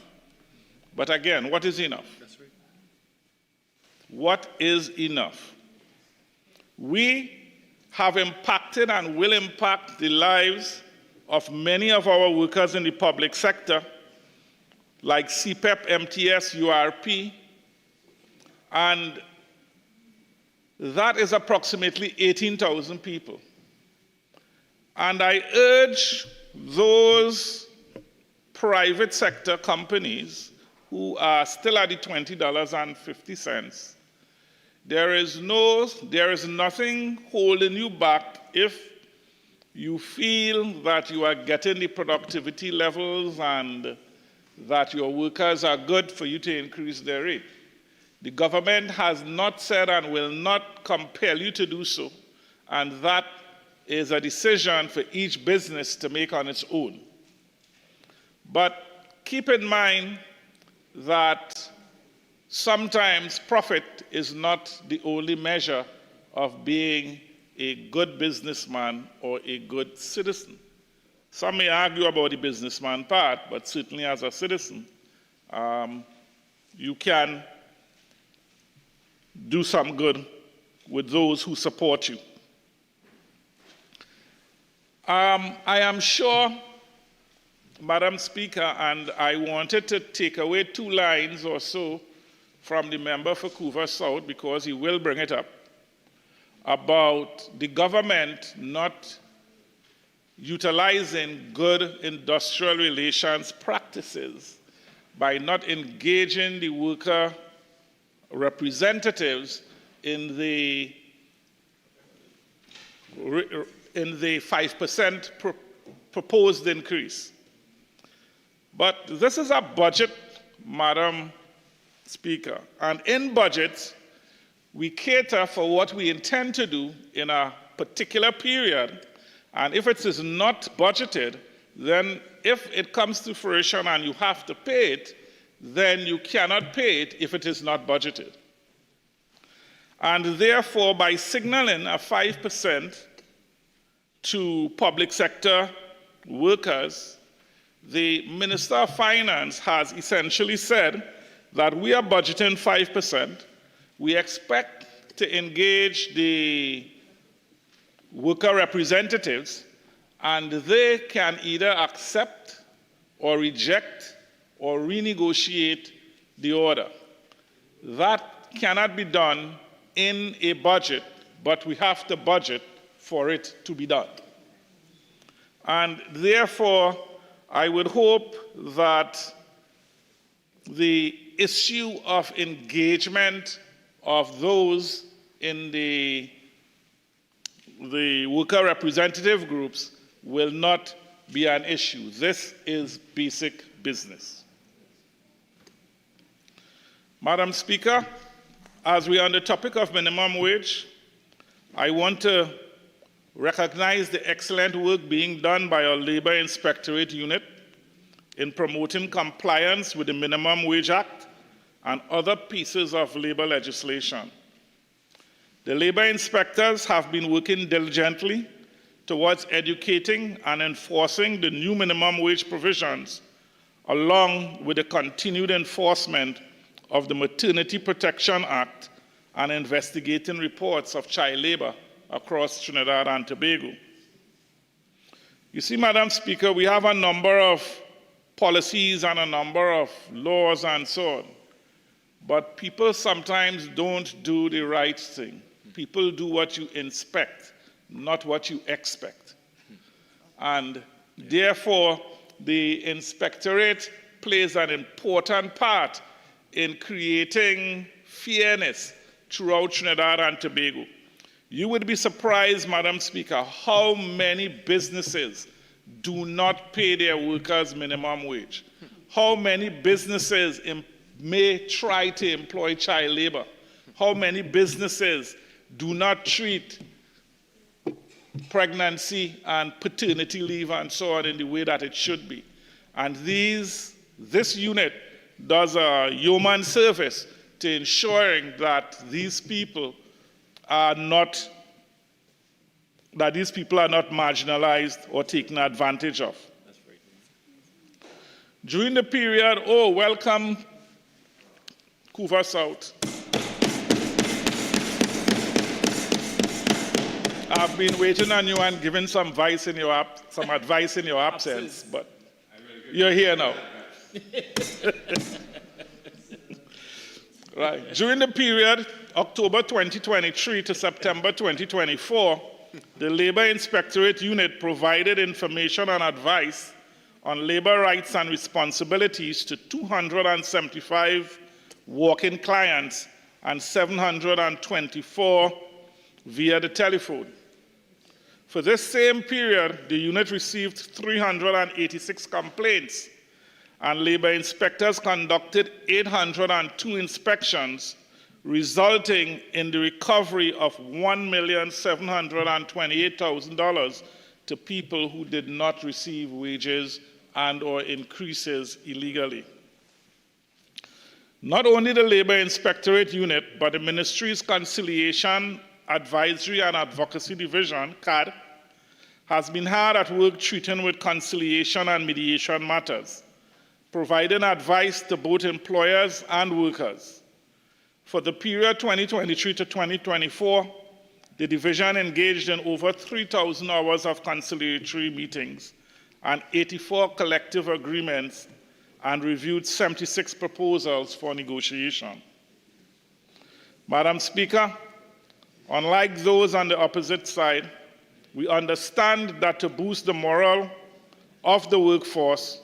But again, what is enough? That's right. What is enough? We have impacted and will impact the lives of many of our workers in the public sector, like CPEP, MTS, URP, and that is approximately 18,000 people. And I urge those private sector companies who are still at the $20.50, there is nothing holding you back if you feel that you are getting the productivity levels and that your workers are good for you to increase their rate. The government has not said and will not compel you to do so, and that is a decision for each business to make on its own. But keep in mind that sometimes profit is not the only measure of being a good businessman or a good citizen. Some may argue about the businessman part, but certainly as a citizen, you can do some good with those who support you. I am sure, Madam Speaker, and I wanted to take away 2 lines or so from the member for Couva South because he will bring it up, about the government not utilizing good industrial relations practices by not engaging the worker representatives in the 5% proposed increase. But this is a budget, Madam Speaker, and in budgets, we cater for what we intend to do in a particular period, and if it is not budgeted, then if it comes to fruition and you have to pay it, then you cannot pay it if it is not budgeted. And therefore, by signaling a 5% to public sector workers, the Minister of Finance has essentially said that we are budgeting 5%. We expect to engage the worker representatives, and they can either accept or reject or renegotiate the order. That cannot be done in a budget, but we have to budget for it to be done. And therefore, I would hope that the issue of engagement of those in the worker representative groups will not be an issue. This is basic business. Madam Speaker, as we are on the topic of minimum wage, I want to recognize the excellent work being done by our Labor Inspectorate Unit in promoting compliance with the Minimum Wage Act and other pieces of labor legislation. The labor inspectors have been working diligently towards educating and enforcing the new minimum wage provisions, along with the continued enforcement of the Maternity Protection Act and investigating reports of child labor across Trinidad and Tobago. You see, Madam Speaker, we have a number of policies and a number of laws and so on, but people sometimes don't do the right thing. People do what you inspect, not what you expect. And therefore, the inspectorate plays an important part in creating fairness throughout Trinidad and Tobago. You would be surprised, Madam Speaker, how many businesses do not pay their workers minimum wage. How many businesses may try to employ child labor. How many businesses do not treat pregnancy and paternity leave and so on in the way that it should be. And this unit does a yeoman service to ensuring that these people are not marginalized or taken advantage of. During the period, welcome, Couva South. I've been waiting on you and giving some advice in your absence, but you're here now. Right. During the period, October 2023 to September 2024, the Labor Inspectorate Unit provided information and advice on labor rights and responsibilities to 275 walk-in clients and 724 via the telephone. For this same period, the unit received 386 complaints, and labor inspectors conducted 802 inspections, resulting in the recovery of $1,728,000 to people who did not receive wages and/or increases illegally. Not only the Labor Inspectorate Unit, but the Ministry's Conciliation, Advisory and Advocacy Division, CAD, has been hard at work treating with conciliation and mediation matters, providing advice to both employers and workers. For the period 2023 to 2024, the division engaged in over 3,000 hours of conciliatory meetings and 84 collective agreements and reviewed 76 proposals for negotiation. Madam Speaker, unlike those on the opposite side, we understand that to boost the morale of the workforce,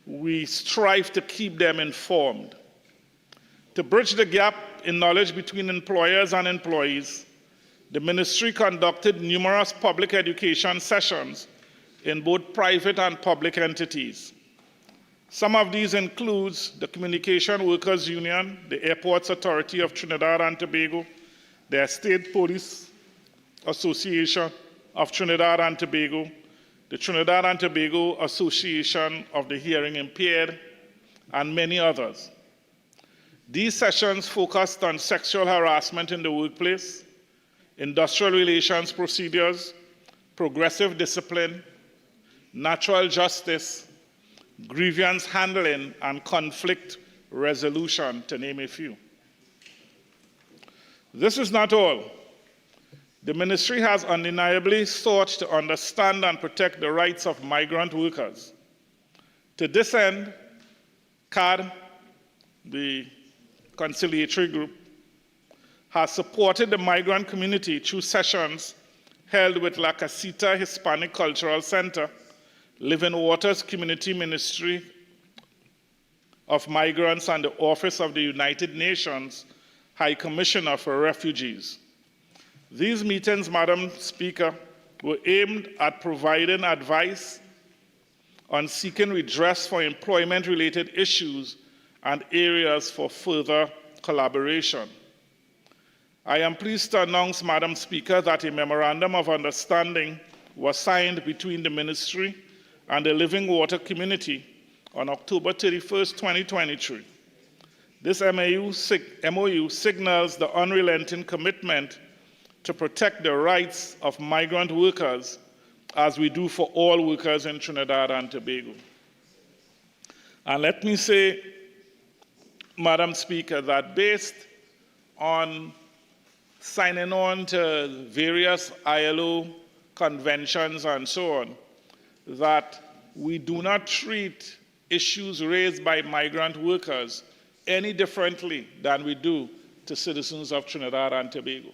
we strive to keep them informed. To bridge the gap in knowledge between employers and employees, the ministry conducted numerous public education sessions in both private and public entities. Some of these includes the Communication Workers Union, the Airports Authority of Trinidad and Tobago, the State Police Association of Trinidad and Tobago, the Trinidad and Tobago Association of the Hearing Impaired, and many others. These sessions focused on sexual harassment in the workplace, industrial relations procedures, progressive discipline, natural justice, grievance handling, and conflict resolution, to name a few. This is not all. The ministry has undeniably sought to understand and protect the rights of migrant workers. To this end, CAD, the conciliatory group, has supported the migrant community through sessions held with La Casita Hispanic Cultural Center, Living Waters Community Ministry of Migrants, and the Office of the United Nations High Commissioner for Refugees. These meetings, Madam Speaker, were aimed at providing advice on seeking redress for employment-related issues and areas for further collaboration. I am pleased to announce, Madam Speaker, that a memorandum of understanding was signed between the Ministry and the Living Water community on October 31st, 2023. This MOU signals the unrelenting commitment to protect the rights of migrant workers, as we do for all workers in Trinidad and Tobago. And let me say, Madam Speaker, that based on signing on to various ILO conventions and so on, that we do not treat issues raised by migrant workers any differently than we do to citizens of Trinidad and Tobago.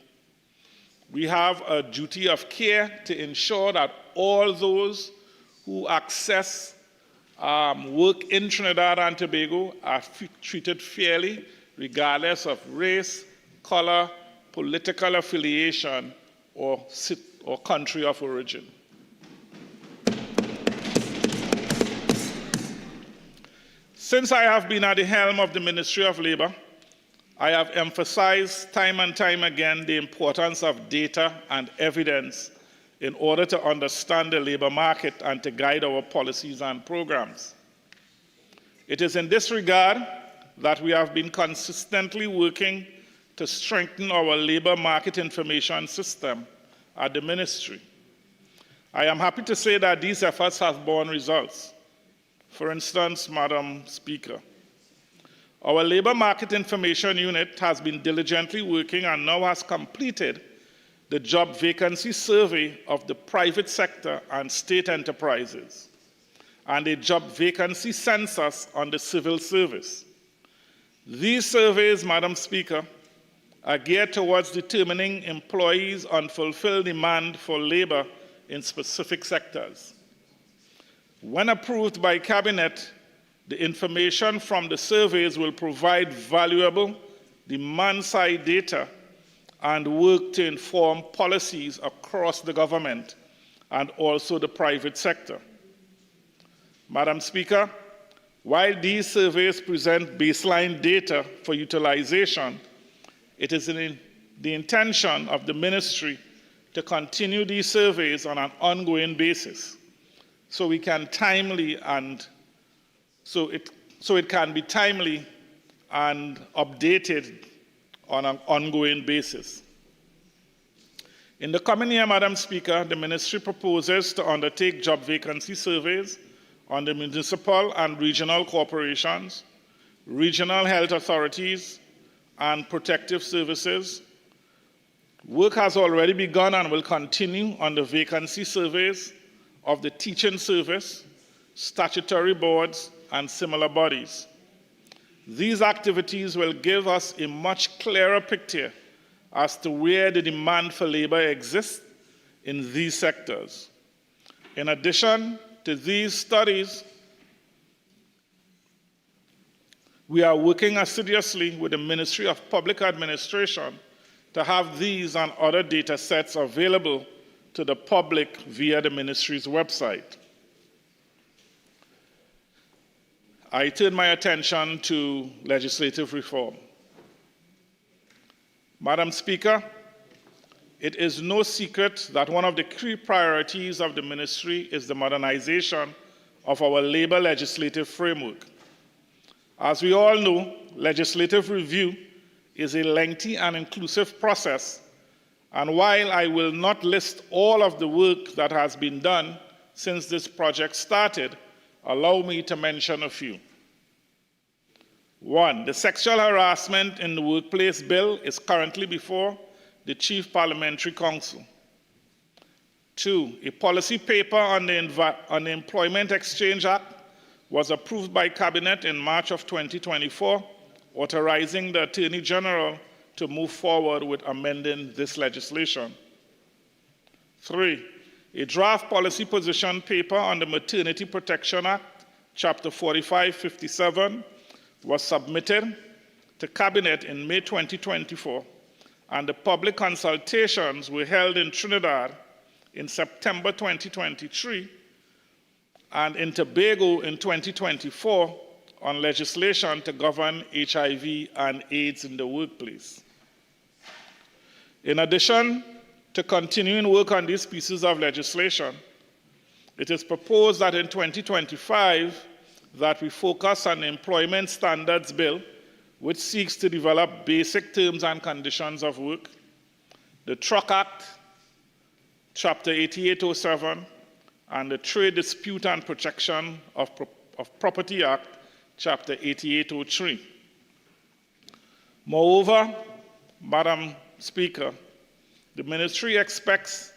We have a duty of care to ensure that all those who access work in Trinidad and Tobago are treated fairly, regardless of race, color, political affiliation, or country of origin. Since I have been at the helm of the Ministry of Labor, I have emphasized time and time again the importance of data and evidence in order to understand the labor market and to guide our policies and programs. It is in this regard that we have been consistently working to strengthen our labor market information system at the ministry. I am happy to say that these efforts have borne results. For instance, Madam Speaker, our Labor Market Information Unit has been diligently working and now has completed the job vacancy survey of the private sector and state enterprises, and a job vacancy census on the civil service. These surveys, Madam Speaker, are geared towards determining employees' unfulfilled demand for labor in specific sectors. When approved by Cabinet, the information from the surveys will provide valuable demand-side data and work to inform policies across the government and also the private sector. Madam Speaker, while these surveys present baseline data for utilization, it is in the intention of the ministry to continue these surveys on an ongoing basis so it can be timely and updated on an ongoing basis. In the coming year, Madam Speaker, the ministry proposes to undertake job vacancy surveys on the municipal and regional corporations, regional health authorities, and protective services. Work has already begun and will continue on the vacancy surveys of the teaching service, statutory boards, and similar bodies. These activities will give us a much clearer picture as to where the demand for labor exists in these sectors. In addition to these studies, we are working assiduously with the Ministry of Public Administration to have these and other data sets available to the public via the ministry's website. I turn my attention to legislative reform. Madam Speaker, it is no secret that one of the key priorities of the ministry is the modernization of our labor legislative framework. As we all know, legislative review is a lengthy and inclusive process, and while I will not list all of the work that has been done since this project started, allow me to mention a few. 1, the Sexual Harassment in the Workplace Bill is currently before the Chief Parliamentary Council. 2, a policy paper on the Employment Exchange Act was approved by Cabinet in March of 2024, authorizing the Attorney General to move forward with amending this legislation. 3, a draft policy position paper on the Maternity Protection Act, Chapter 4557, was submitted to Cabinet in May 2024, and the public consultations were held in Trinidad in September 2023 and in Tobago in 2024 on legislation to govern HIV and AIDS in the workplace. In addition to continuing work on these pieces of legislation, it is proposed that in 2025 that we focus on the Employment Standards Bill, which seeks to develop basic terms and conditions of work, the Truck Act, Chapter 8807, and the Trade Dispute and Protection of Property Act, Chapter 8803. Moreover, Madam Speaker, the ministry expects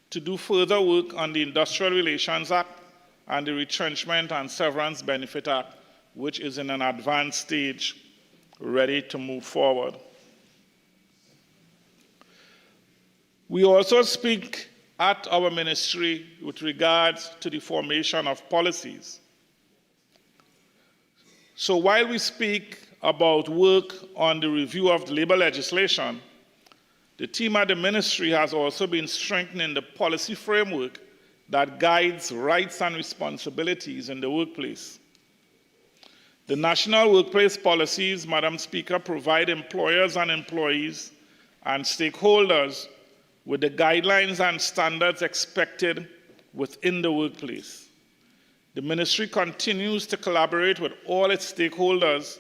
to do further work on the Industrial Relations Act and the Retrenchment and Severance Benefit Act, which is in an advanced stage, ready to move forward. We also speak at our ministry with regards to the formation of policies. So while we speak about work on the review of the labor legislation, the team at the ministry has also been strengthening the policy framework that guides rights and responsibilities in the workplace. The national workplace policies, Madam Speaker, provide employers and employees and stakeholders with the guidelines and standards expected within the workplace. The ministry continues to collaborate with all its stakeholders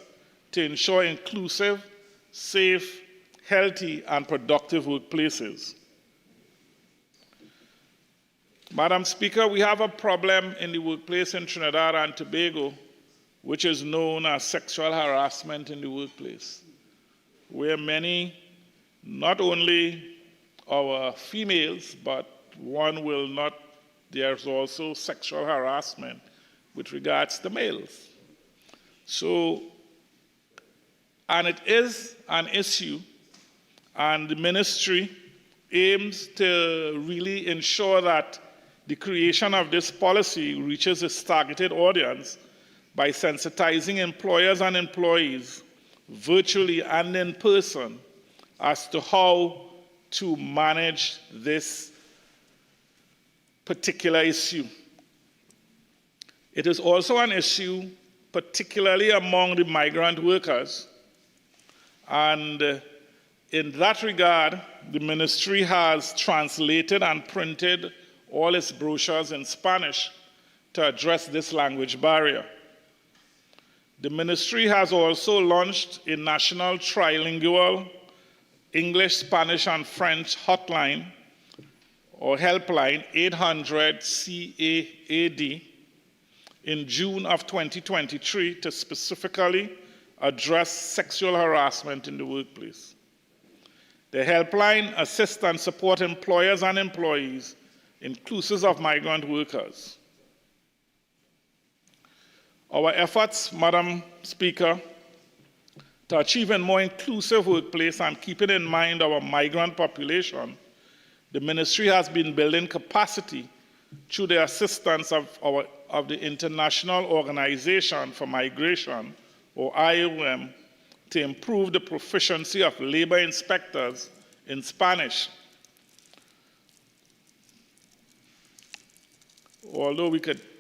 to ensure inclusive, safe, healthy, and productive workplaces. Madam Speaker, we have a problem in the workplace in Trinidad and Tobago, which is known as sexual harassment in the workplace, where many, not only our females, but one will not, there's also sexual harassment with regards to males. So, and it is an issue, and the ministry aims to really ensure that the creation of this policy reaches its targeted audience by sensitizing employers and employees, virtually and in person, as to how to manage this particular issue. It is also an issue, particularly among the migrant workers, and in that regard, the ministry has translated and printed all its brochures in Spanish to address this language barrier. The ministry has also launched a national trilingual English, Spanish, and French hotline or helpline 800-CAAD in June of 2023 to specifically address sexual harassment in the workplace. The helpline assists and supports employers and employees, inclusive of migrant workers. Our efforts, Madam Speaker, to achieve a more inclusive workplace and keeping in mind our migrant population, the ministry has been building capacity through the assistance of the International Organization for Migration, or IOM, to improve the proficiency of labor inspectors in Spanish. Although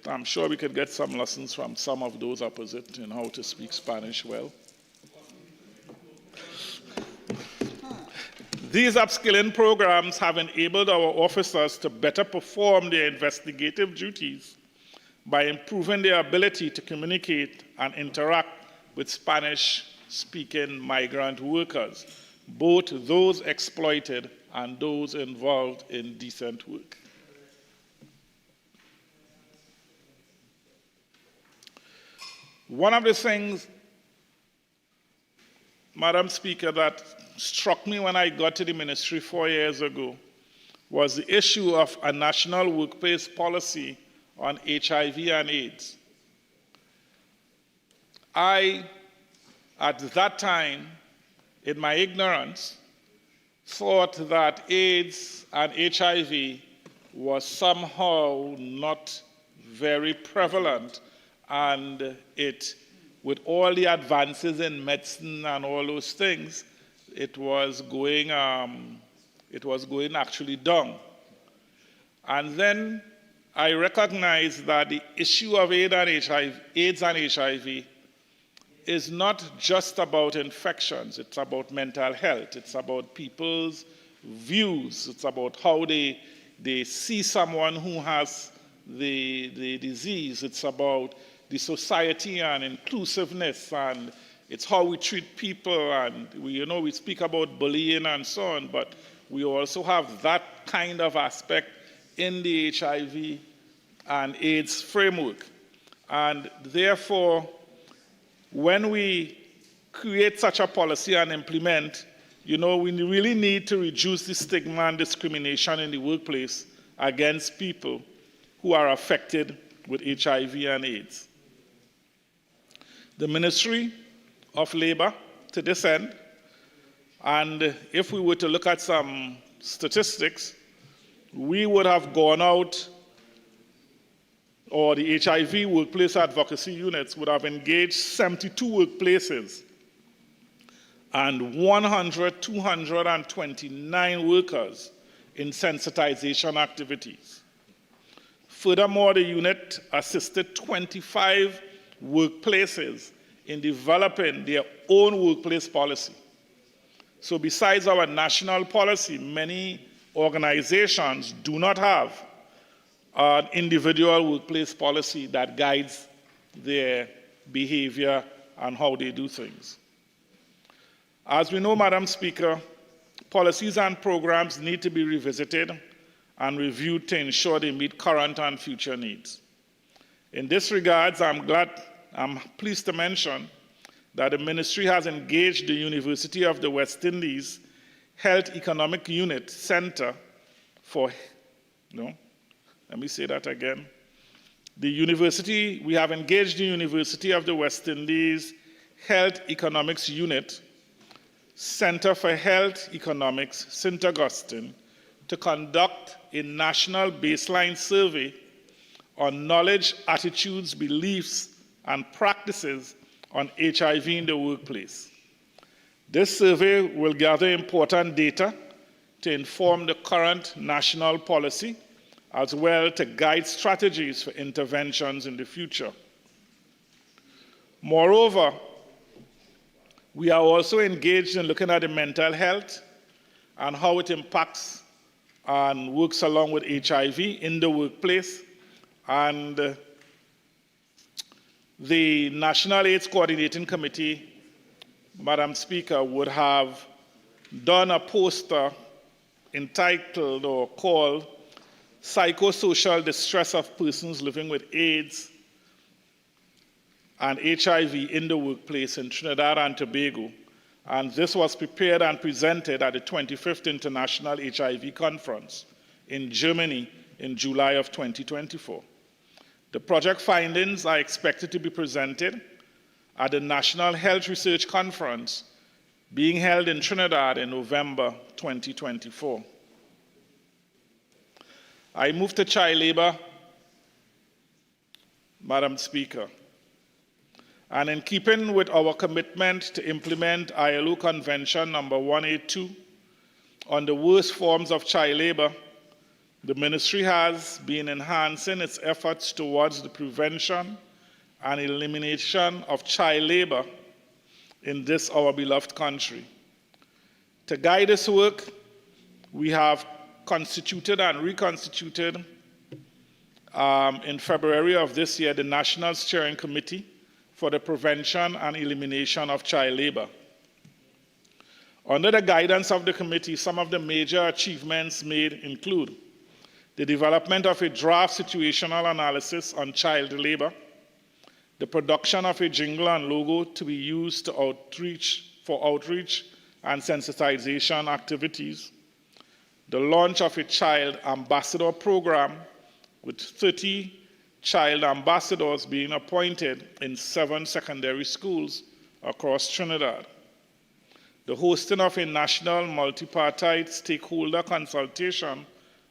I'm sure we could get some lessons from some of those opposite in how to speak Spanish well. These upskilling programs have enabled our officers to better perform their investigative duties by improving their ability to communicate and interact with Spanish-speaking migrant workers, both those exploited and those involved in decent work. One of the things, Madam Speaker, that struck me when I got to the ministry 4 years ago was the issue of a national workplace policy on HIV and AIDS. I, at that time, in my ignorance, thought that AIDS and HIV was somehow not very prevalent, and it, with all the advances in medicine and all those things, it was going actually down. And then I recognized that the issue of AIDS and HIV is not just about infections. It's about mental health. It's about people's views. It's about how they see someone who has the disease. It's about the society and inclusiveness, and it's how we treat people, and we speak about bullying and so on, but we also have that kind of aspect in the HIV and AIDS framework. And therefore, when we create such a policy and implement, we really need to reduce the stigma and discrimination in the workplace against people who are affected with HIV and AIDS. The Ministry of Labor, to this end, and if we were to look at some statistics, we would have gone out, or the HIV workplace advocacy units would have engaged 72 workplaces and 229 workers in sensitization activities. Furthermore, the unit assisted 25 workplaces in developing their own workplace policy. So besides our national policy, many organizations do not have an individual workplace policy that guides their behavior and how they do things. As we know, Madam Speaker, policies and programs need to be revisited and reviewed to ensure they meet current and future needs. In this regard, I'm pleased to mention that the ministry has engaged the University of the West Indies Health Economic Unit Center for, let me say that again. We have engaged the University of the West Indies Health Economics Unit Center for Health Economics, St. Augustine, to conduct a national baseline survey on knowledge, attitudes, beliefs, and practices on HIV in the workplace. This survey will gather important data to inform the current national policy, as well to guide strategies for interventions in the future. Moreover, we are also engaged in looking at the mental health and how it impacts and works along with HIV in the workplace. And the National AIDS Coordinating Committee, Madam Speaker, would have done a poster entitled or called Psychosocial Distress of Persons Living with AIDS and HIV in the Workplace in Trinidad and Tobago. And this was prepared and presented at the 25th International HIV Conference in Germany in July of 2024. The project findings are expected to be presented at the National Health Research Conference being held in Trinidad in November 2024. I move to child labor, Madam Speaker. And in keeping with our commitment to implement ILO Convention number 182 on the worst forms of child labor, the ministry has been enhancing its efforts towards the prevention and elimination of child labor in this, our beloved country. To guide this work, we have constituted and reconstituted in February of this year the National Steering Committee for the Prevention and Elimination of Child Labor. Under the guidance of the committee, some of the major achievements made include the development of a draft situational analysis on child labor, the production of a jingle and logo to be used for outreach and sensitization activities, the launch of a child ambassador program with 30 child ambassadors being appointed in 7 secondary schools across Trinidad, the hosting of a national multipartite stakeholder consultation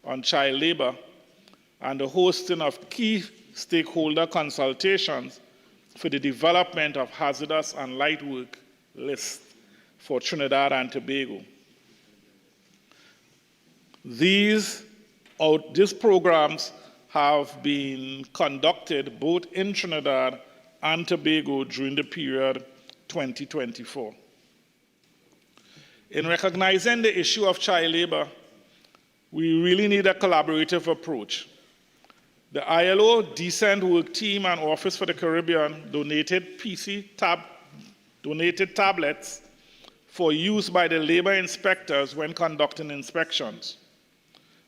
on child labor, and the hosting of key stakeholder consultations for the development of hazardous and light work lists for Trinidad and Tobago. These programs have been conducted both in Trinidad and Tobago during the period 2024. In recognizing the issue of child labor, we really need a collaborative approach. The ILO Decent Work Team and Office for the Caribbean donated tablets for use by the labor inspectors when conducting inspections.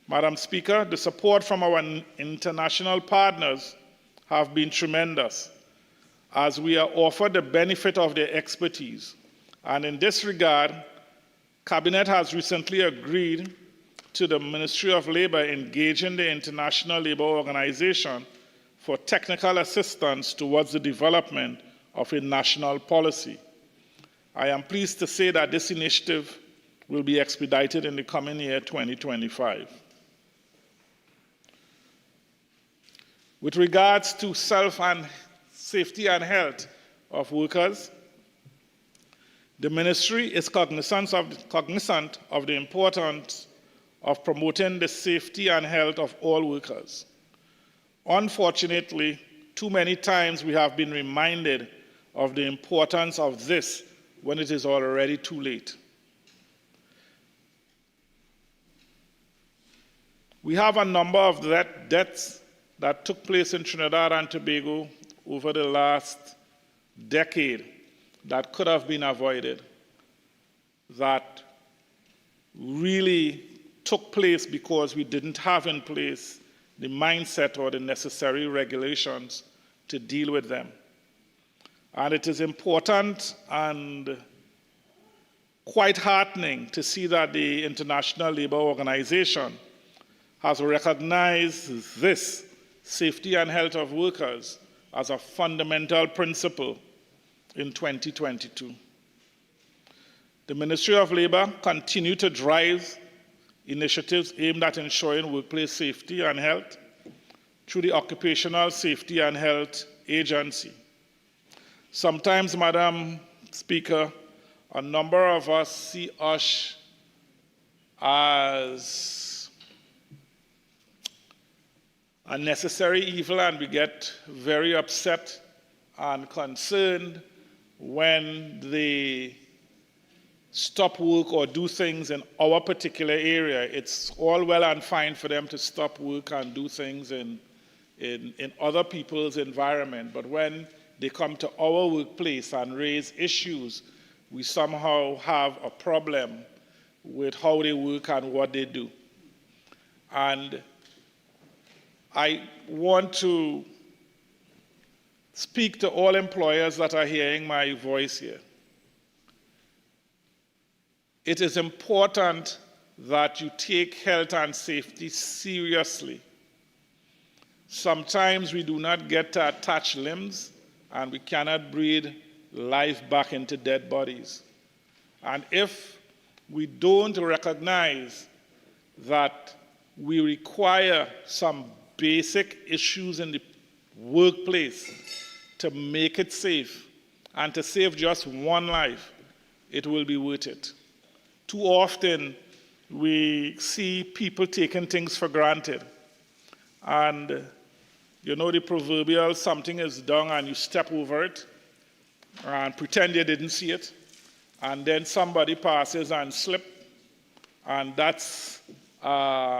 Madam Speaker, the support from our international partners have been tremendous as we are offered the benefit of their expertise. And in this regard, Cabinet has recently agreed to the Ministry of Labor engaging the International Labour Organization for technical assistance towards the development of a national policy. I am pleased to say that this initiative will be expedited in the coming year, 2025. With regards to safety and health of workers, The ministry is cognizant of the importance of promoting the safety and health of all workers. Unfortunately, too many times we have been reminded of the importance of this when it is already too late. We have a number of deaths that took place in Trinidad and Tobago over the last decade that could have been avoided, that really took place because we didn't have in place the mindset or the necessary regulations to deal with them. And it is important and quite heartening to see that the International Labour Organization has recognized this safety and health of workers as a fundamental principle in 2022. The Ministry of Labour continues to drive initiatives aimed at ensuring workplace safety and health through the Occupational Safety and Health Agency. Sometimes, Madam Speaker, a number of us see us as a necessary evil, and we get very upset and concerned when they stop work or do things in our particular area. It's all well and fine for them to stop work and do things in other people's environment, but when they come to our workplace and raise issues, we somehow have a problem with how they work and what they do. And I want to speak to all employers that are hearing my voice here. It is important that you take health and safety seriously. Sometimes we do not get to attach limbs, and we cannot breathe life back into dead bodies. And if we don't recognize that we require some basic issues in the workplace to make it safe and to save just one life, it will be worth it. Too often, we see people taking things for granted. And you know the proverbial, something is done and you step over it and pretend you didn't see it, and then somebody passes and slip, and that's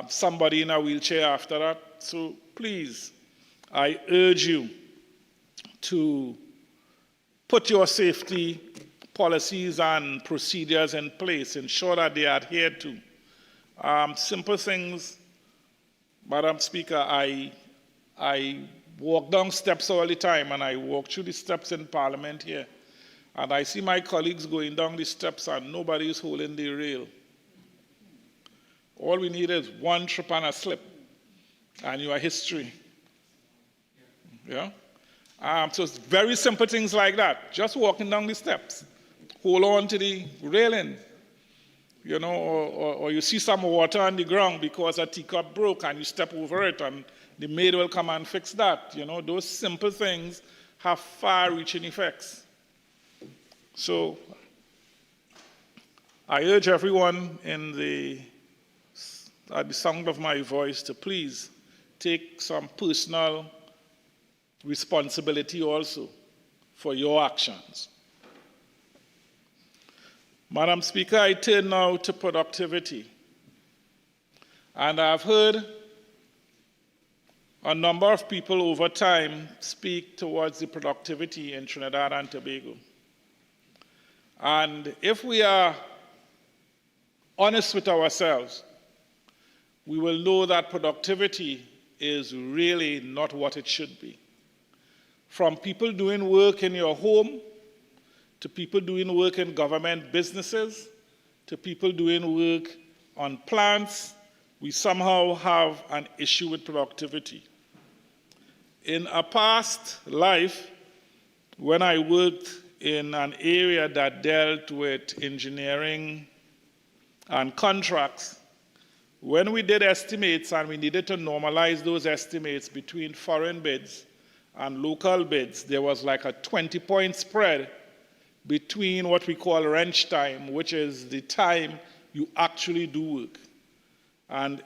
somebody in a wheelchair after that. So please, I urge you to put your safety policies and procedures in place, ensure that they are adhered to. Simple things, Madam Speaker, I walk down steps all the time, and I walk through the steps in Parliament here, and I see my colleagues going down the steps and nobody is holding the rail. All we need is one trip and a slip, and you are history. Yeah? So it's very simple things like that. Just walking down the steps. Hold on to the railing. You know, or you see some water on the ground because a teacup broke and you step over it and the maid will come and fix that. You know, those simple things have far-reaching effects. So I urge everyone at the sound of my voice to please take some personal responsibility also for your actions. Madam Speaker, I turn now to productivity. And I've heard a number of people over time speak towards the productivity in Trinidad and Tobago. And if we are honest with ourselves, we will know that productivity is really not what it should be. From people doing work in your home, to people doing work in government businesses, to people doing work on plants, we somehow have an issue with productivity. In a past life, when I worked in an area that dealt with engineering and contracts, when we did estimates and we needed to normalize those estimates between foreign bids and local bids, there was like a 20-point spread between what we call wrench time, which is the time you actually do work. And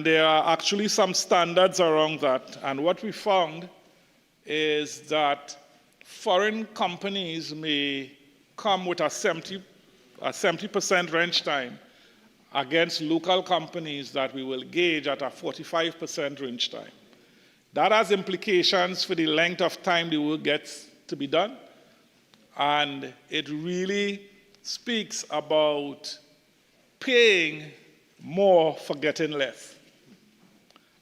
there are actually some standards around that. And what we found is that foreign companies may come with a 70% wrench time against local companies that we will gauge at a 45% wrench time. That has implications for the length of time the work gets to be done. And it really speaks about paying more for getting less.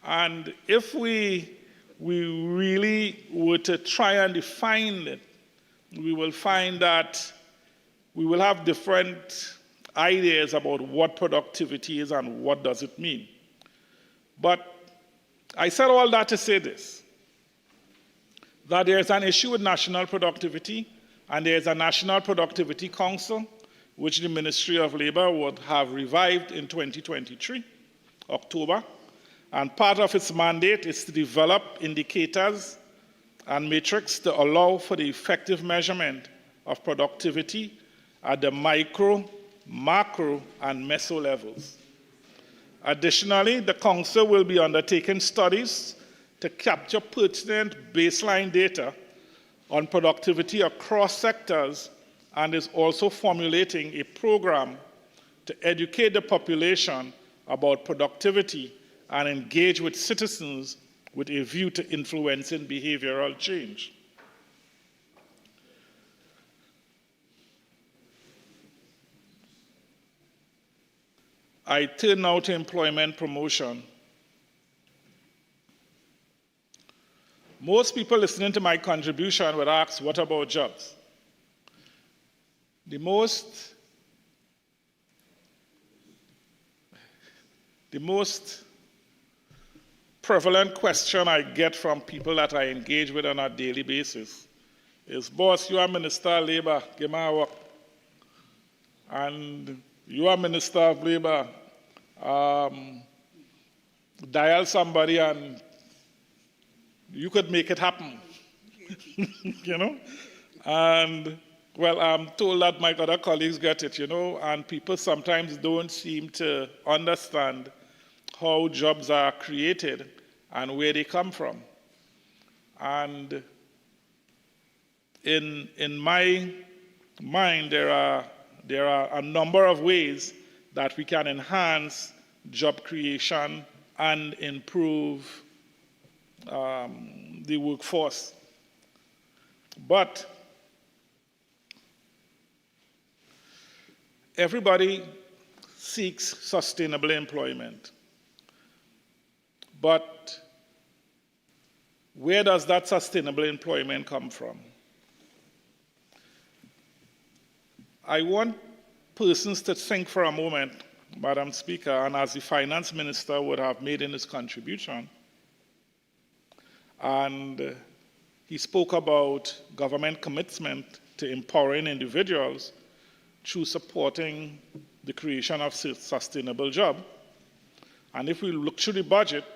And if we really were to try and define it, we will find that we will have different ideas about what productivity is and what does it mean. But I said all that to say this, that there is an issue with national productivity, and there is a National Productivity Council, which the Ministry of Labour would have revived in 2023, October. And part of its mandate is to develop indicators and metrics to allow for the effective measurement of productivity at the micro, macro, and meso levels. Additionally, the Council will be undertaking studies to capture pertinent baseline data on productivity across sectors, and is also formulating a program to educate the population about productivity and engage with citizens with a view to influencing behavioral change. I turn now to employment promotion. Most people listening to my contribution would ask, what about jobs? The most prevalent question I get from people that I engage with on a daily basis is, boss, you are Minister of Labour, give me a work. And you are Minister of Labour, dial somebody and you could make it happen, you know? And, well, I'm told that my other colleagues get it, you know, and people sometimes don't seem to understand how jobs are created and where they come from. And in my mind, there are a number of ways that we can enhance job creation and improve the workforce. But everybody seeks sustainable employment. But where does that sustainable employment come from? I want persons to think for a moment, Madam Speaker, and as the Finance Minister would have made in his contribution, and he spoke about government commitment to empowering individuals through supporting the creation of sustainable jobs. And if we look through the budget,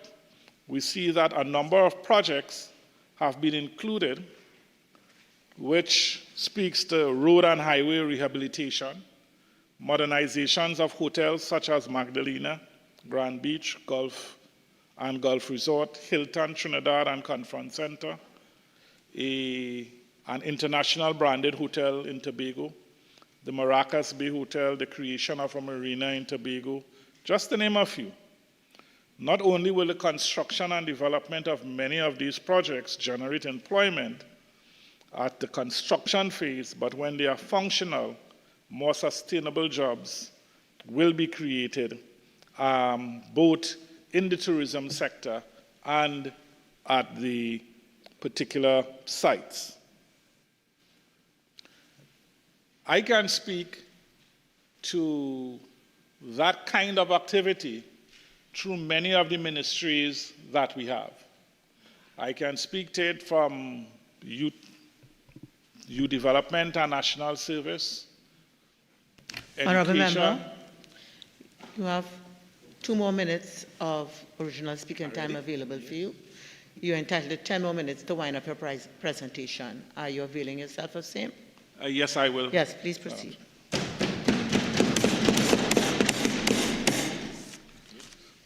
we see that a number of projects have been included, which speaks to road and highway rehabilitation, modernizations of hotels such as Magdalena, Grand Beach, Gulf and Gulf Resort, Hilton, Trinidad and Conference Center, an international branded hotel in Tobago, the Maracas Bay Hotel, the creation of a marina in Tobago, just to name a few. Not only will the construction and development of many of these projects generate employment at the construction phase, but when they are functional, more sustainable jobs will be created, both in the tourism sector and at the particular sites. I can speak to that kind of activity through many of the ministries that we have. I can speak to it from youth development and national service, Honourable education. Member, you have 2 more minutes of original speaking time available for you. You're entitled to 10 more minutes to wind up your presentation. Are you availing yourself of same? Yes, I will. Yes, please proceed.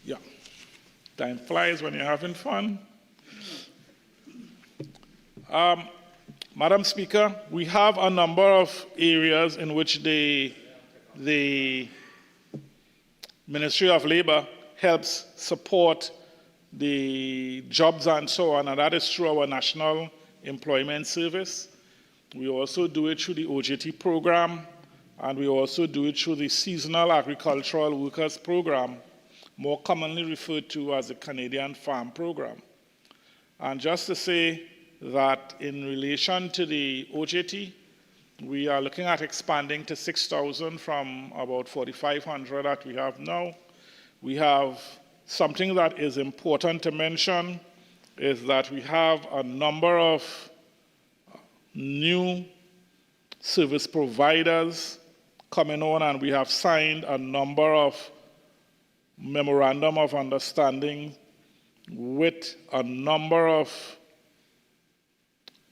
Yeah. Time flies when you're having fun. Madam Speaker, we have a number of areas in which the Ministry of Labor helps support the jobs and so on, and that is through our National Employment Service. We also do it through the OJT program, and we also do it through the Seasonal Agricultural Workers Program, more commonly referred to as the Canadian Farm Program. And just to say that in relation to the OJT, we are looking at expanding to 6,000 from about 4,500 that we have now. We have something that is important to mention is that we have a number of new service providers coming on, and we have signed a number of memorandum of understanding with a number of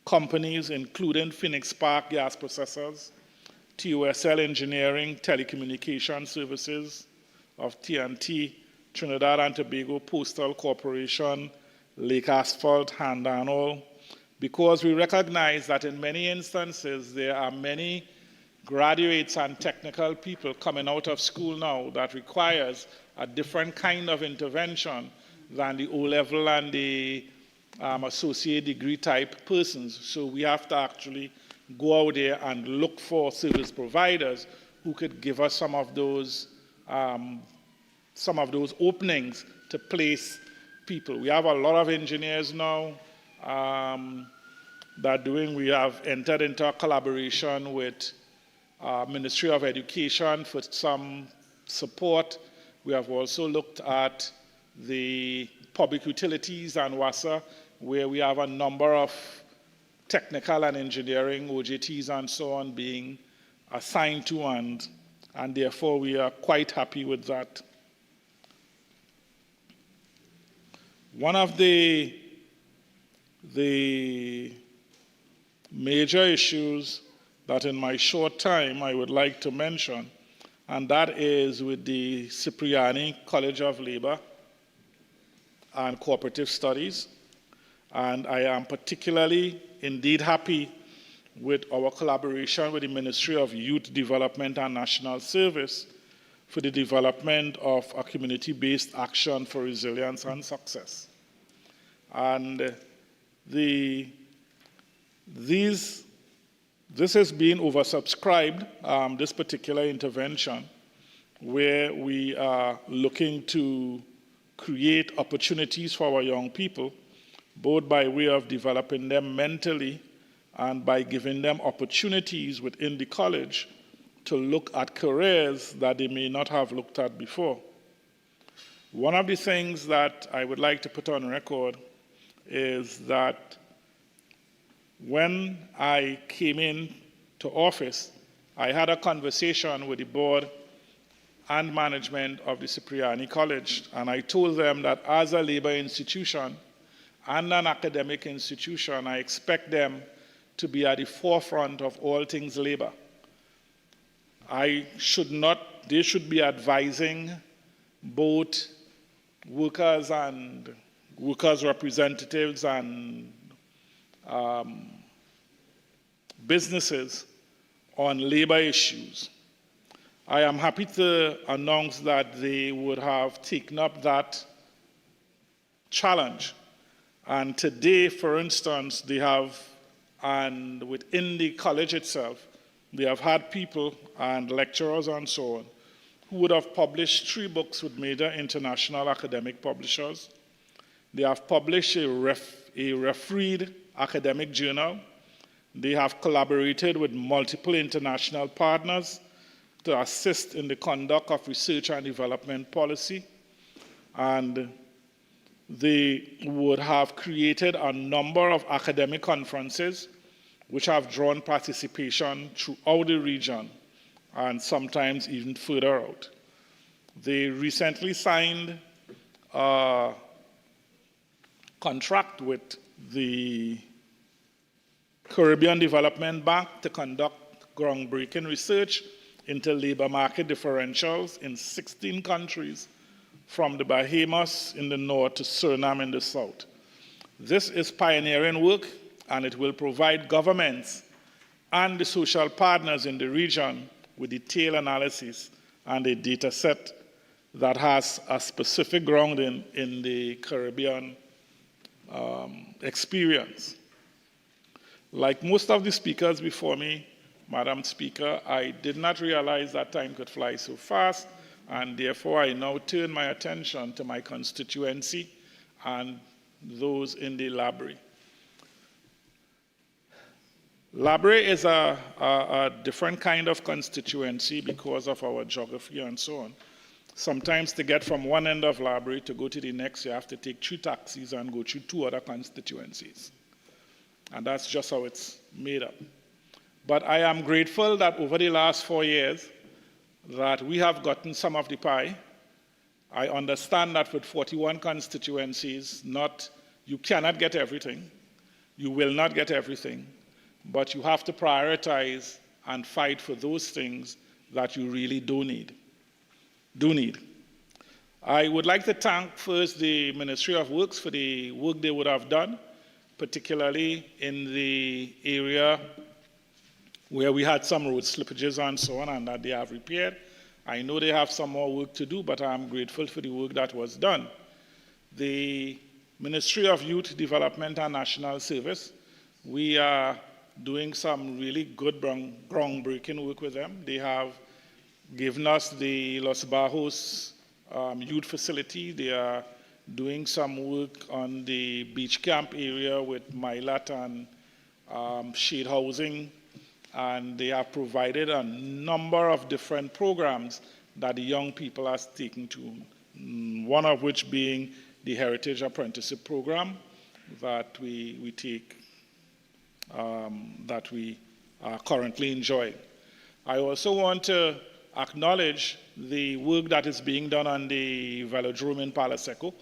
companies, including Phoenix Park Gas Processors, TOSL Engineering, Telecommunication Services of TNT, Trinidad and Tobago Postal Corporation, Lake Asphalt, Hand and All, because we recognize that in many instances there are many graduates and technical people coming out of school now that requires a different kind of intervention than the O-level and the associate degree type persons. So we have to actually go out there and look for service providers who could give us some of those openings to place people. We have a lot of engineers now we have entered into a collaboration with Ministry of Education for some support. We have also looked at the public utilities and WASA, where we have a number of technical and engineering OJTs and so on being assigned to, and therefore we are quite happy with that. One of the major issues that in my short time I would like to mention, and that is with the Cipriani College of Labor and Cooperative Studies. And I am particularly indeed happy with our collaboration with the Ministry of Youth Development and National Service for the development of a community-based action for resilience and success. And this has been oversubscribed, this particular intervention, where we are looking to create opportunities for our young people, both by way of developing them mentally and by giving them opportunities within the college to look at careers that they may not have looked at before. One of the things that I would like to put on record is that when I came in to office, I had a conversation with the board and management of the Cipriani College, and I told them that as a labor institution and an academic institution, I expect them to be at the forefront of all things labor. They should be advising both workers and workers' representatives and businesses on labor issues. I am happy to announce that they would have taken up that challenge. And today, for instance, they have, and within the college itself, they have had people and lecturers and so on who would have published 3 books with major international academic publishers. They have published a refereed academic journal. They have collaborated with multiple international partners to assist in the conduct of research and development policy. And they would have created a number of academic conferences which have drawn participation throughout the region and sometimes even further out. They recently signed a contract with the Caribbean Development Bank to conduct groundbreaking research into labor market differentials in 16 countries, from the Bahamas in the north to Suriname in the south. This is pioneering work, and it will provide governments and the social partners in the region with detailed analysis and a data set that has a specific grounding in the Caribbean experience. Like most of the speakers before me, Madam Speaker, I did not realize that time could fly so fast, and therefore I now turn my attention to my constituency and those in the library. Library is a different kind of constituency because of our geography and so on. Sometimes to get from one end of library to go to the next, you have to take 2 taxis and go through 2 other constituencies. And that's just how it's made up. But I am grateful that over the last 4 years that we have gotten some of the pie. I understand that with 41 constituencies, you cannot get everything. You will not get everything. But you have to prioritize and fight for those things that you really do need. I would like to thank first the Ministry of Works for the work they would have done, particularly in the area where we had some road slippages and so on, and that they have repaired. I know they have some more work to do, but I'm grateful for the work that was done. The Ministry of Youth Development and National Service, we are doing some really good groundbreaking work with them. They have given us the Los Bajos youth facility. They are doing some work on the beach camp area with Milat and shade housing. And they have provided a number of different programs that the young people are taking to, one of which being the Heritage Apprenticeship Program that we take, that we are currently enjoying. I also want to acknowledge the work that is being done on the velodrome in Palo Seco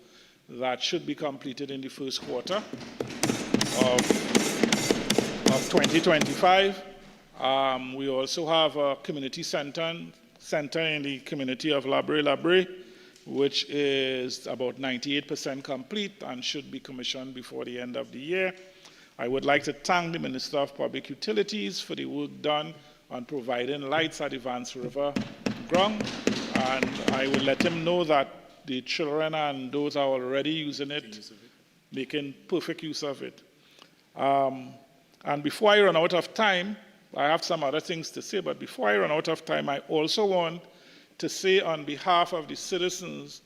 that should be completed in the first quarter of 2025. We also have a community center in the community of Labre, which is about 98% complete and should be commissioned before the end of the year. I would like to thank the Minister of Public Utilities for the work done on providing lights at the Vance River ground, and I will let him know that the children and those are already using it, making perfect use of it. And before I run out of time, I have some other things to say, but before I run out of time, I also want to say on behalf of the citizens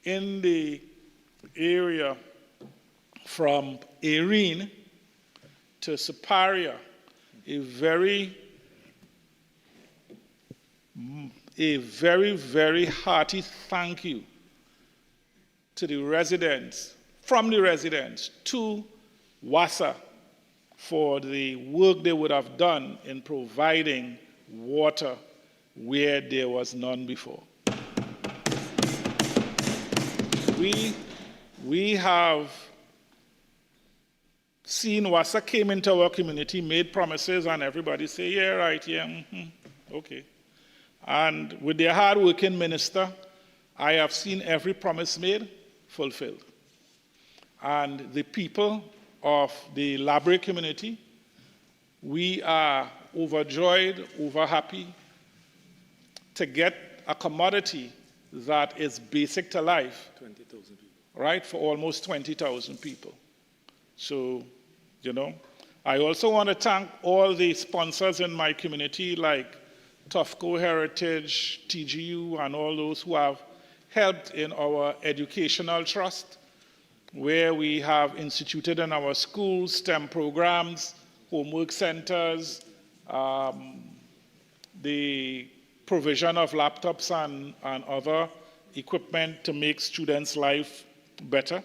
in the area from Erin to Siparia, a very, very hearty thank you to the residents, from the residents to WASA, for the work they would have done in providing water where there was none before. We have seen WASA came into our community, made promises, and everybody say, yeah, right, yeah, okay. And with their hard-working minister, I have seen every promise made fulfilled. And the people of the Labre community, we are overjoyed, over happy to get a commodity that is basic to life, 20,000 people. Right, for almost 20,000 people. So, I also want to thank all the sponsors in my community like Tufco Heritage, TGU, and all those who have helped in our educational trust, where we have instituted in our schools STEM programs, homework centers, the provision of laptops and other equipment to make students' life better.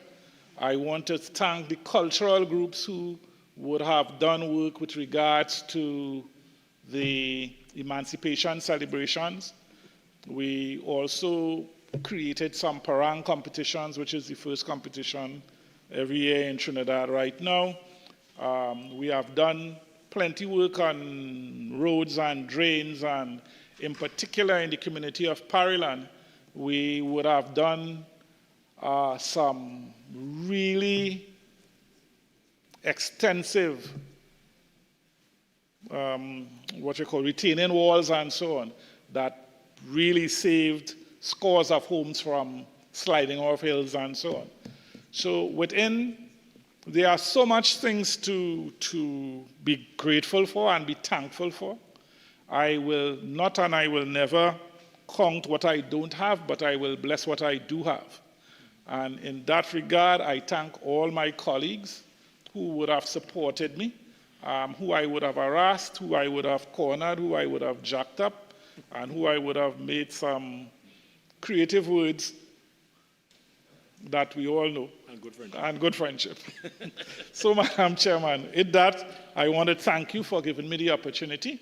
I want to thank the cultural groups who would have done work with regards to the emancipation celebrations. We also created some parang competitions, which is the first competition every year in Trinidad right now. We have done plenty work on roads and drains, and in particular in the community of Parilan, we would have done some really extensive retaining walls and so on that really saved scores of homes from sliding off hills and so on. So there are so much things to be grateful for and be thankful for. I will not and I will never count what I don't have, but I will bless what I do have. And in that regard, I thank all my colleagues who would have supported me, who I would have harassed, who I would have cornered, who I would have jacked up, and who I would have made some creative words that we all know. And good friendship. So, Madam Chairman, with that, I want to thank you for giving me the opportunity.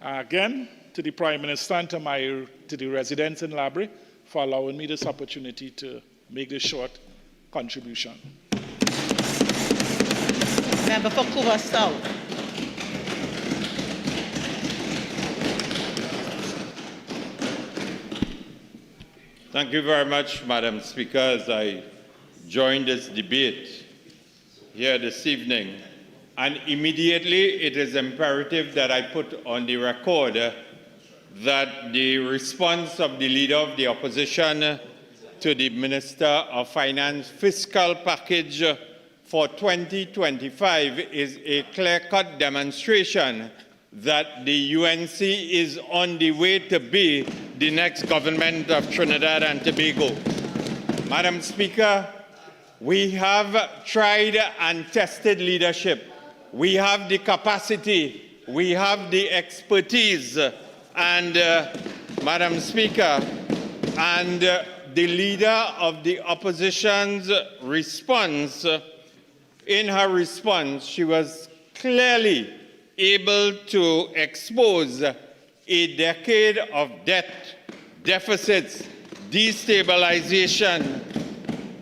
Again, to the Prime Minister and to the residents in Labrie for allowing me this opportunity to make this short contribution. Member for Cuba South. Thank you very much, Madam Speaker, as I join this debate here this evening. And immediately it is imperative that I put on the record that the response of the Leader of the Opposition to the Minister of Finance fiscal package for 2025 is a clear-cut demonstration that the UNC is on the way to be the next government of Trinidad and Tobago. Madam Speaker, we have tried and tested leadership. We have the capacity, we have the expertise, and Madam Speaker, and the Leader of the Opposition's response, in her response, she was clearly able to expose a decade of debt, deficits, destabilization,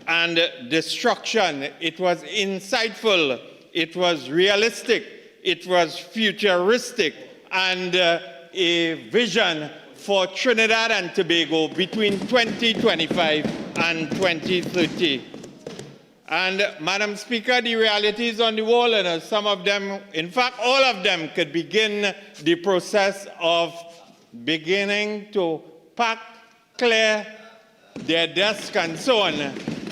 and destruction. It was insightful, it was realistic, it was futuristic, and a vision for Trinidad and Tobago between 2025 and 2030. And Madam Speaker, the reality is on the wall, and some of them, in fact, all of them could begin the process of beginning to pack, clear their desk and so on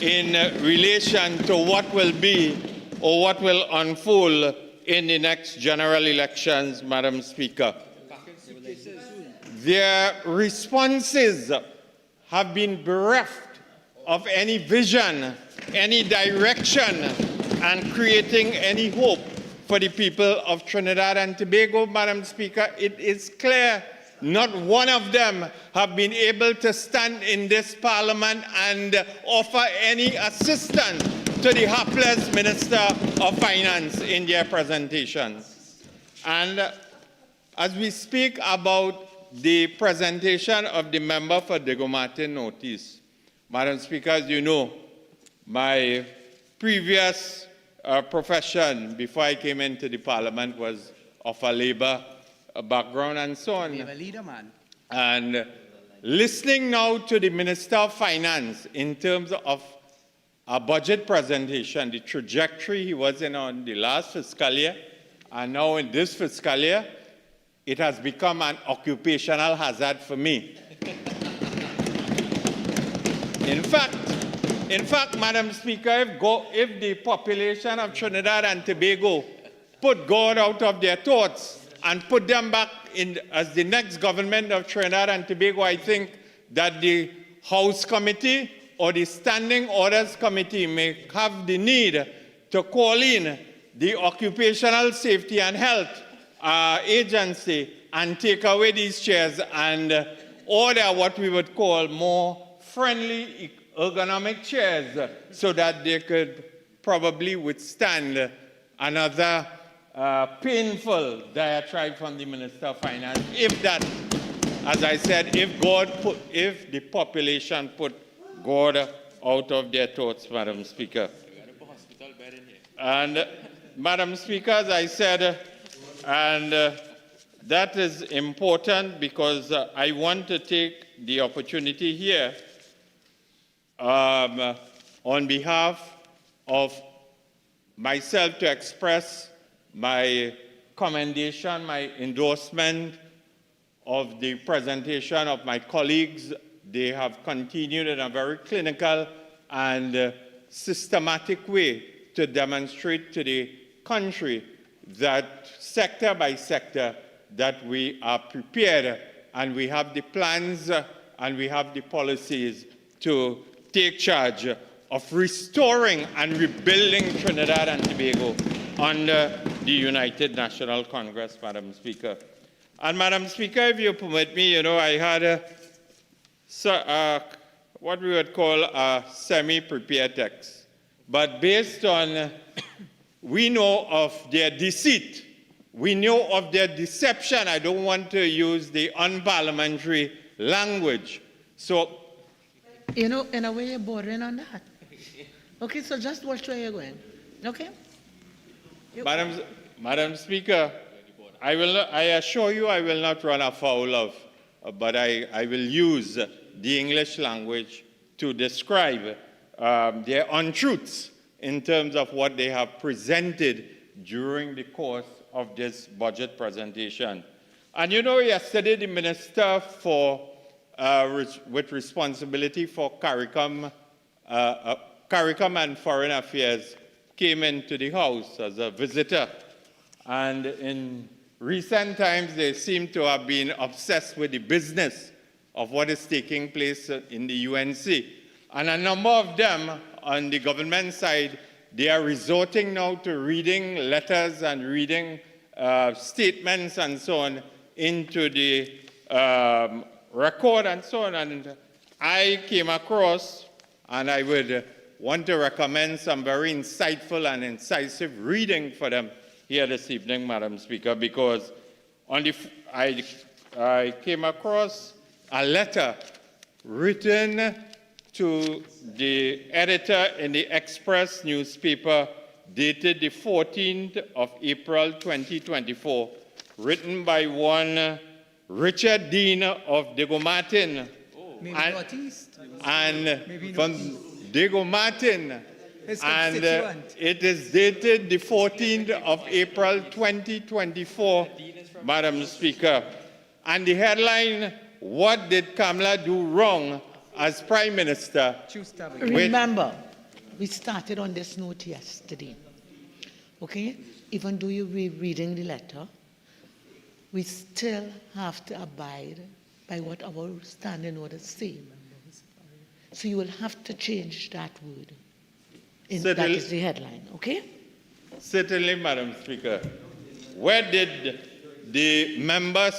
in relation to what will be or what will unfold in the next general elections, Madam Speaker. Their responses have been bereft of any vision, any direction, and creating any hope for the people of Trinidad and Tobago, Madam Speaker. It is clear not one of them have been able to stand in this Parliament and offer any assistance to the hapless Minister of Finance in their presentation. And as we speak about the presentation of the member for Diego Martin Northeast, Madam Speaker, as you know, my previous profession before I came into the Parliament was of a labor background and so on. Leader, man. And listening now to the Minister of Finance in terms of a budget presentation, the trajectory he was in on the last fiscal year, and now in this fiscal year, it has become an occupational hazard for me. In fact, Madam Speaker, if the population of Trinidad and Tobago put God out of their thoughts and put them back in as the next government of Trinidad and Tobago, I think that the House Committee or the Standing Orders Committee may have the need to call in the Occupational Safety and Health Agency and take away these chairs and order what we would call more friendly ergonomic chairs so that they could probably withstand another painful diatribe from the Minister of Finance. If that, as I said, if the population put God out of their thoughts, Madam Speaker. And Madam Speaker, as I said, And that is important because I want to take the opportunity here on behalf of myself to express my commendation, my endorsement of the presentation of my colleagues. They have continued in a very clinical and systematic way to demonstrate to the country that sector by sector that we are prepared and we have the plans and we have the policies to take charge of restoring and rebuilding Trinidad and Tobago under the United National Congress, Madam Speaker. And Madam Speaker, if you permit me, I had what we would call a semi-prepared text. But based on, we know of their deceit, we know of their deception. I don't want to use the unparliamentary language. So, in a way, you're bordering on that. Okay, so just watch where you're going. Okay? Madam Speaker, I assure you I will not run afoul of, but I will use the English language to describe their untruths in terms of what they have presented during the course of this budget presentation. And yesterday the Minister with responsibility for CARICOM and Foreign Affairs came into the House as a visitor. And in recent times, they seem to have been obsessed with the business of what is taking place in the UNC. And a number of them on the government side, they are resorting now to reading letters and reading statements and so on into the record and so on. And I came across, and I would want to recommend some very insightful and incisive reading for them here this evening, Madam Speaker, because I came across a letter written to the editor in the Express newspaper dated the 14th of April 2024, written by one Richard Dean of Diego Martin. And from Diego Martin, and it is dated the 14th of April 2024, Madam Speaker. And the headline, "What did Kamala do wrong as Prime Minister?" Remember, we started on this note yesterday. Okay? Even though you're reading the letter, we still have to abide by what our standing orders say. So you will have to change that word. That is the headline, okay? Certainly, Madam Speaker. Where did the member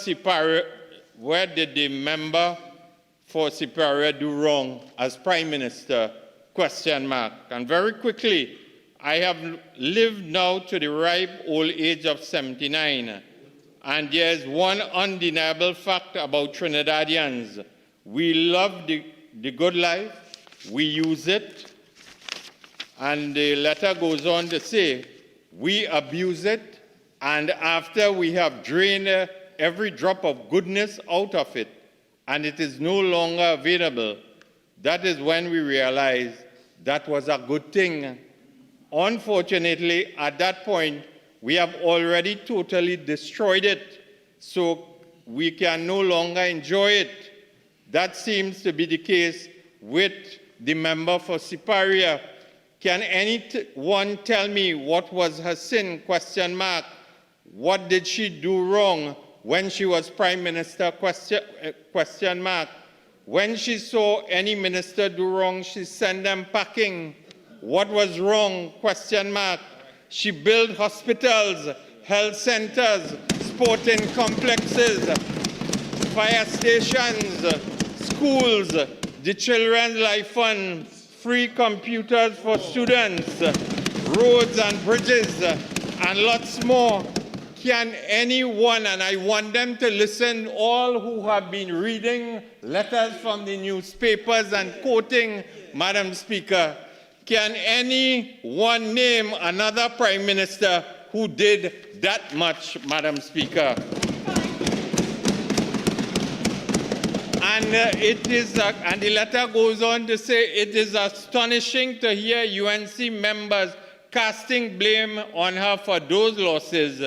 for Superior do wrong as Prime Minister? Question mark. And very quickly, I have lived now to the ripe old age of 79. And there's one undeniable fact about Trinidadians. We love the good life. We use it. And the letter goes on to say, we abuse it, and after we have drained every drop of goodness out of it, and it is no longer available, that is when we realize that was a good thing. Unfortunately, at that point, we have already totally destroyed it, so we can no longer enjoy it. That seems to be the case with the member for Superior. Can anyone tell me what was her sin? Question mark. What did she do wrong when she was Prime Minister? Question mark. When she saw any minister do wrong, she sent them packing. What was wrong? Question mark. She built hospitals, health centers, sporting complexes, fire stations, schools, the Children's Life Fund, free computers for students, roads and bridges, and lots more. Can anyone, and I want them to listen, all who have been reading letters from the newspapers and quoting, Madam Speaker, can anyone name another Prime Minister who did that much, Madam Speaker. And and the letter goes on to say, it is astonishing to hear UNC members casting blame on her for those losses.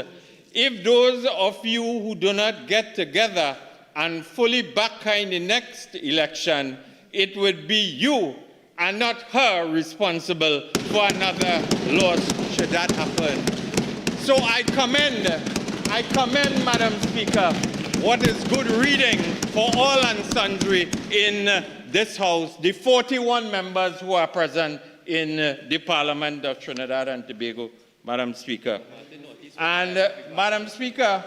If those of you who do not get together and fully back her in the next election, it would be you and not her responsible for another loss should that happen. So I commend, Madam Speaker, what is good reading for all and sundry in this House, the 41 members who are present in the Parliament of Trinidad and Tobago, Madam Speaker. And Madam Speaker,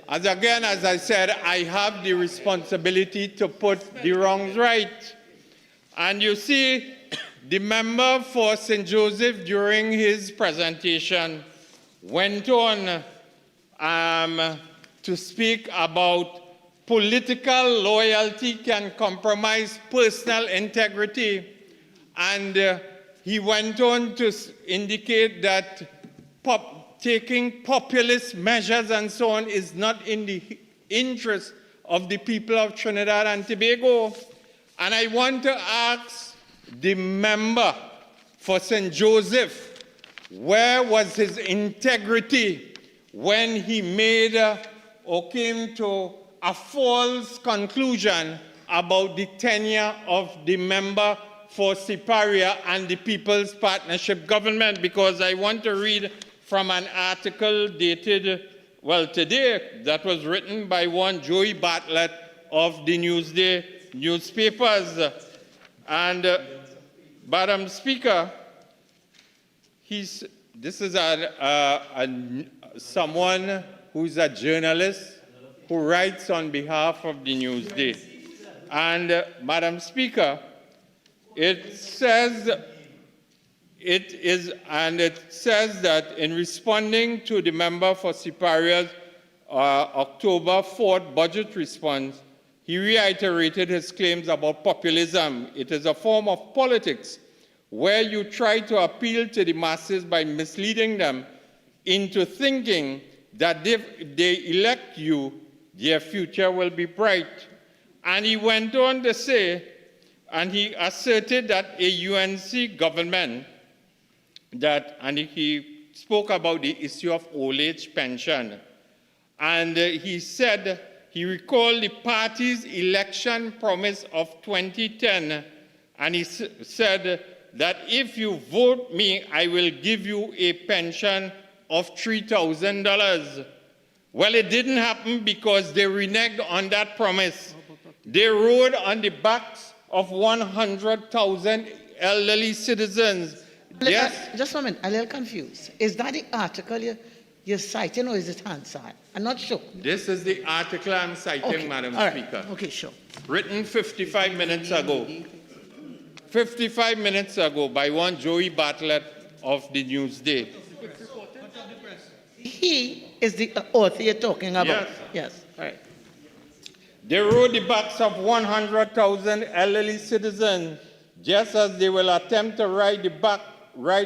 as I said, I have the responsibility to put the wrongs right. And you see, the member for St. Joseph during his presentation went on to speak about political loyalty can compromise personal integrity. And he went on to indicate that taking populist measures and so on is not in the interest of the people of Trinidad and Tobago. And I want to ask the member for St. Joseph, where was his integrity when he made or came to a false conclusion about the tenure of the member for Siparia and the People's Partnership Government? Because I want to read from an article dated, well, today, that was written by one Joey Bartlett of the Newsday newspapers. And Madam Speaker, this is someone who's a journalist who writes on behalf of the Newsday. And Madam Speaker, it says that in responding to the member for Siparia's October 4th budget response, he reiterated his claims about populism. It is a form of politics where you try to appeal to the masses by misleading them into thinking that if they elect you, their future will be bright. And he went on to say, and he asserted that a UNC government and he spoke about the issue of old age pension. And he said, he recalled the party's election promise of 2010, and he said that if you vote me, I will give you a pension of $3,000. Well, it didn't happen because they reneged on that promise. They rode on the backs of 100,000 elderly citizens. Yes. Just a minute, I'm a little confused. Is that the article you're citing, or is it Hansard? I'm not sure. This is the article I'm citing, okay. Madam Speaker. Right. Okay, sure. Written 55 minutes ago. 55 minutes ago by one Joey Bartlett of the Newsday. He is the author you're talking about? Yes. Yes, all right. They rode the backs of 100,000 elderly citizens, just as they will attempt to ride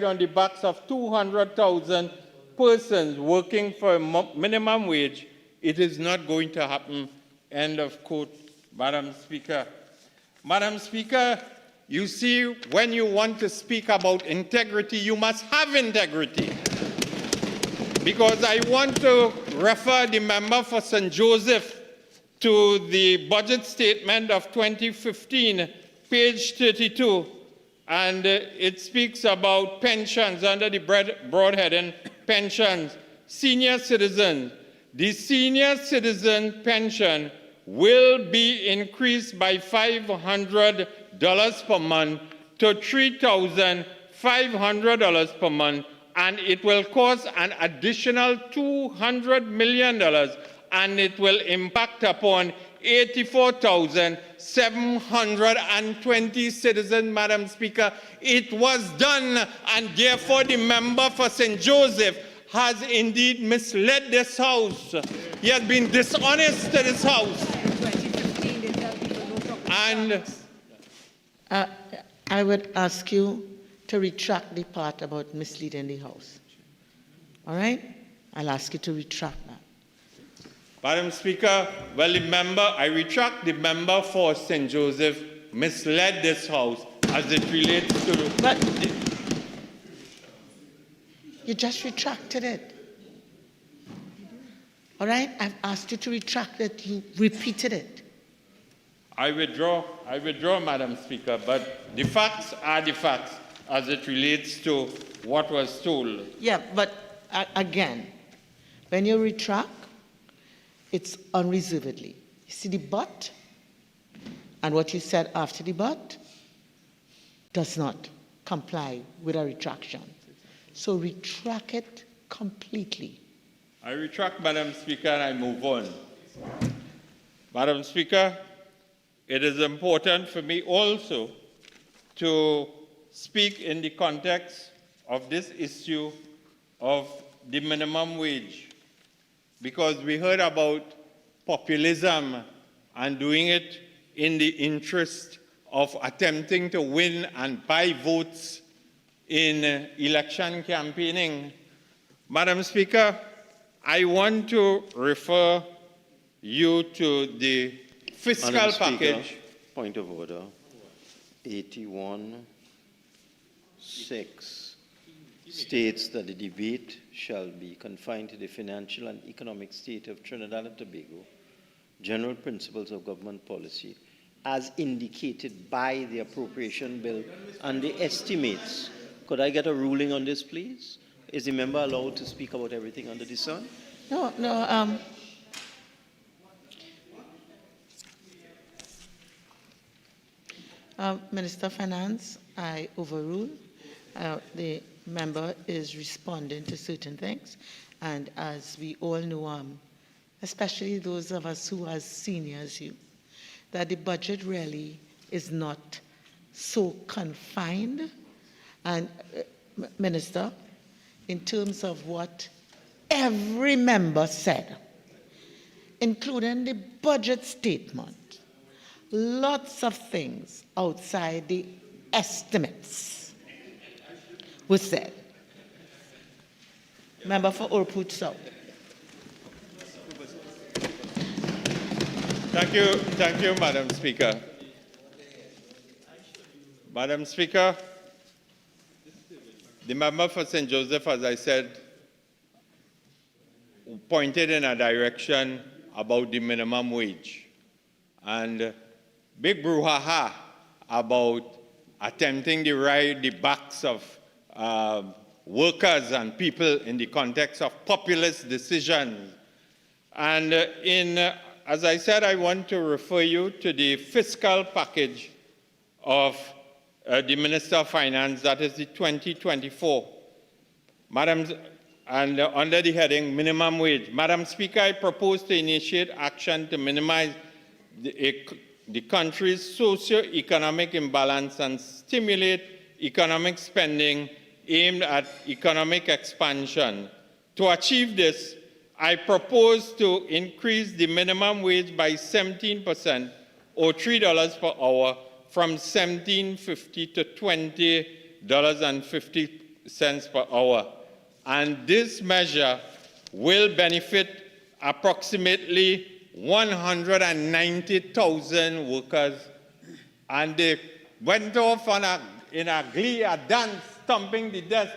on the backs of 200,000 persons working for a minimum wage. It is not going to happen. End of quote, Madam Speaker. Madam Speaker, you see, when you want to speak about integrity, you must have integrity. Because I want to refer the member for St. Joseph to the budget statement of 2015, page 32, and it speaks about pensions under the broad heading pensions. Senior citizens. The senior citizen pension will be increased by $500 per month to $3,500 per month, and it will cost an additional $200 million, and it will impact upon 84,720 citizens, Madam Speaker. It was done, and therefore the member for St. Joseph has indeed misled this House. He has been dishonest to this House. And I would ask you to retract the part about misleading the House. All right? I'll ask you to retract that. Madam Speaker, well, I retract the member for St. Joseph misled this House as it relates to... But you just retracted it. All right? I've asked you to retract it. You repeated it. I withdraw, Madam Speaker, but the facts are the facts as it relates to what was told. Yeah, but again, when you retract, it's unreservedly. You see the but, and what you said after the but does not comply with a retraction. So retract it completely. I retract, Madam Speaker, and I move on. Madam Speaker, it is important for me also to speak in the context of this issue of the minimum wage, because we heard about populism and doing it in the interest of attempting to win and buy votes in election campaigning. Madam Speaker, I want to refer you to the fiscal Madam package. Speaker, point of order. 81(6) states that the debate shall be confined to the financial and economic state of Trinidad and Tobago, general principles of government policy, as indicated by the appropriation bill and the estimates. Could I get a ruling on this, please? Is the member allowed to speak about everything under the sun? No. Minister of Finance, I overrule. The member is responding to certain things, and as we all know, especially those of us who are seniors, that the budget really is not so confined. And Minister, in terms of what every member said, including the budget statement, lots of things outside the estimates were said. Member for Orput South. Thank you, Madam Speaker. Madam Speaker, the member for St. Joseph, as I said, pointed in a direction about the minimum wage and big brouhaha about attempting to ride the backs of workers and people in the context of populist decisions. And as I said, I want to refer you to the fiscal package of the Minister of Finance, that is the 2024. And under the heading minimum wage. Madam Speaker, I propose to initiate action to minimize the country's socio-economic imbalance and stimulate economic spending aimed at economic expansion. To achieve this, I propose to increase the minimum wage by 17% or $3 per hour from $17.50 to $20.50 per hour. And this measure will benefit approximately 190,000 workers. And they went off in a glee, a dance, stomping the desk,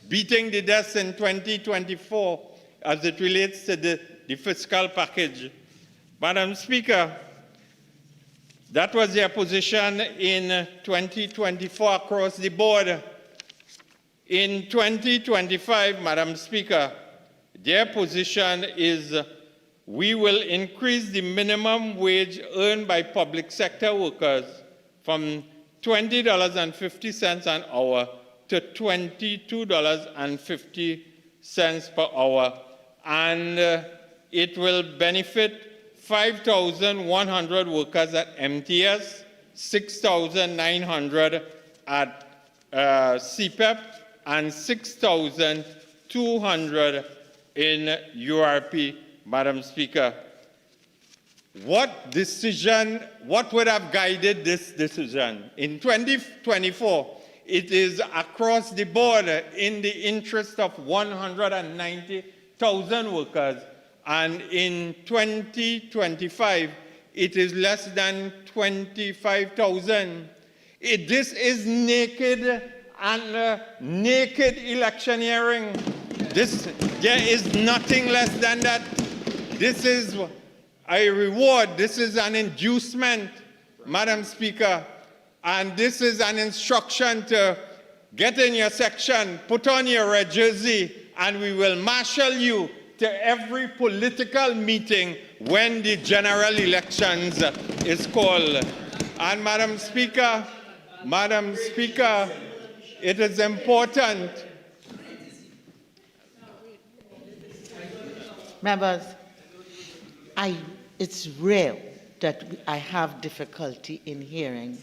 beating the desk in 2024 as it relates to the fiscal package. Madam Speaker, that was their position in 2024 across the board. In 2025, Madam Speaker, their position is we will increase the minimum wage earned by public sector workers from $20.50 an hour to $22.50 per hour. And it will benefit 5,100 workers at MTS, 6,900 at CPEP, and 6,200 in URP, Madam Speaker. What would have guided this decision? In 2024, it is across the board in the interest of 190,000 workers, and in 2025, it is less than 25,000. This is naked and naked electioneering. There is nothing less than that. This is a reward. This is an inducement, Madam Speaker. And this is an instruction to get in your section, put on your red jersey, and we will marshal you to every political meeting when the general elections is called. And Madam Speaker, it is important. Members, it's rare that I have difficulty in hearing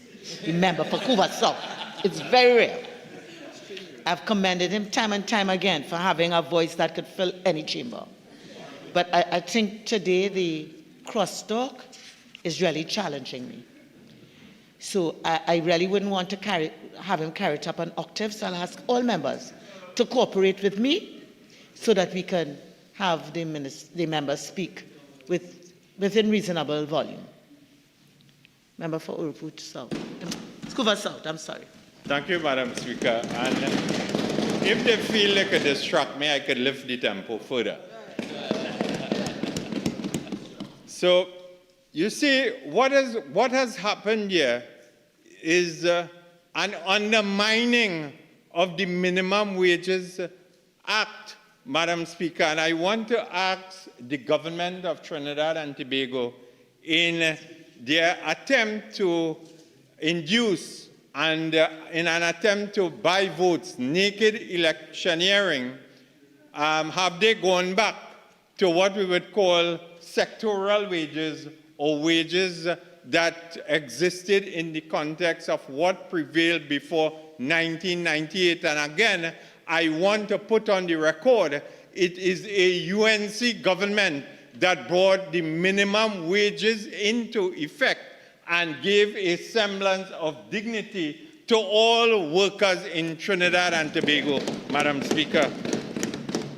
the member for Cuba South. It's very rare. I've commended him time and time again for having a voice that could fill any chamber. But I think today the crosstalk is really challenging me. So I really wouldn't want to have him carry it up an octave, so I'll ask all members to cooperate with me so that we can have the members speak within reasonable volume. Member for Uruput South. Cuba South, I'm sorry. Thank you, Madam Speaker. And if they feel they could distract me, I could lift the tempo further. So, you see, what has happened here is an undermining of the Minimum Wages Act, Madam Speaker. And I want to ask the government of Trinidad and Tobago, in their attempt to induce and in an attempt to buy votes, naked electioneering, have they gone back to what we would call sectoral wages, or wages that existed in the context of what prevailed before 1998. And again, I want to put on the record, it is a UNC government that brought the minimum wages into effect and gave a semblance of dignity to all workers in Trinidad and Tobago, Madam Speaker.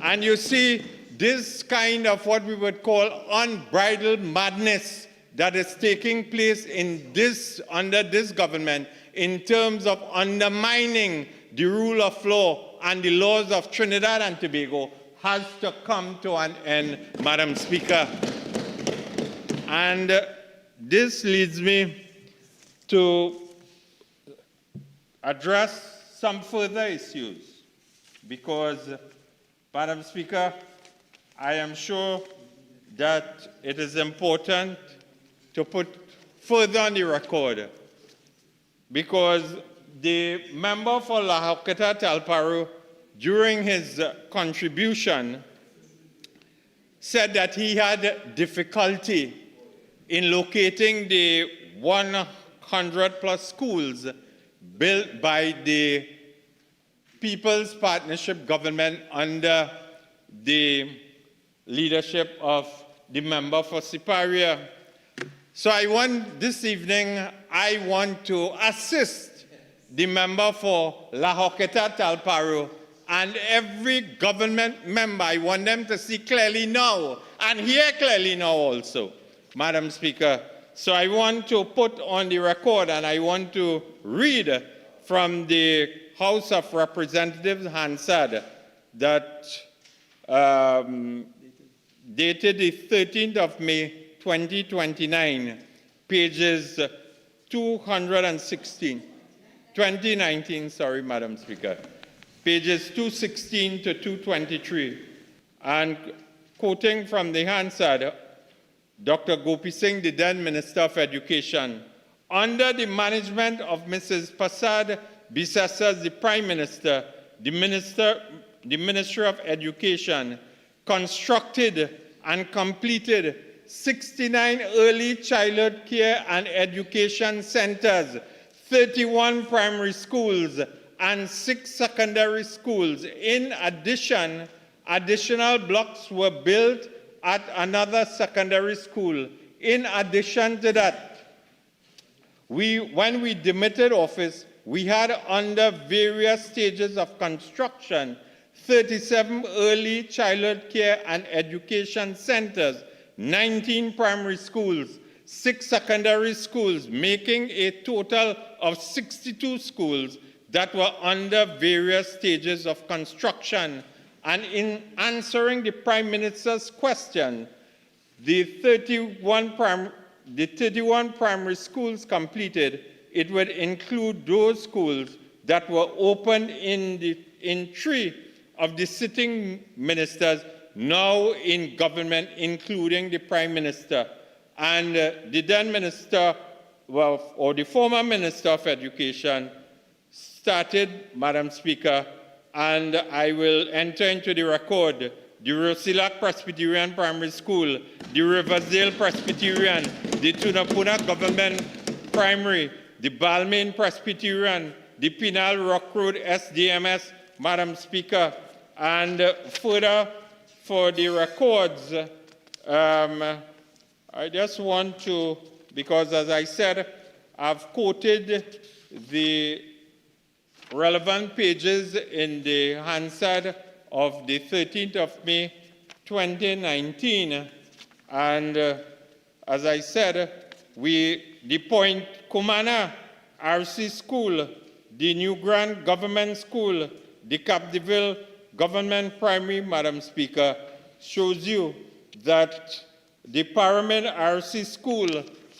And you see, this kind of what we would call unbridled madness that is taking place under this government in terms of undermining the rule of law and the laws of Trinidad and Tobago has to come to an end, Madam Speaker. And this leads me to address some further issues because, Madam Speaker, I am sure that it is important to put further on the record because the member for La Joqueta Talparo, during his contribution, said that he had difficulty in locating the 100 plus schools built by the People's Partnership government under the leadership of the member for Siparia. So this evening, I want to assist the member for La Joqueta Talparo and every government member. I want them to see clearly now and hear clearly now also, Madam Speaker. So I want to put on the record and I want to read from the House of Representatives Hansard that dated the 13th of May, 2029, pages 2019, sorry, Madam Speaker, pages 216 to 223, and quoting from the Hansard, Dr. Gopi Singh, the then Minister of Education, under the management of Mrs. Prasad Bisasa, the Prime Minister, the Ministry of Education constructed and completed 69 early childhood care and education centers, 31 primary schools, and 6 secondary schools. In addition, additional blocks were built at another secondary school. In addition to that, when we demitted office, we had under various stages of construction 37 early childhood care and education centers, 19 primary schools, 6 secondary schools, making a total of 62 schools that were under various stages of construction. And in answering the Prime Minister's question, the 31 primary schools completed, it would include those schools that were opened in 3 of the sitting ministers now in government, including the Prime Minister. And the then minister, or the former Minister of Education, started, Madam Speaker, and I will enter into the record, the Rosilac Presbyterian Primary School, the Riversdale Presbyterian, the Tunapuna Government Primary, the Balmain Presbyterian, the Pinal Rock Road SDMS, Madam Speaker, and further for the records, I just want to, because as I said, I've quoted the relevant pages in the Hansard of the 13th of May, 2019. And as I said, the Point Kumana RC School, the New Grand Government School, the Capdeville Government Primary, Madam Speaker, shows you that the Pyramid RC School,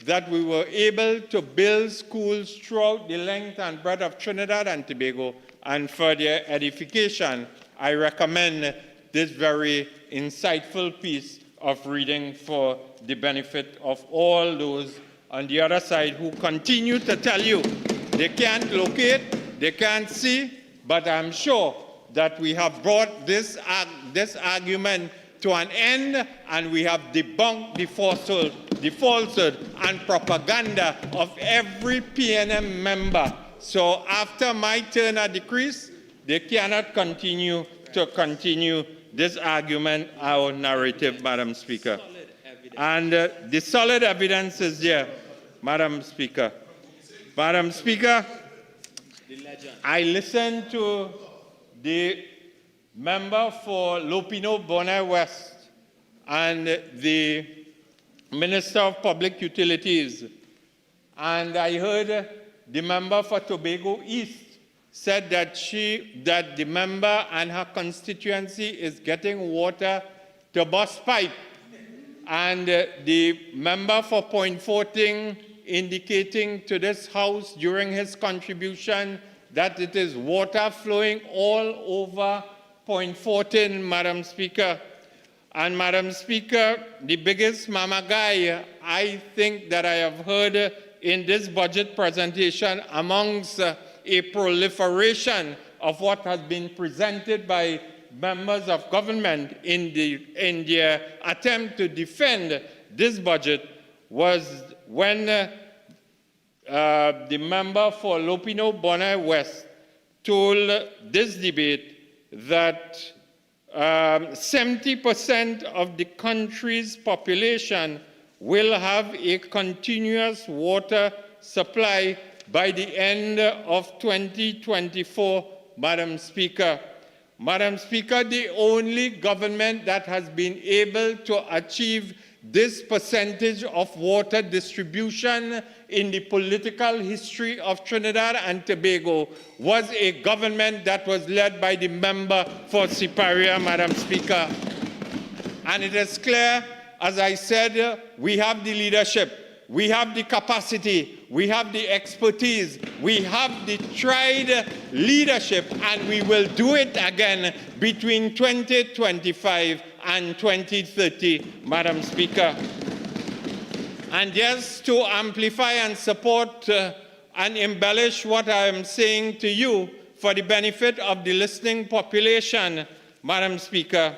that we were able to build schools throughout the length and breadth of Trinidad and Tobago, and for their edification, I recommend this very insightful piece of reading for the benefit of all those on the other side who continue to tell you they can't locate, they can't see, but I'm sure that we have brought this argument to an end, and we have debunked the falsehood and propaganda of every PNM member. So after my turn at the crease, they cannot continue this argument, our narrative, Madam Speaker. And the solid evidence is there, Madam Speaker. Madam Speaker, I listened to the member for Lopino Bonner West and the Minister of Public Utilities, and I heard the member for Tobago East said that the member and her constituency is getting water to bust pipe, and the member for Point Fortin indicating to this House during his contribution that it is water flowing all over Point Fortin, Madam Speaker. And Madam Speaker, the biggest mamagai I think that I have heard in this budget presentation amongst a proliferation of what has been presented by members of government in their attempt to defend this budget was when the member for Lopino Bonner West told this debate that 70% of the country's population will have a continuous water supply by the end of 2024, Madam Speaker. Madam Speaker, the only government that has been able to achieve this percentage of water distribution in the political history of Trinidad and Tobago was a government that was led by the member for Siparia, Madam Speaker. And it is clear, as I said, we have the leadership, we have the capacity, we have the expertise, we have the tried leadership, and we will do it again between 2025 and 2030, Madam Speaker. And just to amplify and support and embellish what I am saying to you for the benefit of the listening population, Madam Speaker,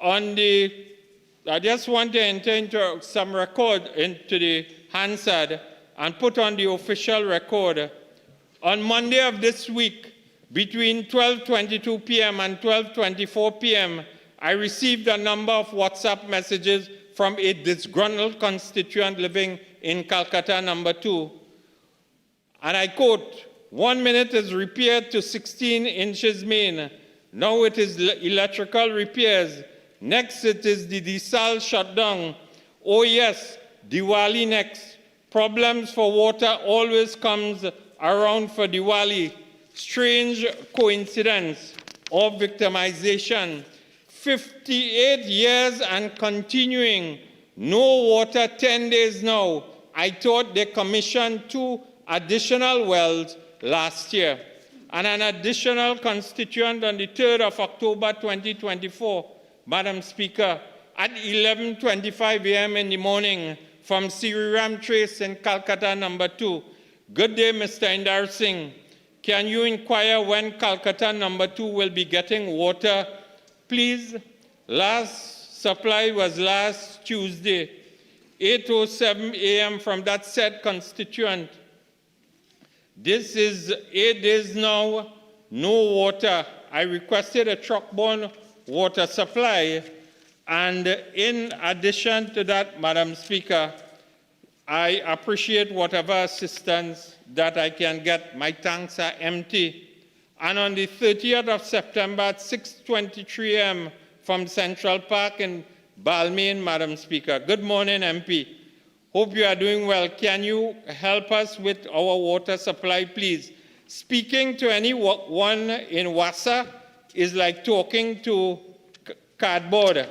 I just want to enter into some record into the Hansard and put on the official record. On Monday of this week, between 12:22 p.m. and 12:24 p.m., I received a number of WhatsApp messages from a disgruntled constituent living in Calcutta number 2. And I quote, 1 minute is repaired to 16 inches main. Now it is electrical repairs. Next it is the desal shutdown. Oh yes, Diwali next. Problems for water always comes around for Diwali. Strange coincidence or victimization. 58 years and continuing. No water 10 days now. I thought they commissioned 2 additional wells last year. And an additional constituent on the 3rd of October 2024, Madam Speaker, at 11:25 a.m. in the morning from Siriram Trace in Calcutta number 2. Good day, Mr. Indarsingh. Can you inquire when Calcutta number 2 will be getting water? Please, last supply was last Tuesday, 8:07 a.m. from that said constituent. This is 8 days now, no water. I requested a truck-borne water supply. And in addition to that, Madam Speaker, I appreciate whatever assistance that I can get. My tanks are empty. And on the 30th of September at 6:23 a.m. from Central Park in Balmain, Madam Speaker. Good morning, MP. Hope you are doing well. Can you help us with our water supply, please? Speaking to anyone in Wassa is like talking to cardboard.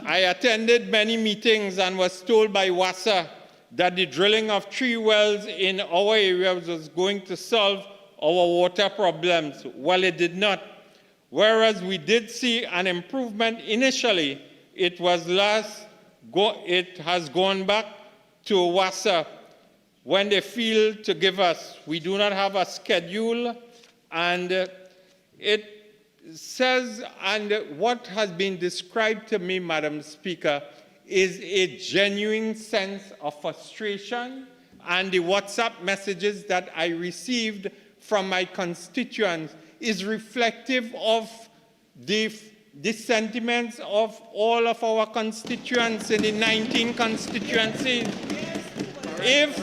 I attended many meetings and was told by Wassa that the drilling of 3 wells in our area was going to solve our water problems. Well, it did not. Whereas we did see an improvement initially, it has gone back to Wassa when they fail to give us. We do not have a schedule, and it says, and what has been described to me, Madam Speaker, is a genuine sense of frustration, and the WhatsApp messages that I received from my constituents is reflective of the sentiments of all of our constituents in the 19 constituencies. If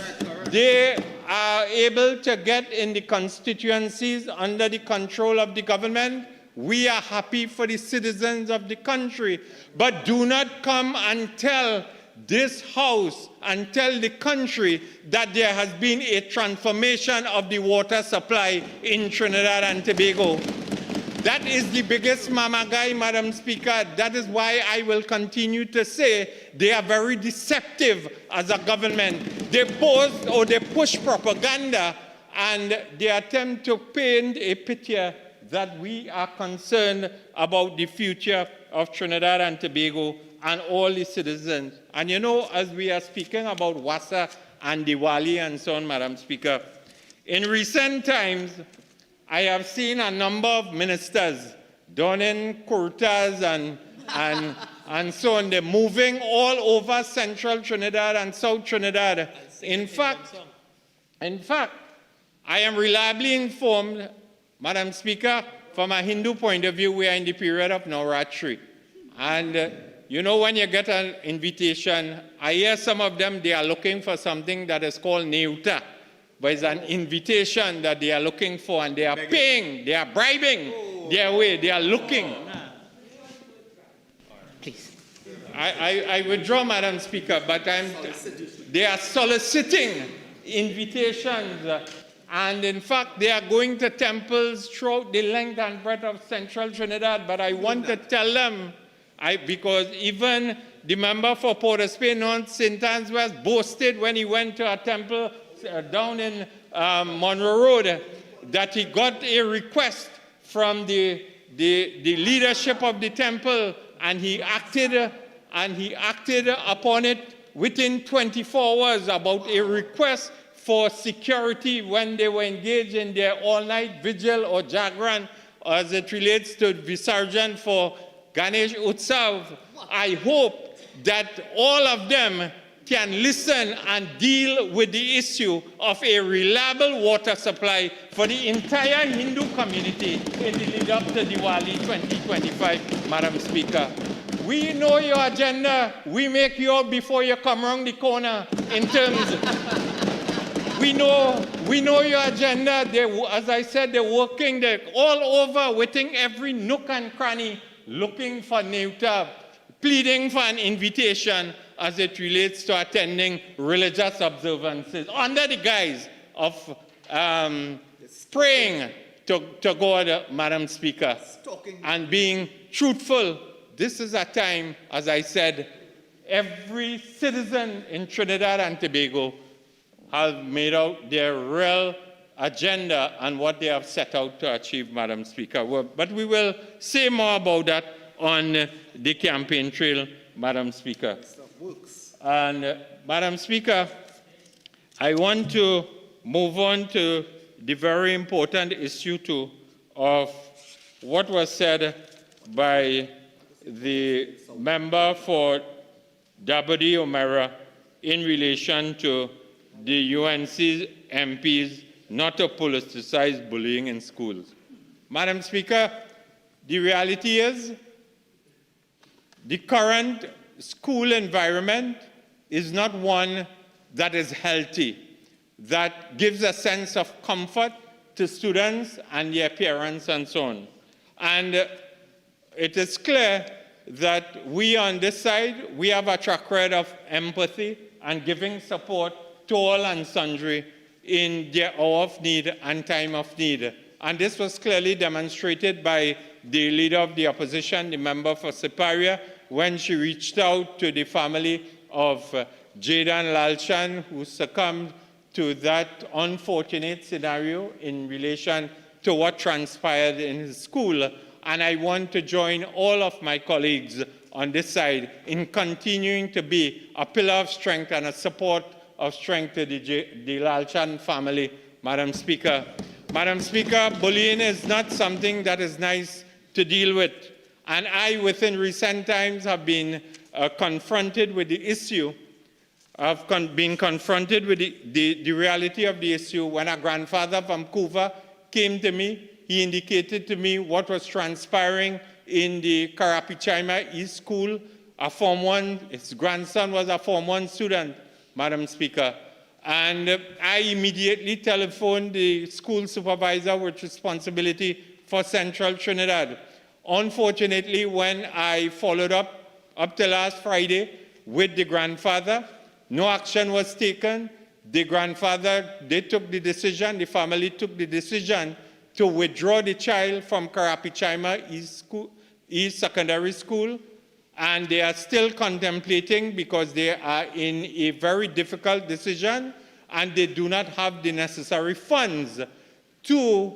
they are able to get in the constituencies under the control of the government, we are happy for the citizens of the country. But do not come and tell this House and tell the country that there has been a transformation of the water supply in Trinidad and Tobago. That is the biggest mamagai, Madam Speaker. That is why I will continue to say they are very deceptive as a government. They post or they push propaganda and they attempt to paint a picture that we are concerned about the future of Trinidad and Tobago and all the citizens. And you know, as we are speaking about Wassa and Diwali and so on, Madam Speaker, in recent times, I have seen a number of ministers donning kurtas and so on. They're moving all over central Trinidad and South Trinidad. In fact, I am reliably informed, Madam Speaker, from a Hindu point of view, we are in the period of Navratri. And you know, when you get an invitation, I hear some of them, they are looking for something that is called Neuta. But it's an invitation that they are looking for, and they are paying, they are bribing their way, they are looking. Please. I withdraw, Madam Speaker, but they are soliciting invitations, and in fact, they are going to temples throughout the length and breadth of central Trinidad, but I want to tell them, because even the member for Port of Spain, St. Anne's West, boasted when he went to a temple down in Monroe Road that he got a request from the leadership of the temple, and he acted upon it within 24 hours about a request for security when they were engaged in their all-night vigil or jagran as it relates to Visarjan for Ganesh Utsav. I hope that all of them can listen and deal with the issue of a reliable water supply for the entire Hindu community in the lead up to Diwali 2025, Madam Speaker. We know your agenda. We make you out before you come around the corner in terms We know your agenda. As I said, they're working. They're all over, within every nook and cranny, looking for Neuta, pleading for an invitation as it relates to attending religious observances under the guise of praying to God, Madam Speaker, and being truthful. This is a time, as I said, every citizen in Trinidad and Tobago have made out their real agenda and what they have set out to achieve, Madam Speaker. But we will say more about that on the campaign trail, Madam Speaker. And Madam Speaker, I want to move on to the very important issue too of what was said by the member for Dabadi O'Mara in relation to the UNC MPs not to politicize bullying in schools. Madam Speaker, the reality is the current school environment is not one that is healthy, that gives a sense of comfort to students and their parents and so on. And it is clear that we on this side, we have a track record of empathy and giving support to all and sundry in their hour of need and time of need. And this was clearly demonstrated by the leader of the opposition, the member for Siparia, when she reached out to the family of Jaydan Lalchan, who succumbed to that unfortunate scenario in relation to what transpired in his school. And I want to join all of my colleagues on this side in continuing to be a pillar of strength and a support of strength to the Lalchan family, Madam Speaker. Madam Speaker, bullying is not something that is nice to deal with. And I, within recent times, have been confronted with the issue. I've been confronted with the reality of the issue when a grandfather from Cuba came to me. He indicated to me what was transpiring in the Karapichaima East School. A Form 1, his grandson was a Form 1 student, Madam Speaker. And I immediately telephoned the school supervisor with responsibility for Central Trinidad. Unfortunately, when I followed up to last Friday with the grandfather, no action was taken. The grandfather, they took the decision, the family took the decision to withdraw the child from Karapichaima East Secondary School, and they are still contemplating because they are in a very difficult decision and they do not have the necessary funds to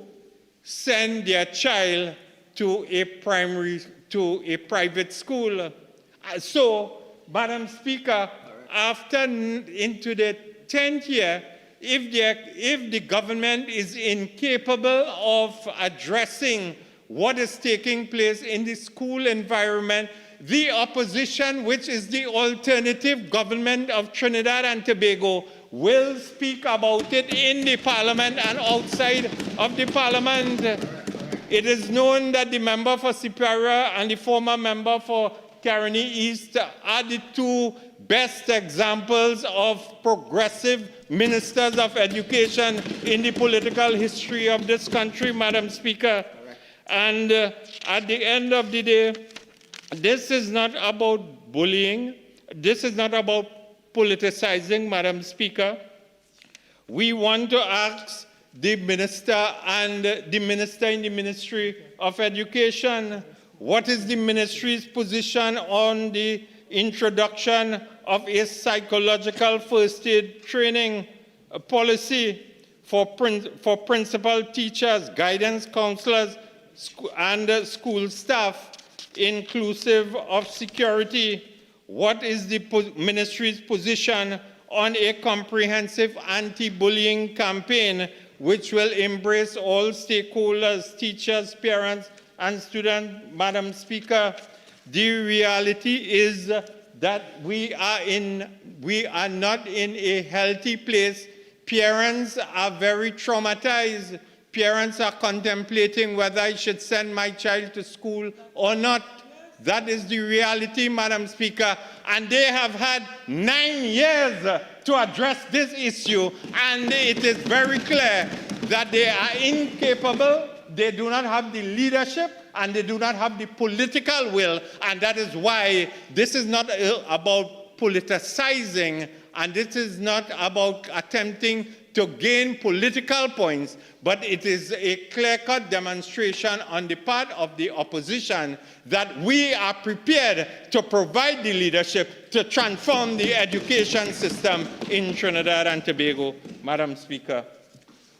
send their child to a private school. So, Madam Speaker, after into the 10th year, if the government is incapable of addressing what is taking place in the school environment, the opposition, which is the alternative government of Trinidad and Tobago, will speak about it in the parliament and outside of the parliament. It is known that the member for Siparia and the former member for Caroni East are the two best examples of progressive ministers of education in the political history of this country, Madam Speaker. And at the end of the day, this is not about bullying. This is not about politicizing, Madam Speaker. We want to ask the minister and the minister in the Ministry of Education, what is the ministry's position on the introduction of a psychological first aid training policy for principal teachers, guidance counselors, and school staff, inclusive of security? What is the ministry's position on a comprehensive anti-bullying campaign which will embrace all stakeholders, teachers, parents, and students? Madam Speaker, the reality is that we are not in a healthy place. Parents are very traumatized. Parents are contemplating whether I should send my child to school or not. That is the reality, Madam Speaker. And they have had 9 years to address this issue, and it is very clear that they are incapable, they do not have the leadership, and they do not have the political will, and that is why this is not about politicizing, and this is not about attempting to gain political points, but it is a clear-cut demonstration on the part of the opposition that we are prepared to provide the leadership to transform the education system in Trinidad and Tobago, Madam Speaker.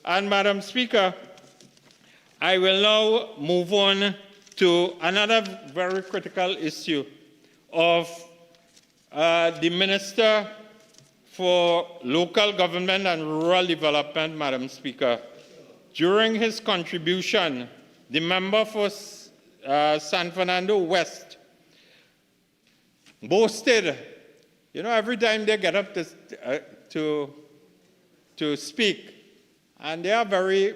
And Madam Speaker, I will now move on to another very critical issue of the Minister for Local Government and Rural Development, Madam Speaker. During his contribution, the member for San Fernando West boasted, you know, every time they get up to speak, and they are very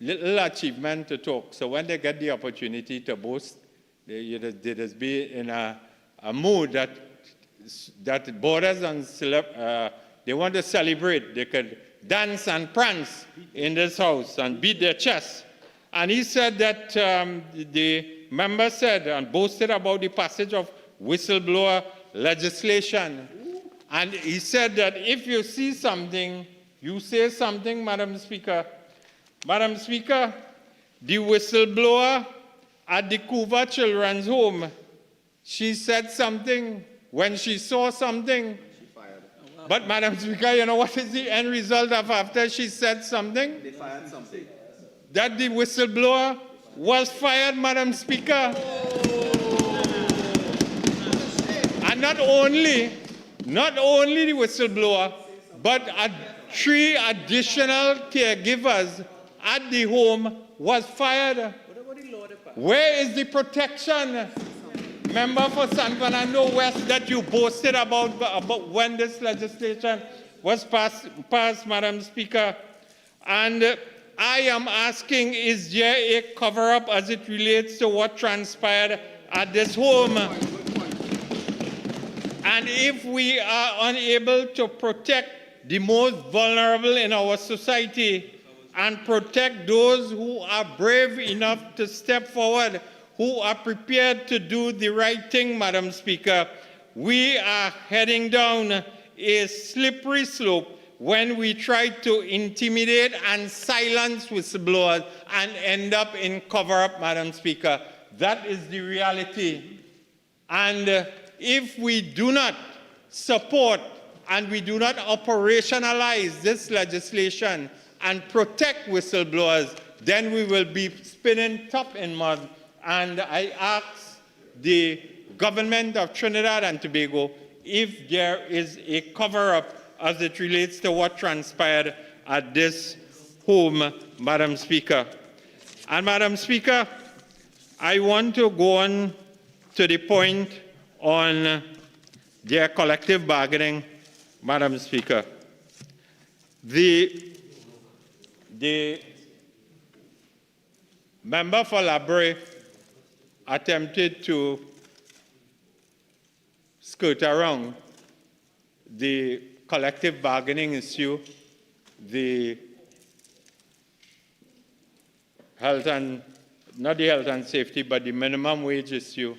little achievement to talk. So when they get the opportunity to boast, they just be in a mood that borders on they want to celebrate. They could dance and prance in this house and beat their chest. And he said that the member said and boasted about the passage of whistleblower legislation. And he said that if you see something, you say something, Madam Speaker. Madam Speaker, the whistleblower at the Cuba Children's Home, she said something when she saw something. She fired. But Madam Speaker, you know what is the end result of after she said something? They fired something. That the whistleblower was fired, Madam Speaker. And not only the whistleblower, but 3 additional caregivers at the home was fired. Where is the protection, member for San Fernando West, that you boasted about when this legislation was passed, Madam Speaker? And I am asking, is there a cover-up as it relates to what transpired at this home? And if we are unable to protect the most vulnerable in our society and protect those who are brave enough to step forward, who are prepared to do the right thing, Madam Speaker, we are heading down a slippery slope when we try to intimidate and silence whistleblowers and end up in cover-up, Madam Speaker. That is the reality. And if we do not support and we do not operationalize this legislation and protect whistleblowers, then we will be spinning top in mud. And I ask the government of Trinidad and Tobago if there is a cover-up as it relates to what transpired at this home, Madam Speaker. And Madam Speaker, I want to go on to the point on their collective bargaining, Madam Speaker. The member for Labre attempted to skirt around the collective bargaining issue, the health and, not the health and safety, but the minimum wage issue,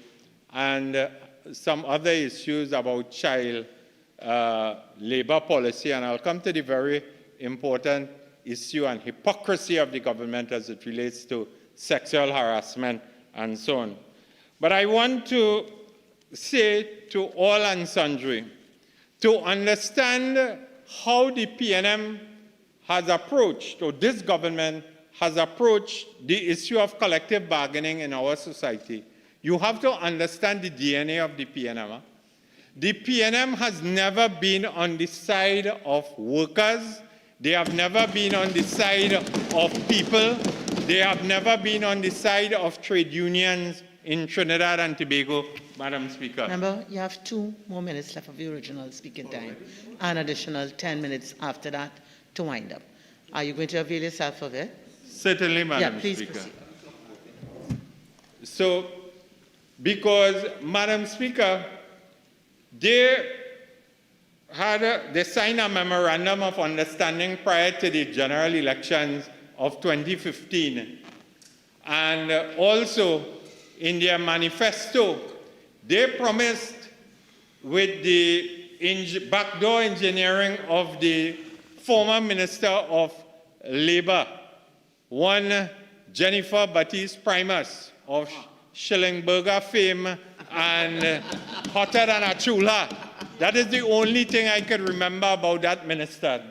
and some other issues about child labor policy. And I'll come to the very important issue and hypocrisy of the government as it relates to sexual harassment and so on. But I want to say to all and sundry, to understand how the PNM has approached, or this government has approached the issue of collective bargaining in our society, you have to understand the DNA of the PNM. The PNM has never been on the side of workers. They have never been on the side of people. They have never been on the side of trade unions in Trinidad and Tobago, Madam Speaker. Remember, you have 2 more minutes left of the original speaking time, an additional 10 minutes after that to wind up. Are you going to avail yourself of it? Certainly, Madam Speaker. Proceed. So, because, Madam Speaker, they signed a memorandum of understanding prior to the general elections of 2015. And also, in their manifesto, they promised, with the backdoor engineering of the former Minister of Labour, one Jennifer Baptiste Primus of Schillingberger fame and hotter than a chula. That is the only thing I could remember about that minister.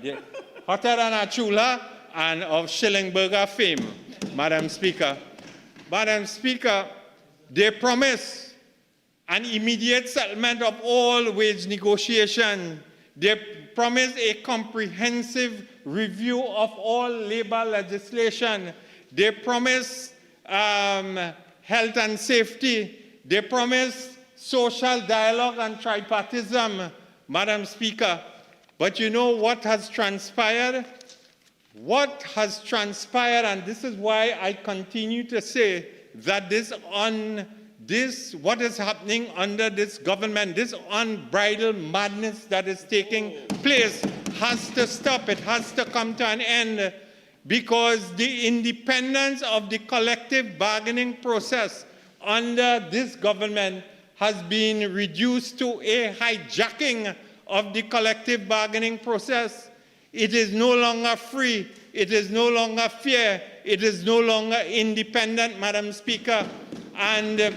Hotter than a chula and of Schillingberger fame, Madam Speaker. Madam Speaker, they promised an immediate settlement of all wage negotiations. They promised a comprehensive review of all labor legislation. They promised health and safety. They promised social dialogue and tripartism, Madam Speaker. But you know what has transpired? What has transpired, and this is why I continue to say that what is happening under this government, this unbridled madness that is taking place has to stop. It has to come to an end, because the independence of the collective bargaining process under this government has been reduced to a hijacking of the collective bargaining process. It is no longer free. It is no longer fair. It is no longer independent, Madam Speaker. And,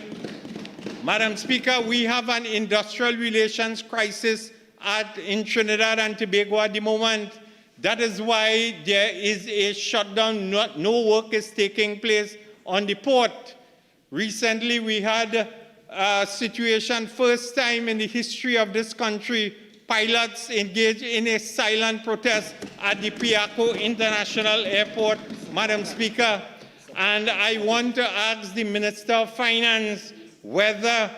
Madam Speaker, we have an industrial relations crisis in Trinidad and Tobago at the moment. That is why there is a shutdown. No work is taking place on the port. Recently, we had a situation, first time in the history of this country, pilots engaged in a silent protest at the Piaco International Airport, Madam Speaker. And I want to ask the Minister of Finance whether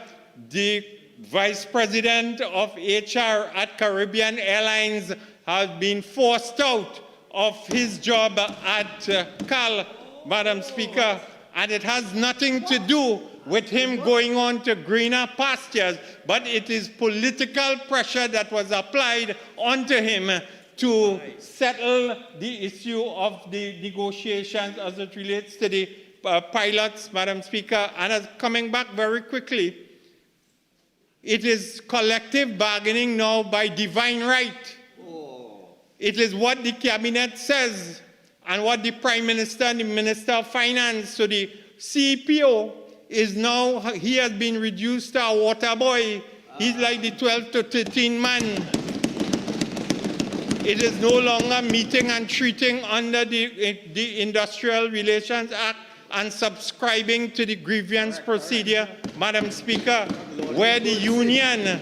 the Vice President of HR at Caribbean Airlines has been forced out of his job at CAL, Madam Speaker. And it has nothing to do with him going on to greener pastures, but it is political pressure that was applied onto him to settle the issue of the negotiations as it relates to the pilots, Madam Speaker. And coming back very quickly, it is collective bargaining now by divine right. It is what the cabinet says and what the Prime Minister and the Minister of Finance. So the CPO is now, he has been reduced to a water boy. He's like the 12 to 13 man. It is no longer meeting and treating under the Industrial Relations Act and subscribing to the grievance procedure, Madam Speaker, where the union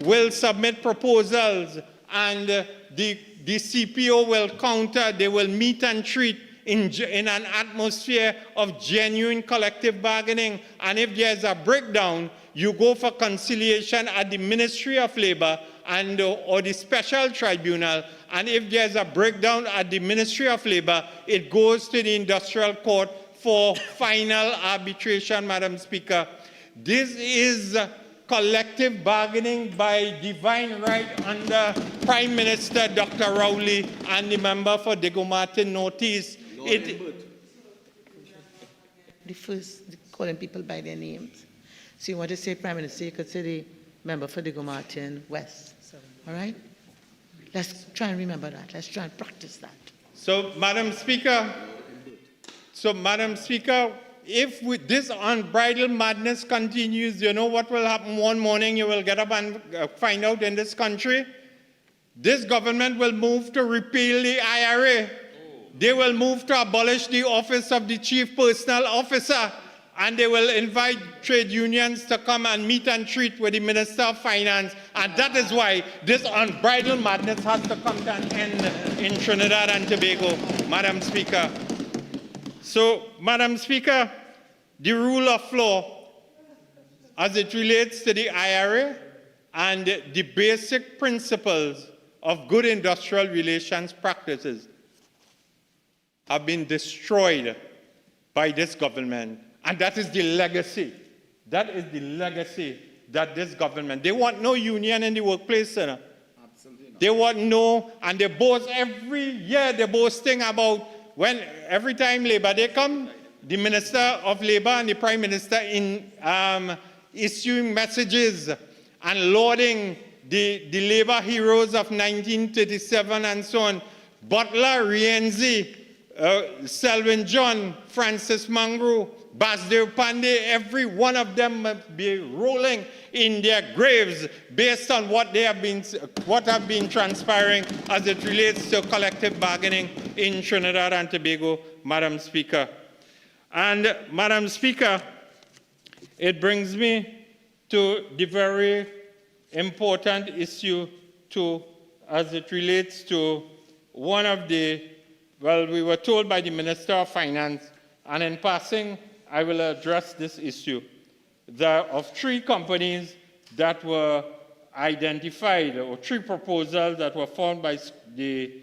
will submit proposals and the CPO will counter, they will meet and treat in an atmosphere of genuine collective bargaining. And if there's a breakdown, you go for conciliation at the Ministry of Labor and or the Special Tribunal. And if there's a breakdown at the Ministry of Labor, it goes to the Industrial Court for final arbitration, Madam Speaker. This is collective bargaining by divine right under Prime Minister Dr. Rowley and the member for Diego Martin Northeast. The first, calling people by their names. So you want to say Prime Minister, you could say the member for Diego Martin West. All right? Let's try and remember that. Let's try and practice that. So, Madam Speaker, if this unbridled madness continues, you know what will happen one morning? You will get up and find out in this country. This government will move to repeal the IRA. They will move to abolish the office of the Chief Personnel Officer, and they will invite trade unions to come and meet and treat with the Minister of Finance. And that is why this unbridled madness has to come to an end in Trinidad and Tobago, Madam Speaker. So, Madam Speaker, the rule of law as it relates to the IRA and the basic principles of good industrial relations practices have been destroyed by this government. And that is the legacy That is the legacy that this government, they want no union in the workplace, sir. They want no, and they boast every year, they're boasting about when every time Labor Day come, the Minister of Labor and the Prime Minister in issuing messages and lauding the labor heroes of 1937 and so on. Butler, Rienzi, Selwyn John, Francis Monroe, Basdev Pandey, every one of them must be rolling in their graves based on what have been transpiring as it relates to collective bargaining in Trinidad and Tobago, Madam Speaker. And Madam Speaker, it brings me to the very important issue too, as it relates to one of the, well, we were told by the Minister of Finance, and in passing, I will address this issue, of 3 companies that were identified, or 3 proposals that were found by the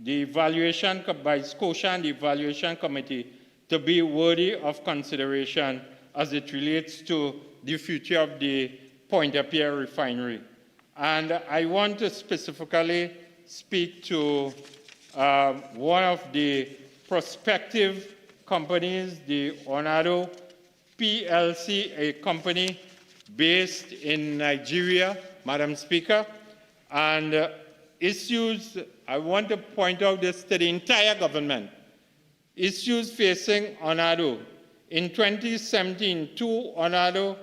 evaluation by Scotia and the Evaluation Committee to be worthy of consideration as it relates to the future of the Pointe-à-Pierre refinery. And I want to specifically speak to one of the prospective companies, the Onado PLC, a company based in Nigeria, Madam Speaker, and issues, I want to point out this to the entire government, issues facing Onado. In 2017, 2 Onado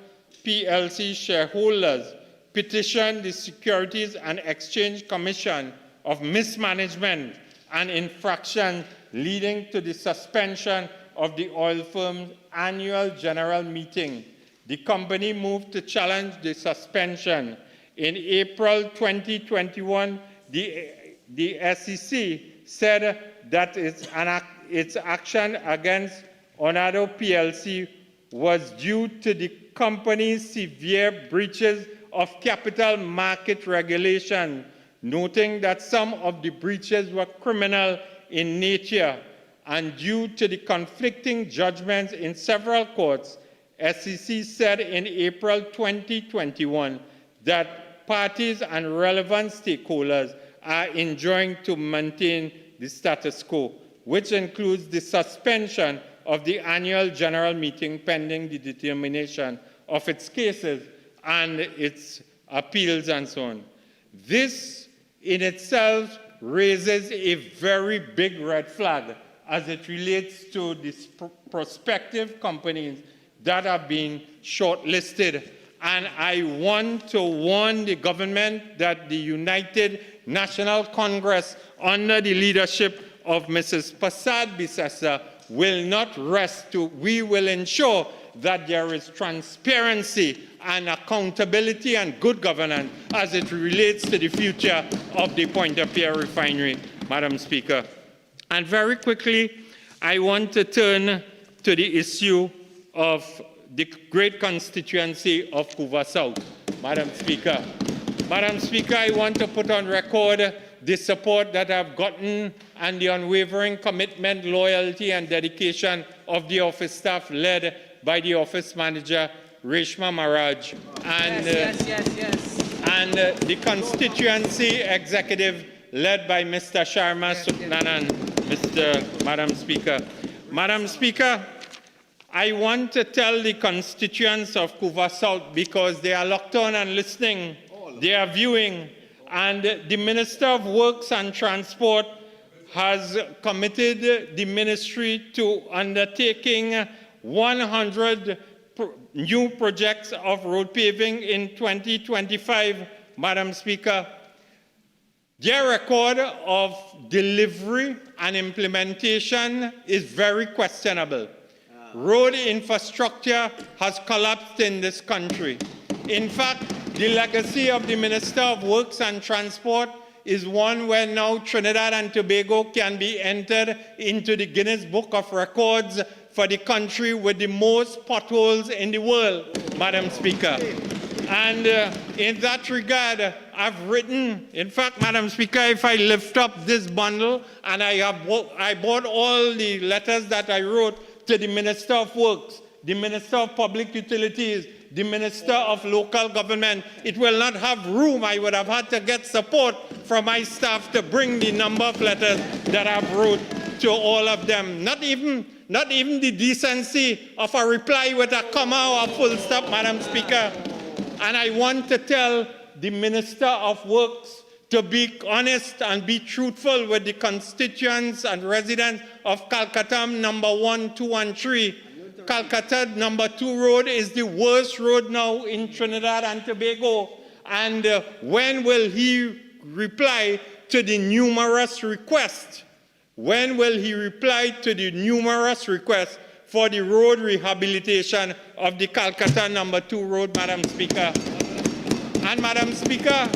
PLC shareholders petitioned the Securities and Exchange Commission of mismanagement and infraction leading to the suspension of the oil firm's annual general meeting. The company moved to challenge the suspension. In April 2021, the SEC said that its action against Onado PLC was due to the company's severe breaches of capital market regulation, noting that some of the breaches were criminal in nature, and due to the conflicting judgments in several courts, SEC said in April 2021 that parties and relevant stakeholders are enjoined to maintain the status quo, which includes the suspension of the annual general meeting pending the determination of its cases and its appeals and so on. This in itself raises a very big red flag as it relates to these prospective companies that have been shortlisted. And I want to warn the government that the United National Congress, under the leadership of Mrs. Prasad Bisesa, will not rest. We will ensure that there is transparency and accountability and good governance as it relates to the future of the Pointe-à-Pierre refinery, Madam Speaker. And very quickly, I want to turn to the issue of the great constituency of Couva South, Madam Speaker. Madam Speaker, I want to put on record the support that I've gotten and the unwavering commitment, loyalty, and dedication of the office staff led by the office manager, Reshma Maharaj, and, and the constituency executive led by Mr. Sharma Suknanan, Madam Speaker. Madam Speaker, I want to tell the constituents of Couva South, because they are locked on and listening, they are viewing, and the Minister of Works and Transport has committed the ministry to undertaking 100 new projects of road paving in 2025, Madam Speaker. Their record of delivery and implementation is very questionable. Road infrastructure has collapsed in this country. In fact, the legacy of the Minister of Works and Transport is one where now Trinidad and Tobago can be entered into the Guinness Book of Records for the country with the most potholes in the world, Madam Speaker. And in that regard, I've written, in fact, Madam Speaker, if I lift up this bundle, and I bought all the letters that I wrote to the Minister of Works, the Minister of Public Utilities, the Minister of Local Government. It will not have room. I would have had to get support from my staff to bring the number of letters that I've wrote to all of them. Not even the decency of a reply with a comma or a full stop, Madam Speaker. And I want to tell the Minister of Works to be honest and be truthful with the constituents and residents of Calcutta number 1, 2, and 3. Calcutta number 2 road is the worst road now in Trinidad and Tobago. And when will he reply to the numerous requests? When will he reply to the numerous requests for the road rehabilitation of the Calcutta number 2 road, Madam Speaker? And Madam Speaker,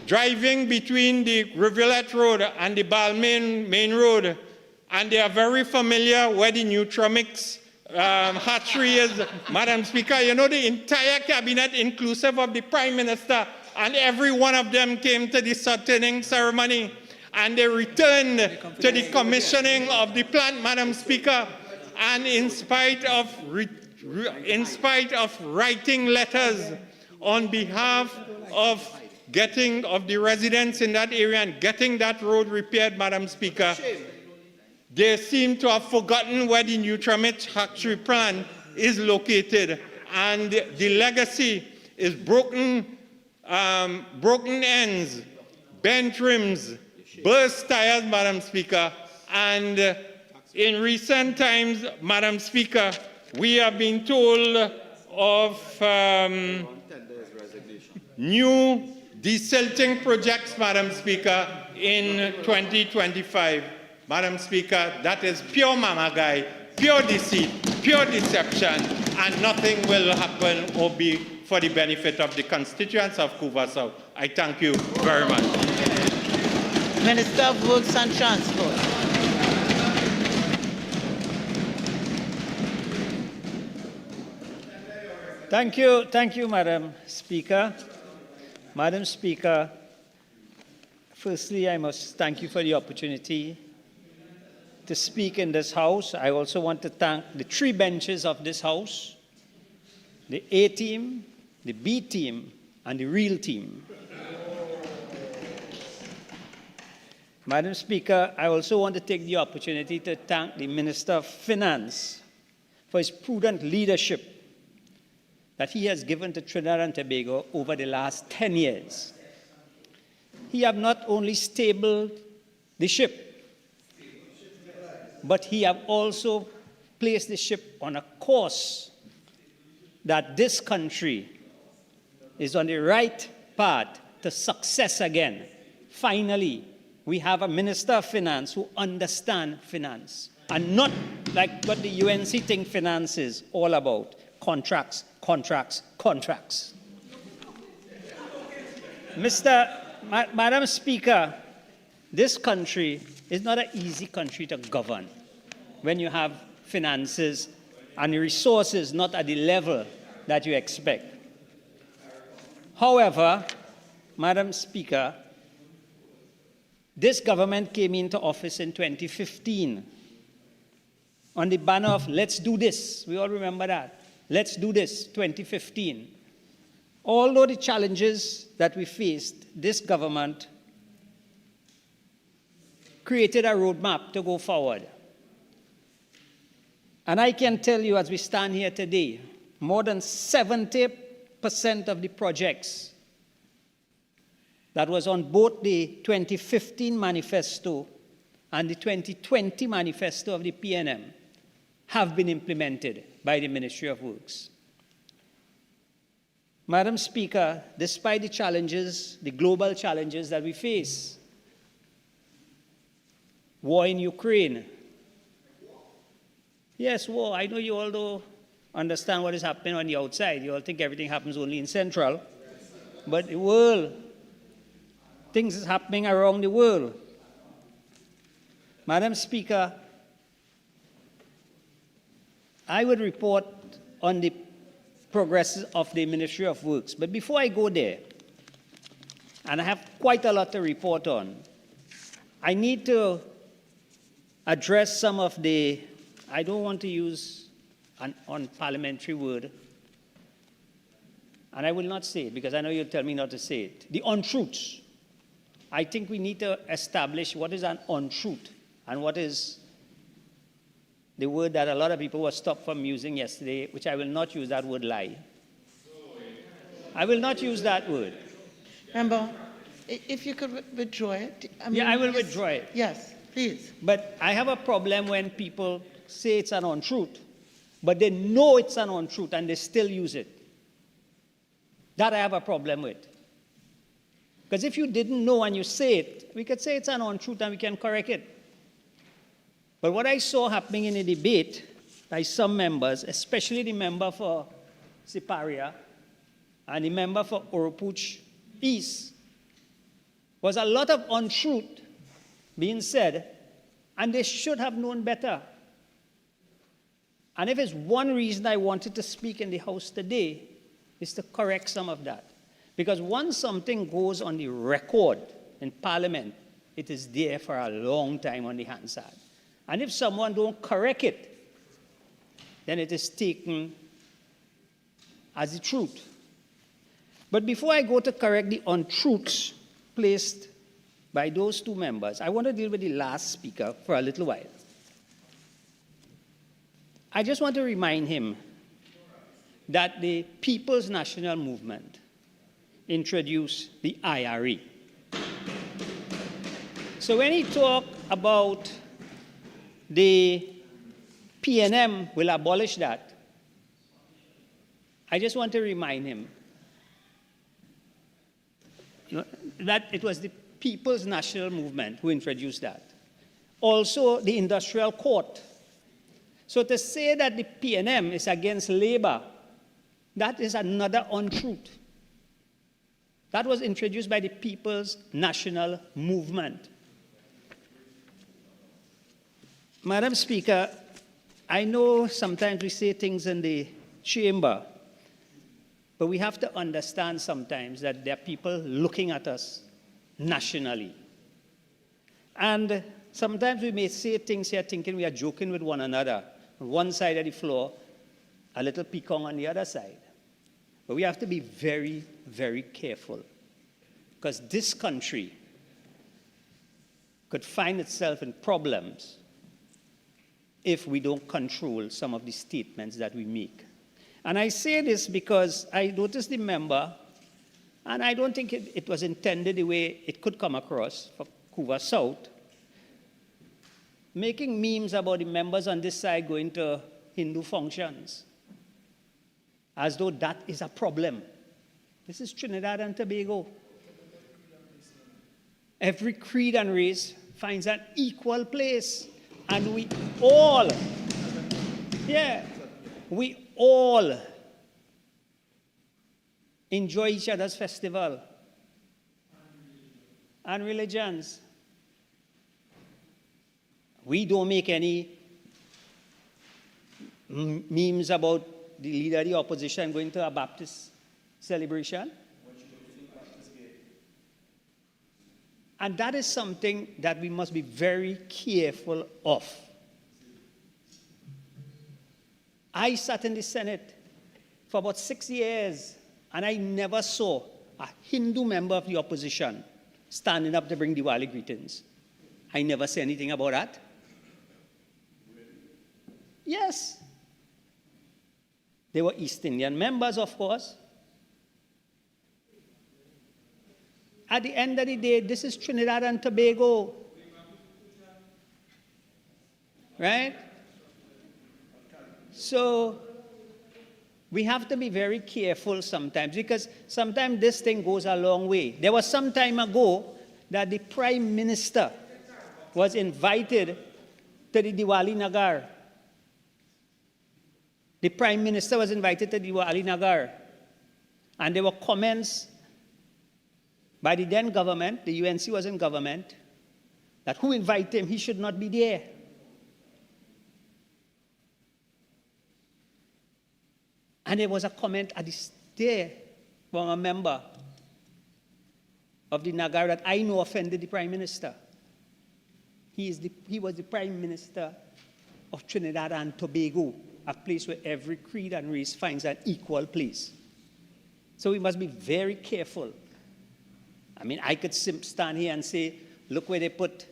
driving between the Rivulet Road and the Balmain Main Road, and they are very familiar where the Nutramix hatchery is. Madam Speaker, you know the entire cabinet, inclusive of the Prime Minister, and every one of them came to the sorting ceremony, and they returned to the commissioning of the plant, Madam Speaker, and in spite of writing letters on behalf of the residents in that area and getting that road repaired, Madam Speaker, they seem to have forgotten where the Nutramix hatchery plant is located, and the legacy is broken ends, bent rims, burst tires, Madam Speaker, and in recent times, Madam Speaker, we have been told of new desilting projects, Madam Speaker, in 2025. Madam Speaker, that is pure mamagai, pure deceit, pure deception, and nothing will happen or be for the benefit of the constituents of Cuvasau. I thank you very much. Minister of Works and Transport. Thank you, Madam Speaker. Madam Speaker, firstly, I must thank you for the opportunity to speak in this House. I also want to thank the 3 benches of this House, the A team, the B team, and the real team. Madam Speaker, I also want to take the opportunity to thank the Minister of Finance for his prudent leadership that he has given to Trinidad and Tobago over the last 10 years. He has not only stabled the ship, but he has also placed the ship on a course that this country is on the right path to success again. Finally, we have a Minister of Finance who understands finance, and not like what the UNC think finance is all about: contracts, contracts, contracts. Madam Speaker, this country is not an easy country to govern when you have finances and resources not at the level that you expect. However, Madam Speaker, this government came into office in 2015 on the banner of "Let's do this." We all remember that. Let's do this, 2015. Although the challenges that we faced, this government created a roadmap to go forward. And I can tell you, as we stand here today, more than 70% of the projects that was on both the 2015 manifesto and the 2020 manifesto of the PNM have been implemented by the Ministry of Works. Madam Speaker, despite the challenges, the global challenges that we face, war in Ukraine. Yes, war. I know you all don't understand what is happening on the outside. You all think everything happens only in Central. But the world, things is happening around the world. Madam Speaker, I would report on the progress of the Ministry of Works. But before I go there, and I have quite a lot to report on, I need to address some of the, I don't want to use an unparliamentary word, and I will not say it because I know you'll tell me not to say it. The untruths. I think we need to establish what is an untruth and what is the word that a lot of people were stopped from using yesterday, which I will not use that word lie. I will not use that word. Member, if you could withdraw it. I will withdraw it. Yes, please. But I have a problem when people say it's an untruth, but they know it's an untruth and they still use it. That I have a problem with. Because if you didn't know and you say it, we could say it's an untruth and we can correct it. But what I saw happening in the debate by some members, especially the member for Siparia and the member for Oropuch East, was a lot of untruth being said, and they should have known better. And if it's one reason I wanted to speak in the House today, is to correct some of that. Because once something goes on the record in Parliament, it is there for a long time on the Hansard. And if someone don't correct it, then it is taken as the truth. But before I go to correct the untruths placed by those two members, I want to deal with the last speaker for a little while. I just want to remind him that the People's National Movement introduced the IRA. So when he talked about the PNM will abolish that, I just want to remind him that it was the People's National Movement who introduced that. Also, the Industrial Court. So to say that the PNM is against labor, that is another untruth. That was introduced by the People's National Movement. Madam Speaker, I know sometimes we say things in the chamber, but we have to understand sometimes that there are people looking at us nationally. And sometimes we may say things here thinking we are joking with one another. On one side of the floor, a little peacock on the other side. But we have to be very, very careful. Because this country could find itself in problems if we don't control some of the statements that we make. And I say this because I noticed the member, and I don't think it was intended the way it could come across for Couva South, making memes about the members on this side going to Hindu functions, as though that is a problem. This is Trinidad and Tobago. Every creed and race finds an equal place. And we all enjoy each other's festival and religions. We don't make any memes about the leader of the opposition going to a Baptist celebration. And that is something that we must be very careful of. I sat in the Senate for about 6 years, and I never saw a Hindu member of the opposition standing up to bring Diwali greetings. I never said anything about that. Yes. They were East Indian members, of course. At the end of the day, this is Trinidad and Tobago. Right? So we have to be very careful sometimes, because sometimes this thing goes a long way. There was some time ago that the Prime Minister was invited to the Diwali Nagar. The Prime Minister was invited to the Diwali Nagar. And there were comments by the then government, the UNC was in government, that who invited him, he should not be there. And there was a comment at the there from a member of the Nagar that I know offended the Prime Minister. He was the Prime Minister of Trinidad and Tobago a place where every creed and race finds an equal place. So we must be very careful. I mean, I could stand here and say, look where they put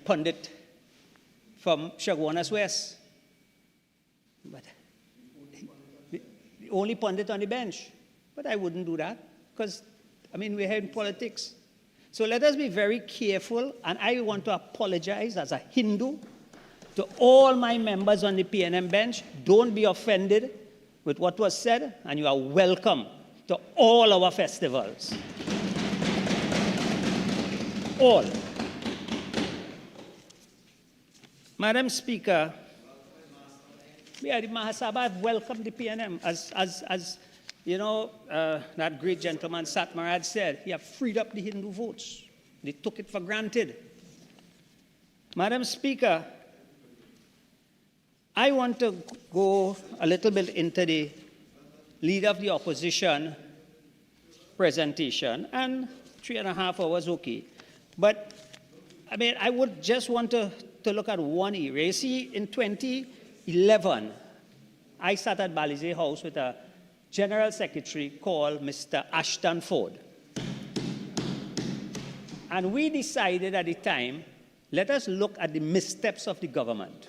Pundit from Shagwanas West. But the only Pundit on the bench. But I wouldn't do that because, I mean, we're here in politics. So let us be very careful, and I want to apologize as a Hindu to all my members on the PNM bench. Don't be offended with what was said, and you are welcome to all our festivals. All. Madam Speaker, the Mahasabha have welcomed the PNM. As you know, that great gentleman Satmarad said, he have freed up the Hindu votes. They took it for granted. Madam Speaker, I want to go a little bit into the Leader of the Opposition presentation, and 3.5 hours, okay. But, I mean, I would just want to look at one area. You see, in 2011, I sat at Balize House with a General Secretary called Mr. Ashton Forde. And we decided at the time, let us look at the missteps of the government.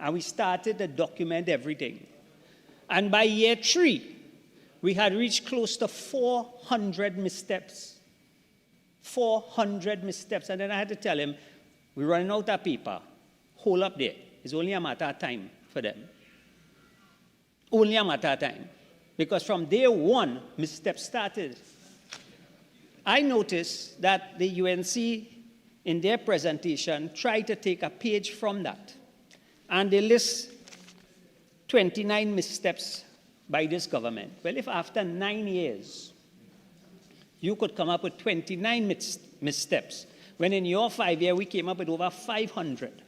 And we started to document everything. And by year 3, we had reached close to 400 missteps. 400 missteps. And then I had to tell him, we're running out of paper. Hold up there. It's only a matter of time for them. Only a matter of time. Because from day 1, missteps started. I noticed that the UNC, in their presentation, tried to take a page from that. And they list 29 missteps by this government. Well, if after 9 years, you could come up with 29 missteps, when in your 5 year we came up with over 500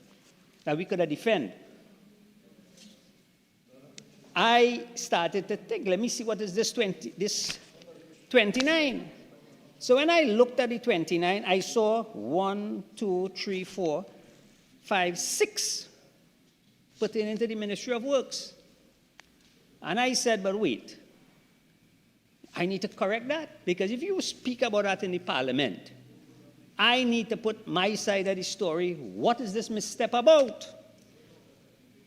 that we could have defended, I started to think, let me see what is this 29. So when I looked at the 29, I saw 1, 2, 3, 4, 5, 6 pertaining to the Ministry of Works. And I said, but wait, I need to correct that, because if you speak about that in the Parliament, I need to put my side of the story. What is this misstep about?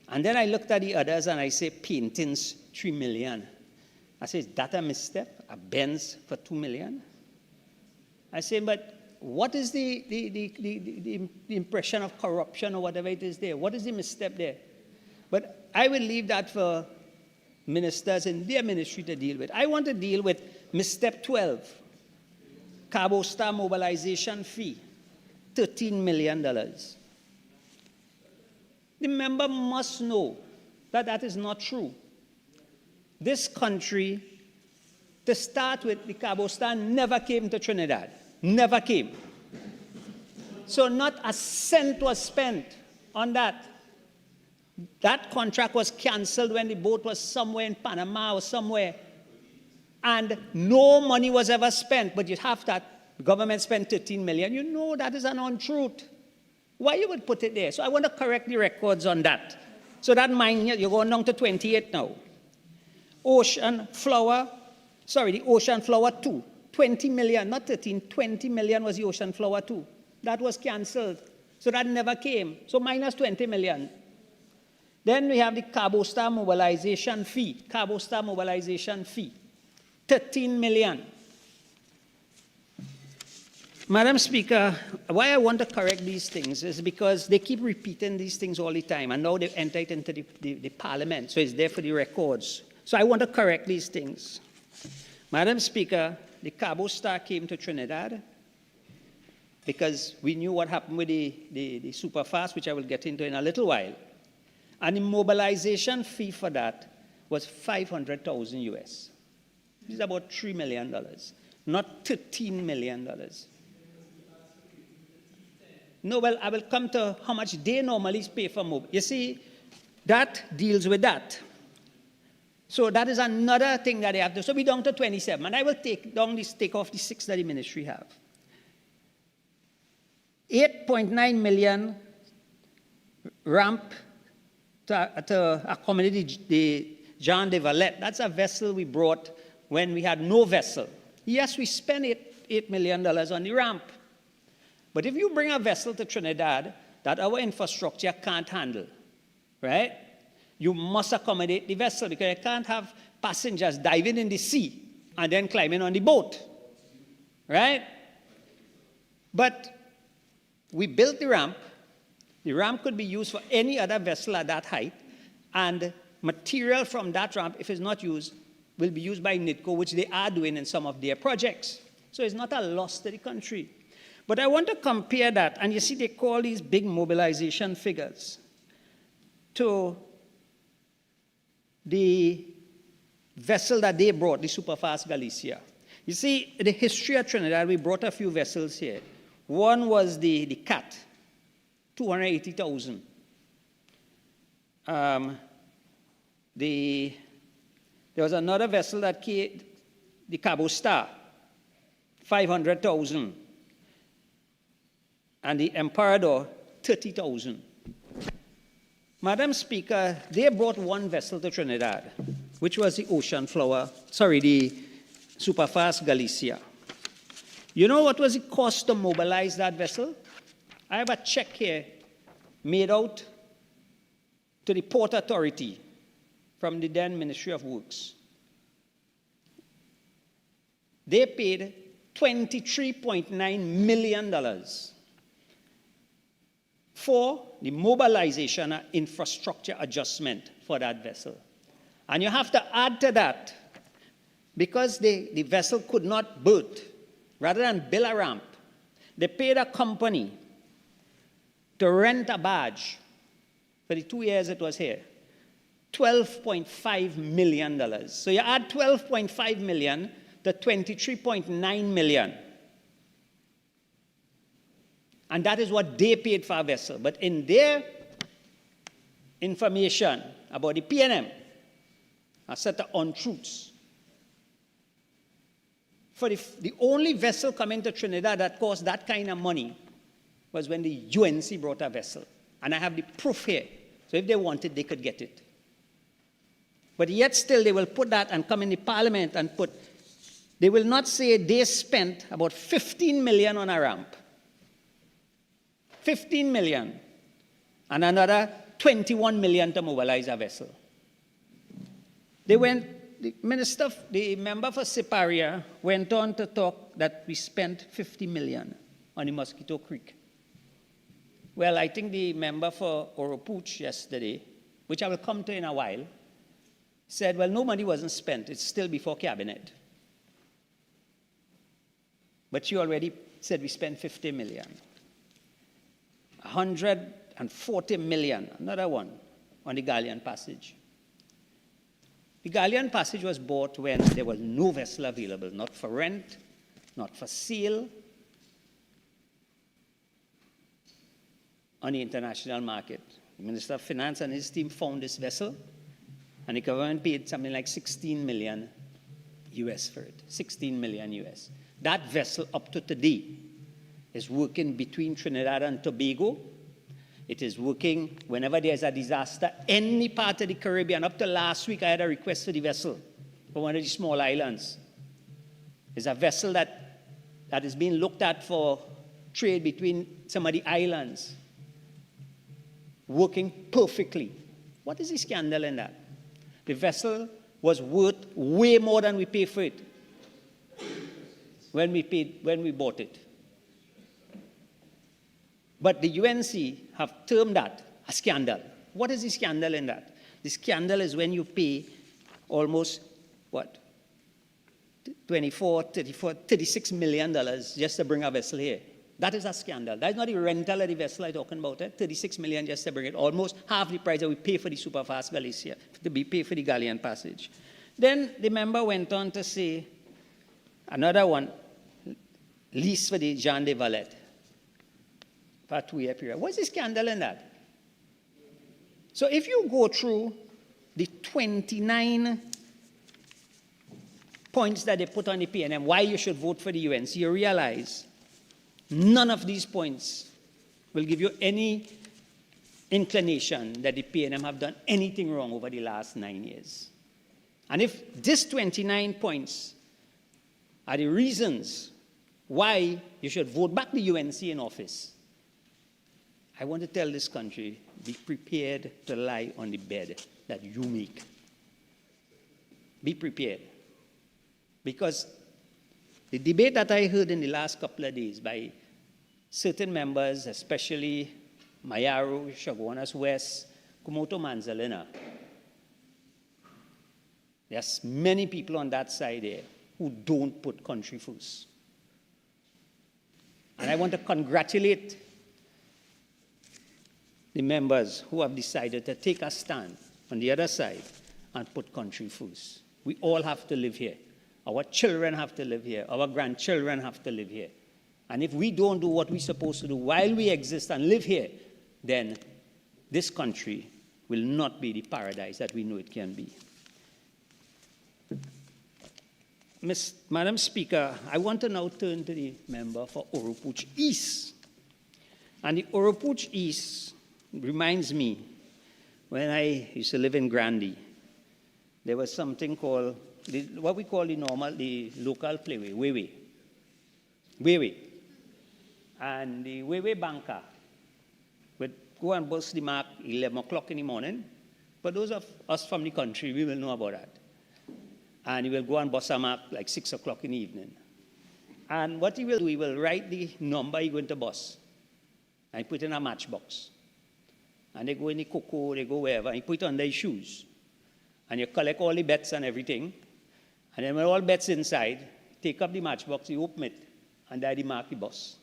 And then I looked at the others and I say, paintings, 3 million. I say, is that a misstep? A Benz for 2 million? I say, but what is the impression of corruption or whatever it is there? What is the misstep there? But I will leave that for ministers in their ministry to deal with. I want to deal with misstep 12, Cabo Star mobilization fee, $13 million. The member must know that that is not true. This country, to start with, the Cabo Star never came to Trinidad. Never came. So not a cent was spent on that. That contract was canceled when the boat was somewhere in Panama or somewhere. And no money was ever spent. But you have that. The government spent $13 million. You know that is an untruth. Why you would put it there? So I want to correct the records on that. So that mine, you're going down to 28 now. the Ocean Flower 2, 20 million, not 13, 20 million was the Ocean Flower 2. That was cancelled. So that never came. So minus 20 million. Then we have the Cabo Star mobilization fee. Cabo Star mobilization fee, 13 million. Madam Speaker, why I want to correct these things is because they keep repeating these things all the time, and now they've entered into the Parliament, so it's there for the records. So I want to correct these things. Madam Speaker, the Cabo Star came to Trinidad because we knew what happened with the Superfast, which I will get into in a little while. And the mobilization fee for that was $500,000 US. This is about $3 million, not $13 million. No, well, I will come to how much they normally pay for mobile. You see, that deals with that. So that is another thing that they have to. So we're down to 27. And I will take off the 6 that the ministry have. 8.9 million ramp to accommodate the Jean de Valette. That's a vessel we brought when we had no vessel. Yes, we spent $8 million on the ramp. But if you bring a vessel to Trinidad that our infrastructure can't handle, right? You must accommodate the vessel because you can't have passengers diving in the sea and then climbing on the boat, right? But we built the ramp. The ramp could be used for any other vessel at that height, and material from that ramp, if it's not used, will be used by NITCO, which they are doing in some of their projects. So it's not a loss to the country. But I want to compare that, and you see they call these big mobilization figures to the vessel that they brought, the Superfast Galicia. You see, the history of Trinidad, we brought a few vessels here. One was the Cat, 280,000. There was another vessel that came, the Cabo Star, 500,000. And the Emperador, 30,000. Madam Speaker, they brought one vessel to Trinidad, which was the the Superfast Galicia. You know what was the cost to mobilize that vessel? I have a check here made out to the Port Authority from the then Ministry of Works. They paid $23.9 million for the mobilization and infrastructure adjustment for that vessel. And you have to add to that, because the vessel could not berth, rather than build a ramp, they paid a company to rent a barge for the 2 years it was here, $12.5 million. So you add $12.5 million to $23.9 million. And that is what they paid for a vessel. But in their information about the PNM, a set of untruths. For the only vessel coming to Trinidad that cost that kind of money was when the UNC brought a vessel. And I have the proof here. So if they wanted, they could get it. But yet still, they will put that and come in the parliament and put, they will not say they spent about $15 million on a ramp. $15 million. And another $21 million to mobilize a vessel. They went, the member for Siparia went on to talk that we spent $50 million on the Mosquito Creek. Well, I think the member for Oropouche yesterday, which I will come to in a while, said, well, no money wasn't spent. It's still before cabinet. But she already said we spent $50 million. $140 million, another one, on the Galleon Passage. The Galleon Passage was bought when there was no vessel available, not for rent, not for sale, on the international market. The Minister of Finance and his team found this vessel, and the government paid something like $16 million US for it, $16 million US. That vessel up to today is working between Trinidad and Tobago. It is working whenever there's a disaster, any part of the Caribbean. Up to last week, I had a request for the vessel for one of the small islands. It's a vessel that is being looked at for trade between some of the islands, working perfectly. What is the scandal in that? The vessel was worth way more than we paid for it when we bought it. But the UNC have termed that a scandal. What is the scandal in that? The scandal is when you pay almost, $36 million just to bring a vessel here. That is a scandal. That is not the rental of the vessel I'm talking about. $36 million just to bring it. Almost half the price that we pay for the Superfast Galicia, to be paid for the Galleon Passage. Then the member went on to say, another one, lease for the Jean de Valette. For a 2-year period. What's the scandal in that? So if you go through the 29 points that they put on the PNM, why you should vote for the UNC, you realize none of these points will give you any inclination that the PNM have done anything wrong over the last 9 years. And if these 29 points are the reasons why you should vote back the UNC in office, I want to tell this country, be prepared to lie on the bed that you make. Be prepared. Because the debate that I heard in the last couple of days by certain members, especially Mayaro, Chaguanas West, Kumoto Manzalina, there's many people on that side there who don't put country first. And I want to congratulate the members who have decided to take a stand on the other side and put country first. We all have to live here. Our children have to live here. Our grandchildren have to live here. And if we don't do what we're supposed to do while we exist and live here, then this country will not be the paradise that we know it can be. Madam Speaker, I want to now turn to the member for Oropouche East. And the Oropouche East reminds me, when I used to live in Grandy, there was something called, what we call the local playway, Wewe. Wewe. And the Wewe banker would go and bust the mark 11 o'clock in the morning. For those of us from the country, we will know about that. And he will go and bust a mark like 6 o'clock in the evening. And what he will do, he will write the number he's going to bust. And he put it in a matchbox. And they go in the cocoa, they go wherever, and he put it on their shoes. And you collect all the bets and everything. And then when all bets inside, take up the matchbox, you open it, and there the mark he bust.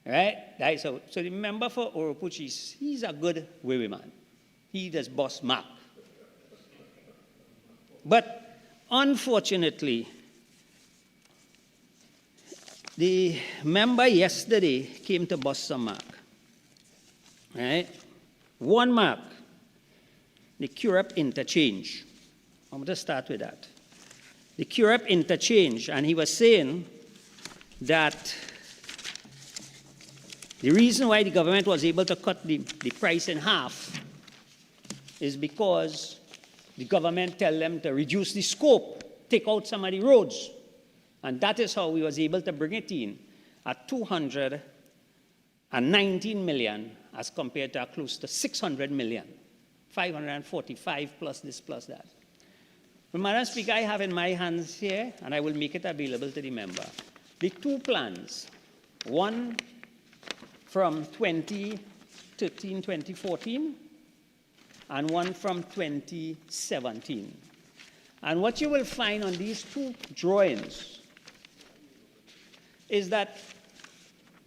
Right? That is how. So the member for Oropouche, he's a good Wewe man. He does bust mark. But unfortunately, the member yesterday came to bust some mark. Right? One mark, the Curep interchange. I'm going to start with that. The Curep interchange, and he was saying that the reason why the government was able to cut the price in half is because the government tell them to reduce the scope, take out some of the roads. And that is how we was able to bring it in at 219 million as compared to close to 600 million, 545 plus this plus that. Well, Madam Speaker, I have in my hands here, and I will make it available to the member, the two plans, one from 2013, 2014, and one from 2017. And what you will find on these two drawings is that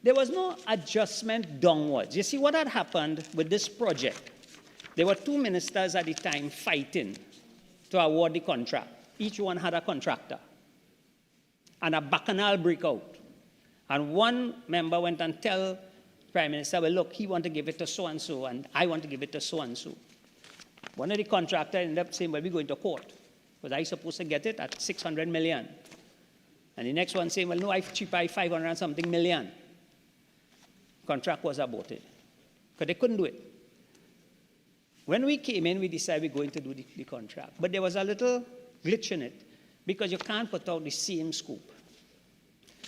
there was no adjustment downwards. You see what had happened with this project? There were two ministers at the time fighting to award the contract. Each one had a contractor. And a bacchanal break out. And one member went and tell Prime Minister, well, look, he want to give it to so-and-so, and I want to give it to so-and-so. One of the contractors ended up saying, well, we're going to court. Was I supposed to get it at 600 million? And the next one saying, well, no, I've cheaper 500 and something million. Contract was aborted. Because they couldn't do it. When we came in, we decided we're going to do the contract. But there was a little glitch in it, because you can't put out the same scope.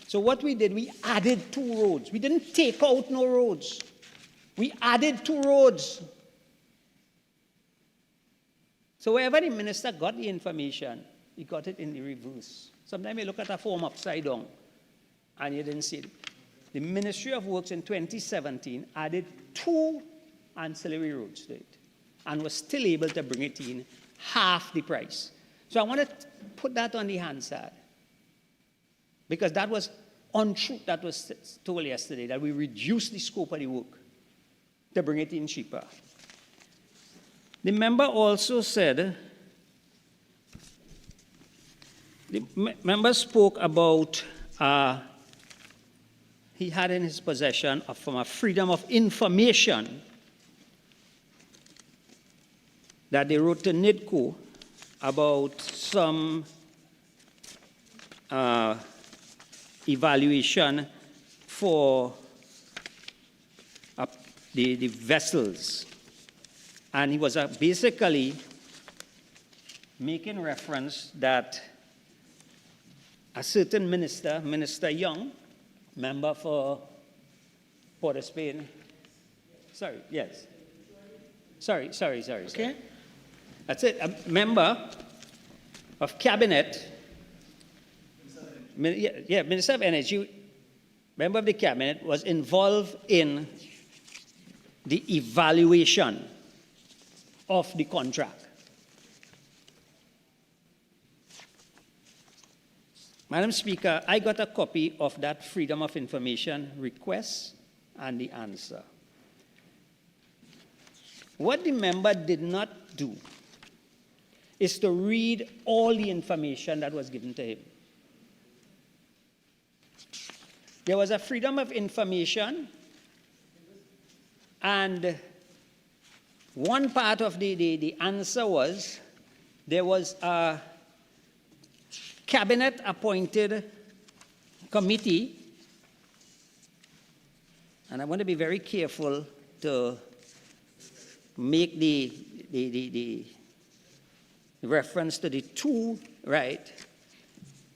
So what we did, we added 2 roads. We didn't take out no roads. We added 2 roads. So wherever the minister got the information, he got it in the reverse. Sometimes you look at a form upside down, and you didn't see it. The Ministry of Works in 2017 added 2 ancillary roads to it, and was still able to bring it in half the price. So I want to put that on the Hansard, because that was untruth that was told yesterday, that we reduced the scope of the work to bring it in cheaper. The member also said, the member spoke about, he had in his possession from a freedom of information that they wrote to NIDCO about some evaluation for the vessels. And he was basically making reference that a certain minister, Minister Young, member for Port of Spain, sorry, yes. Sorry. Okay. That's it. A member of cabinet, Minister of Energy, member of the cabinet, was involved in the evaluation of the contract. Madam Speaker, I got a copy of that Freedom of Information request and the answer. What the member did not do is to read all the information that was given to him. There was a Freedom of Information, and one part of the answer was there was a cabinet-appointed committee, and I want to be very careful to make the reference to the two, right,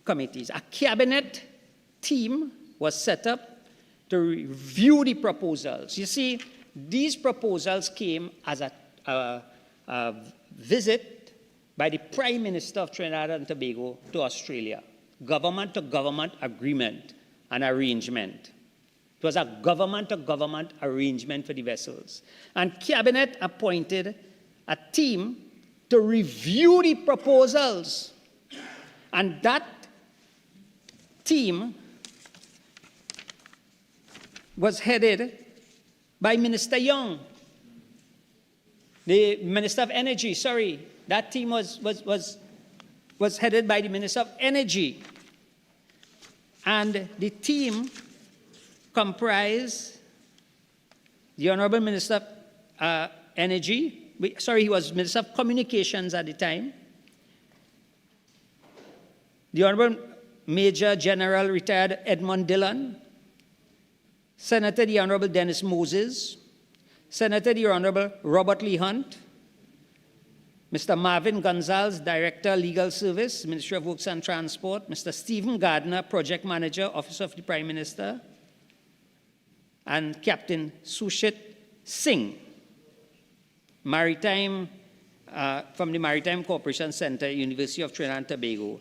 committees. A cabinet team was set up to review the proposals. You see, these proposals came as a visit by the Prime Minister of Trinidad and Tobago to Australia. Government-to-government agreement and arrangement. It was a government-to-government arrangement for the vessels. And Cabinet appointed a team to review the proposals. And that team was headed by Minister Young, the Minister of Energy, sorry. That team was headed by the Minister of Energy. And the team comprised the Honorable Minister of Energy, he was Minister of Communications at the time, the Honorable Major General retired Edmund Dillon, Senator the Honorable Dennis Moses, Senator the Honorable Robert Lee Hunt, Mr. Marvin Gonzalez, Director, Legal Service, Ministry of Works and Transport, Mr. Stephen Gardner, Project Manager, Office of the Prime Minister, and Captain Sushit Singh, Maritime, from the Maritime Corporation Center, University of Trinidad and Tobago,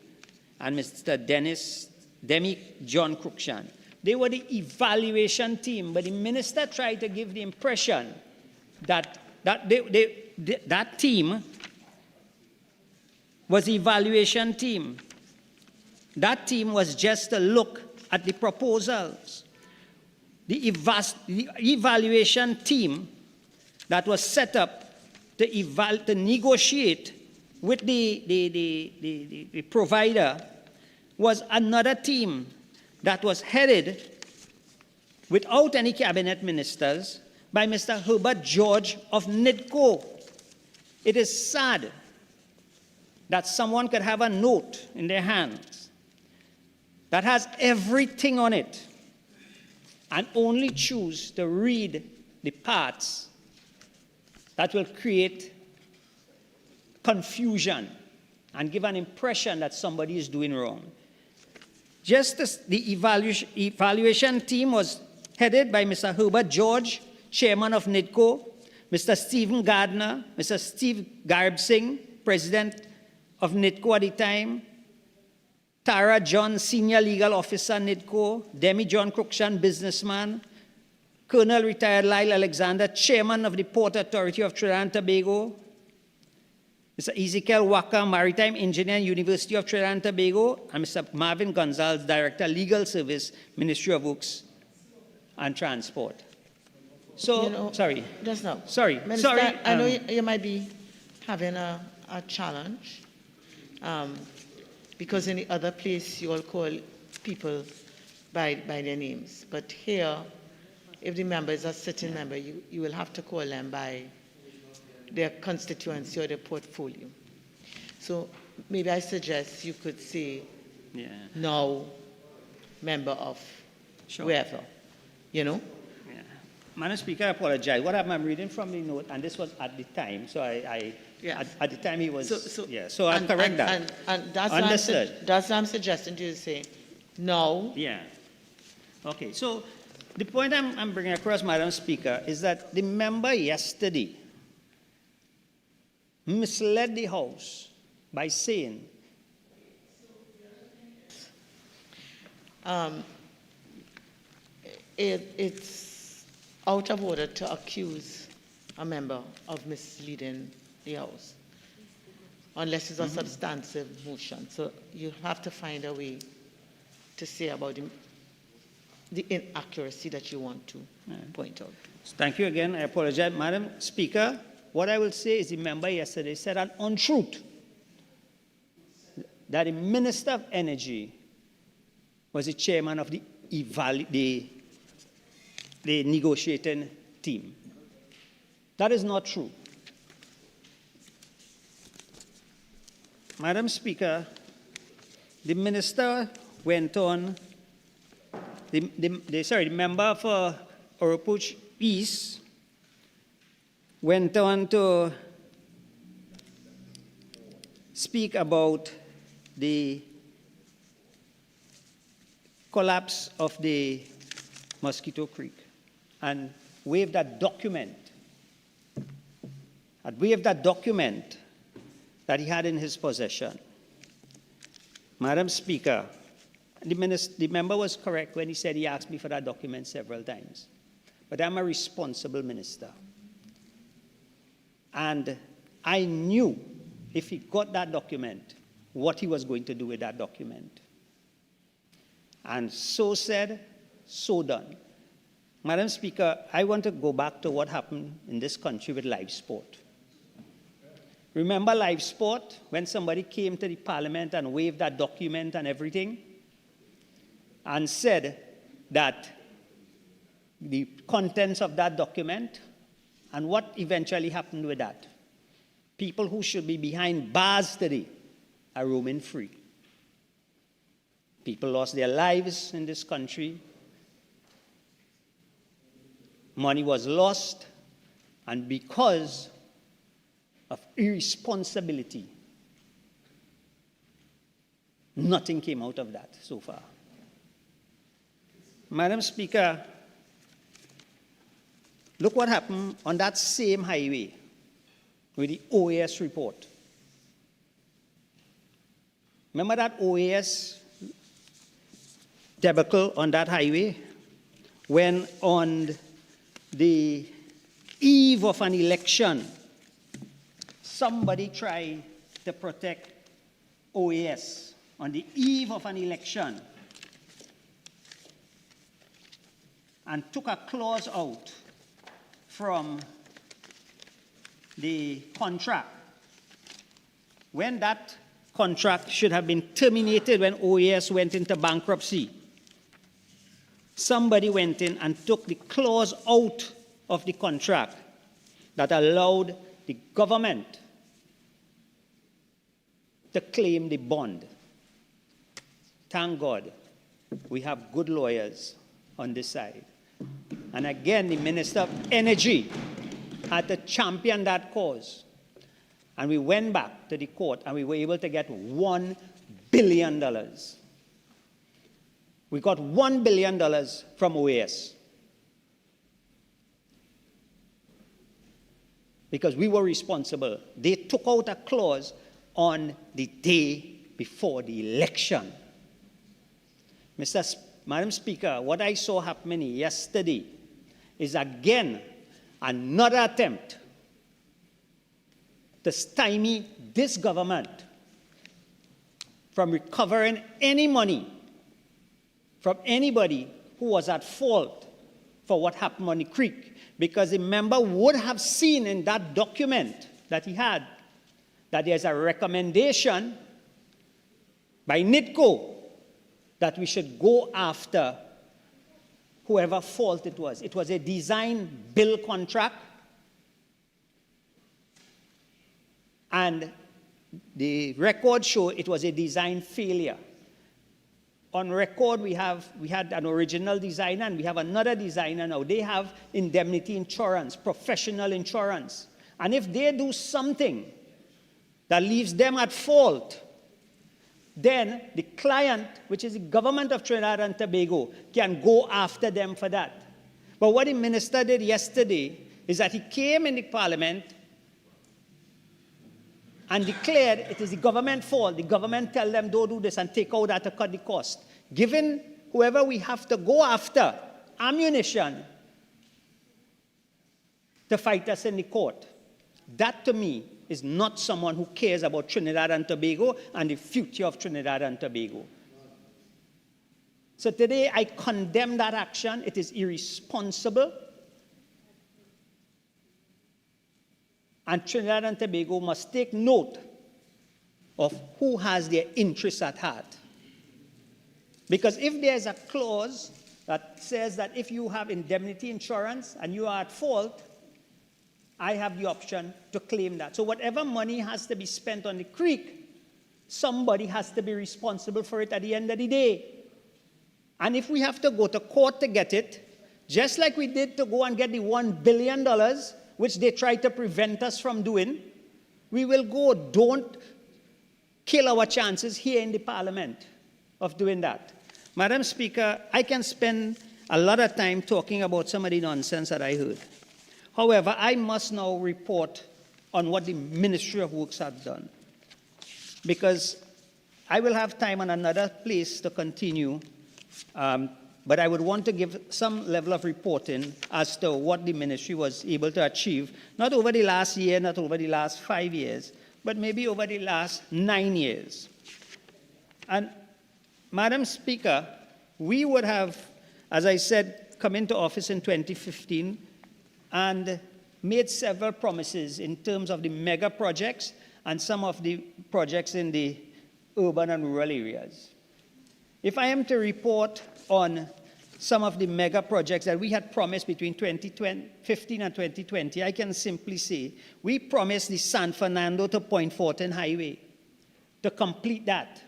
and Mr. Demi John Cruikshank. They were the evaluation team, but the minister tried to give the impression that that team was the evaluation team. That team was just to look at the proposals. The evaluation team that was set up to negotiate with the provider was another team that was headed, without any cabinet ministers, by Mr. Herbert George of NIDCO. It is sad that someone could have a note in their hands that has everything on it and only choose to read the parts that will create confusion and give an impression that somebody is doing wrong. Just as the evaluation team was headed by Mr. Herbert George, Chairman of NIDCO, Mr. Stephen Gardner, Mr. Steve Deyalsingh, President of NIDCO at the time, Tara John, Senior Legal Officer, NIDCO, Demi John Cruikshank, businessman, Colonel Retired Lyle Alexander, Chairman of the Port Authority of Trinidad and Tobago, Mr. Ezekiel Waka, Maritime Engineer, University of Trinidad and Tobago, and Mr. Marvin Gonzalez, Director, Legal Service, Ministry of Works and Transport. So, sorry. Just now. Sorry. Minister, sorry. I know you might be having a challenge because in the other place you all call people by their names. But here, if the member is a sitting member, you will have to call them by their constituency or their portfolio. So maybe I suggest you could say, now, member of whoever, you know? Yeah. Madam Speaker, I apologize. What happened, I'm reading from the note, and this was at the time, so Yeah. at the time he was, so I'll and- correct that. And that's Understood. that's what I'm suggesting to you to say, no. Yeah. Okay, so the point I'm bringing across, Madam Speaker, is that the member yesterday misled the House by saying it's out of order to accuse a member of misleading the House, unless it's a substantive motion. So you have to find a way to say about the inaccuracy that you want to point out. Thank you again. I apologize. Madam Speaker, what I will say is the member yesterday said an untruth that the Minister of Energy was the chairman of the negotiating team. That is not true. Madam Speaker, the minister went on, the member for Oropouche East went on to speak about the collapse of the Mosquito Creek and waved that document. That he had in his possession. Madam Speaker, the member was correct when he said he asked me for that document several times. But I'm a responsible minister. And I knew if he got that document, what he was going to do with that document. And so said, so done. Madam Speaker, I want to go back to what happened in this country with live sport. Remember live sport, when somebody came to the parliament and waved that document and everything, and said that the contents of that document, and what eventually happened with that? People who should be behind bars today are roaming free. People lost their lives in this country. Money was lost, and because of irresponsibility, nothing came out of that so far. Madam Speaker, look what happened on that same highway with the OAS report. Remember that OAS debacle on that highway when on the eve of an election, somebody tried to protect OAS on the eve of an election and took a clause out from the contract when that contract should have been terminated when OAS went into bankruptcy. Somebody went in and took the clause out of the contract that allowed the government to claim the bond. Thank God we have good lawyers on this side. And again, the Minister of Energy had to champion that cause. And we went back to the court and we were able to get $1 billion. We got $1 billion from OAS. Because we were responsible. They took out a clause on the day before the election. Madam Speaker, what I saw happening yesterday is again another attempt to stymie this government from recovering any money from anybody who was at fault for what happened on the creek. Because the member would have seen in that document that he had that there's a recommendation by NITCO that we should go after whoever fault it was. It was a design build contract. And the records show it was a design failure. on record, we had an original designer and we have another designer now. They have indemnity insurance, professional insurance. And if they do something that leaves them at fault, then the client, which is the government of Trinidad and Tobago, can go after them for that. But what the minister did yesterday is that he came in the parliament and declared it is the government's fault. The government tell them don't do this and take out that to cut the cost. Giving whoever we have to go after ammunition to fight us in the court. That to me is not someone who cares about Trinidad and Tobago and the future of Trinidad and Tobago. So today I condemn that action. It is irresponsible. And Trinidad and Tobago must take note of who has their interests at heart. Because if there's a clause that says that if you have indemnity insurance and you are at fault, I have the option to claim that. So whatever money has to be spent on the creek, somebody has to be responsible for it at the end of the day. And if we have to go to court to get it, just like we did to go and get the $1 billion, which they tried to prevent us from doing, we will go. Don't kill our chances here in the parliament of doing that. Madam Speaker, I can spend a lot of time talking about some of the nonsense that I heard. However, I must now report on what the Ministry of Works has done, because I will have time on another place to continue, but I would want to give some level of reporting as to what the ministry was able to achieve, not over the last year, not over the last 5 years, but maybe over the last 9 years. And Madam Speaker, we would have, as I said, come into office in 2015 and made several promises in terms of the mega projects and some of the projects in the urban and rural areas. If I am to report on some of the mega projects that we had promised between 2015 and 2020, I can simply say we promised the San Fernando to Point Fortin Highway to complete that.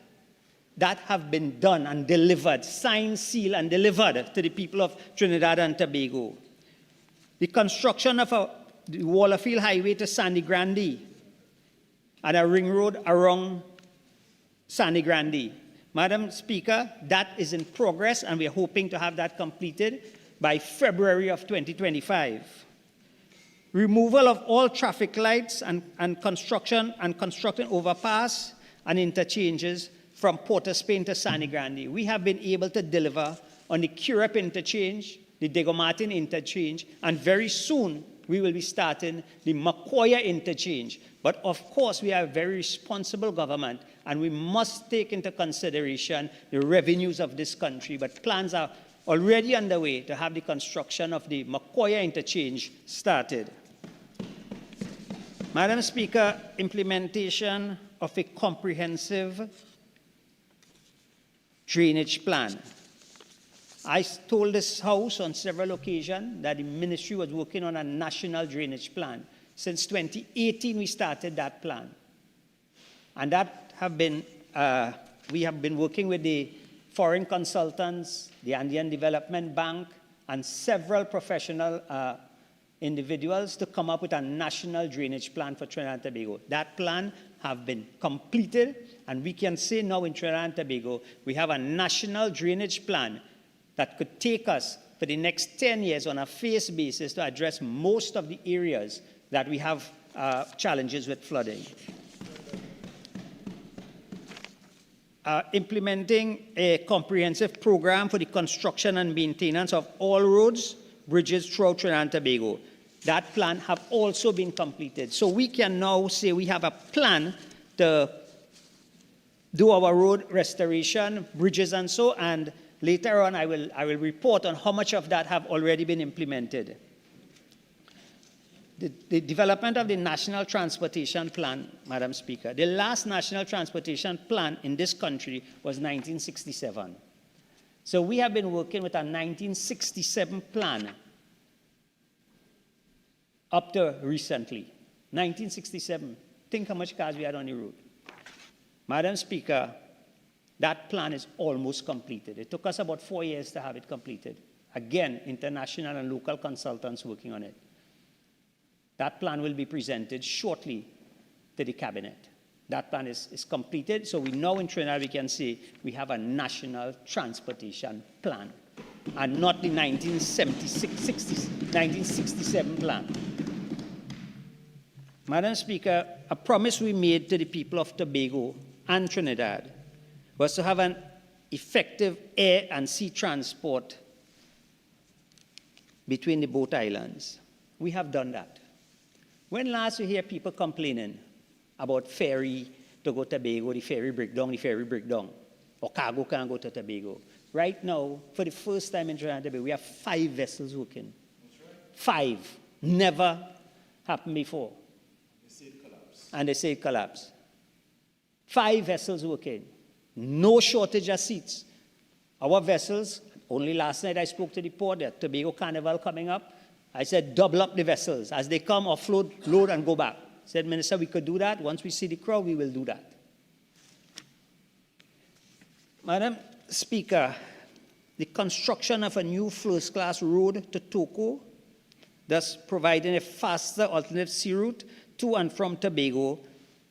That have been done and delivered, signed, sealed, and delivered to the people of Trinidad and Tobago. The construction of the Wallerfield Highway to Sandy Grande and a ring road around Sandy Grande. Madam Speaker, that is in progress, and we are hoping to have that completed by February of 2025. Removal of all traffic lights and construction overpass and interchanges from Port of Spain to Sandy Grande. We have been able to deliver on the Curep interchange, the Diego Martin interchange, and very soon we will be starting the Macoya interchange. But of course, we are a very responsible government, and we must take into consideration the revenues of this country. But plans are already underway to have the construction of the Macoya interchange started. Madam Speaker, implementation of a comprehensive drainage plan. I told this House on several occasions that the ministry was working on a national drainage plan. Since 2018, we started that plan. And that have been, we have been working with the foreign consultants, the Andean Development Bank, and several professional individuals to come up with a national drainage plan for Trinidad and Tobago. That plan have been completed, and we can say now in Trinidad and Tobago, we have a national drainage plan that could take us for the next 10 years on a phased basis to address most of the areas that we have challenges with flooding. Implementing a comprehensive program for the construction and maintenance of all roads, bridges throughout Trinidad and Tobago. That plan have also been completed. So we can now say we have a plan to do our road restoration, bridges and so, and later on I will report on how much of that have already been implemented. The development of the National Transportation Plan, Madam Speaker. The last National Transportation Plan in this country was 1967. So we have been working with a 1967 plan up to recently. 1967. Think how much cars we had on the road. Madam Speaker, That plan is almost completed. It took us about 4 years to have it completed. Again, international and local consultants working on it. That plan will be presented shortly to the cabinet. That plan is completed, so we know in Trinidad we can say we have a national transportation plan and not the 1967 plan. Madam Speaker, a promise we made to the people of Tobago and Trinidad was to have an effective air and sea transport between the both islands. We have done that. When last you hear people complaining about ferry to go to Tobago, the ferry breakdown, or cargo can't go to Tobago? Right now, for the first time in Trinidad and Tobago, we have 5 vessels working. 5. Never happened before. And they say it collapsed. 5 vessels working. No shortage of seats. Our vessels, only last night I spoke to the port, the Tobago Carnival coming up. I said, double up the vessels. As they come, offload, load, and go back. Said, Minister, we could do that. Once we see the crowd, we will do that. Madam Speaker, the construction of a new first-class road to Toko, thus providing a faster alternative sea route to and from Tobago,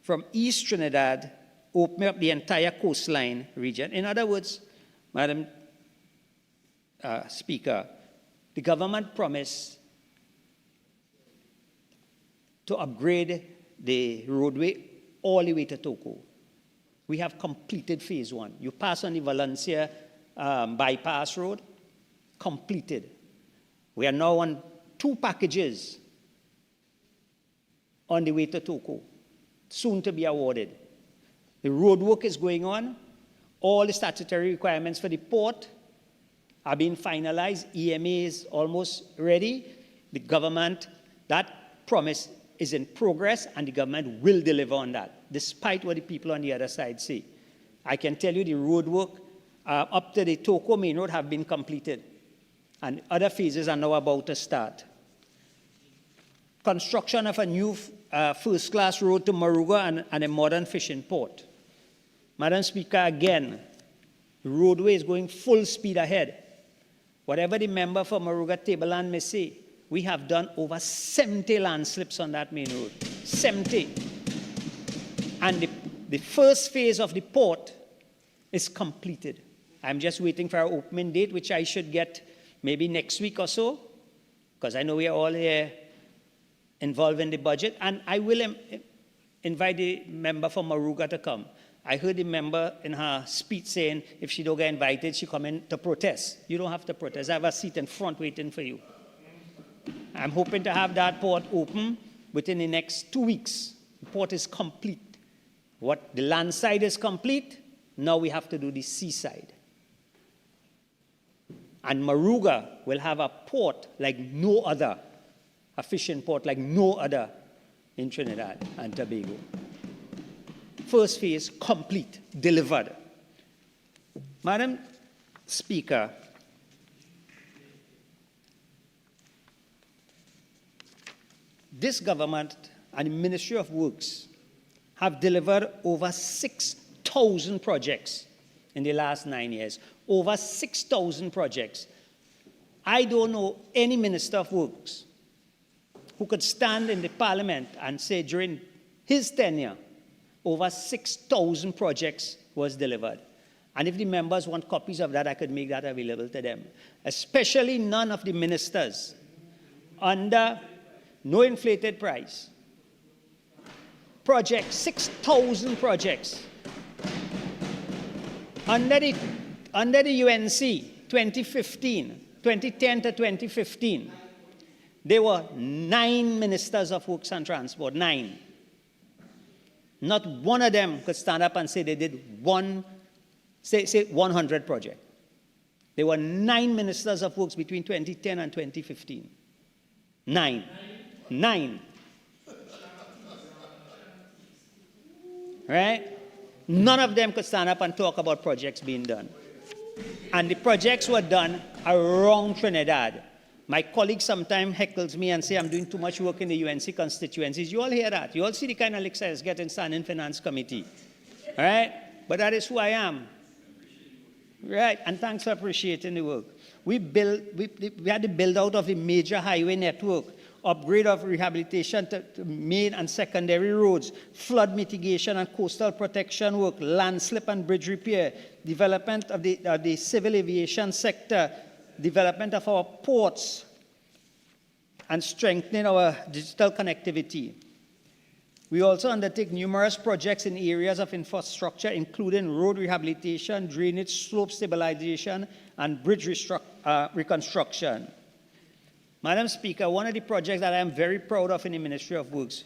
from East Trinidad, opening up the entire coastline region. In other words, Madam Speaker, the government promised to upgrade the roadway all the way to Toko. We have completed phase 1. You pass on the Valencia bypass road, completed. We are now on 2 packages on the way to Toko, soon to be awarded. The road work is going on. All the statutory requirements for the port are being finalized. EMA is almost ready. The government, that promise is in progress, and the government will deliver on that, despite what the people on the other side say. I can tell you the road work up to the Toko Main Road have been completed, and other phases are now about to start. Construction of a new first-class road to Monroe and a modern fishing port. Madam Speaker, again, the roadway is going full speed ahead. Whatever the member for Monroe Tableland may say, we have done over 70 landslips on that main road. 70. And the first phase of the port is completed. I'm just waiting for our opening date, which I should get maybe next week or so, because I know we are all here involved in the budget. And I will invite the member from Moruga to come. I heard the member in her speech saying if she don't get invited, she come in to protest. You don't have to protest. I have a seat in front waiting for you. I'm hoping to have that port open within the next 2 weeks. The port is complete. What the land side is complete, now we have to do the seaside. And Moruga will have a port like no other, a fishing port like no other in Trinidad and Tobago. First phase complete, delivered. Madam Speaker, this government and the Ministry of Works have delivered over 6,000 projects in the last 9 years. Over 6,000 projects. I don't know any Minister of Works who could stand in the Parliament and say during his tenure, over 6,000 projects was delivered. And if the members want copies of that, I could make that available to them. Especially none of the ministers under no inflated price. Projects, 6,000 projects. Under the UNC, 2010 to 2015, there were 9 ministers of Works and Transport, 9. Not one of them could stand up and say they did 100 projects. There were 9 ministers of Works between 2010 and 2015. 9. Right? None of them could stand up and talk about projects being done. And the projects were done around Trinidad. My colleague sometimes heckles me and say I'm doing too much work in the UNC constituencies. You all hear that. You all see the kind of licks I get in Standing Finance Committee. All right? But that is who I am. Right, and thanks for appreciating the work. We had the build out of the major highway network, upgrade of rehabilitation to main and secondary roads, flood mitigation and coastal protection work, landslip and bridge repair, development of the civil aviation sector, development of our ports, and strengthening our digital connectivity. We also undertake numerous projects in areas of infrastructure, including road rehabilitation, drainage, slope stabilization, and bridge reconstruction. Madam Speaker, one of the projects that I am very proud of in the Ministry of Works,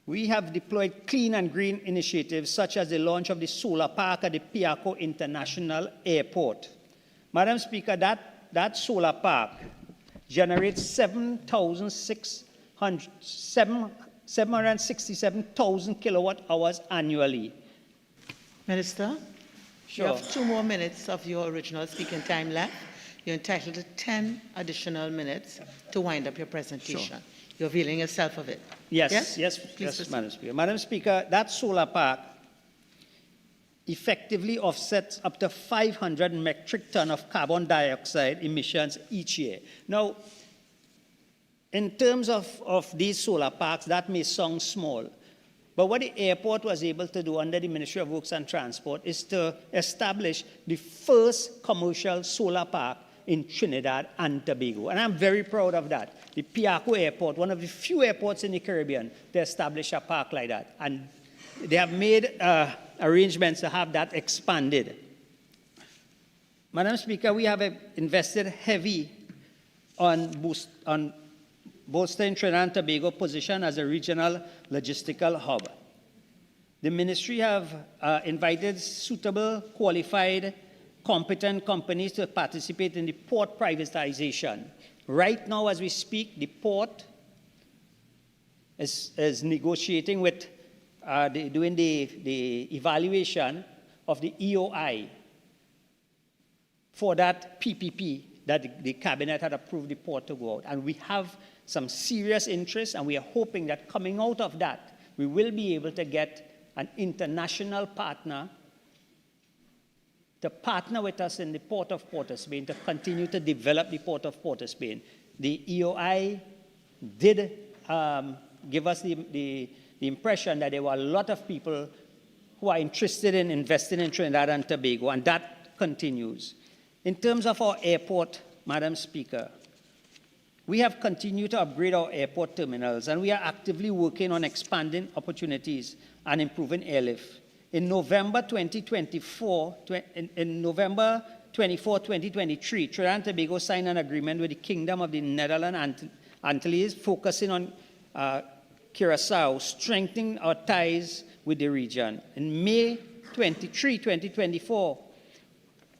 we have deployed clean and green initiatives such as the launch of the solar park at the Piako International Airport. Madam Speaker, that solar park generates 767,000 kilowatt hours annually. Minister, Sure. you have 2 more minutes of your original speaking time left. You're entitled to 10 additional minutes to wind up your presentation. Sure. You're availing yourself of it. Yes, Please proceed. Madam Speaker. Madam Speaker, that solar park effectively offsets up to 500 metric ton of carbon dioxide emissions each year. Now, in terms of these solar parks, that may sound small, but what the airport was able to do under the Ministry of Works and Transport is to establish the first commercial solar park in Trinidad and Tobago. And I'm very proud of that. The Piako Airport, one of the few airports in the Caribbean to establish a park like that. And they have made arrangements to have that expanded. Madam Speaker, we have invested heavy on bolstering Trinidad and Tobago position as a regional logistical hub. The ministry have invited suitable, qualified, competent companies to participate in the port privatization. Right now, as we speak, the port is negotiating with, doing the evaluation of the EOI for that PPP that the cabinet had approved the port to go out. And we have some serious interest, and we are hoping that coming out of that, we will be able to get an international partner to partner with us in the Port of Port of Spain to continue to develop the Port of Port of Spain. The EOI did give us the impression that there were a lot of people who are interested in investing in Trinidad and Tobago, and that continues. In terms of our airport, Madam Speaker, we have continued to upgrade our airport terminals, and we are actively working on expanding opportunities and improving airlift. In November 2024, November 24, 2023, Trinidad and Tobago signed an agreement with the Kingdom of the Netherlands Antilles, focusing on Curaçao, strengthening our ties with the region. In May 23, 2024,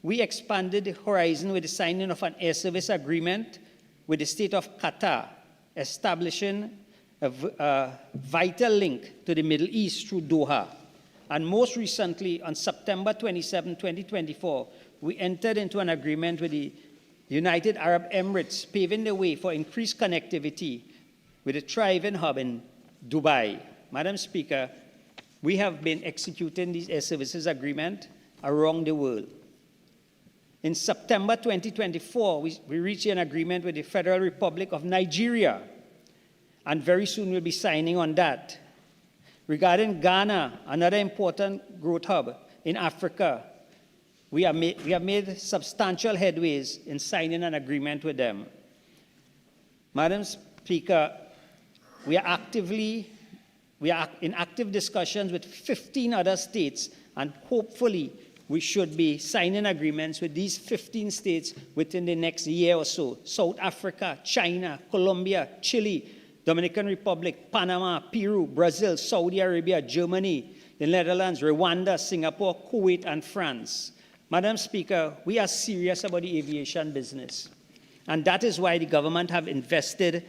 we expanded the horizon with the signing of an air service agreement with the state of Qatar, establishing a vital link to the Middle East through Doha. And most recently, on September 27, 2024, we entered into an agreement with the United Arab Emirates, paving the way for increased connectivity with a thriving hub in Dubai. Madam Speaker, we have been executing these air services agreements around the world. In September 2024, we reached an agreement with the Federal Republic of Nigeria, and very soon we'll be signing on that. Regarding Ghana, another important growth hub in Africa, we have made substantial headways in signing an agreement with them. Madam Speaker, we are in active discussions with 15 other states, and hopefully we should be signing agreements with these 15 states within the next year or so. South Africa, China, Colombia, Chile, Dominican Republic, Panama, Peru, Brazil, Saudi Arabia, Germany, the Netherlands, Rwanda, Singapore, Kuwait, and France. Madam Speaker, we are serious about the aviation business. And that is why the government have invested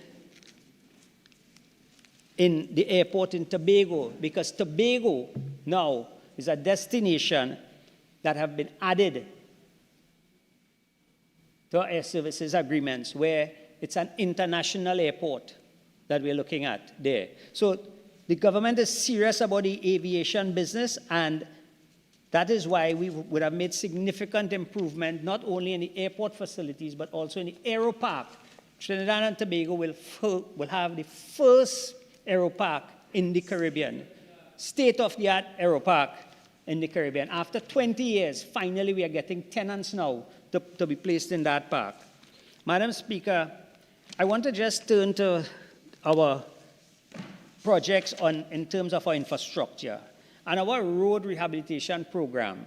in the airport in Tobago, because Tobago now is a destination that have been added to our air services agreements, where it's an international airport that we're looking at there. So the government is serious about the aviation business, and That is why we would have made significant improvement, not only in the airport facilities, but also in the aero park. Trinidad and Tobago will have the first aero park in the Caribbean, state-of-the-art aero park in the Caribbean. After 20 years, finally we are getting tenants now to be placed in that park. Madam Speaker, I want to just turn to our projects in terms of our infrastructure and our road rehabilitation program.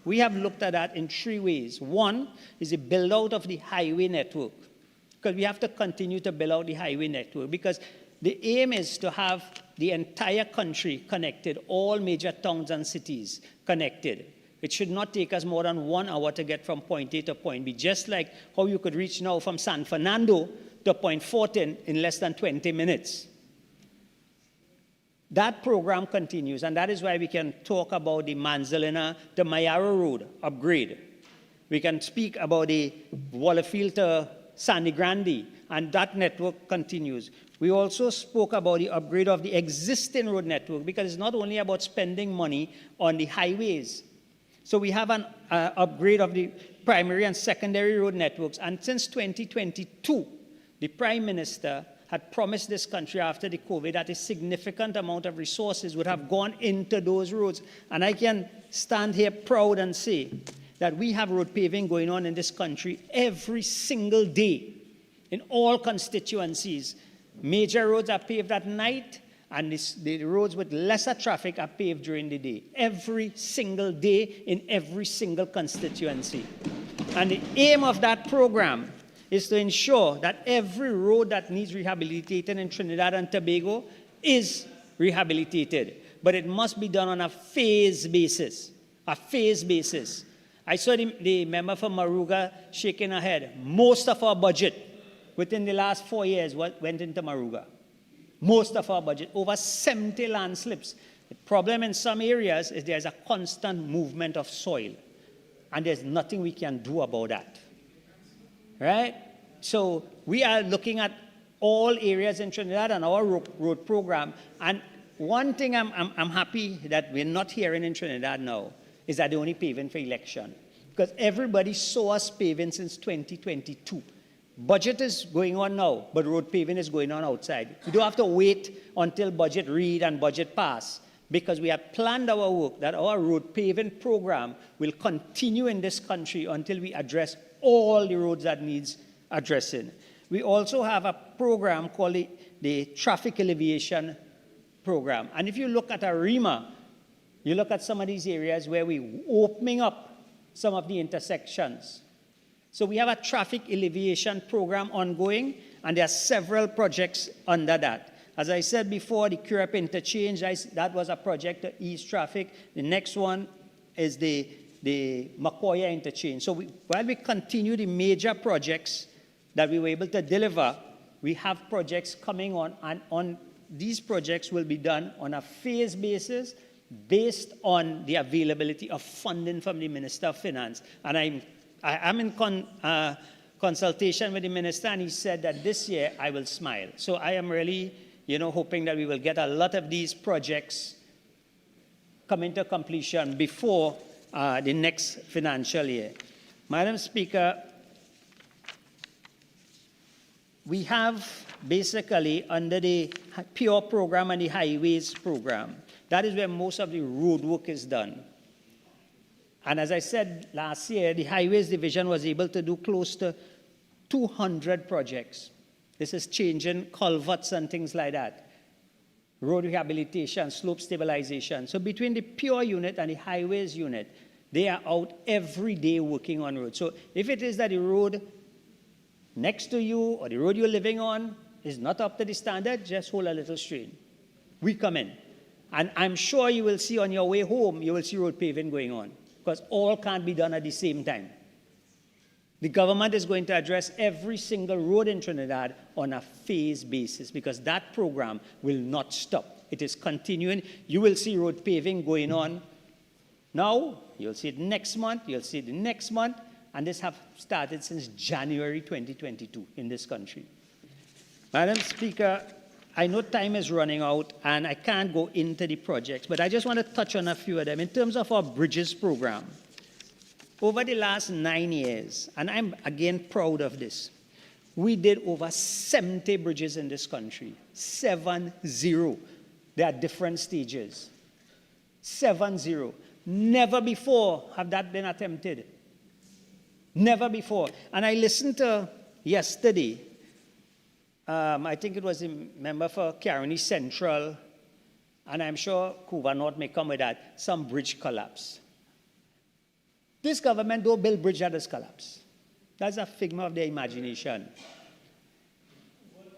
We have looked at that in 3 ways. One is the build-out of the highway network, because we have to continue to build out the highway network, because the aim is to have the entire country connected, all major towns and cities connected. It should not take us more than 1 hour to get from point A to point B, just like how you could reach now from San Fernando to Point Fortin in less than 20 minutes. That program continues, and that is why we can talk about the Manzalina to Mayaro Road upgrade. We can speak about the Wallafield to Sandy Grande, and that network continues. We also spoke about the upgrade of the existing road network, because it's not only about spending money on the highways. So we have an upgrade of the primary and secondary road networks, and since 2022, the Prime Minister had promised this country after the COVID that a significant amount of resources would have gone into those roads. And I can stand here proud and say that we have road paving going on in this country every single day in all constituencies. Major roads are paved at night, and the roads with lesser traffic are paved during the day. Every single day in every single constituency. And the aim of that program is to ensure that every road that needs rehabilitating in Trinidad and Tobago is rehabilitated. But it must be done on a phase basis. A phase basis. I saw the member from Moruga shaking her head. Most of our budget within the last 4 years went into Moruga. Most of our budget, over 70 landslips. The problem in some areas is there's a constant movement of soil, and there's nothing we can do about that. Right? So we are looking at all areas in Trinidad and our road program. And one thing I'm happy that we're not hearing in Trinidad now is that they're only paving for election. Because everybody saw us paving since 2022. Budget is going on now, but road paving is going on outside. We don't have to wait until budget read and budget pass, because we have planned our work that our road paving program will continue in this country until we address all the roads that needs addressing. We also have a program called the Traffic Alleviation Program. And if you look at ARIMA, you look at some of these areas where we're opening up some of the intersections. So we have a traffic alleviation program ongoing, and there are several projects under that. As I said before, the Curep interchange, that was a project to ease traffic. The next one is the Makoya interchange. So while we continue the major projects that we were able to deliver, we have projects coming on, and these projects will be done on a phase basis based on the availability of funding from the Minister of Finance. And I'm in consultation with the Minister, and he said that this year I will smile. So I am really, hoping that we will get a lot of these projects coming to completion before the next financial year. Madam Speaker, we have basically under the PURE program and the highways program, that is where most of the road work is done. And as I said last year, the highways division was able to do close to 200 projects. This is changing culverts and things like that. Road rehabilitation, slope stabilization. So between the PURE unit and the highways unit, they are out every day working on roads. So if it is that the road next to you or the road you're living on is not up to the standard, just hold a little strain. We come in. And I'm sure you will see on your way home, you will see road paving going on, because all can't be done at the same time. The government is going to address every single road in Trinidad on a phase basis, because that program will not stop. It is continuing. You will see road paving going on now. You'll see it next month. You'll see it the next month. And this have started since January 2022 in this country. Madam Speaker, I know time is running out, and I can't go into the projects, but I just want to touch on a few of them. In terms of our bridges program, over the last 9 years, and I'm again proud of this, we did over 70 bridges in this country. 70. There are different stages. 70. Never before have that been attempted. Never before. And I listened to yesterday, I think it was a member for Caroni Central, and I'm sure Cuba North may come with that, some bridge collapse. This government don't build bridge that has collapsed. That's a figment of their imagination.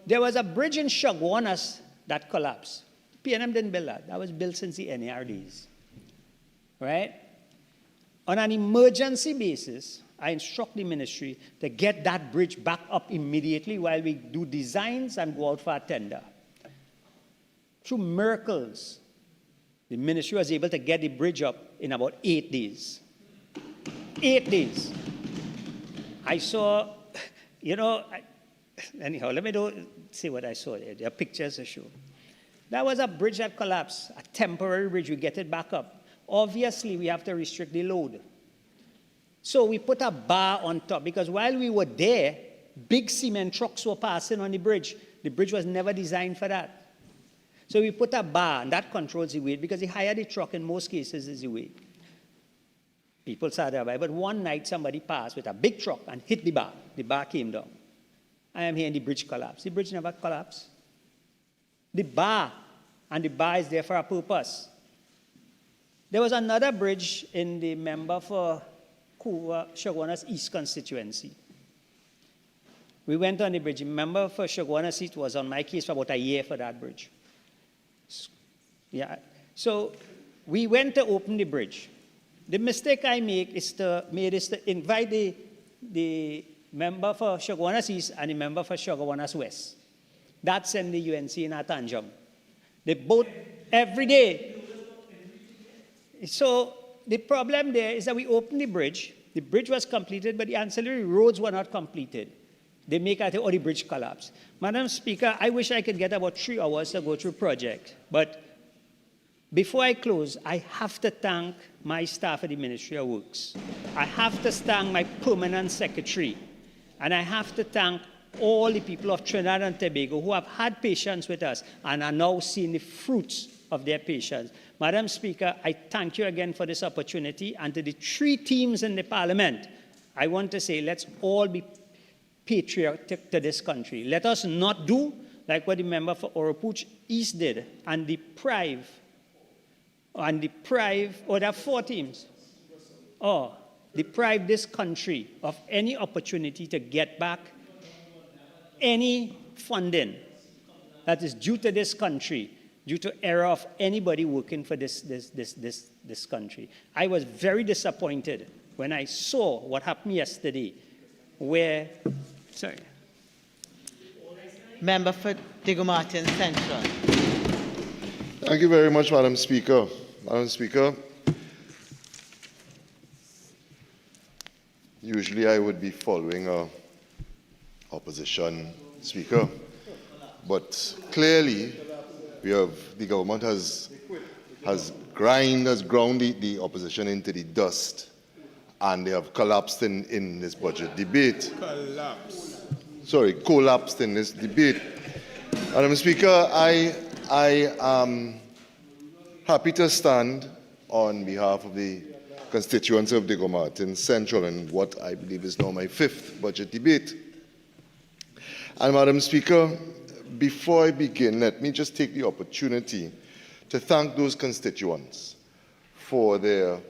There was a bridge in Chaguanas that collapsed. PNM didn't build that. That was built since the NARDs. Right? On an emergency basis, I instruct the ministry to get that bridge back up immediately while we do designs and go out for a tender. Through miracles, the ministry was able to get the bridge up in about 8 days. 8 days. I saw, anyhow, let me see what I saw there. There are pictures to show. That was a bridge that collapsed, a temporary bridge. We get it back up. Obviously, we have to restrict the load. So we put a bar on top, because while we were there, big cement trucks were passing on the bridge. The bridge was never designed for that. So we put a bar, and that controls the weight, because the higher the truck, in most cases, is the weight. People started by, but one night somebody passed with a big truck and hit the bar. The bar came down. I am hearing the bridge collapse. The bridge never collapsed. The bar, and the bar is there for a purpose. There was another bridge in the member for Chaguanas East constituency. We went on the bridge. The member for Chaguanas East was on my case for about a year for that bridge. Yeah. So we went to open the bridge. The mistake I made is to invite the member for Chaguanas East and the member for Chaguanas West. That's in the UNC in Atanjam. They both, every day. So the problem there is that we opened the bridge was completed, but the ancillary roads were not completed. They make it, the bridge collapsed. Madam Speaker, I wish I could get about 3 hours to go through project, but before I close, I have to thank my staff at the Ministry of Works. I have to thank my permanent secretary, and I have to thank all the people of Trinidad and Tobago who have had patience with us and are now seeing the fruits of their patience. Madam Speaker, I thank you again for this opportunity, and to the 3 teams in the Parliament, I want to say let's all be patriotic to this country. Let us not do like what the member for Oropuch East did and deprive, there are 4 teams, deprive this country of any opportunity to get back any funding that is due to this country, due to error of anybody working for this country. I was very disappointed when I saw what happened yesterday, where, Member for Diego Martin Central. Thank you very much, Madam Speaker. Madam Speaker, usually I would be following a opposition speaker, but clearly the government has ground the opposition into the dust, and they have collapsed in this budget debate. Collapsed in this debate. Madam Speaker, I am happy to stand on behalf of the constituency of Diego Martin Central in what I believe is now my 5th budget debate. And Madam Speaker, before I begin, let me just take the opportunity to thank those constituents for their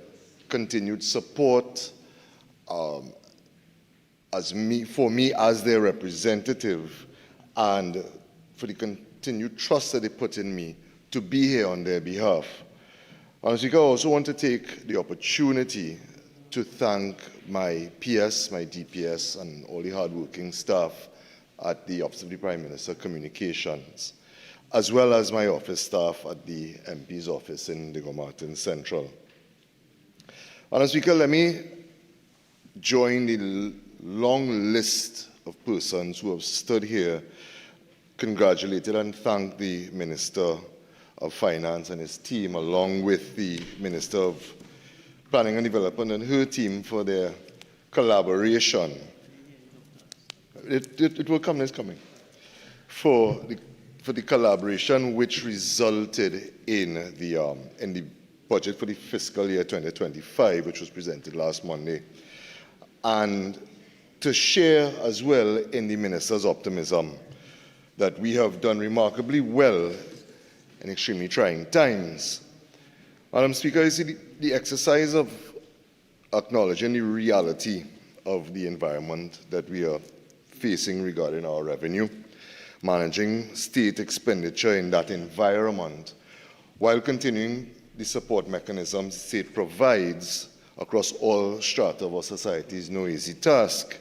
continued support for me as their representative, and for the continued trust that they put in me to be here on their behalf. Madam Speaker, I also want to take the opportunity to thank my PS, my DPS, and all the hardworking staff at the Office of the Prime Minister Communications, as well as my office staff at the MP's office in Diego Martin Central. Madam Speaker, let me join the long list of persons who have stood here congratulated and thanked the Minister of Finance and his team, along with the Minister of Planning and Development and her team, for their collaboration. It will come, it's coming. For the collaboration which resulted in the budget for the fiscal year 2025, which was presented last Monday, and to share as well in the Minister's optimism that we have done remarkably well in extremely trying times. Madam Speaker, you see, the exercise of acknowledging the reality of the environment that we are facing regarding our revenue, managing state expenditure in that environment, while continuing the support mechanisms the state provides across all strata of our society is no easy task.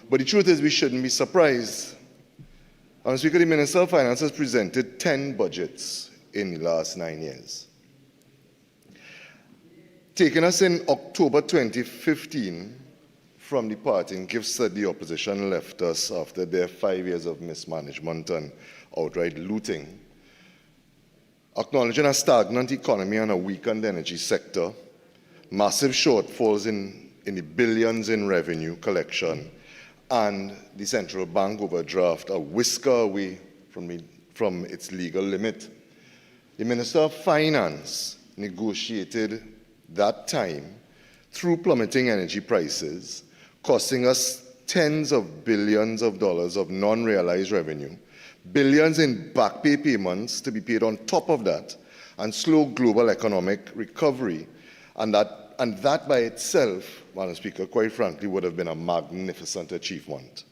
But the truth is we shouldn't be surprised. Madam Speaker, the Minister of Finance has presented 10 budgets in the last 9 years. Taking us in October 2015 from the parting gifts that the opposition left us after their 5 years of mismanagement and outright looting, acknowledging a stagnant economy and a weakened energy sector, massive shortfalls in the billions in revenue collection, and the central bank overdraft a whisker away from its legal limit. The Minister of Finance negotiated that time through plummeting energy prices, costing us tens of billions of dollars of non-realized revenue, billions in back pay payments to be paid on top of that, and slow global economic recovery. And that by itself, Madam Speaker, quite frankly, would have been a magnificent achievement.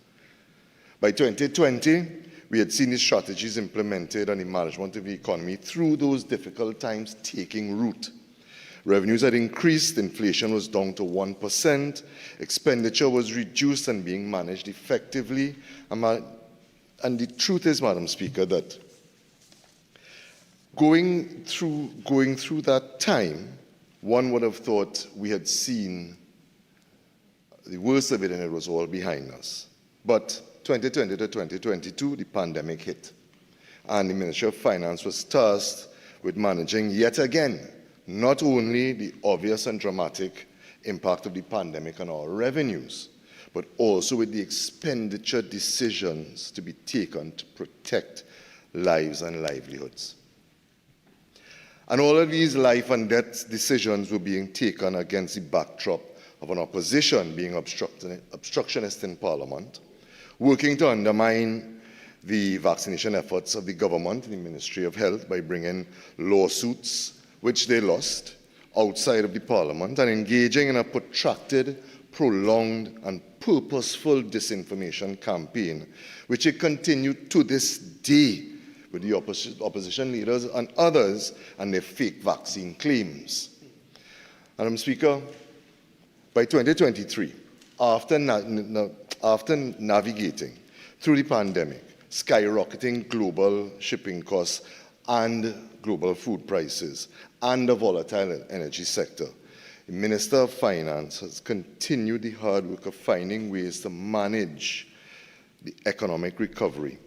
By 2020, we had seen these strategies implemented and the management of the economy through those difficult times taking root. Revenues had increased, inflation was down to 1%, expenditure was reduced and being managed effectively. And the truth is, Madam Speaker, that going through that time, one would have thought we had seen the worst of it and it was all behind us. But 2020 to 2022, the pandemic hit. And the Ministry of Finance was tasked with managing yet again, not only the obvious and dramatic impact of the pandemic on our revenues, but also with the expenditure decisions to be taken to protect lives and livelihoods. And all of these life and death decisions were being taken against the backdrop of an opposition being obstructionist in Parliament, working to undermine the vaccination efforts of the government and the Ministry of Health by bringing lawsuits, which they lost, outside of the Parliament, and engaging in a protracted, prolonged, and purposeful disinformation campaign, which it continued to this day with the opposition leaders and others and their fake vaccine claims. Madam Speaker, by 2023, after navigating through the pandemic, skyrocketing global shipping costs and global food prices, and the volatile energy sector, the Minister of Finance has continued the hard work of finding ways to manage the economic recovery,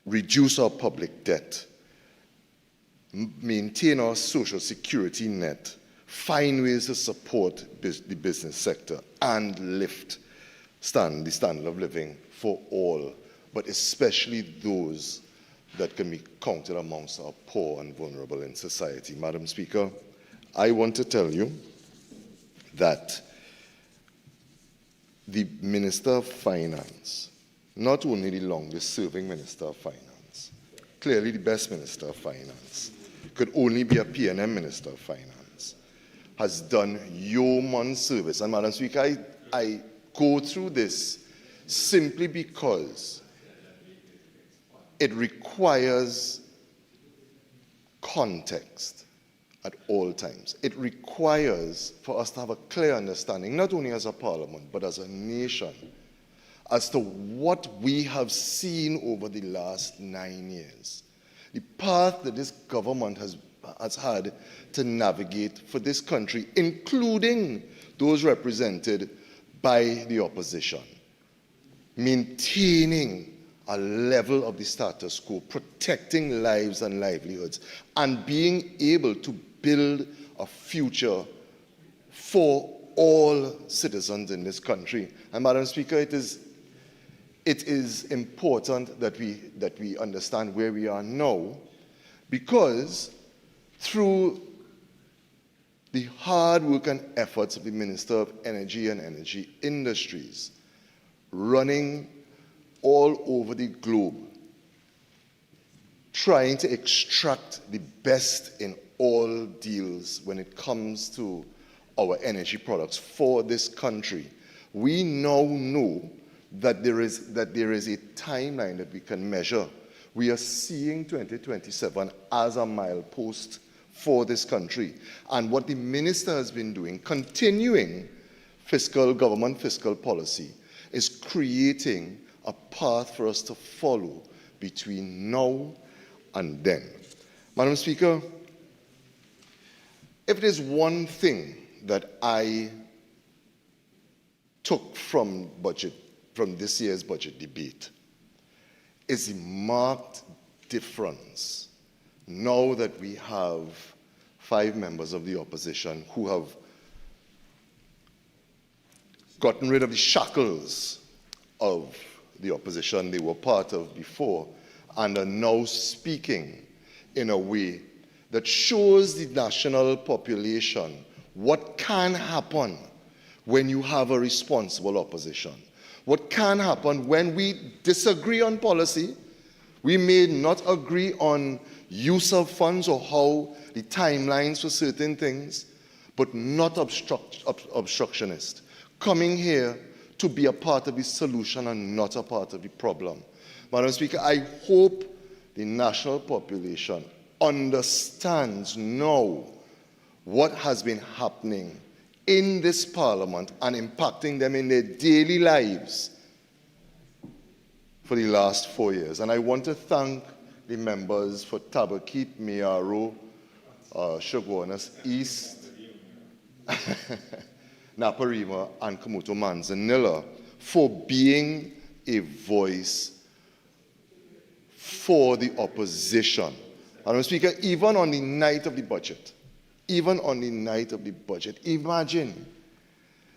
reduce our public debt, maintain our social security net, find ways to support the business sector, and lift the standard of living for all, but especially those that can be counted amongst our poor and vulnerable in society. Madam Speaker, I want to tell you that the Minister of Finance, not only the longest-serving Minister of Finance, clearly the best Minister of Finance, could only be a PNM Minister of Finance, has done yeoman service. And Madam Speaker, I go through this simply because it requires context at all times. It requires for us to have a clear understanding, not only as a parliament, but as a nation, as to what we have seen over the last 9 years. The path that this government has had to navigate for this country, including those represented by the opposition. maintaining a level of the status quo, protecting lives and livelihoods, and being able to build a future for all citizens in this country. And Madam Speaker, it is important that we understand where we are now, because through the hard work and efforts of the Minister of Energy and Energy Industries, running all over the globe, trying to extract the best in all deals when it comes to our energy products for this country, we now know that there is a timeline that we can measure. We are seeing 2027 as a milepost for this country. And what the minister has been doing, continuing government fiscal policy, is creating a path for us to follow between now and then. Madam Speaker, if there's one thing that I took from this year's budget debate, is the marked difference now that we have 5 members of the opposition who have gotten rid of the shackles of the opposition they were part of before, and are now speaking in a way that shows the national population what can happen when you have a responsible opposition. What can happen when we disagree on policy. We may not agree on use of funds or how the timelines for certain things, but not obstructionist. Coming here to be a part of the solution and not a part of the problem. Madam Speaker, I hope the national population understands now what has been happening in this parliament and impacting them in their daily lives for the last 4 years. And I want to thank the members for Tabakit, Miaro, Shoguanas East, Naparima, and Kamuto Manzanilla for being a voice for the opposition. Madam Speaker, even on the night of the budget, imagine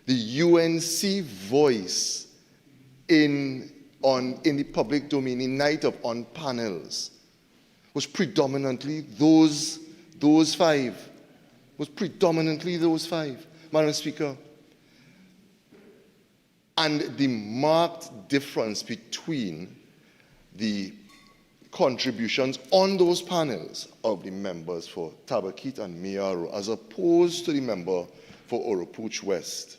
the UNC voice in the public domain, in night of on panels, was predominantly those 5. Madam Speaker. And the marked difference between the contributions on those panels of the members for Tabakit and Miaro as opposed to the member for Oropuch West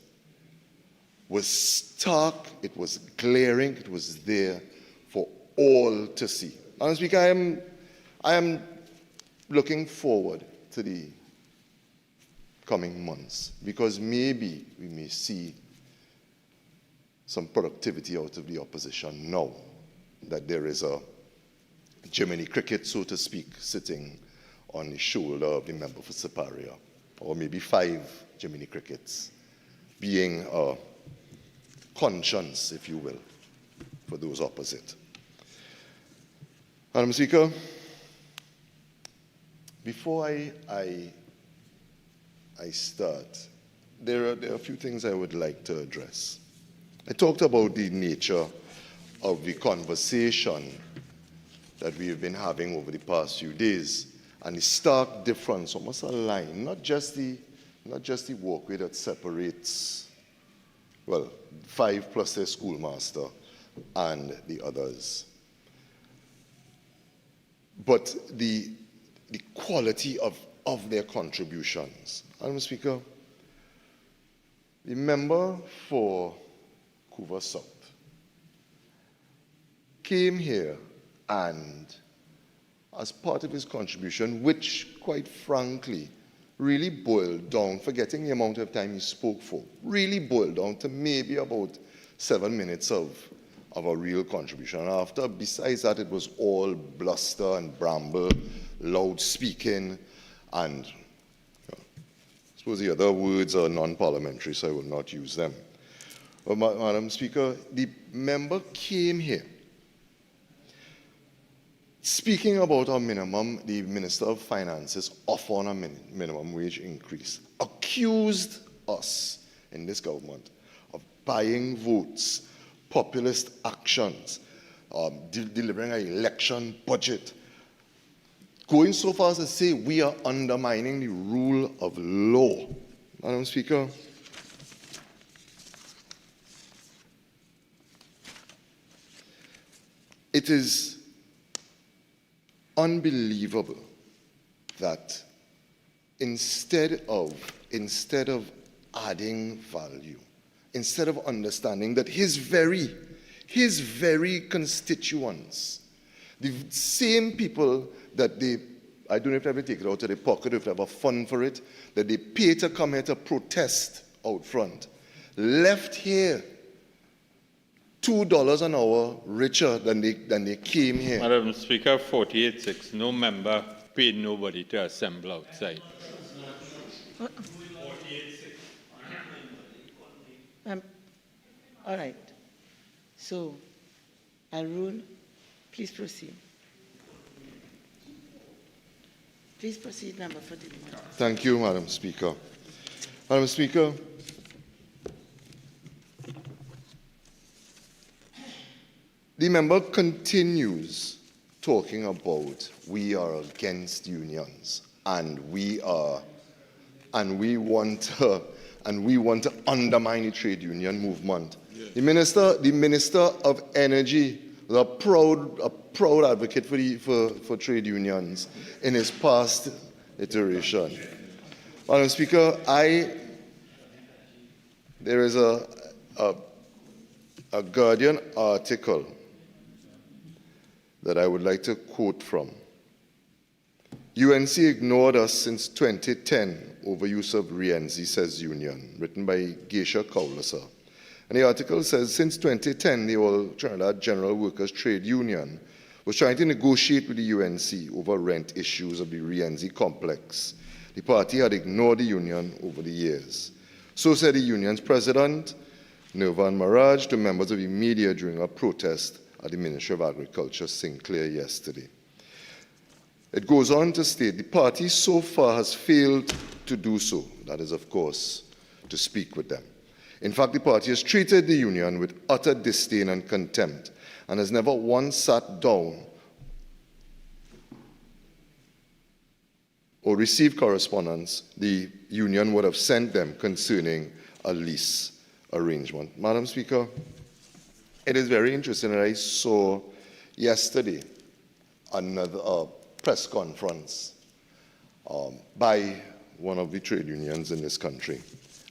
was stark, it was glaring, it was there for all to see. Madam Speaker, I am looking forward to the coming months, because maybe we may see some productivity out of the opposition now that there is a Jiminy Cricket, so to speak, sitting on the shoulder of the member for Siparia, or maybe 5 Jiminy Crickets, being a conscience, if you will, for those opposite. Madam Speaker, before I start, there are a few things I would like to address. I talked about the nature of the conversation that we have been having over the past few days, and the stark difference, almost a line, not just the walkway that separates, 5 plus their schoolmaster and the others, but the quality of their contributions. Madam Speaker, the member for Couva South came here and, as part of his contribution, which quite frankly really boiled down, forgetting the amount of time he spoke for, really boiled down to maybe about 7 minutes of a real contribution. And after, besides that, it was all bluster and bramble, loud speaking, and I suppose the other words are non-parliamentary, so I will not use them. Well, Madam Speaker, the member came here speaking about our minimum, the Minister of Finance's offer on a minimum wage increase, accused us in this government of buying votes, populist actions, delivering an election budget, going so far as to say we are undermining the rule of law. Madam Speaker, it is unbelievable that instead of adding value, instead of understanding that his very constituents, the same people that they, I don't know if they ever take it out of their pocket, if they have a fund for it, that they pay to come here to protest out front, left here $2 an hour richer than they came here. Madam Speaker, 48-6, no member paid nobody to assemble outside. All right. So, Arun, please proceed. Please proceed, member for the member. Thank you, Madam Speaker. Madam Speaker, the member continues talking about we are against unions and we want to undermine the trade union movement. Yeah. The Minister of Energy was a proud advocate for trade unions in his past iteration. Madam Speaker, there is a Guardian article that I would like to quote from. UNC ignored us since 2010 over use of Rienzi, says union, written by Geisha Kaulasa. And the article says, since 2010, the All Trinidad General Workers Trade Union was trying to negotiate with the UNC over rent issues of the Rienzi complex. The party had ignored the union over the years. So said the union's president, Nirvan Maharaj, to members of the media during a protest at the Ministry of Agriculture, Sinclair, yesterday. It goes on to state, the party so far has failed to do so. That is, of course, to speak with them. In fact, the party has treated the union with utter disdain and contempt and has never once sat down or received correspondence the union would have sent them concerning a lease arrangement. Madam Speaker, it is very interesting that I saw yesterday another press conference by one of the trade unions in this country.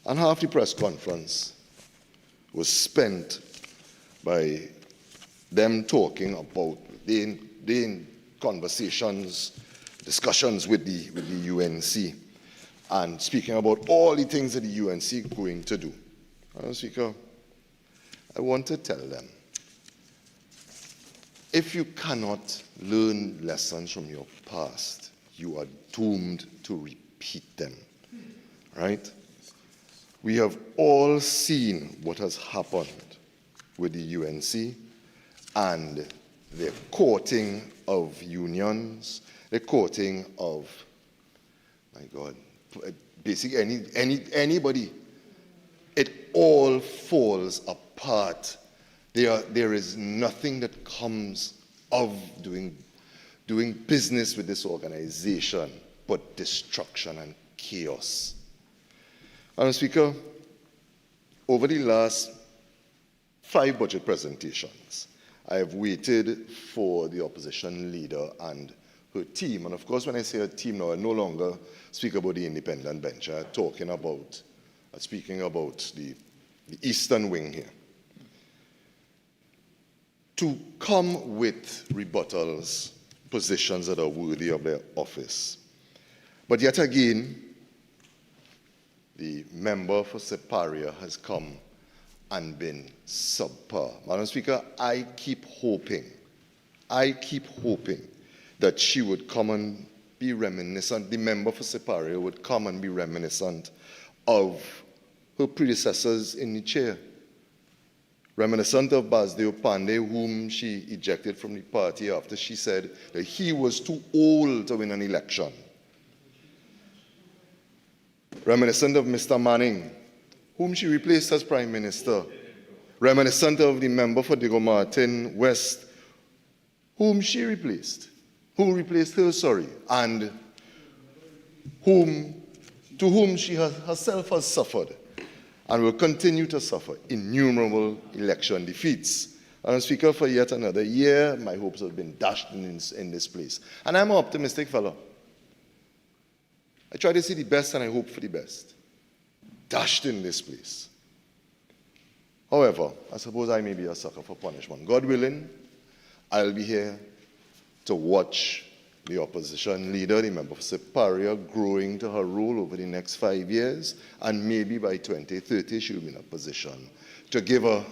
And half the press conference was spent by them talking about the conversations, discussions with the UNC, and speaking about all the things that the UNC is going to do. Madam Speaker, I want to tell them, if you cannot learn lessons from your past, you are doomed to repeat them, right? We have all seen what has happened with the UNC and the courting of unions, the courting of, my God, basically anybody. It all falls apart. There is nothing that comes of doing business with this organization but destruction and chaos. Madam Speaker, over the last 5 budget presentations, I have waited for the opposition leader and her team. And of course, when I say a team now, I no longer speak about the independent bench. I'm speaking about the eastern wing here, to come with rebuttals, positions that are worthy of their office. But yet again, the member for Separia has come and been subpar. Madam Speaker, I keep hoping that she would come and be reminiscent, the member for Separia would come and be reminiscent of her predecessors in the chair, reminiscent of Basdeo Pandey, whom she ejected from the party after she said that he was too old to win an election. Reminiscent of Mr. Manning, whom she replaced as Prime Minister. Reminiscent of the member for Diego Martin West, whom she replaced, who replaced her, and to whom she herself has suffered and will continue to suffer innumerable election defeats. And Speaker, for yet another year, my hopes have been dashed in this place. And I'm an optimistic fellow. I try to see the best and I hope for the best. Dashed in this place. However, I suppose I may be a sucker for punishment. God willing, I'll be here to watch the opposition leader, the member for Siparia, growing to her role over the next 5 years, and maybe by 2030 she'll be in a position to give her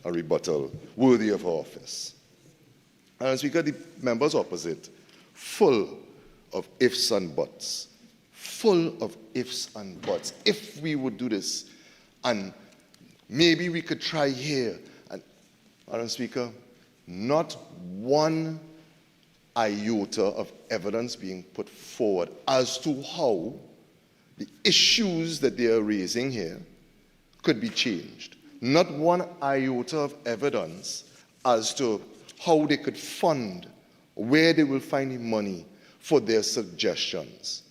a rebuttal worthy of her office. And Speaker, the members opposite, full of ifs and buts, full of ifs and buts. If we would do this, and maybe we could try here, and Madam Speaker, not one iota of evidence being put forward as to how the issues that they are raising here could be changed. Not one iota of evidence as to how they could fund, where they will find the money for their suggestions.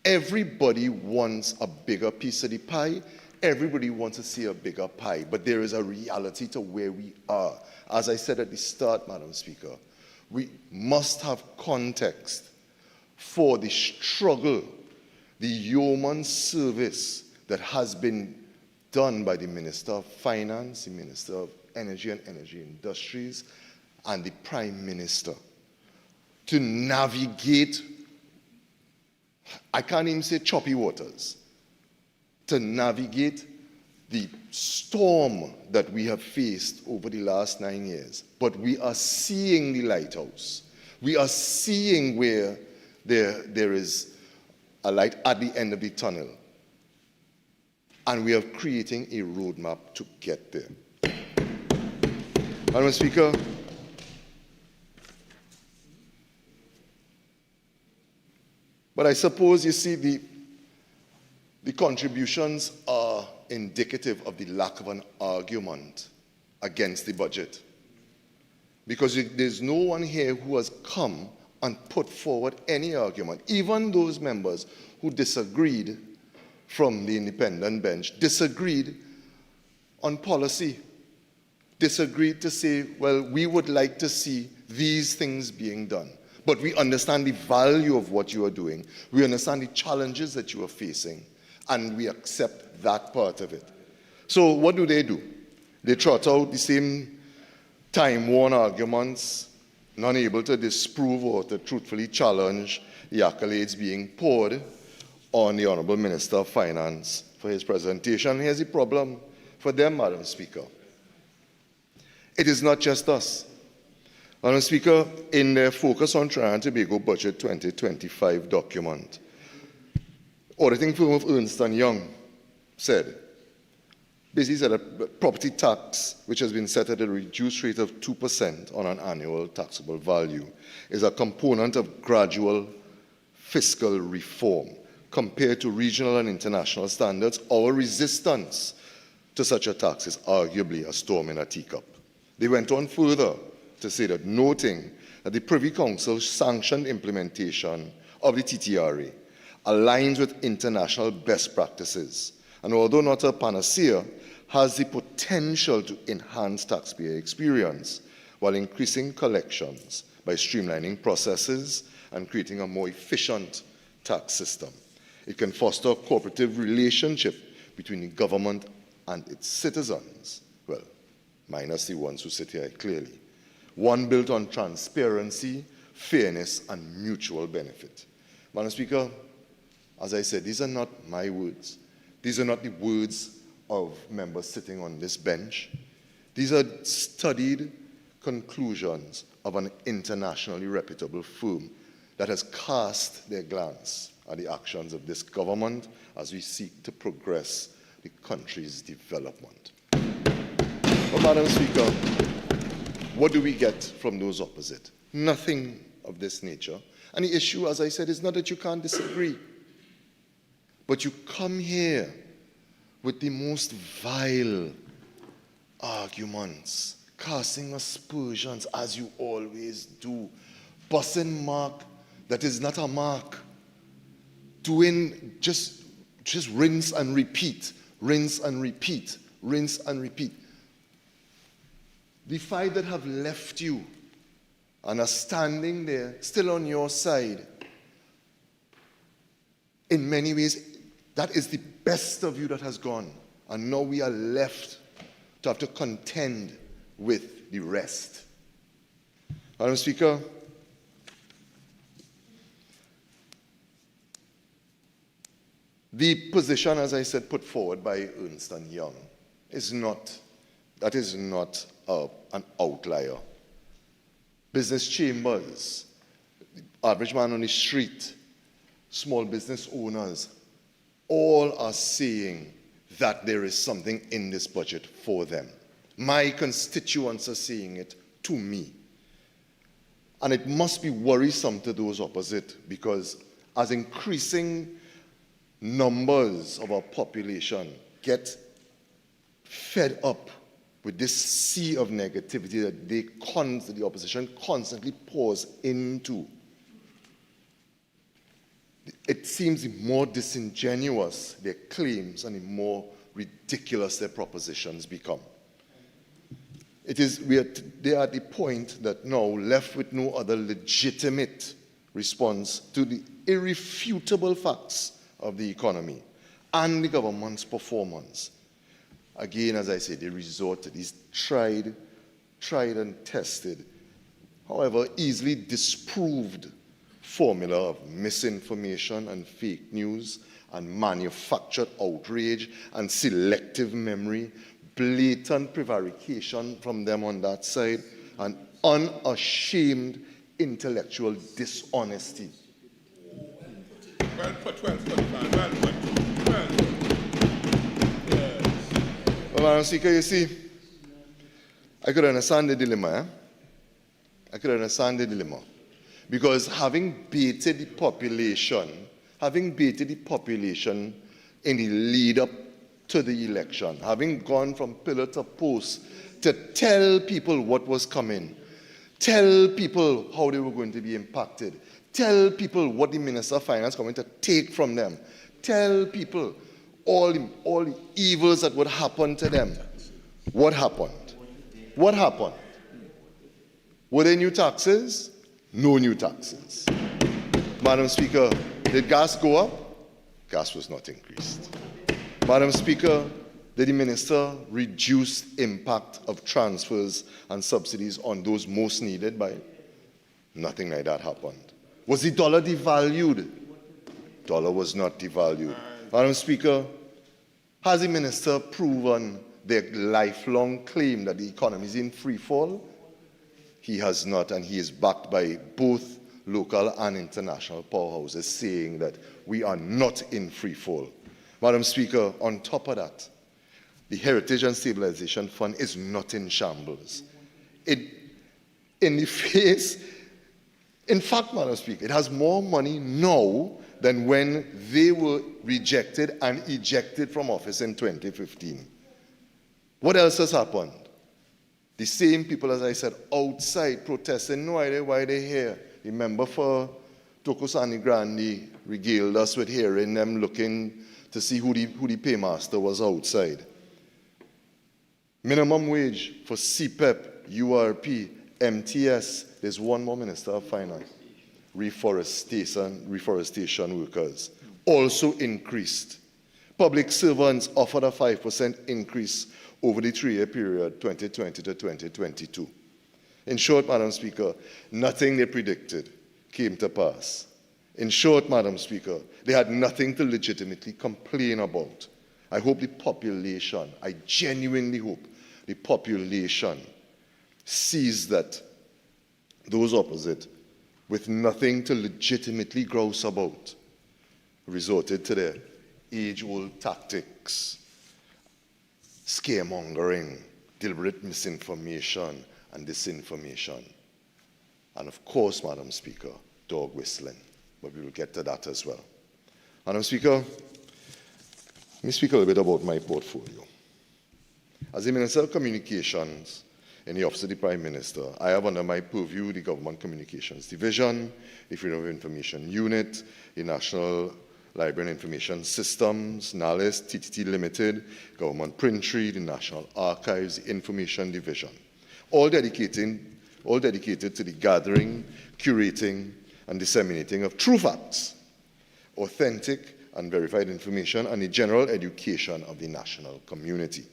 Everybody wants a bigger piece of the pie. Everybody wants to see a bigger pie, but there is a reality to where we are. As I said at the start, Madam Speaker, we must have context for the struggle, the yeoman service that has been done by the Minister of Finance, the Minister of Energy and Energy Industries, and the Prime Minister to navigate, I can't even say choppy waters, to navigate the storm that we have faced over the last 9 years. But we are seeing the lighthouse. We are seeing where there is a light at the end of the tunnel. And we are creating a roadmap to get there. Madam Speaker, but I suppose, you see, the contributions are indicative of the lack of an argument against the budget. Because there's no one here who has come and put forward any argument. Even those members who disagreed from the independent bench disagreed on policy, disagreed to say, well, we would like to see these things being done. But we understand the value of what you are doing. We understand the challenges that you are facing. And we accept that part of it. So what do? They trot out the same time-worn arguments, not able to disprove or to truthfully challenge the accolades being poured on the Honourable Minister of Finance for his presentation. Here's the problem for them, Madam Speaker. It is not just us. Madam Speaker, in their Focus on Trinidad and Tobago Budget 2025 document, auditing firm of Ernst & Young basically said that property tax, which has been set at a reduced rate of 2% on an annual taxable value, is a component of gradual fiscal reform. Compared to regional and international standards, our resistance to such a tax is arguably a storm in a teacup. They went on further to say that, noting that the Privy Council sanctioned implementation of the TTRA aligns with international best practices, and although not a panacea, has the potential to enhance taxpayer experience while increasing collections by streamlining processes and creating a more efficient tax system. It can foster a cooperative relationship between the government and its citizens, well, minus the ones who sit here clearly. One built on transparency, fairness, and mutual benefit. Madam Speaker, as I said, these are not my words. These are not the words of members sitting on this bench. These are studied conclusions of an internationally reputable firm that has cast their glance at the actions of this government as we seek to progress the country's development. Well, Madam Speaker, what do we get from those opposite? Nothing of this nature. And the issue, as I said, is not that you can't disagree, but you come here with the most vile arguments, casting aspersions, as you always do, busting mark that is not a mark, doing just rinse and repeat, rinse and repeat, rinse and repeat. The five that have left you and are standing there, still on your side, in many ways, that is the best of you that has gone. And now we are left to have to contend with the rest. Madam Speaker, the position, as I said, put forward by Ernst & Young is not an outlier. Business chambers, average man on the street, small business owners, all are saying that there is something in this budget for them. My constituents are saying it to me. And it must be worrisome to those opposite, because as increasing numbers of our population get fed up with this sea of negativity that the opposition constantly pours into, it seems the more disingenuous their claims and the more ridiculous their propositions become. They are at the point that now, left with no other legitimate response to the irrefutable facts of the economy and the government's performance. Again, as I say, they resort to these tried and tested, however easily disproved formula of misinformation and fake news and manufactured outrage and selective memory, blatant prevarication from them on that side, and unashamed intellectual dishonesty. Well put, well put, man, well put, well put. Well, Madam Speaker, you see, I could understand the dilemma. I could understand the dilemma. Because having baited the population in the lead up to the election, having gone from pillar to post to tell people what was coming, tell people how they were going to be impacted, tell people what the Minister of Finance is going to take from them, tell people all the evils that would happen to them. What happened? What happened? Were there new taxes? No new taxes. Madam Speaker, did gas go up? Gas was not increased. Madam Speaker, did the minister reduce impact of transfers and subsidies on those most needed by? Nothing like that happened. Was the dollar devalued? Dollar was not devalued. Madam Speaker, has the minister proven their lifelong claim that the economy is in free fall? He has not, and he is backed by both local and international powerhouses saying that we are not in free fall. Madam Speaker, on top of that, the Heritage and Stabilization Fund is not in shambles. In fact, Madam Speaker, it has more money now than when they were rejected and ejected from office in 2015. What else has happened? The same people, as I said, outside protesting, no idea why they're here. The member for Tokosani Grandi regaled us with hearing them looking to see who the paymaster was outside. Minimum wage for CPEP, URP, MTS, there's one more Minister of Finance. Reforestation workers also increased. Public servants offered a 5% increase over the 3-year period, 2020 to 2022. In short, Madam Speaker, nothing they predicted came to pass. In short, Madam Speaker, they had nothing to legitimately complain about. I hope the population, I genuinely hope the population sees that those opposite, with nothing to legitimately grouse about, resorted to their age-old tactics, scaremongering, deliberate misinformation and disinformation. And of course, Madam Speaker, dog whistling. But we will get to that as well. Madam Speaker, let me speak a little bit about my portfolio. As the Minister of Communications in the Office of the Prime Minister, I have under my purview the Government Communications Division, the Freedom of Information Unit, the National Library and Information Systems, NALIS, TTT Limited, Government Printry, the National Archives, the Information Division, all dedicated to the gathering, curating, and disseminating of true facts, authentic and verified information, and the general education of the national community.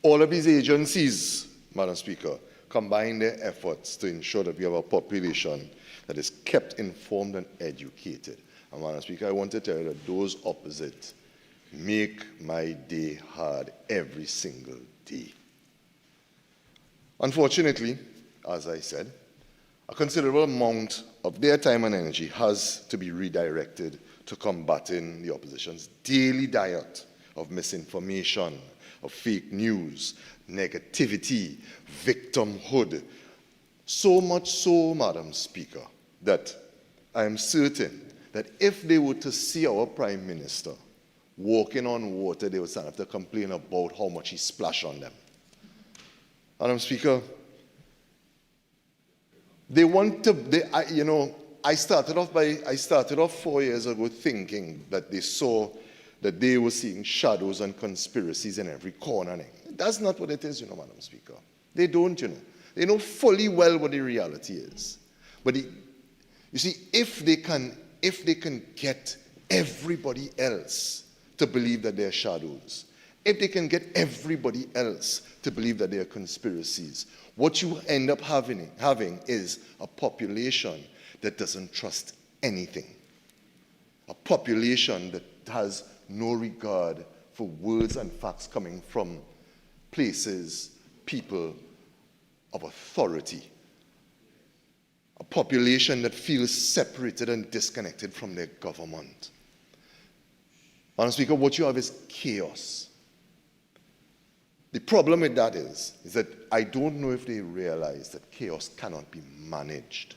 All of these agencies, Madam Speaker, combine their efforts to ensure that we have a population that is kept informed and educated. And Madam Speaker, I want to tell you that those opposite make my day hard every single day. Unfortunately, as I said, a considerable amount of their time and energy has to be redirected to combating the opposition's daily diet of misinformation, of fake news, negativity, victimhood. So much so, Madam Speaker, that I am certain that if they were to see our Prime Minister walking on water, they would stand up to complain about how much he splashed on them. Madam Speaker, they want to, I started off 4 years ago thinking that they saw that they were seeing shadows and conspiracies in every corner. That's not what it is, Madam Speaker. They don't, They know fully well what the reality is. But you see, if they can get everybody else to believe that they're shadows, if they can get everybody else to believe that they're conspiracies, what you end up having is a population that doesn't trust anything. A population that has no regard for words and facts coming from places, people of authority. A population that feels separated and disconnected from their government. Madam Speaker, what you have is chaos. The problem with that is that I don't know if they realize that chaos cannot be managed.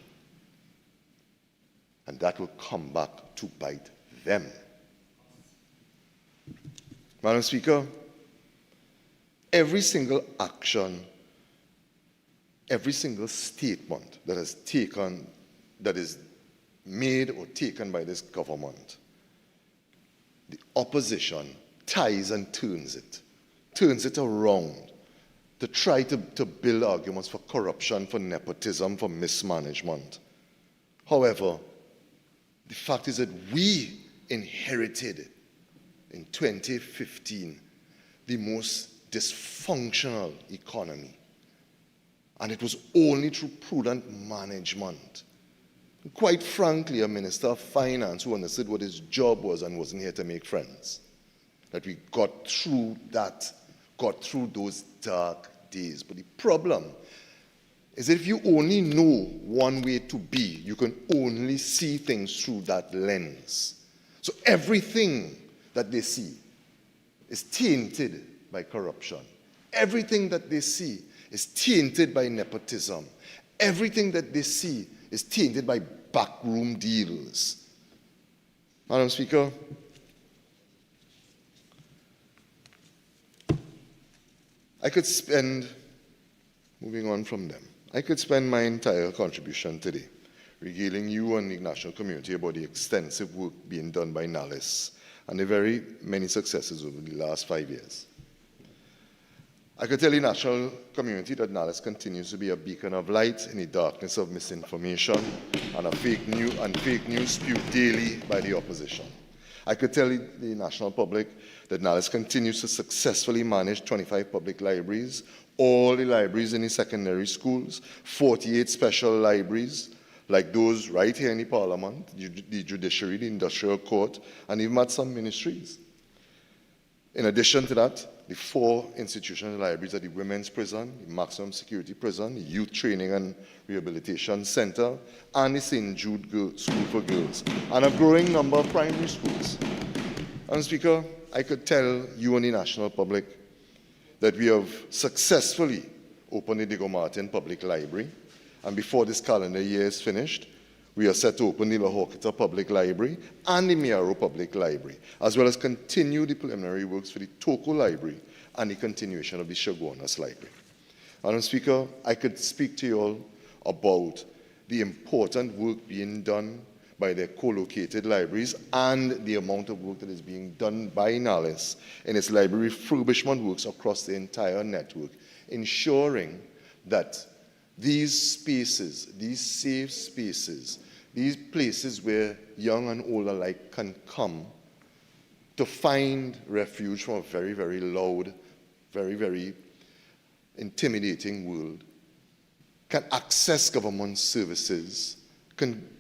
And that will come back to bite them. Madam Speaker, every single action, every single statement that is made or taken by this government, the opposition ties and turns it around to try to build arguments for corruption, for nepotism, for mismanagement. However, the fact is that we inherited in 2015 the most dysfunctional economy. And it was only through prudent management. Quite frankly, a Minister of Finance who understood what his job was and wasn't here to make friends, that we got through those dark days. But the problem is that if you only know one way to be, you can only see things through that lens. So everything that they see is tainted by corruption. Everything that they see is tainted by nepotism. Everything that they see is tainted by backroom deals. Madam Speaker, I could spend, moving on from them, I could spend my entire contribution today regaling you and the national community about the extensive work being done by NALIS and the very many successes over the last 5 years. I could tell the national community that NALIS continues to be a beacon of light in the darkness of misinformation and fake news spewed daily by the opposition. I could tell the national public that NALIS continues to successfully manage 25 public libraries, all the libraries in the secondary schools, 48 special libraries, like those right here in the Parliament, the Judiciary, the Industrial Court, and even at some ministries. In addition to that, the 4 institutional libraries are the Women's Prison, the Maximum Security Prison, the Youth Training and Rehabilitation Center, and the St. Jude School for Girls, and a growing number of primary schools. And Speaker, I could tell you and the national public that we have successfully opened the Diego Martin Public Library, and before this calendar year is finished, we are set to open the La Horquita Public Library and the Miaro Public Library, as well as continue the preliminary works for the Toko Library and the continuation of the Chaguanas Library. Madam Speaker, I could speak to you all about the important work being done by their co-located libraries and the amount of work that is being done by NALIS in its library refurbishment works across the entire network, ensuring that these spaces, these safe spaces, these places where young and old alike can come to find refuge from a very, very loud, very, very intimidating world, can access government services, can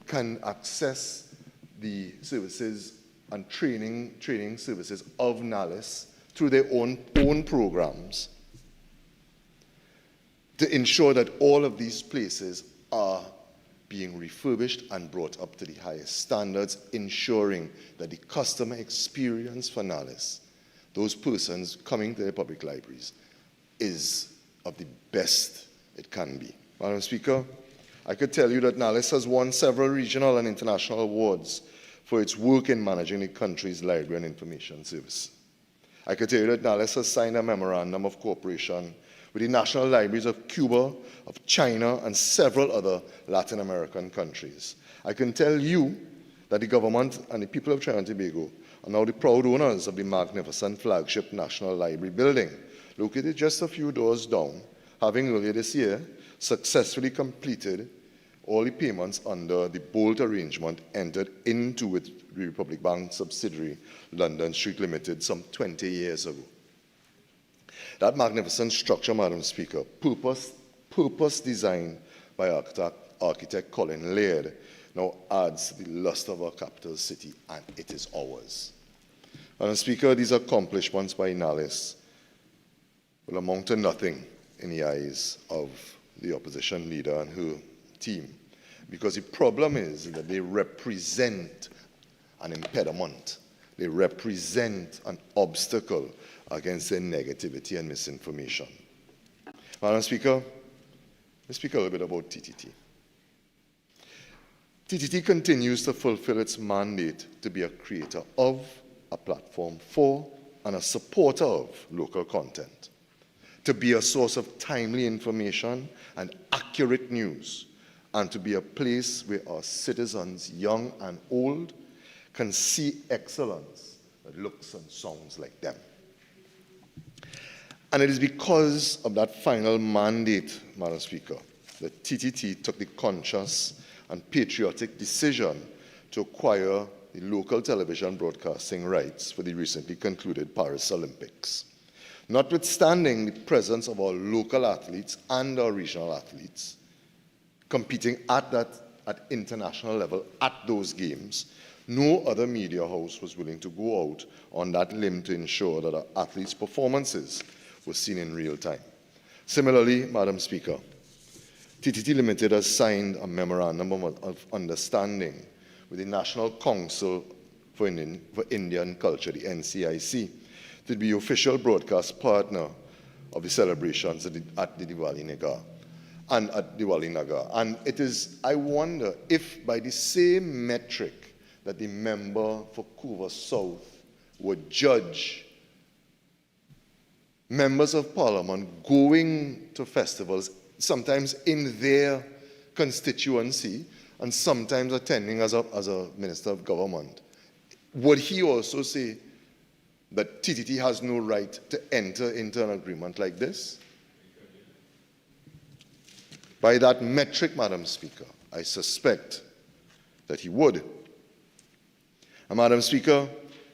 access the services and training services of NALIS through their own programs, to ensure that all of these places are being refurbished and brought up to the highest standards, ensuring that the customer experience for NALIS, those persons coming to the public libraries, is of the best it can be. Madam Speaker, I could tell you that NALIS has won several regional and international awards for its work in managing the country's library and information service. I could tell you that NALIS has signed a memorandum of cooperation with the national libraries of Cuba, of China, and several other Latin American countries. I can tell you that the government and the people of Trinidad and Tobago are now the proud owners of the magnificent flagship National Library building, located just a few doors down, having earlier this year successfully completed all the payments under the Bolt arrangement entered into with the Republic Bank subsidiary, London Street Limited, some 20 years ago. That magnificent structure, Madam Speaker, purpose designed by architect Colin Laird, now adds to the luster of our capital city, and it is ours. Madam Speaker, these accomplishments by NALIS will amount to nothing in the eyes of the opposition leader and her team, because the problem is that they represent an impediment. They represent an obstacle against their negativity and misinformation. Madam Speaker, let's speak a little bit about TTT. TTT continues to fulfill its mandate to be a creator of, a platform for, and a supporter of local content, to be a source of timely information and accurate news, and to be a place where our citizens, young and old, can see excellence that looks and sounds like them. And it is because of that final mandate, Madam Speaker, that TTT took the conscious and patriotic decision to acquire the local television broadcasting rights for the recently concluded Paris Olympics. Notwithstanding the presence of our local athletes and our regional athletes competing at international level at those games, no other media house was willing to go out on that limb to ensure that our athletes' performances were seen in real time. Similarly, Madam Speaker, TTT Limited has signed a memorandum of understanding with the National Council for Indian Culture, the NCIC, to be official broadcast partner of the celebrations at the Diwali Nagar and at Diwali Nagar. And it is, I wonder if by the same metric that the member for Couva South would judge members of parliament going to festivals, sometimes in their constituency and sometimes attending as a minister of government, would he also say that TTT has no right to enter into an agreement like this? By that metric, Madam Speaker, I suspect that he would. And Madam Speaker,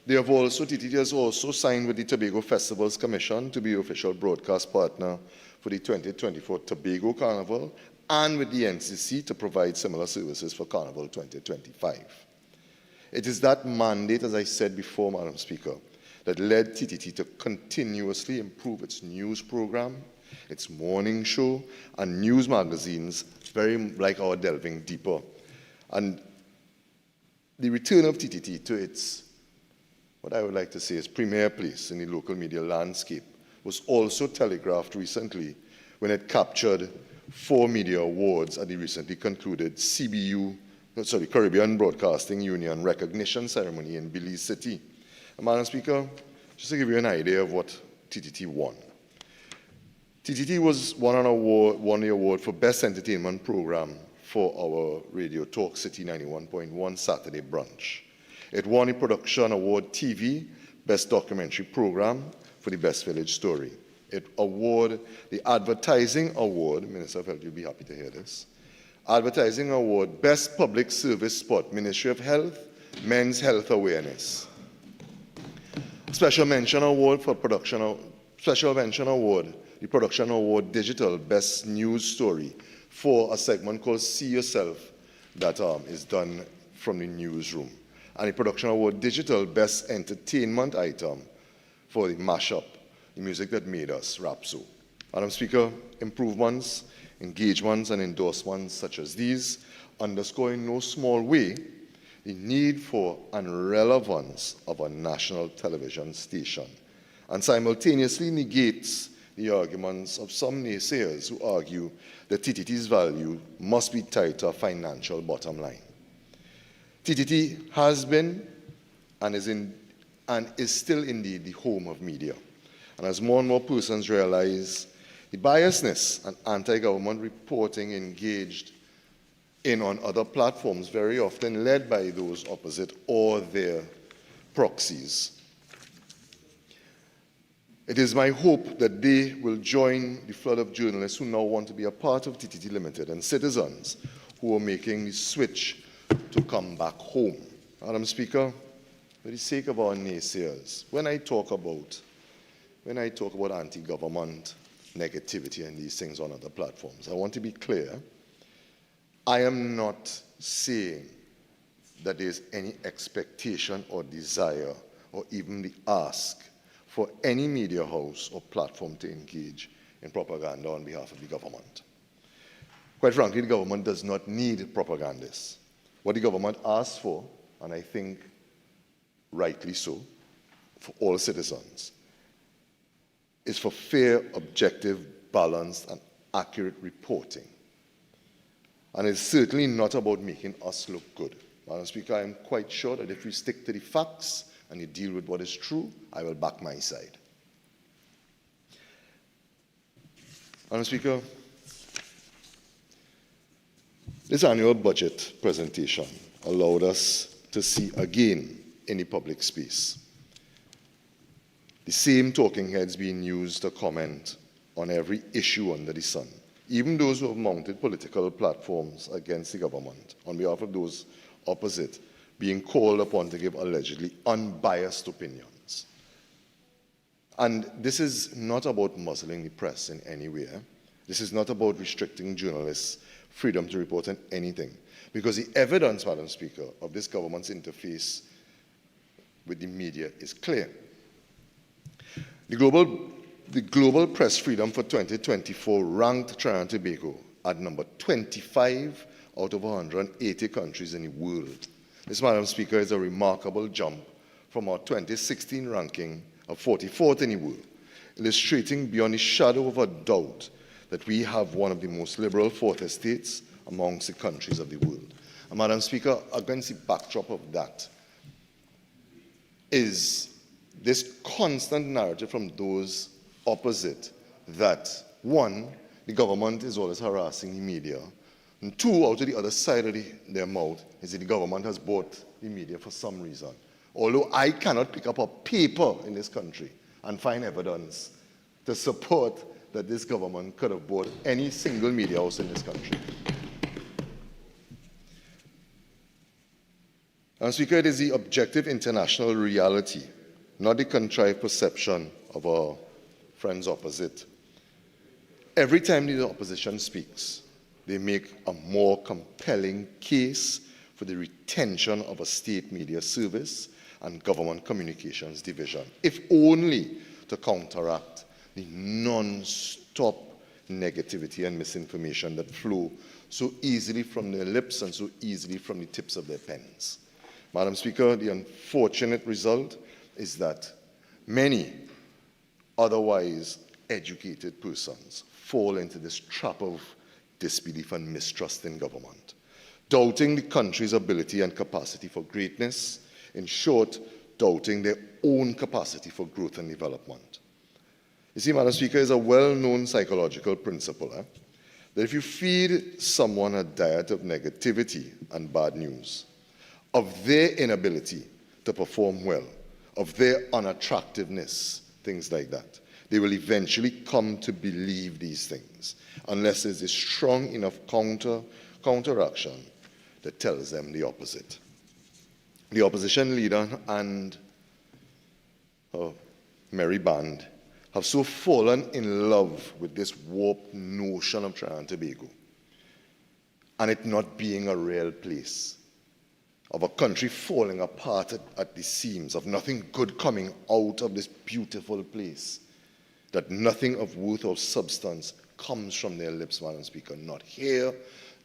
TTT has also signed with the Tobago Festivals Commission to be official broadcast partner for the 2024 Tobago Carnival, and with the NCC to provide similar services for Carnival 2025. It is that mandate, as I said before, Madam Speaker, that led TTT to continuously improve its news program, its morning show, and news magazines, very like our Delving Deeper. And the return of TTT to its, what I would like to say is premier place in the local media landscape, was also telegraphed recently when it captured 4 media awards at the recently concluded Caribbean Broadcasting Union recognition ceremony in Belize City. And Madam Speaker, just to give you an idea of what TTT won. TTT won the award for Best Entertainment Program for our Radio Talk City 91.1 Saturday brunch. It won the Production Award TV Best Documentary Program for the Best Village Story. It awarded the Advertising Award, Minister, I felt you'd be happy to hear this. Advertising Award, Best Public Service Spot, Ministry of Health, Men's Health Awareness. Special Mention Award for Special Mention Award, the Production Award Digital Best News Story for a segment called See Yourself that is done from the newsroom. And the Production Award Digital Best Entertainment Item for the mashup, the music that made us rap so. Madam Speaker, improvements, engagements, and endorsements such as these underscore in no small way the need for and relevance of a national television station, and simultaneously negates the arguments of some naysayers who argue that TTT's value must be tied to a financial bottom line. TTT has been and is still indeed the home of media. And as more and more persons realize the biasness and anti-government reporting engaged in on other platforms, very often led by those opposite or their proxies, it is my hope that they will join the flood of journalists who now want to be a part of TTT Limited and citizens who are making the switch to come back home. Madam Speaker, for the sake of our naysayers, when I talk about anti-government negativity and these things on other platforms, I want to be clear. I am not saying that there is any expectation or desire or even the ask for any media house or platform to engage in propaganda on behalf of the government. Quite frankly, the government does not need propagandists. What the government asks for, and I think rightly so, for all citizens, is for fair, objective, balanced, and accurate reporting. And it's certainly not about making us look good. Madam Speaker, I am quite sure that if we stick to the facts and you deal with what is true, I will back my side. Madam Speaker, this annual budget presentation allowed us to see again in the public space the same talking heads being used to comment on every issue under the sun, even those who have mounted political platforms against the government on behalf of those opposite being called upon to give allegedly unbiased opinions. And this is not about muzzling the press in any way. This is not about restricting journalists' freedom to report on anything, because the evidence, Madam Speaker, of this government's interface with the media is clear. The global press freedom for 2024 ranked Trinidad and Tobago at number 25 out of 180 countries in the world. This, Madam Speaker, is a remarkable jump from our 2016 ranking of 44th in the world, illustrating beyond a shadow of a doubt that we have one of the most liberal fourth estates amongst the countries of the world. And Madam Speaker, against the backdrop of that is this constant narrative from those opposite that, one, the government is always harassing the media, and two, out of the other side of their mouth is that the government has bought the media for some reason. Although I cannot pick up a paper in this country and find evidence to support that this government could have bought any single media house in this country. And Speaker, it is the objective international reality, not the contrived perception of our friends opposite. Every time the opposition speaks, they make a more compelling case for the retention of a state media service and government communications division, if only to counteract the non-stop negativity and misinformation that flow so easily from their lips and so easily from the tips of their pens. Madam Speaker, the unfortunate result is that many otherwise educated persons fall into this trap of disbelief and mistrust in government, doubting the country's ability and capacity for greatness, in short, doubting their own capacity for growth and development. You see, Madam Speaker, is a well-known psychological principle that if you feed someone a diet of negativity and bad news, of their inability to perform well, of their unattractiveness, things like that, they will eventually come to believe these things, unless there's a strong enough counteraction that tells them the opposite. The opposition leader and her merry band have so fallen in love with this warped notion of Trinidad and Tobago, and it not being a real place, of a country falling apart at the seams, of nothing good coming out of this beautiful place, that nothing of worth or substance comes from their lips, Madam Speaker. Not here,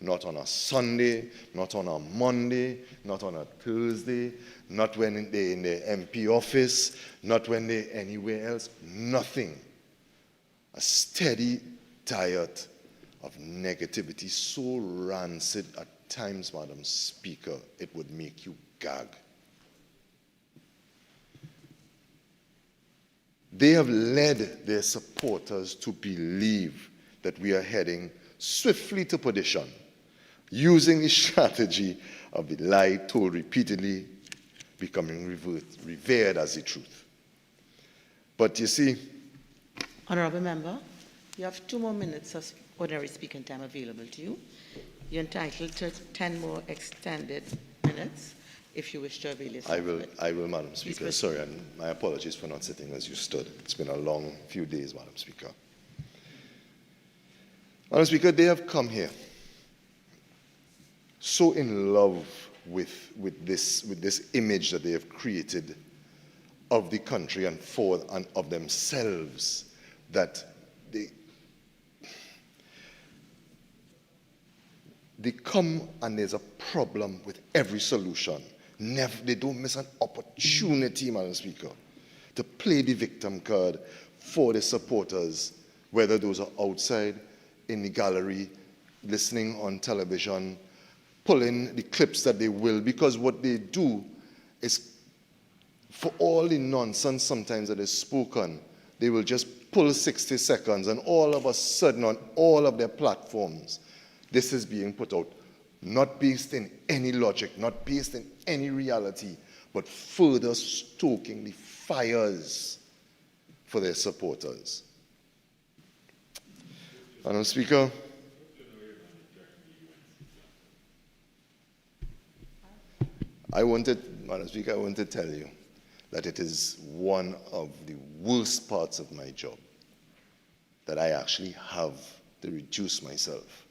not on a Sunday, not on a Monday, not on a Thursday, not when they're in the MP office, not when they're anywhere else, nothing. A steady diet of negativity, so rancid at times, Madam Speaker, it would make you gag. They have led their supporters to believe that we are heading swiftly to perdition, using the strategy of the lie told repeatedly becoming revered as the truth. But you see, Honourable Member, you have 2 more minutes of ordinary speaking time available to you. You're entitled to 10 more extended minutes if you wish to avail yourself. I will, Madam Speaker. Sorry, and my apologies for not sitting as you stood. It's been a long few days, Madam Speaker. Madam Speaker, they have come here so in love with this image that they have created of the country and for and of themselves that they come and there's a problem with every solution. They don't miss an opportunity, Madam Speaker, to play the victim card for the supporters, whether those are outside, in the gallery, listening on television, pulling the clips that they will, because what they do is, for all the nonsense sometimes that is spoken, they will just pull 60 seconds and all of a sudden on all of their platforms, this is being put out, not based in any logic, not based in any reality, but further stoking the fires for their supporters. Madam Speaker, Madam Speaker, I want to tell you that it is one of the worst parts of my job that I actually have to reduce myself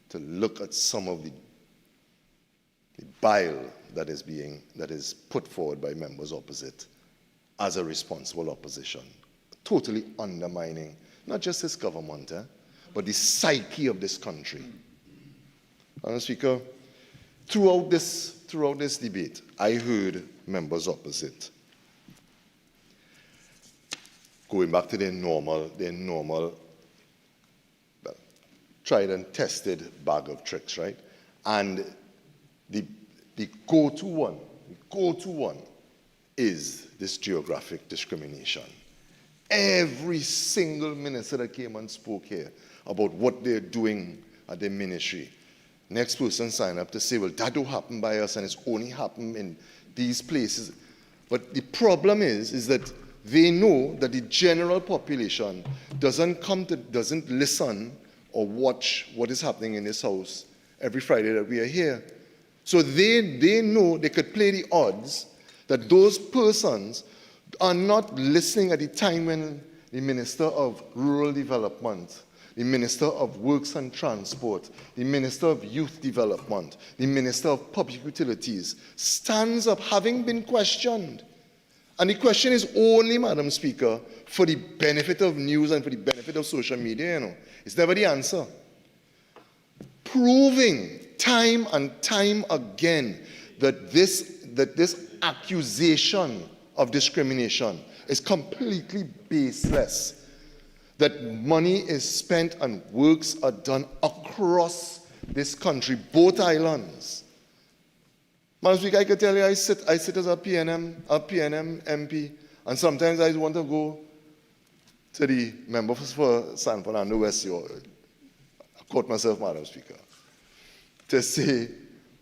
to look at some of the bile that is put forward by members opposite as a responsible opposition, totally undermining not just this government, but the psyche of this country. Madam Speaker, throughout this debate, I heard members opposite going back to their normal, well, tried and tested bag of tricks, right? And the go-to one is this geographic discrimination. Every single minister that came and spoke here about what they're doing at their ministry, next person signed up to say, well, that don't happen by us and it's only happened in these places. But the problem is that they know that the general population doesn't listen or watch what is happening in this house every Friday that we are here. So they know they could play the odds that those persons are not listening at the time when the Minister of Rural Development, the Minister of Works and Transport, the Minister of Youth Development, the Minister of Public Utilities stands up having been questioned. And the question is only, Madam Speaker, for the benefit of news and for the benefit of social media, you know. It's never the answer. Proving time and time again that this accusation of discrimination It's completely baseless that money is spent and works are done across this country, both islands. Madam Speaker, I can tell you, I sit as a PNM MP, and sometimes I want to go to the member for San Fernando West, I quote myself, Madam Speaker, to say,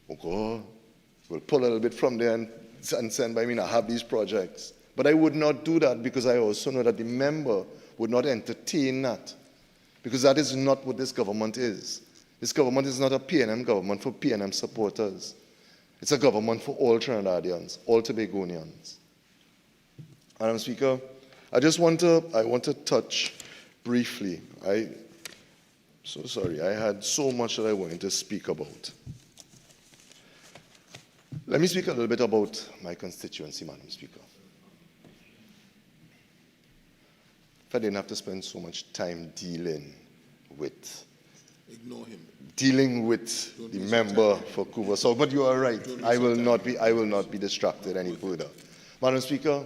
okay, we'll pull a little bit from there and send by me, I have these projects. But I would not do that because I also know that the member would not entertain that, because that is not what this government is. This government is not a PNM government for PNM supporters. It's a government for all Trinidadians, all Tobagonians. Madam Speaker, I want to touch briefly. So sorry, I had so much that I wanted to speak about. Let me speak a little bit about my constituency, Madam Speaker. If I didn't have to spend so much time dealing with the member for Cuba South, but you are right. I will not be distracted any further. Madam Speaker,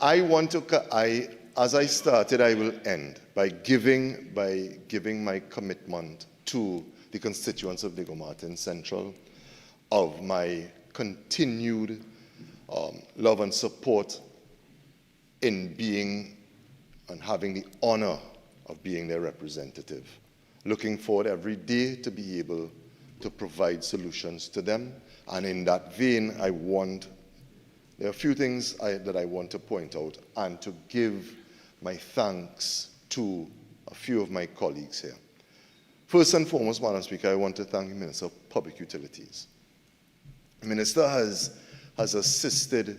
as I started, I will end by giving my commitment to the constituents of Diego Martin Central of my continued love and support in being and having the honor of being their representative. Looking forward every day to be able to provide solutions to them. And in that vein, there are a few things that I want to point out and to give my thanks to a few of my colleagues here. First and foremost, Madam Speaker, I want to thank the Minister of Public Utilities. The Minister has assisted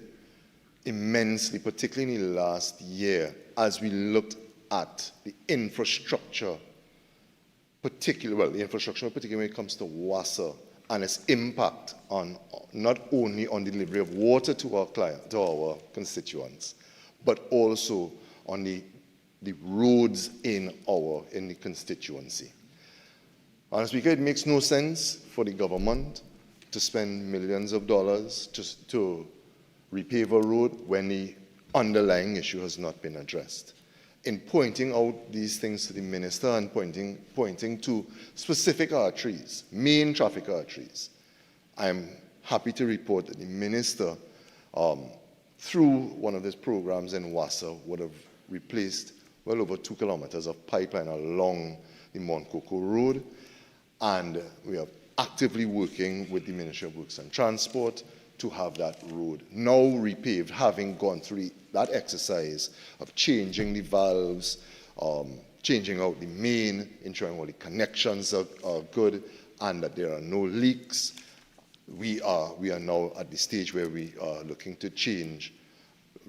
immensely, particularly in the last year, as we looked at the infrastructure, particularly when it comes to WASA and its impact on not only on the delivery of water to our constituents, but also on the roads in the constituency. Madam Speaker, it makes no sense for the government to spend millions of dollars to repave a road when the underlying issue has not been addressed. In pointing out these things to the Minister and pointing to specific arteries, main traffic arteries, I am happy to report that the Minister, through one of his programs in WASA, would have replaced well over 2 kilometers of pipeline along the Mount Coco Road, and we are actively working with the Ministry of Works and Transport to have that road now repaved, having gone through that exercise of changing the valves, changing out the main, ensuring all the connections are good, and that there are no leaks. We are now at the stage where we are looking to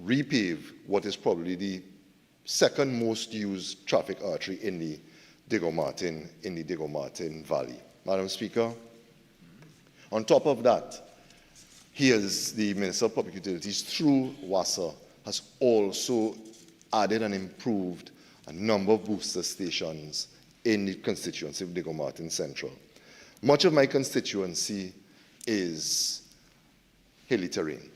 repave what is probably the second most used traffic artery in the Diego Martin Valley. Madam Speaker, on top of that, here's the Minister of Public Utilities through WASA has also added and improved a number of booster stations in the constituency of Diego Martin Central. Much of my constituency is hilly terrain,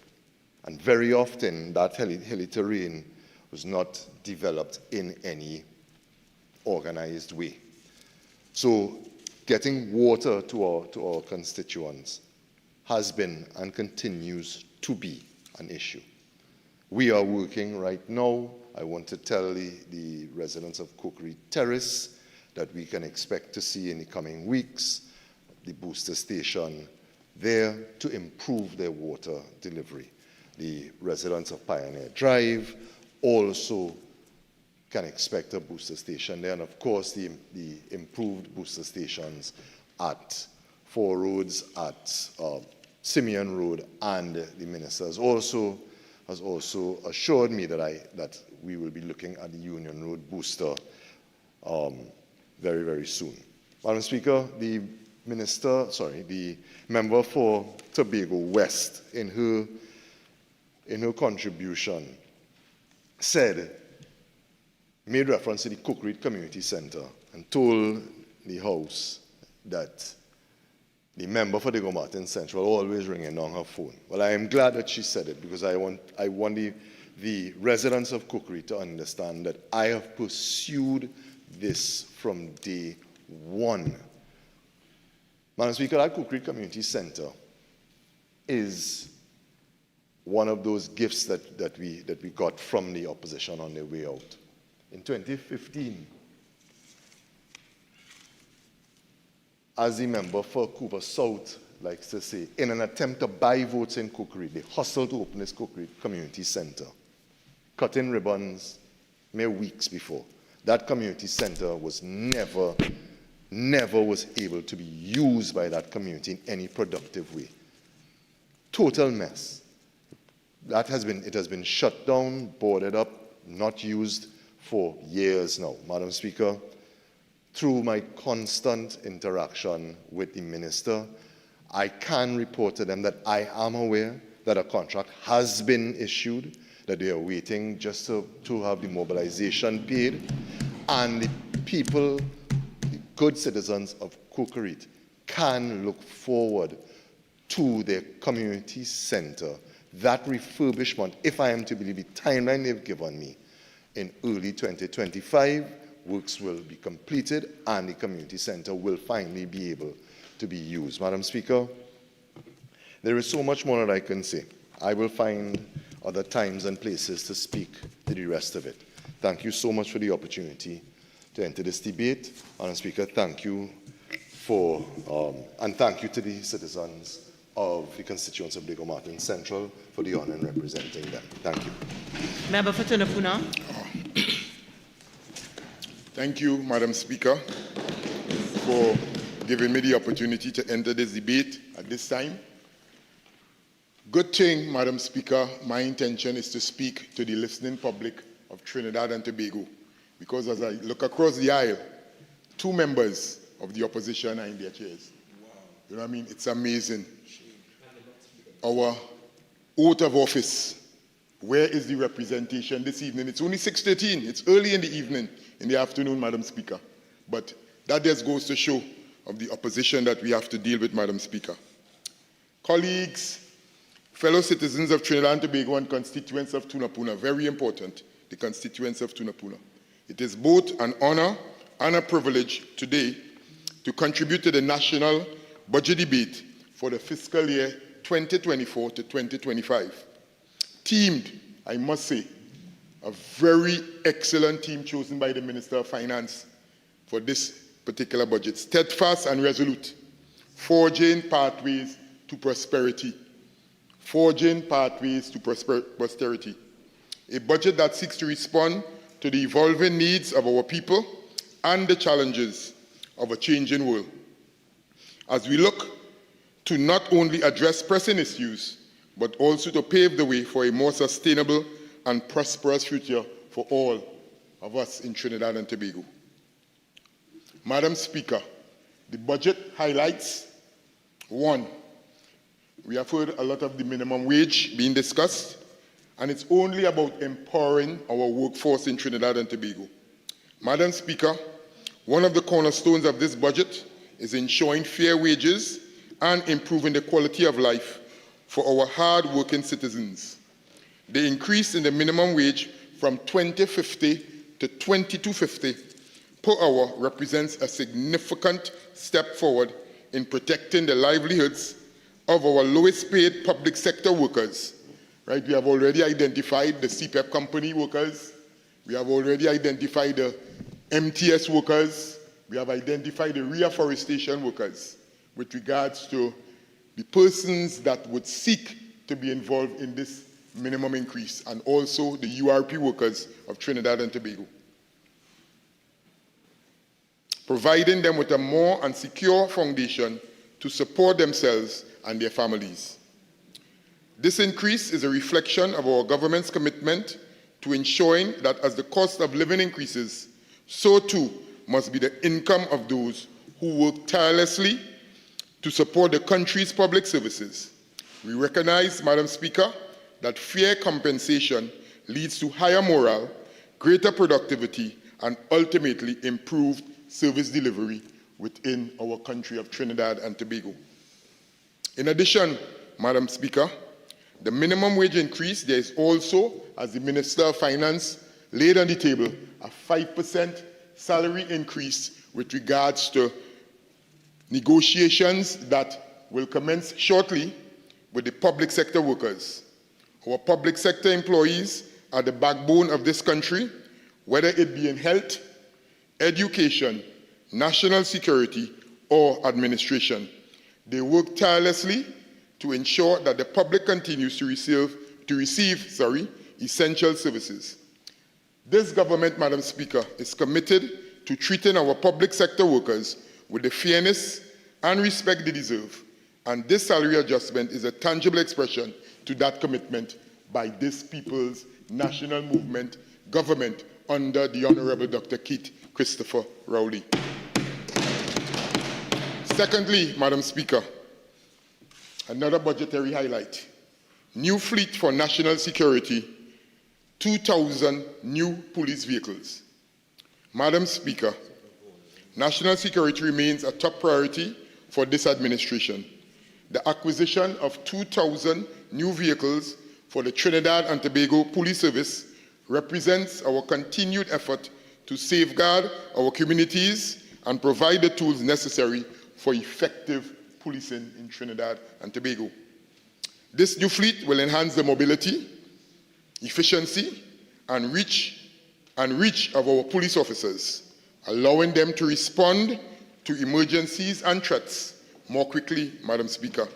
and very often that hilly terrain was not developed in any organized way. So getting water to our constituents has been and continues to be an issue. We are working right now. I want to tell the residents of Cokery Terrace that we can expect to see in the coming weeks the booster station there to improve their water delivery. The residents of Pioneer Drive also can expect a booster station there, and of course the improved booster stations at Four Roads, at Symon Road, and the Minister has also assured me that we will be looking at the Union Road booster very, very soon. Madam Speaker, the member for Tobago West, in her contribution, made reference to the Cokery Community Center and told the House that the member for Diego Martin Central always ringing on her phone. Well, I am glad that she said it, because I want the the residents of Kukri to understand that I have pursued this from day one. Madam Speaker, that Kukri Community Center is one of those gifts that we got from the opposition on their way out. In 2015, as the member for Cooper South likes to say, in an attempt to buy votes in Kukri, they hustled to open this Kukri Community Center, cutting ribbons mere weeks before. That community center was never was able to be used by that community in any productive way. Total mess. It has been shut down, boarded up, not used for years now. Madam Speaker, through my constant interaction with the minister, I can report to them that I am aware that a contract has been issued, that they are waiting just to have the mobilization paid, and the people, the good citizens of Kukurit, can look forward to their community center. That refurbishment, if I am to believe the timeline they've given me, in early 2025, works will be completed and the community center will finally be able to be used. Madam Speaker, there is so much more that I can say. I will find other times and places to speak to the rest of it. Thank you so much for the opportunity to enter this debate. Madam Speaker, thank you for, and thank you to the citizens of the constituents of Lego Martin Central for the honor in representing them. Thank you. Member for Tunapuna. Thank you, Madam Speaker, for giving me the opportunity to enter this debate at this time. Good thing, Madam Speaker, my intention is to speak to the listening public of Trinidad and Tobago, because as I look across the aisle, 2 members of the opposition are in their chairs. Wow. You know what I mean? It's amazing. Our oath of office, where is the representation this evening? It's only 6:13. It's early in the evening, in the afternoon, Madam Speaker. But that just goes to show of the opposition that we have to deal with, Madam Speaker. Colleagues, fellow citizens of Trinidad and Tobago and constituents of Tunapuna, very important, the constituents of Tunapuna. It is both an honor and a privilege today to contribute to the national budget debate for the fiscal year 2024 to 2025. Teamed, I must say, a very excellent team chosen by the Minister of Finance for this particular budget. Steadfast and resolute, forging pathways to prosperity. Forging pathways to posterity. A budget that seeks to respond to the evolving needs of our people and the challenges of a changing world. As we look to not only address pressing issues, but also to pave the way for a more sustainable and prosperous future for all of us in Trinidad and Tobago. Madam Speaker, the budget highlights: 1, we have heard a lot of the minimum wage being discussed, and it's only about empowering our workforce in Trinidad and Tobago. Madam Speaker, one of the cornerstones of this budget is ensuring fair wages and improving the quality of life for our hard-working citizens. The increase in the minimum wage from $20.50 to $22.50 per hour represents a significant step forward in protecting the livelihoods of our lowest paid public sector workers. Right? We have already identified the CPEP company workers. We have already identified the MTS workers. We have identified the reforestation workers with regards to the persons that would seek to be involved in this minimum increase, and also the URP workers of Trinidad and Tobago. Providing them with a more and secure foundation to support themselves and their families. This increase is a reflection of our government's commitment to ensuring that as the cost of living increases, so too must be the income of those who work tirelessly to support the country's public services. We recognize, Madam Speaker, that fair compensation leads to higher morale, greater productivity, and ultimately improved service delivery within our country of Trinidad and Tobago. In addition, Madam Speaker, The minimum wage increase, there is also, as the Minister of Finance laid on the table, a 5% salary increase with regards to negotiations that will commence shortly with the public sector workers. Our public sector employees are the backbone of this country, whether it be in health, education, national security, or administration. They work tirelessly to ensure that the public continues to receive essential services. This government, Madam Speaker, is committed to treating our public sector workers with the fairness and respect they deserve, and this salary adjustment is a tangible expression to that commitment by this people's national movement government under the Honorable Dr. Keith Christopher Rowley. Secondly, Madam Speaker, another budgetary highlight. New fleet for national security, 2,000 new police vehicles. Madam Speaker, national security remains a top priority for this administration. The acquisition of 2,000 new vehicles for the Trinidad and Tobago Police Service represents our continued effort to safeguard our communities and provide the tools necessary for effective policing in Trinidad and Tobago. This new fleet will enhance the mobility, efficiency, and reach of our police officers, allowing them to respond to emergencies and threats more quickly, Madam Speaker,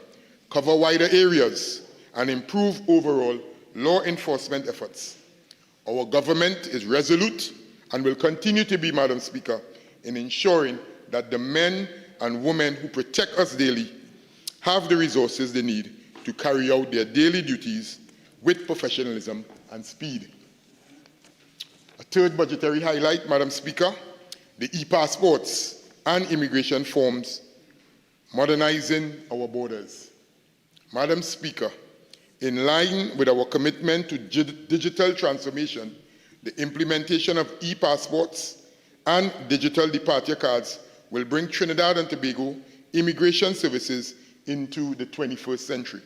cover wider areas, and improve overall law enforcement efforts. Our government is resolute and will continue to be, Madam Speaker, in ensuring that the men and women who protect us daily have the resources they need to carry out their daily duties with professionalism and speed. A third budgetary highlight, Madam Speaker, the e-passports and immigration forms, modernizing our borders. Madam Speaker, in line with our commitment to digital transformation, the implementation of e-passports and digital departure cards will bring Trinidad and Tobago immigration services into the 21st century.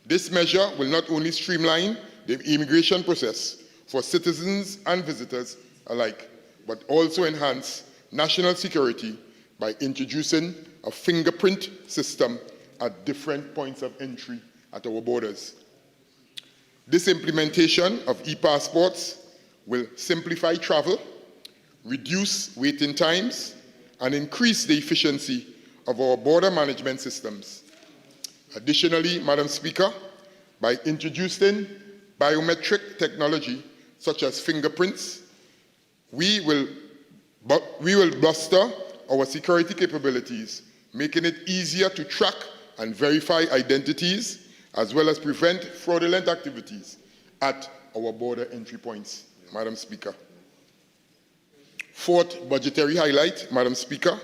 This measure will not only streamline the immigration process for citizens and visitors alike, but also enhance national security by introducing a fingerprint system at different points of entry at our borders. This implementation of e-passports will simplify travel, reduce waiting times, and increase the efficiency of our border management systems. Additionally, Madam Speaker, by introducing biometric technology such as fingerprints, we will bolster our security capabilities, making it easier to track and verify identities, as well as prevent fraudulent activities at our border entry points, Madam Speaker. Fourth budgetary highlight, Madam Speaker,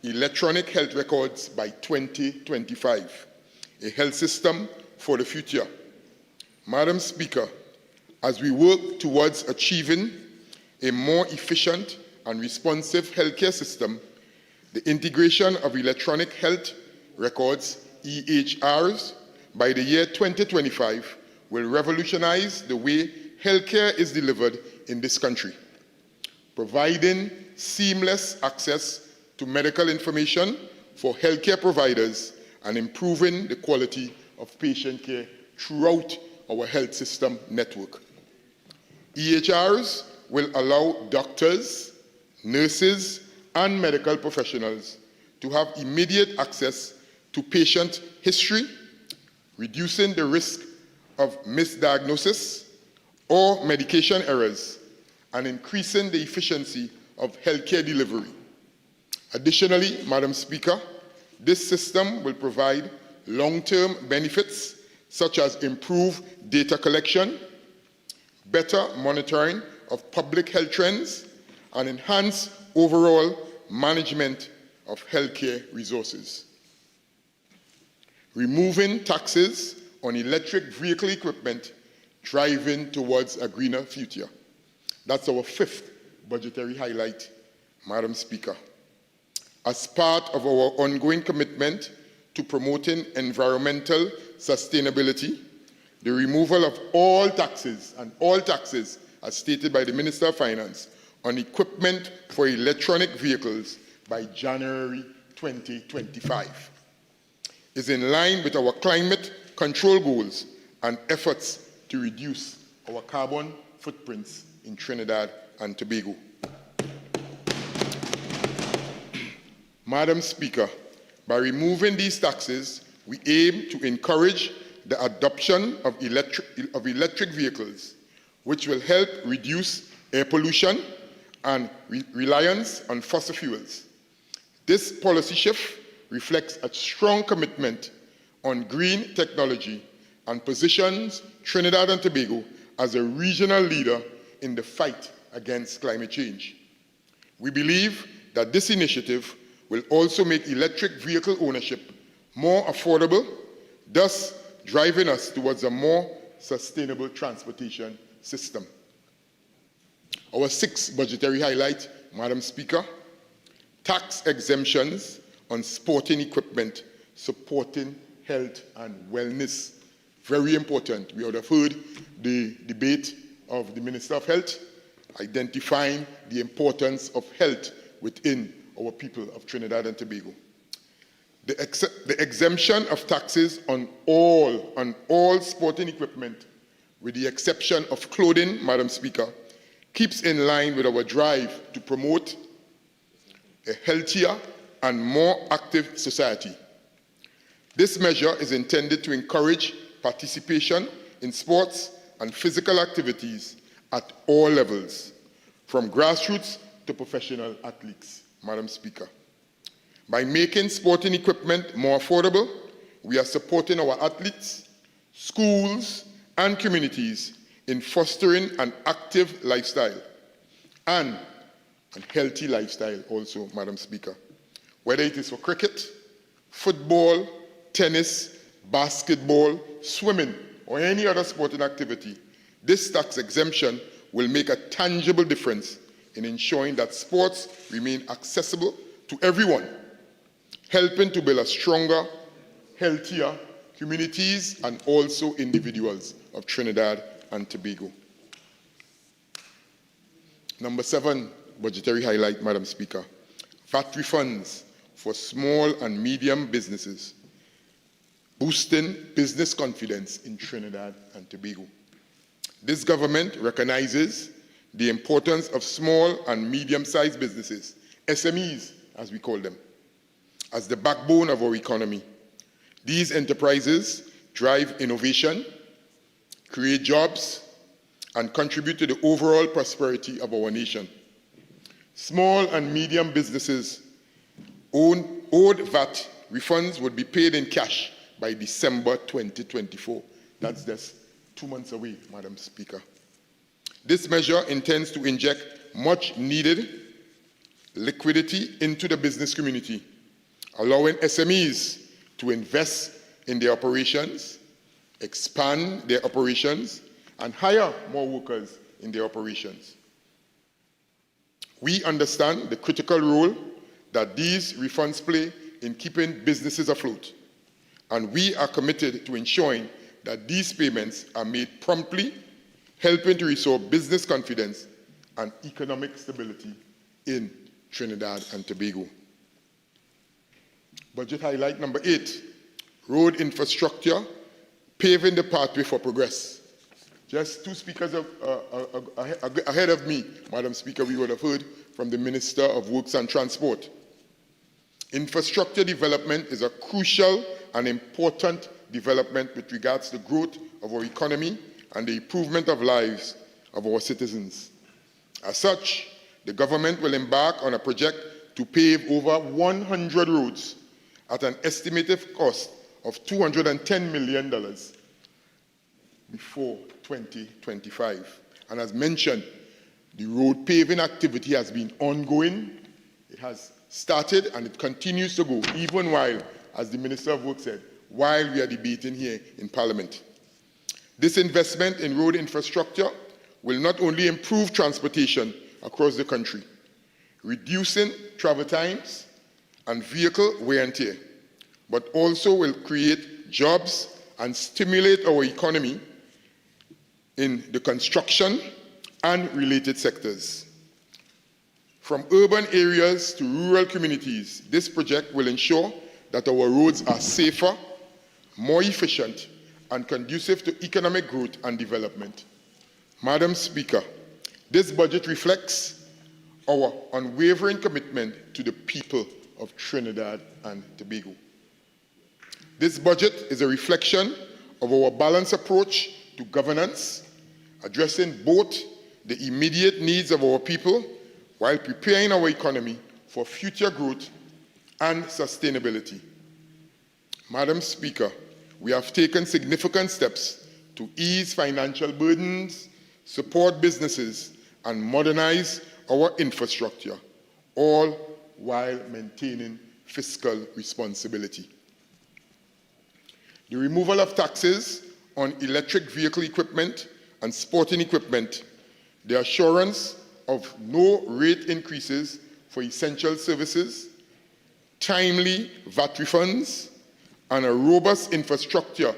electronic health records by 2025, a health system for the future. Madam Speaker, as we work towards achieving a more efficient and responsive healthcare system, the integration of electronic health records, EHRs, by the year 2025 will revolutionize the way healthcare is delivered in this country, providing seamless access to medical information for healthcare providers and improving the quality of patient care throughout our health system network. EHRs will allow doctors, nurses, and medical professionals to have immediate access to patient history, reducing the risk of misdiagnosis or medication errors, and increasing the efficiency of healthcare delivery. Additionally, Madam Speaker, this system will provide long-term benefits such as improved data collection, better monitoring of public health trends, and enhanced overall management of healthcare resources. Removing taxes on electric vehicle equipment, driving towards a greener future. That's our fifth budgetary highlight, Madam Speaker. As part of our ongoing commitment to promoting environmental sustainability the removal of all taxes, as stated by the Minister of Finance, on equipment for electronic vehicles by January 2025 is in line with our climate control goals and efforts to reduce our carbon footprints in Trinidad and Tobago. Madam Speaker, by removing these taxes, we aim to encourage the adoption of electric vehicles, which will help reduce air pollution and reliance on fossil fuels. This policy shift reflects a strong commitment on green technology and positions Trinidad and Tobago as a regional leader in the fight against climate change. We believe that this initiative will also make electric vehicle ownership more affordable, thus driving us towards a more sustainable transportation system. Our sixth budgetary highlight, Madam Speaker, tax exemptions on sporting equipment supporting health and wellness. Very important. We would have heard the debate of the Minister of Health identifying the importance of health within our people of Trinidad and Tobago. The exemption of taxes on all sporting equipment, with the exception of clothing, Madam Speaker, keeps in line with our drive to promote a healthier and more active society. This measure is intended to encourage participation in sports and physical activities at all levels, from grassroots to professional athletes, Madam Speaker. By making sporting equipment more affordable, we are supporting our athletes, schools, and communities in fostering an active lifestyle and a healthy lifestyle also, Madam Speaker. Whether it is for cricket, football, tennis, basketball, swimming, or any other sporting activity, this tax exemption will make a tangible difference in ensuring that sports remain accessible to everyone, helping to build a stronger, healthier communities and also individuals of Trinidad and Tobago. Number 7, budgetary highlight, Madam Speaker, VAT refunds for small and medium businesses, boosting business confidence in Trinidad and Tobago. This government recognizes the importance of small and medium-sized businesses, SMEs as we call them, as the backbone of our economy. These enterprises drive innovation, create jobs, and contribute to the overall prosperity of our nation. Small and medium businesses owed VAT refunds would be paid in cash by December 2024. That's just 2 months away, Madam Speaker. This measure intends to inject much needed liquidity into the business community, allowing SMEs to invest in their operations, expand their operations, and hire more workers in their operations. We understand the critical role that these refunds play in keeping businesses afloat, and we are committed to ensuring that these payments are made promptly, helping to restore business confidence and economic stability in Trinidad and Tobago. Budget highlight number 8, road infrastructure, paving the pathway for progress. Just 2 speakers ahead of me, Madam Speaker, we would have heard from the Minister of Works and Transport. Infrastructure development is a crucial and important development with regards to the growth of our economy and the improvement of lives of our citizens. As such, the government will embark on a project to pave over 100 roads at an estimated cost of $210 million before 2025. And as mentioned, the road paving activity has been ongoing. It has started and it continues to go, even while, as the Minister of Work said, while we are debating here in Parliament. This investment in road infrastructure will not only improve transportation across the country, reducing travel times and vehicle wear and tear, but also will create jobs and stimulate our economy in the construction and related sectors. From urban areas to rural communities, this project will ensure that our roads are safer, more efficient, and conducive to economic growth and development. Madam Speaker, this budget reflects our unwavering commitment to the people of Trinidad and Tobago. This budget is a reflection of our balanced approach to governance, addressing both the immediate needs of our people while preparing our economy for future growth and sustainability. Madam Speaker, we have taken significant steps to ease financial burdens, support businesses, and modernize our infrastructure, all while maintaining fiscal responsibility. The removal of taxes on electric vehicle equipment and sporting equipment, the assurance of no rate increases for essential services, timely VAT refunds, and a robust infrastructure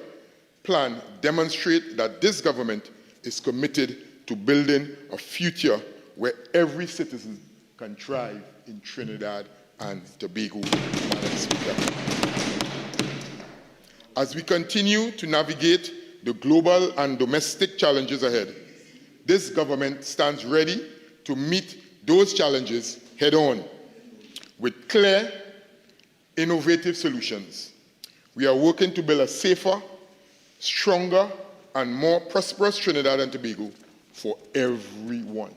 plan demonstrate that this government is committed to building a future where every citizen can thrive in Trinidad and Tobago, Madam Speaker. As we continue to navigate the global and domestic challenges ahead, this government stands ready to meet those challenges head-on with clear, innovative solutions. We are working to build a safer, stronger, and more prosperous Trinidad and Tobago for everyone.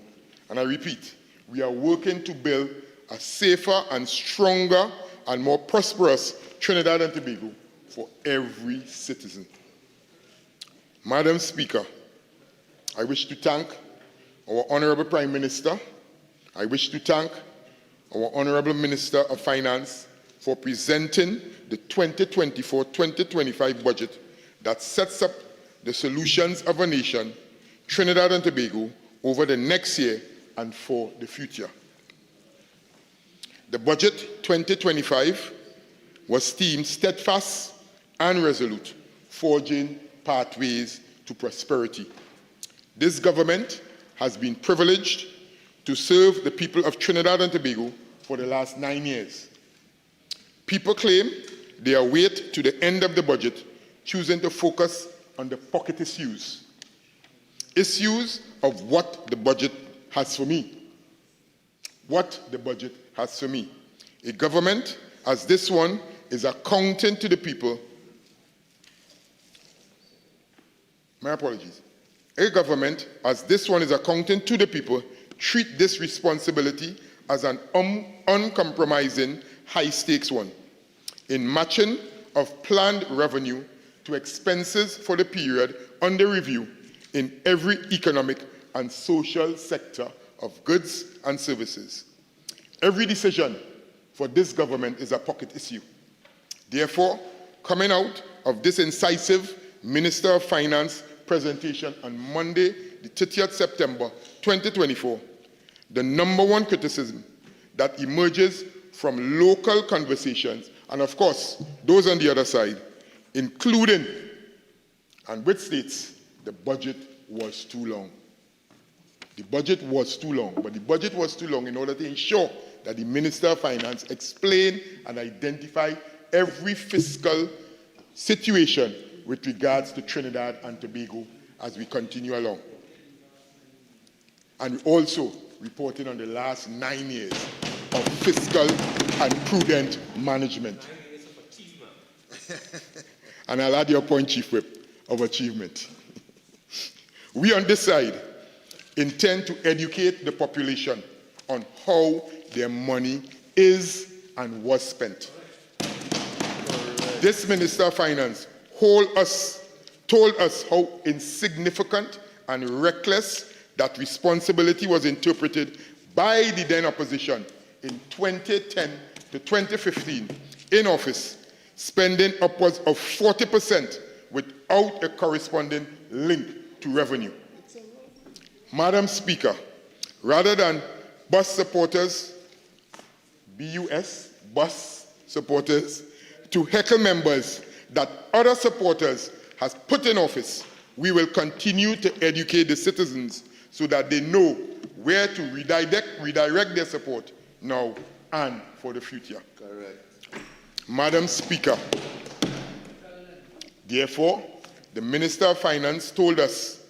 And I repeat, we are working to build a safer and stronger and more prosperous Trinidad and Tobago for every citizen. Madam Speaker, I wish to thank our Honorable Prime Minister. I wish to thank our Honorable Minister of Finance for presenting the 2024-2025 budget that sets up the solutions of a nation, Trinidad and Tobago, over the next year and for the future. The budget 2025 was themed steadfast and resolute, forging pathways to prosperity. This government has been privileged to serve the people of Trinidad and Tobago for the last 9 years. People claim they await to the end of the budget, choosing to focus on the pocket issues of what the budget has for me. What the budget has for me. A government as this one is accounting to the people. My apologies. A government as this one is accounting to the people treat this responsibility as an uncompromising, high-stakes one. In matching of planned revenue to expenses for the period under review in every economic and social sector of goods and services. Every decision for this government is a pocket issue. Therefore, coming out of this incisive Minister of Finance presentation on Monday, the 30th September 2024, the number one criticism that emerges from local conversations, and of course, those on the other side, including, and which states, the budget was too long. The budget was too long, but the budget was too long in order to ensure that the Minister of Finance explain and identify every fiscal situation with regards to Trinidad and Tobago as we continue along. And also reporting on the last 9 years of fiscal and prudent management. And I'll add your point, Chief Whip, of achievement. We on this side intend to educate the population on how their money is and was spent. This Minister of Finance told us how insignificant and reckless that responsibility was interpreted by the then opposition in 2010 to 2015 in office, spending upwards of 40% without a corresponding link to revenue. Madam Speaker, rather than bus supporters, bus supporters, to heckle members that other supporters has put in office, we will continue to educate the citizens so that they know where to redirect their support now and for the future. Correct. Madam Speaker, therefore, the Minister of Finance told us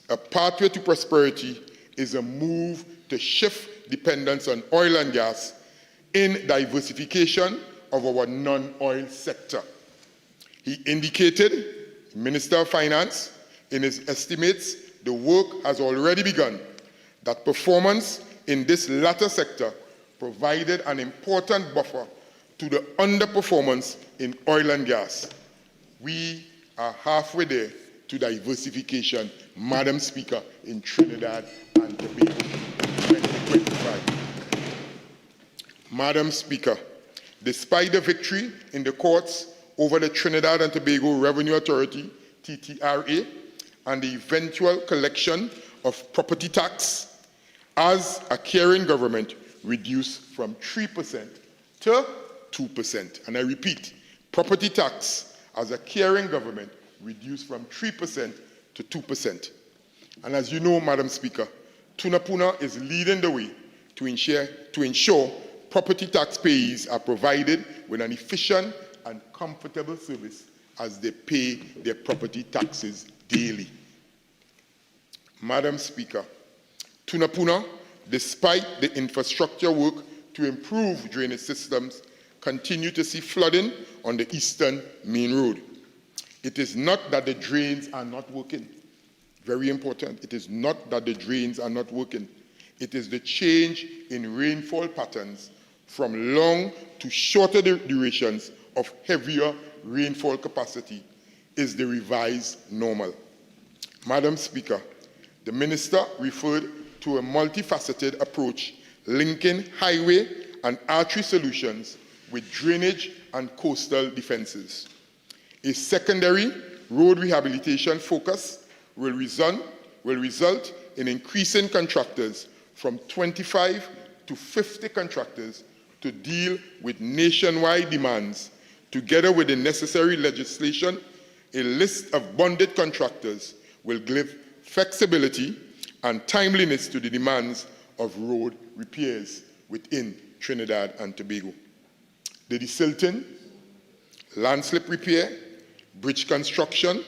a pathway to prosperity is a move to shift dependence on oil and gas in diversification of our non-oil sector. He indicated, Minister of Finance, in his estimates, the work has already begun, that performance in this latter sector provided an important buffer to the underperformance in oil and gas. We are halfway there to diversification, Madam Speaker, in Trinidad and Tobago in 2025. Madam Speaker, despite the victory in the courts over the Trinidad and Tobago Revenue Authority, TTRA, and the eventual collection of property tax, as a caring government reduced from 3% to 2%. And I repeat, property tax as a caring government reduced from 3% to 2%. And as you know, Madam Speaker, Tunapuna is leading the way to ensure property tax payees are provided with an efficient and comfortable service as they pay their property taxes daily. Madam Speaker, Tunapuna, despite the infrastructure work to improve drainage systems, continue to see flooding on the eastern main road. It is not that the drains are not working. Very important. It is not that the drains are not working. It is the change in rainfall patterns from long to shorter durations of heavier rainfall capacity is the revised normal. Madam Speaker, the Minister referred to a multifaceted approach linking highway and artery solutions with drainage and coastal defenses. A secondary road rehabilitation focus will result in increasing contractors from 25 to 50 contractors to deal with nationwide demands. Together with the necessary legislation, a list of bonded contractors will give flexibility and timeliness to the demands of road repairs within Trinidad and Tobago. The desilting, landslip repair, bridge construction,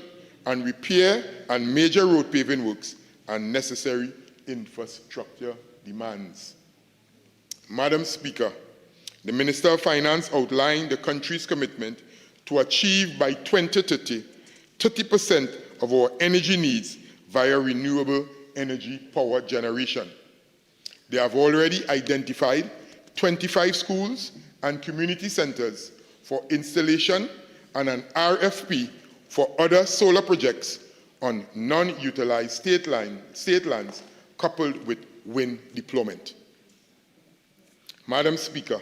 and repair and major road paving works are necessary infrastructure demands. Madam Speaker, the Minister of Finance outlined the country's commitment to achieve by 2030 30% of our energy needs via renewable energy power generation. They have already identified 25 schools and community centers for installation and an RFP for other solar projects on non-utilized state lands coupled with wind deployment. Madam Speaker,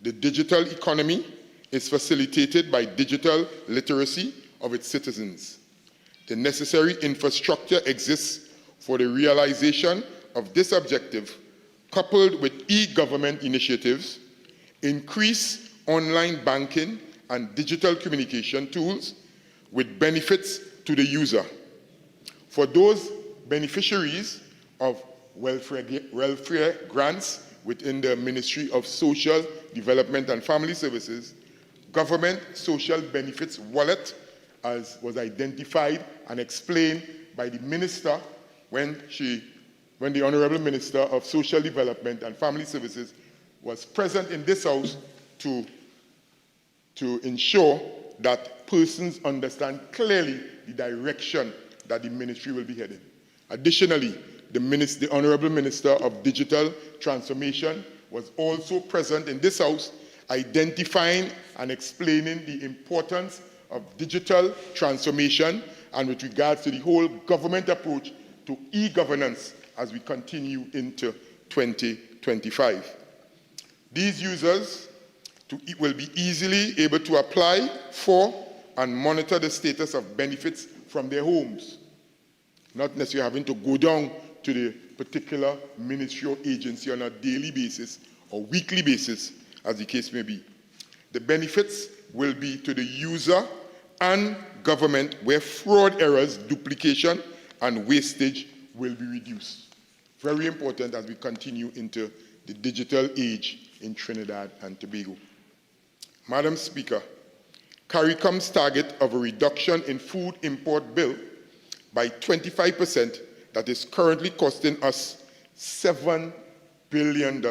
the digital economy is facilitated by digital literacy of its citizens. The necessary infrastructure exists for the realization of this objective, coupled with e-government initiatives, increased online banking and digital communication tools with benefits to the user. For those beneficiaries of welfare grants within the Ministry of Social Development and Family Services, Government Social Benefits Wallet, as was identified and explained by the Minister when the Honorable Minister of Social Development and Family Services was present in this House to ensure that persons understand clearly the direction that the ministry will be heading. Additionally, the Honorable Minister of Digital Transformation was also present in this House, identifying and explaining the importance of digital transformation and with regards to the whole government approach to e-governance as we continue into 2025. These users will be easily able to apply for and monitor the status of benefits from their homes, not necessarily having to go down to the particular ministry or agency on a daily basis or weekly basis, as the case may be. The benefits will be to the user and government where fraud errors, duplication, and wastage will be reduced. Very important as we continue into the digital age in Trinidad and Tobago. Madam Speaker, CARICOM's target of a reduction in food import bill by 25% that is currently costing us $7 billion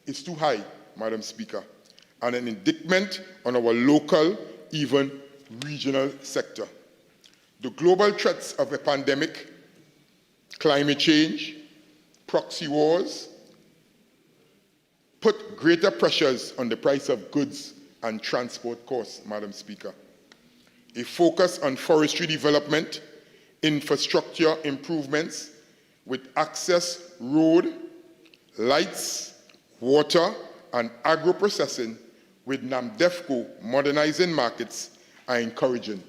is too high, Madam Speaker, and an indictment on our local, even regional sector. The global threats of a pandemic, climate change, proxy wars, put greater pressures on the price of goods and transport costs, Madam Speaker. A focus on forestry development, infrastructure improvements with access, road, lights, water, and agro-processing with NAMDEFCO modernizing markets are encouraging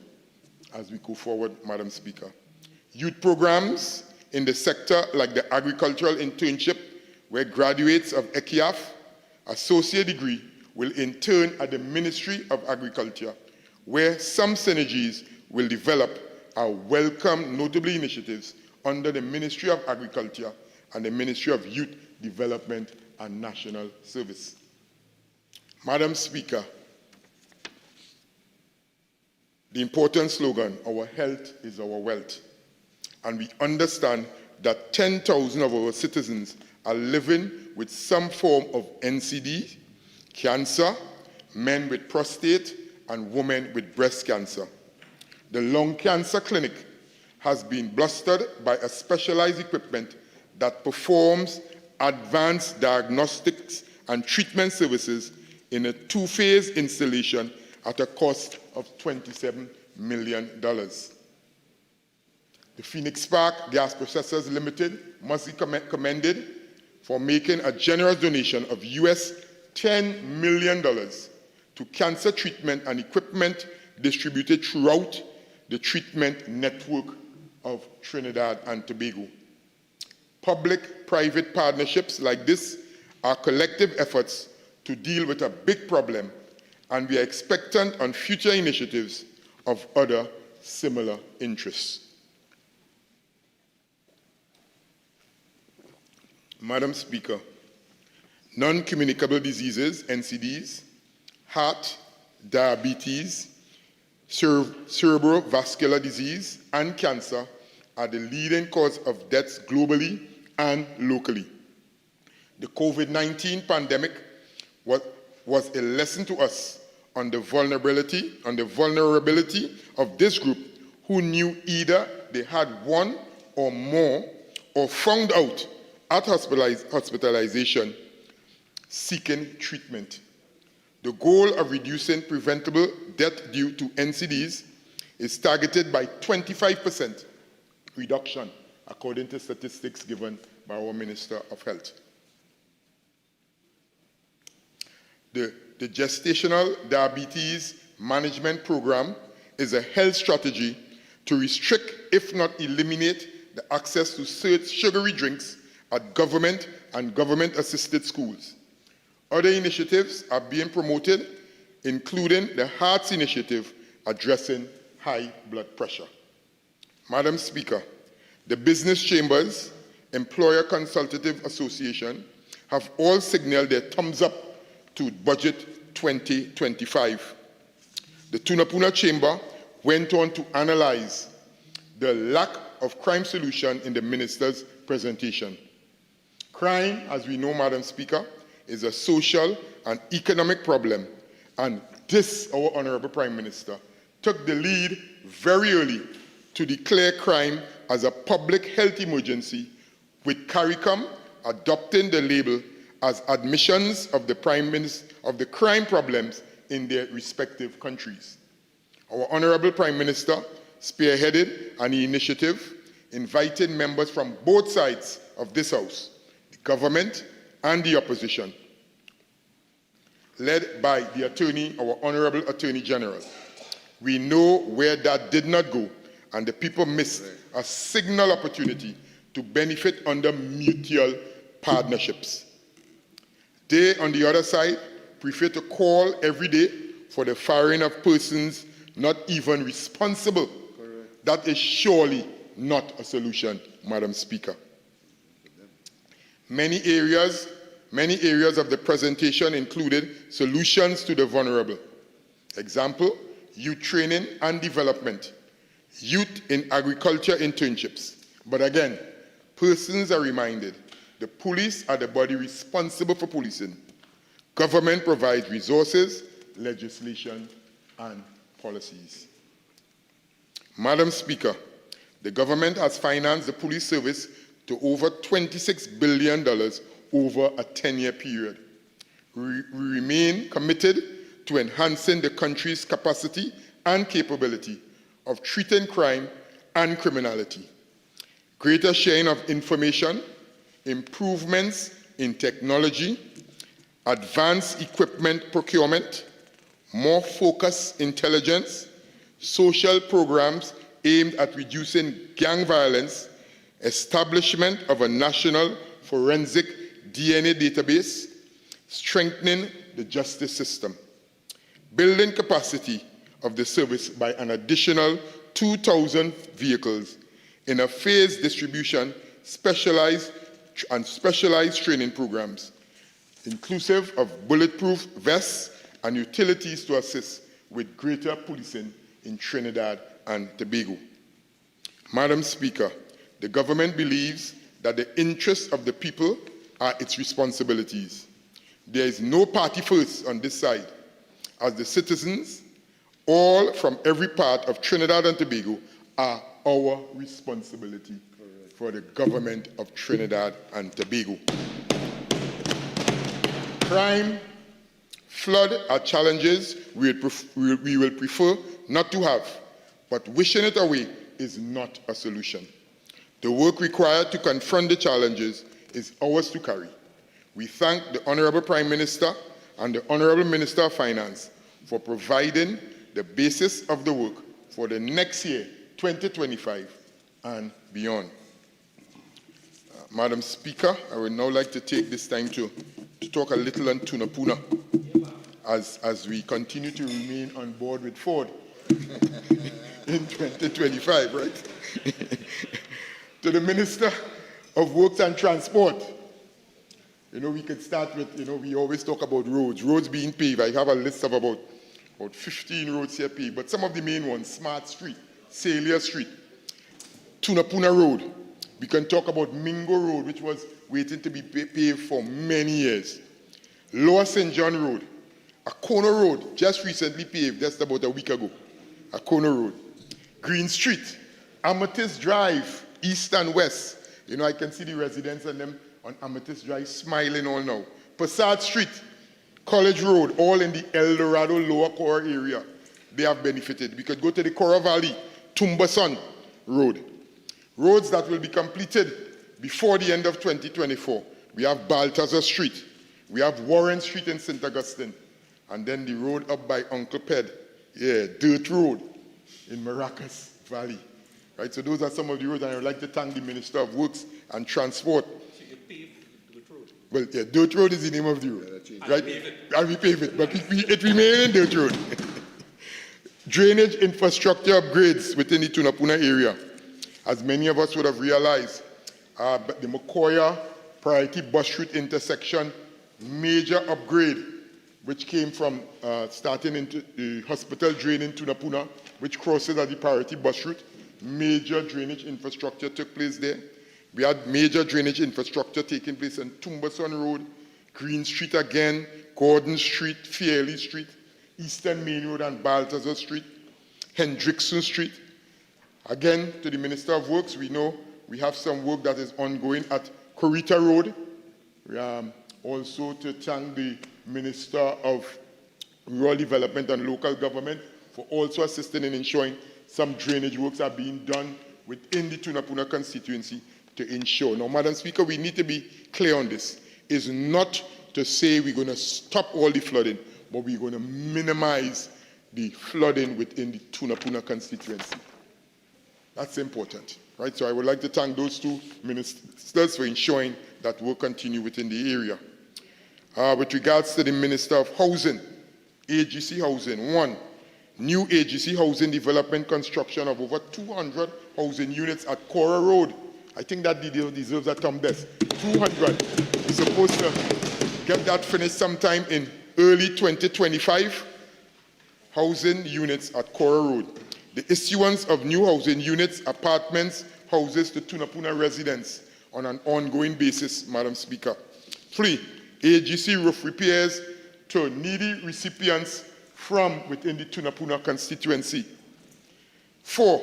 as we go forward, Madam Speaker. Youth programs in the sector like the agricultural internship, where graduates of ECIAF, associate degree, will intern at the Ministry of Agriculture, where some synergies will develop, are welcome, notably initiatives under the Ministry of Agriculture and the Ministry of Youth Development and National Service. Madam Speaker, the important slogan, our health is our wealth, and we understand that 10,000 of our citizens are living with some form of NCD, cancer, men with prostate, and women with breast cancer. The lung cancer clinic has been bolstered by a specialized equipment that performs advanced diagnostics and treatment services in a two-phase installation at a cost of $27 million. The Phoenix Park Gas Processors Limited must be commended for making a generous donation of US $10 million to cancer treatment and equipment distributed throughout the treatment network of Trinidad and Tobago. Public-private partnerships like this are collective efforts to deal with a big problem, and we are expectant on future initiatives of other similar interests. Madam Speaker, non-communicable diseases, NCDs, heart, diabetes, cerebrovascular disease, and cancer are the leading cause of deaths globally and locally. The COVID-19 pandemic was a lesson to us on the vulnerability of this group, who knew either they had one or more, or found out at hospitalization seeking treatment. The goal of reducing preventable death due to NCDs is targeted by 25% reduction, according to statistics given by our Minister of Health. The Gestational Diabetes Management Program is a health strategy to restrict, if not eliminate, the access to sugary drinks at government and government-assisted schools. Other initiatives are being promoted, including the Hearts Initiative addressing high blood pressure. Madam Speaker, the business chambers, Employer Consultative Association, have all signaled their thumbs up to Budget 2025. The Tunapuna Chamber went on to analyze the lack of crime solution in the minister's presentation. Crime, as we know, Madam Speaker, is a social and economic problem, and this, our Honorable Prime Minister, took the lead very early to declare crime as a public health emergency, with CARICOM adopting the label as admissions of the crime problems in their respective countries. Our Honorable Prime Minister spearheaded an initiative inviting members from both sides of this House, the government and the opposition, led by the Attorney, our Honorable Attorney General. We know where that did not go, and the people missed a signal opportunity to benefit under mutual partnerships. They, on the other side, prefer to call every day for the firing of persons not even responsible. That is surely not a solution, Madam Speaker. Many areas of the presentation included solutions to the vulnerable. Example, youth training and development, youth in agriculture internships. But again, persons are reminded the police are the body responsible for policing. Government provides resources, legislation, and policies. Madam Speaker, the government has financed the police service to over $26 billion over a 10-year period. We remain committed to enhancing the country's capacity and capability of treating crime and criminality. Greater sharing of information, improvements in technology, advanced equipment procurement, more focused intelligence, social programs aimed at reducing gang violence, establishment of a national forensic DNA database, strengthening the justice system, building capacity of the service by an additional 2,000 vehicles in a phased distribution, specialized training programs, inclusive of bulletproof vests and utilities to assist with greater policing in Trinidad and Tobago. Madam Speaker, the government believes that the interests of the people are its responsibilities. There is no party first on this side, as the citizens, all from every part of Trinidad and Tobago, are our responsibility for the government of Trinidad and Tobago. Crime, flood are challenges we will prefer not to have, but wishing it away is not a solution. The work required to confront the challenges is ours to carry. We thank the Honorable Prime Minister and the Honorable Minister of Finance for providing the basis of the work for the next year, 2025 and beyond. Madam Speaker, I would now like to take this time to talk a little on Tunapuna as we continue to remain on board with Forde in 2025, right? To the Minister of Works and Transport. We could start with, we always talk about roads being paved. I have a list of about 15 roads here paved, but some of the main ones, Smart Street, Salia Street, Tunapuna Road. We can talk about Mingo Road, which was waiting to be paved for many years. Lower St. John Road, Akona Road, just recently paved, just about a week ago. Akona Road. Green Street, Amethyst Drive, east and west. I can see the residents and them on Amethyst Drive smiling all now. Passat Street, College Road, all in the El Dorado Lower Core area. They have benefited. We could go to the Cora Valley, Tumbason Road. Roads that will be completed before the end of 2024. We have Balthazar Street. We have Warren Street in St. Augustine. And then the road up by Uncle Ped. Dirt Road in Maracas Valley. Right, so those are some of the roads, and I would like to thank the Minister of Works and Transport. So you pave Dirt Road? Well, Dirt Road is the name of the road. Right? And we pave it, but it remains Dirt Road. Drainage infrastructure upgrades within the Tunapuna area. As many of us would have realized, the Makoya Priority Bus Route intersection, major upgrade, which came from starting into the hospital drain in Tunapuna, which crosses at the Priority Bus Route. Major drainage infrastructure took place there. We had major drainage infrastructure taking place on Tumbason Road, Green Street again, Gordon Street, Fairley Street, Eastern Main Road and Balthazar Street, Hendrickson Street. Again, to the Minister of Works, we know we have some work that is ongoing at Corita Road. Also to thank the Minister of Rural Development and Local Government for also assisting in ensuring some drainage works are being done within the Tunapuna constituency to ensure. Now, Madam Speaker, we need to be clear on this. It's not to say we're going to stop all the flooding, but we're going to minimize the flooding within the Tunapuna constituency. That's important, right? So I would like to thank those two ministers for ensuring that work continue within the area. With regards to the Minister of Housing, AGC Housing, one, new AGC housing development construction of over 200 housing units at Cora Road. I think that deserves a thumb desk. 200. We're supposed to get that finished sometime in early 2025. Housing units at Cora Road. The issuance of new housing units, apartments, houses to Tunapuna residents on an ongoing basis, Madam Speaker. 3. AGC roof repairs to needy recipients from within the Tunapuna constituency. 4.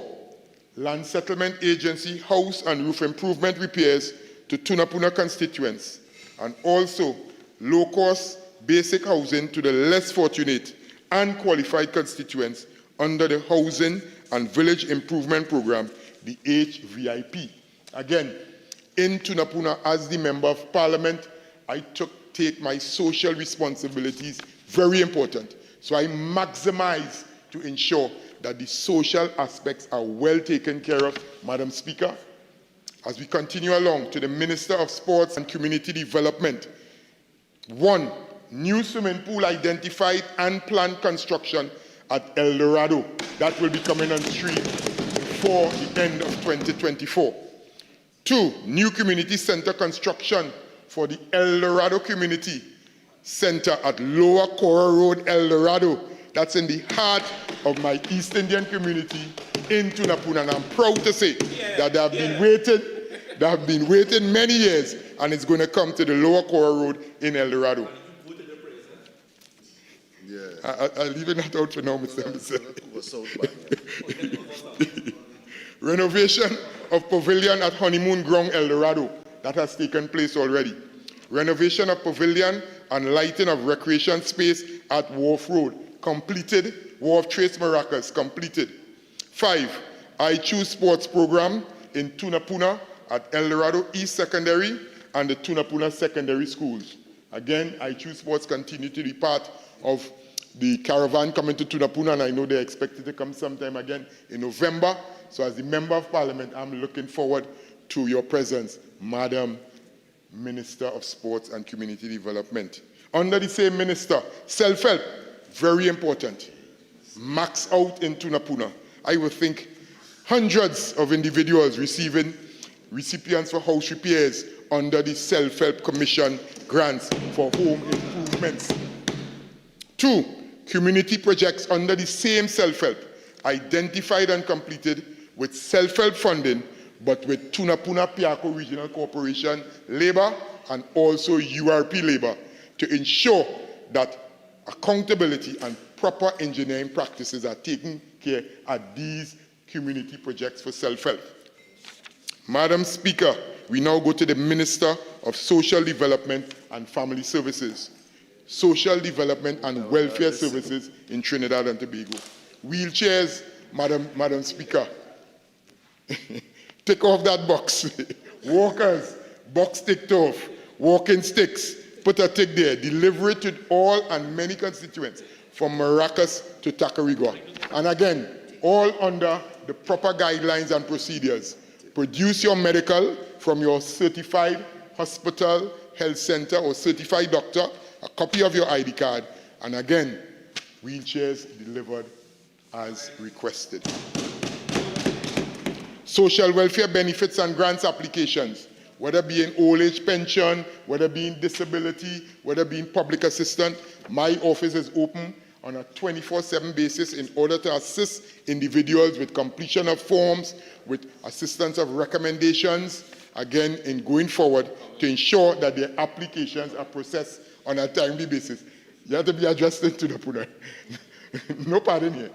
Land Settlement Agency house and roof improvement repairs to Tunapuna constituents, and also low-cost basic housing to the less fortunate and qualified constituents under the Housing and Village Improvement Program, the HVIP. Again, in Tunapuna, as the Member of Parliament, I take my social responsibilities very important. So I maximize to ensure that the social aspects are well taken care of, Madam Speaker. As we continue along to the Minister of Sports and Community Development. 1. New swimming pool identified and planned construction at El Dorado. That will be coming on stream before the end of 2024. 2. New community center construction for the El Dorado Community Center at Lower Cora Road, El Dorado. That's in the heart of my East Indian community in Tunapuna. And I'm proud to say that they have been waiting many years, and it's going to come to the Lower Cora Road in El Dorado. I'll leave that out for now, Mr. Renovation of pavilion at Honeymoon Ground, El Dorado. That has taken place already. Renovation of pavilion and lighting of recreation space at Wharf Road. Completed. Wharf Trace Maracas. Completed. 5. I Choose Sports Program in Tunapuna at El Dorado East Secondary and the Tunapuna Secondary Schools. Again, I Choose Sports continue to be part of the caravan coming to Tunapuna, and I know they're expected to come sometime again in November. So as the Member of Parliament, I'm looking forward to your presence, Madam Minister of Sports and Community Development. Under the same minister, self-help, very important. Max out in Tunapuna. I would think hundreds of individuals receiving recipients for house repairs under the Self-Help Commission grants for home improvements. 2. Community projects under the same self-help, identified and completed with self-help funding, but with Tunapuna Piako Regional Corporation labor and also URP labor to ensure that accountability and proper engineering practices are taken care at these community projects for self-help. Madam Speaker, we now go to the Minister of Social Development and Family Services. Social Development and Welfare Services in Trinidad and Tobago. Wheelchairs, Madam Speaker. Take off that box. Walkers, box ticked off. Walking sticks, put a tick there. Deliver it to all and many constituents from Maracas to Tacarigua. And again, all under the proper guidelines and procedures. Produce your medical from your certified hospital, health center, or certified doctor, a copy of your ID card, and again, wheelchairs delivered as requested. Social welfare benefits and grants applications, whether being old age pension, whether being disability, whether being public assistance, my office is open on a 24/7 basis in order to assist individuals with completion of forms, with assistance of recommendations, again, in going forward to ensure that their applications are processed on a timely basis. You have to be adjusted to the Puna. No pardon here.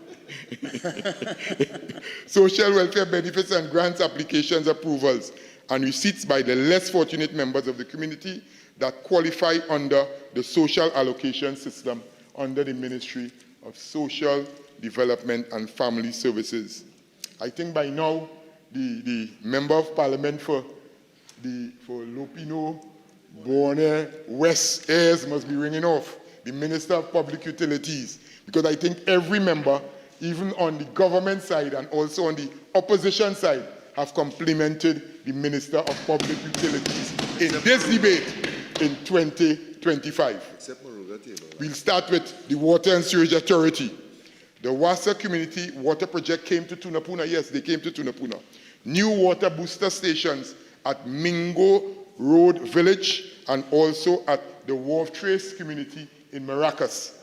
Social welfare benefits and grants applications approvals and receipts by the less fortunate members of the community that qualify under the social allocation system under the Ministry of Social Development and Family Services. I think by now the Member of Parliament for Lopino, Borne, West Airs must be ringing off, the Minister of Public Utilities, because I think every member, even on the government side and also on the opposition side, have complimented the Minister of Public Utilities in this debate in 2025. We'll start with the Water and Sewage Authority. The Wassa Community Water Project came to Tunapuna. Yes, they came to Tunapuna. New water booster stations at Mingo Road Village and also at the Wharf Trace community in Maracas,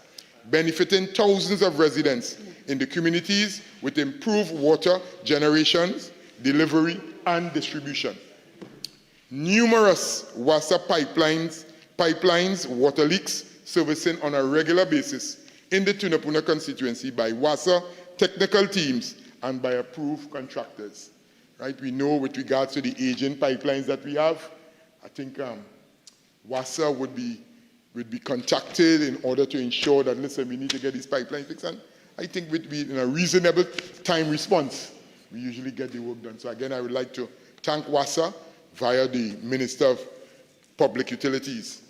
benefiting thousands of residents in the communities with improved water generation, delivery, and distribution. Numerous Wassa pipelines, water leaks servicing on a regular basis in the Tunapuna constituency by Wassa technical teams and by approved contractors. Right? We know with regards to the aging pipelines that we have, I think Wassa would be contacted in order to ensure that, listen, we need to get these pipelines fixed. And I think in a reasonable time response, we usually get the work done. So again, I would like to thank Wassa via the Minister of Public Utilities.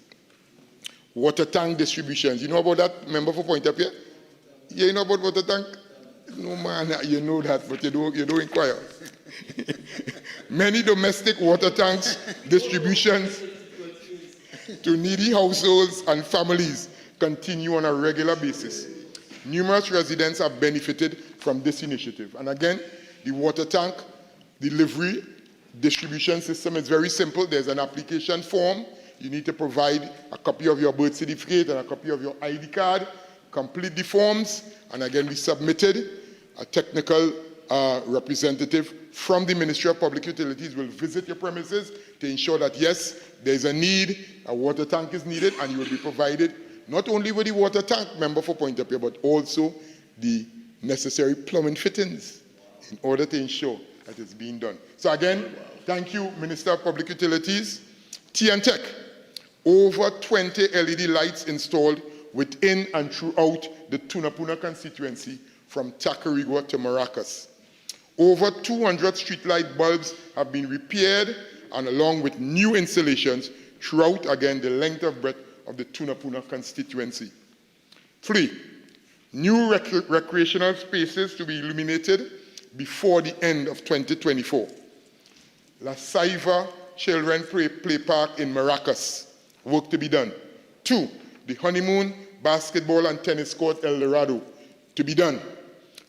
Water tank distributions. You know about that, member for Point Up here? Yeah, you know about water tank? No, man, you know that, but you don't inquire. Many domestic water tanks distributions to needy households and families continue on a regular basis. Numerous residents have benefited from this initiative. And again, the water tank delivery distribution system is very simple. There's an application form. You need to provide a copy of your birth certificate and a copy of your ID card, complete the forms, and again, we submitted. A technical representative from the Ministry of Public Utilities will visit your premises to ensure that, yes, there's a need, a water tank is needed, and you will be provided not only with the water tank, member for Point Up here, but also the necessary plumbing fittings in order to ensure that it's being done. So again, thank you, Minister of Public Utilities. Tech, over 20 LED lights installed within and throughout the Tunapuna constituency from Tacarigua to Maracas. Over 200 streetlight bulbs have been repaired and along with new installations throughout, again, the length and breadth of the Tunapuna constituency. 3, new recreational spaces to be illuminated before the end of 2024. La Saiva Children Play Park in Maracas, work to be done. 2, the Honeymoon Basketball and Tennis Court El Dorado, to be done.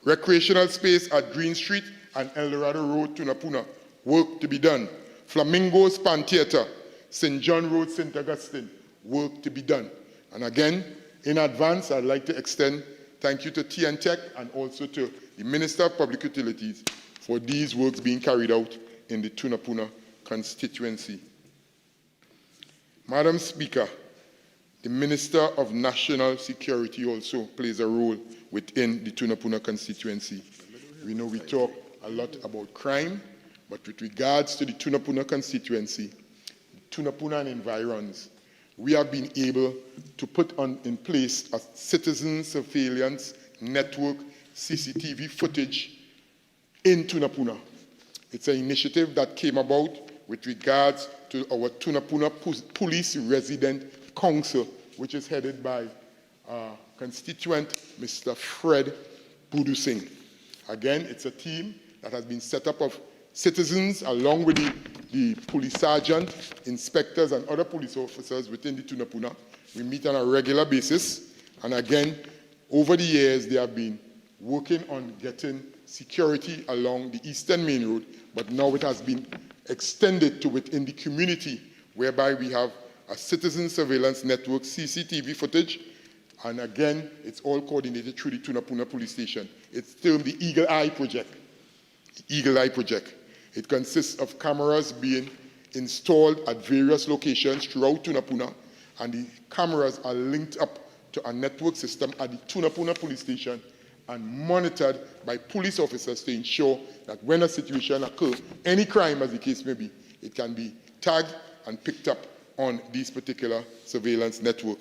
Recreational space at Green Street and El Dorado Road, Tunapuna, work to be done. Flamingos Pan Theatre, St. John Road, St. Augustine, work to be done. And again, in advance, I'd like to extend thank you to Tech and also to the Minister of Public Utilities for these works being carried out in the Tunapuna constituency. Madam Speaker, the Minister of National Security also plays a role within the Tunapuna constituency. We know we talk a lot about crime, but with regards to the Tunapuna constituency, Tunapuna and environs, we have been able to put in place a citizen surveillance network CCTV footage in Tunapuna. It's an initiative that came about with regards to our Tunapuna Police Resident Council, which is headed by constituent Mr. Forde Singh. Again, it's a team that has been set up of citizens along with the police sergeant, inspectors, and other police officers within the Tunapuna. We meet on a regular basis, and again, over the years, they have been working on getting security along the Eastern Main Road, but now it has been extended to within the community, whereby we have a citizen surveillance network CCTV footage, and again, it's all coordinated through the Tunapuna Police Station. It's termed the Eagle Eye Project. The Eagle Eye Project. It consists of cameras being installed at various locations throughout Tunapuna, and the cameras are linked up to a network system at the Tunapuna Police Station and monitored by police officers to ensure that when a situation occurs, any crime as the case may be, it can be tagged and picked up on this particular surveillance network.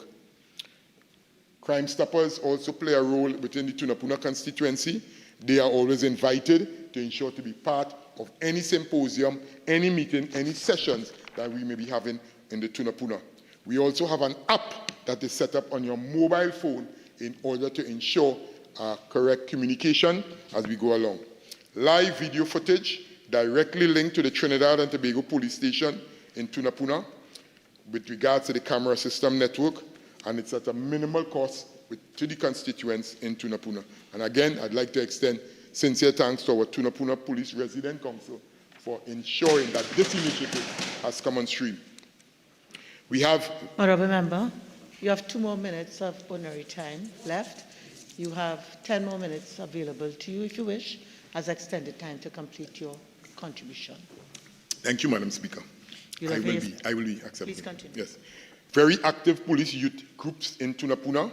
Crime Stoppers also play a role within the Tunapuna constituency. They are always invited to ensure to be part of any symposium, any meeting, any sessions that we may be having in the Tunapuna. We also have an app that is set up on your mobile phone in order to ensure correct communication as we go along. Live video footage directly linked to the Trinidad and Tobago Police Station in Tunapuna with regards to the camera system network, and it's at a minimal cost to the constituents in Tunapuna. And again, I'd like to extend sincere thanks to our Tunapuna Police Resident Council for ensuring that this initiative has come on stream. We have... Honourable Member, you have 2 more minutes of ordinary time left. You have 10 more minutes available to you if you wish, as extended time to complete your contribution. Thank you, Madam Speaker. I will be accepting. Please continue. Yes. Very active police youth groups in Tunapuna,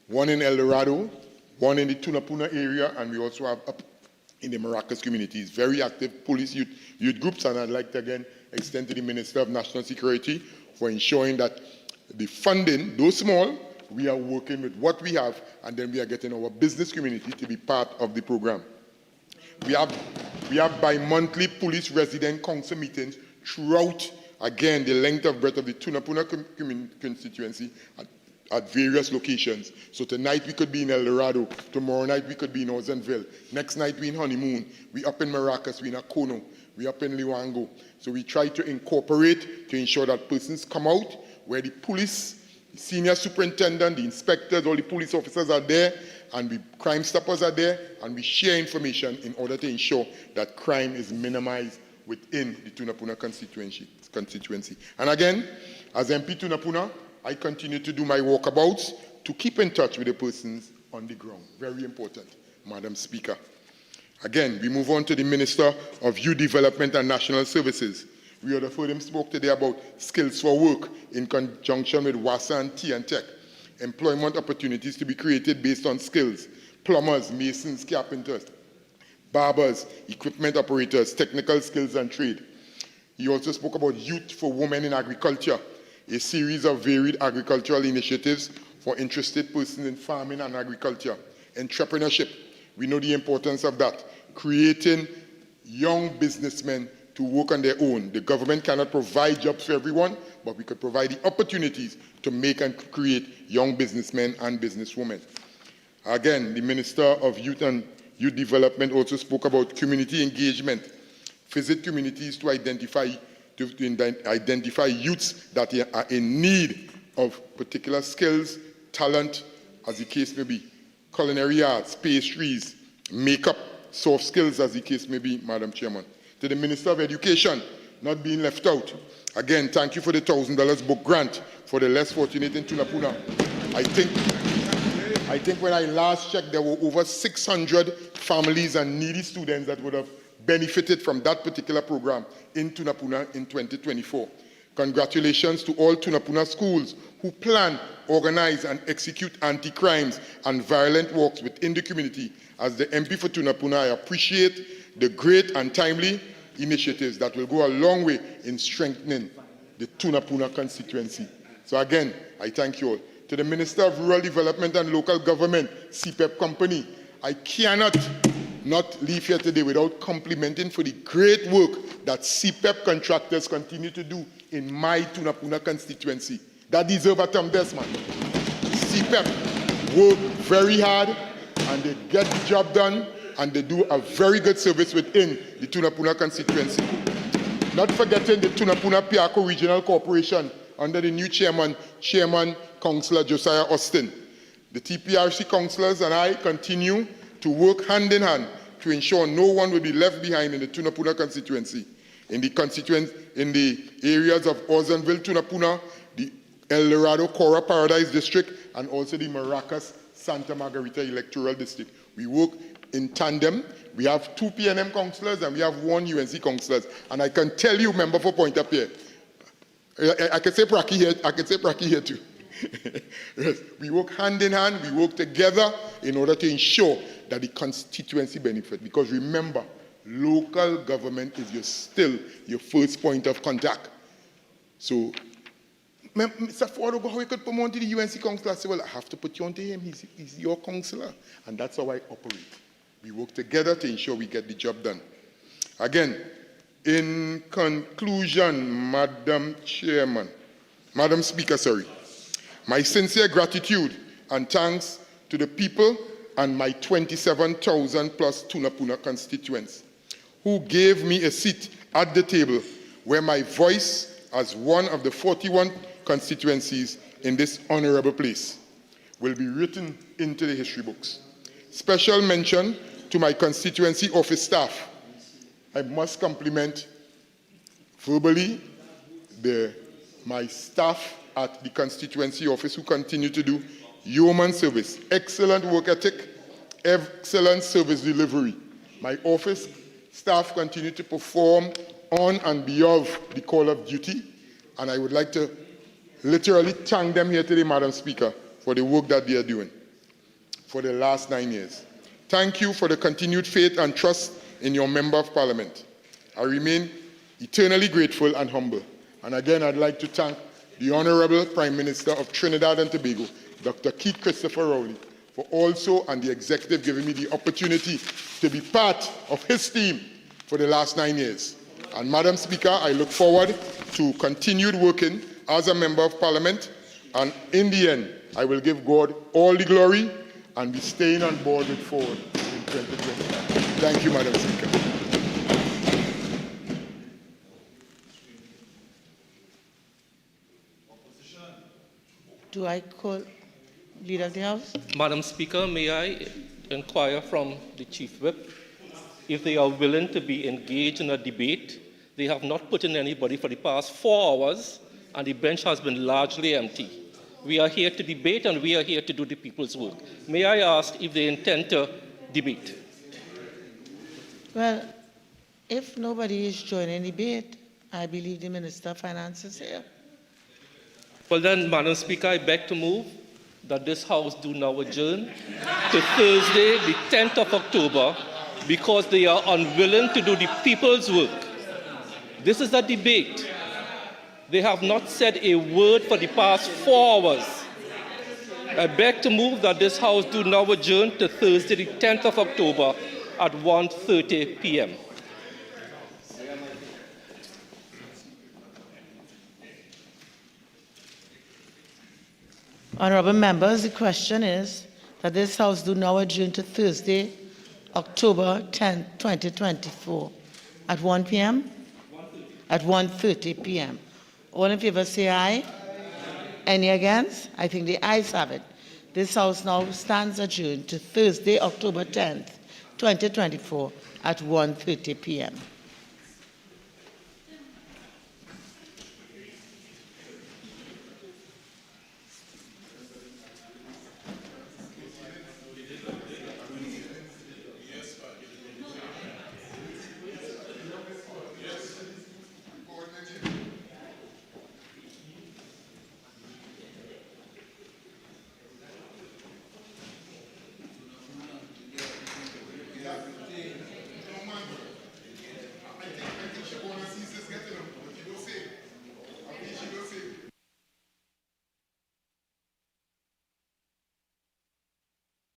one in El Dorado, one in the Tunapuna area, and we also have up in the Maracas communities. Very active police youth groups, and I'd like to again extend to the Minister of National Security for ensuring that the funding, though small, we are working with what we have, and then we are getting our business community to be part of the program. We have bi-monthly police resident council meetings throughout, again, the length and breadth of the Tunapuna constituency at various locations. So tonight we could be in El Dorado, tomorrow night we could be in Ozenville, next night we in Honeymoon, we up in Maracas, we in Akono, we up in Liwango. So we try to incorporate to ensure that persons come out where the police, the senior superintendent, the inspectors, all the police officers are there, and the Crime Stoppers are there, and we share information in order to ensure that crime is minimized within the Tunapuna constituency. And again, as MP Tunapuna, I continue to do my walkabouts to keep in touch with the persons on the ground. Very important, Madam Speaker. Again, we move on to the Minister of Youth Development and National Services. We heard him spoke today about skills for work in conjunction with WASA and Tech. Employment opportunities to be created based on skills. Plumbers, masons, carpenters, barbers, equipment operators, technical skills and trade. He also spoke about youth for women in agriculture, a series of varied agricultural initiatives for interested persons in farming and agriculture. Entrepreneurship, we know the importance of that. Creating young businessmen to work on their own. The government cannot provide jobs for everyone, but we could provide the opportunities to make and create young businessmen and businesswomen. Again, the Minister of Youth and Youth Development also spoke about community engagement. Visit communities to identify youths that are in need of particular skills, talent, as the case may be. Culinary arts, pastries, makeup, soft skills, as the case may be, Madam Chairman. To the Minister of Education, not being left out. Again, thank you for the $1,000 book grant for the less fortunate in Tunapuna. I think when I last checked, there were over 600 families and needy students that would have benefited from that particular program in Tunapuna in 2024. Congratulations to all Tunapuna schools who plan, organize, and execute anti-crimes and violent works within the community. As the MP for Tunapuna, I appreciate the great and timely initiatives that will go a long way in strengthening the Tunapuna constituency. So again, I thank you all. To the Minister of Rural Development and Local Government, CPEP Company, I cannot not leave here today without complimenting for the great work that CPEP contractors continue to do in my Tunapuna constituency. That deserves a thumb man. CPEP work very hard and they get the job done and they do a very good service within the Tunapuna constituency. Not forgetting the Tunapuna Piarco Regional Corporation under the new Chairman Councillor Josiah Austin. The TPRC councillors and I continue to work hand in hand to ensure no one will be left behind in the Tunapuna constituency. In the areas of Ozenville, Tunapuna, the El Dorado Cora Paradise District, and also the Maracas Santa Margarita Electoral District. We work in tandem. We have 2 PNM councillors and we have 1 UNC councillors. And I can tell you, member for Point Up here, I can say Praki here too. Yes, we work hand in hand, we work together in order to ensure that the constituency benefit. Because remember, local government is still your first point of contact. So, Mr. Forde, how you could promote to the UNC councillor? I say, well, I have to put you onto him. He's your councillor. And that's how I operate. We work together to ensure we get the job done. Again, in conclusion, Madam Speaker, my sincere gratitude and thanks to the people and my 27,000 plus Tunapuna constituents who gave me a seat at the table where my voice as one of the 41 constituencies in this honorable place will be written into the history books. Special mention to my constituency office staff. I must compliment verbally my staff at the constituency office who continue to do yeoman service, excellent work ethic, excellent service delivery. My office staff continue to perform on and beyond the call of duty, and I would like to literally thank them here today, Madam Speaker, for the work that they are doing for the last 9 years. Thank you for the continued faith and trust in your Member of Parliament. I remain eternally grateful and humble. And again, I'd like to thank the Honorable Prime Minister of Trinidad and Tobago, Dr. Keith Christopher Rowley, for also, and the executive, giving me the opportunity to be part of his team for the last 9 years. And Madam Speaker, I look forward to continued working as a Member of Parliament, and in the end, I will give God all the glory and be staying on board with Forde in 2020. Thank you, Madam Speaker. Do I call Leader of the House? Madam Speaker, may I inquire from the Chief Whip if they are willing to be engaged in a debate? They have not put in anybody for the past 4 hours, and the bench has been largely empty. We are here to debate, and we are here to do the people's work. May I ask if they intend to debate? Well, if nobody is joining debate, I believe the Minister of Finance is here. Well then, Madam Speaker, I beg to move that this House do now adjourn to Thursday, the 10th of October, because they are unwilling to do the people's work. This is a debate. They have not said a word for the past 4 hours. I beg to move that this House do now adjourn to Thursday, the 10th of October at 1:30 p.m. Honourable members, the question is that this House do now adjourn to Thursday, October 10, 2024, at 1 p.m.? At 1:30 p.m. All in favour say aye. Any against? I think the ayes have it. This House now stands adjourned to Thursday, October 10th, 2024, at 1:30 p.m.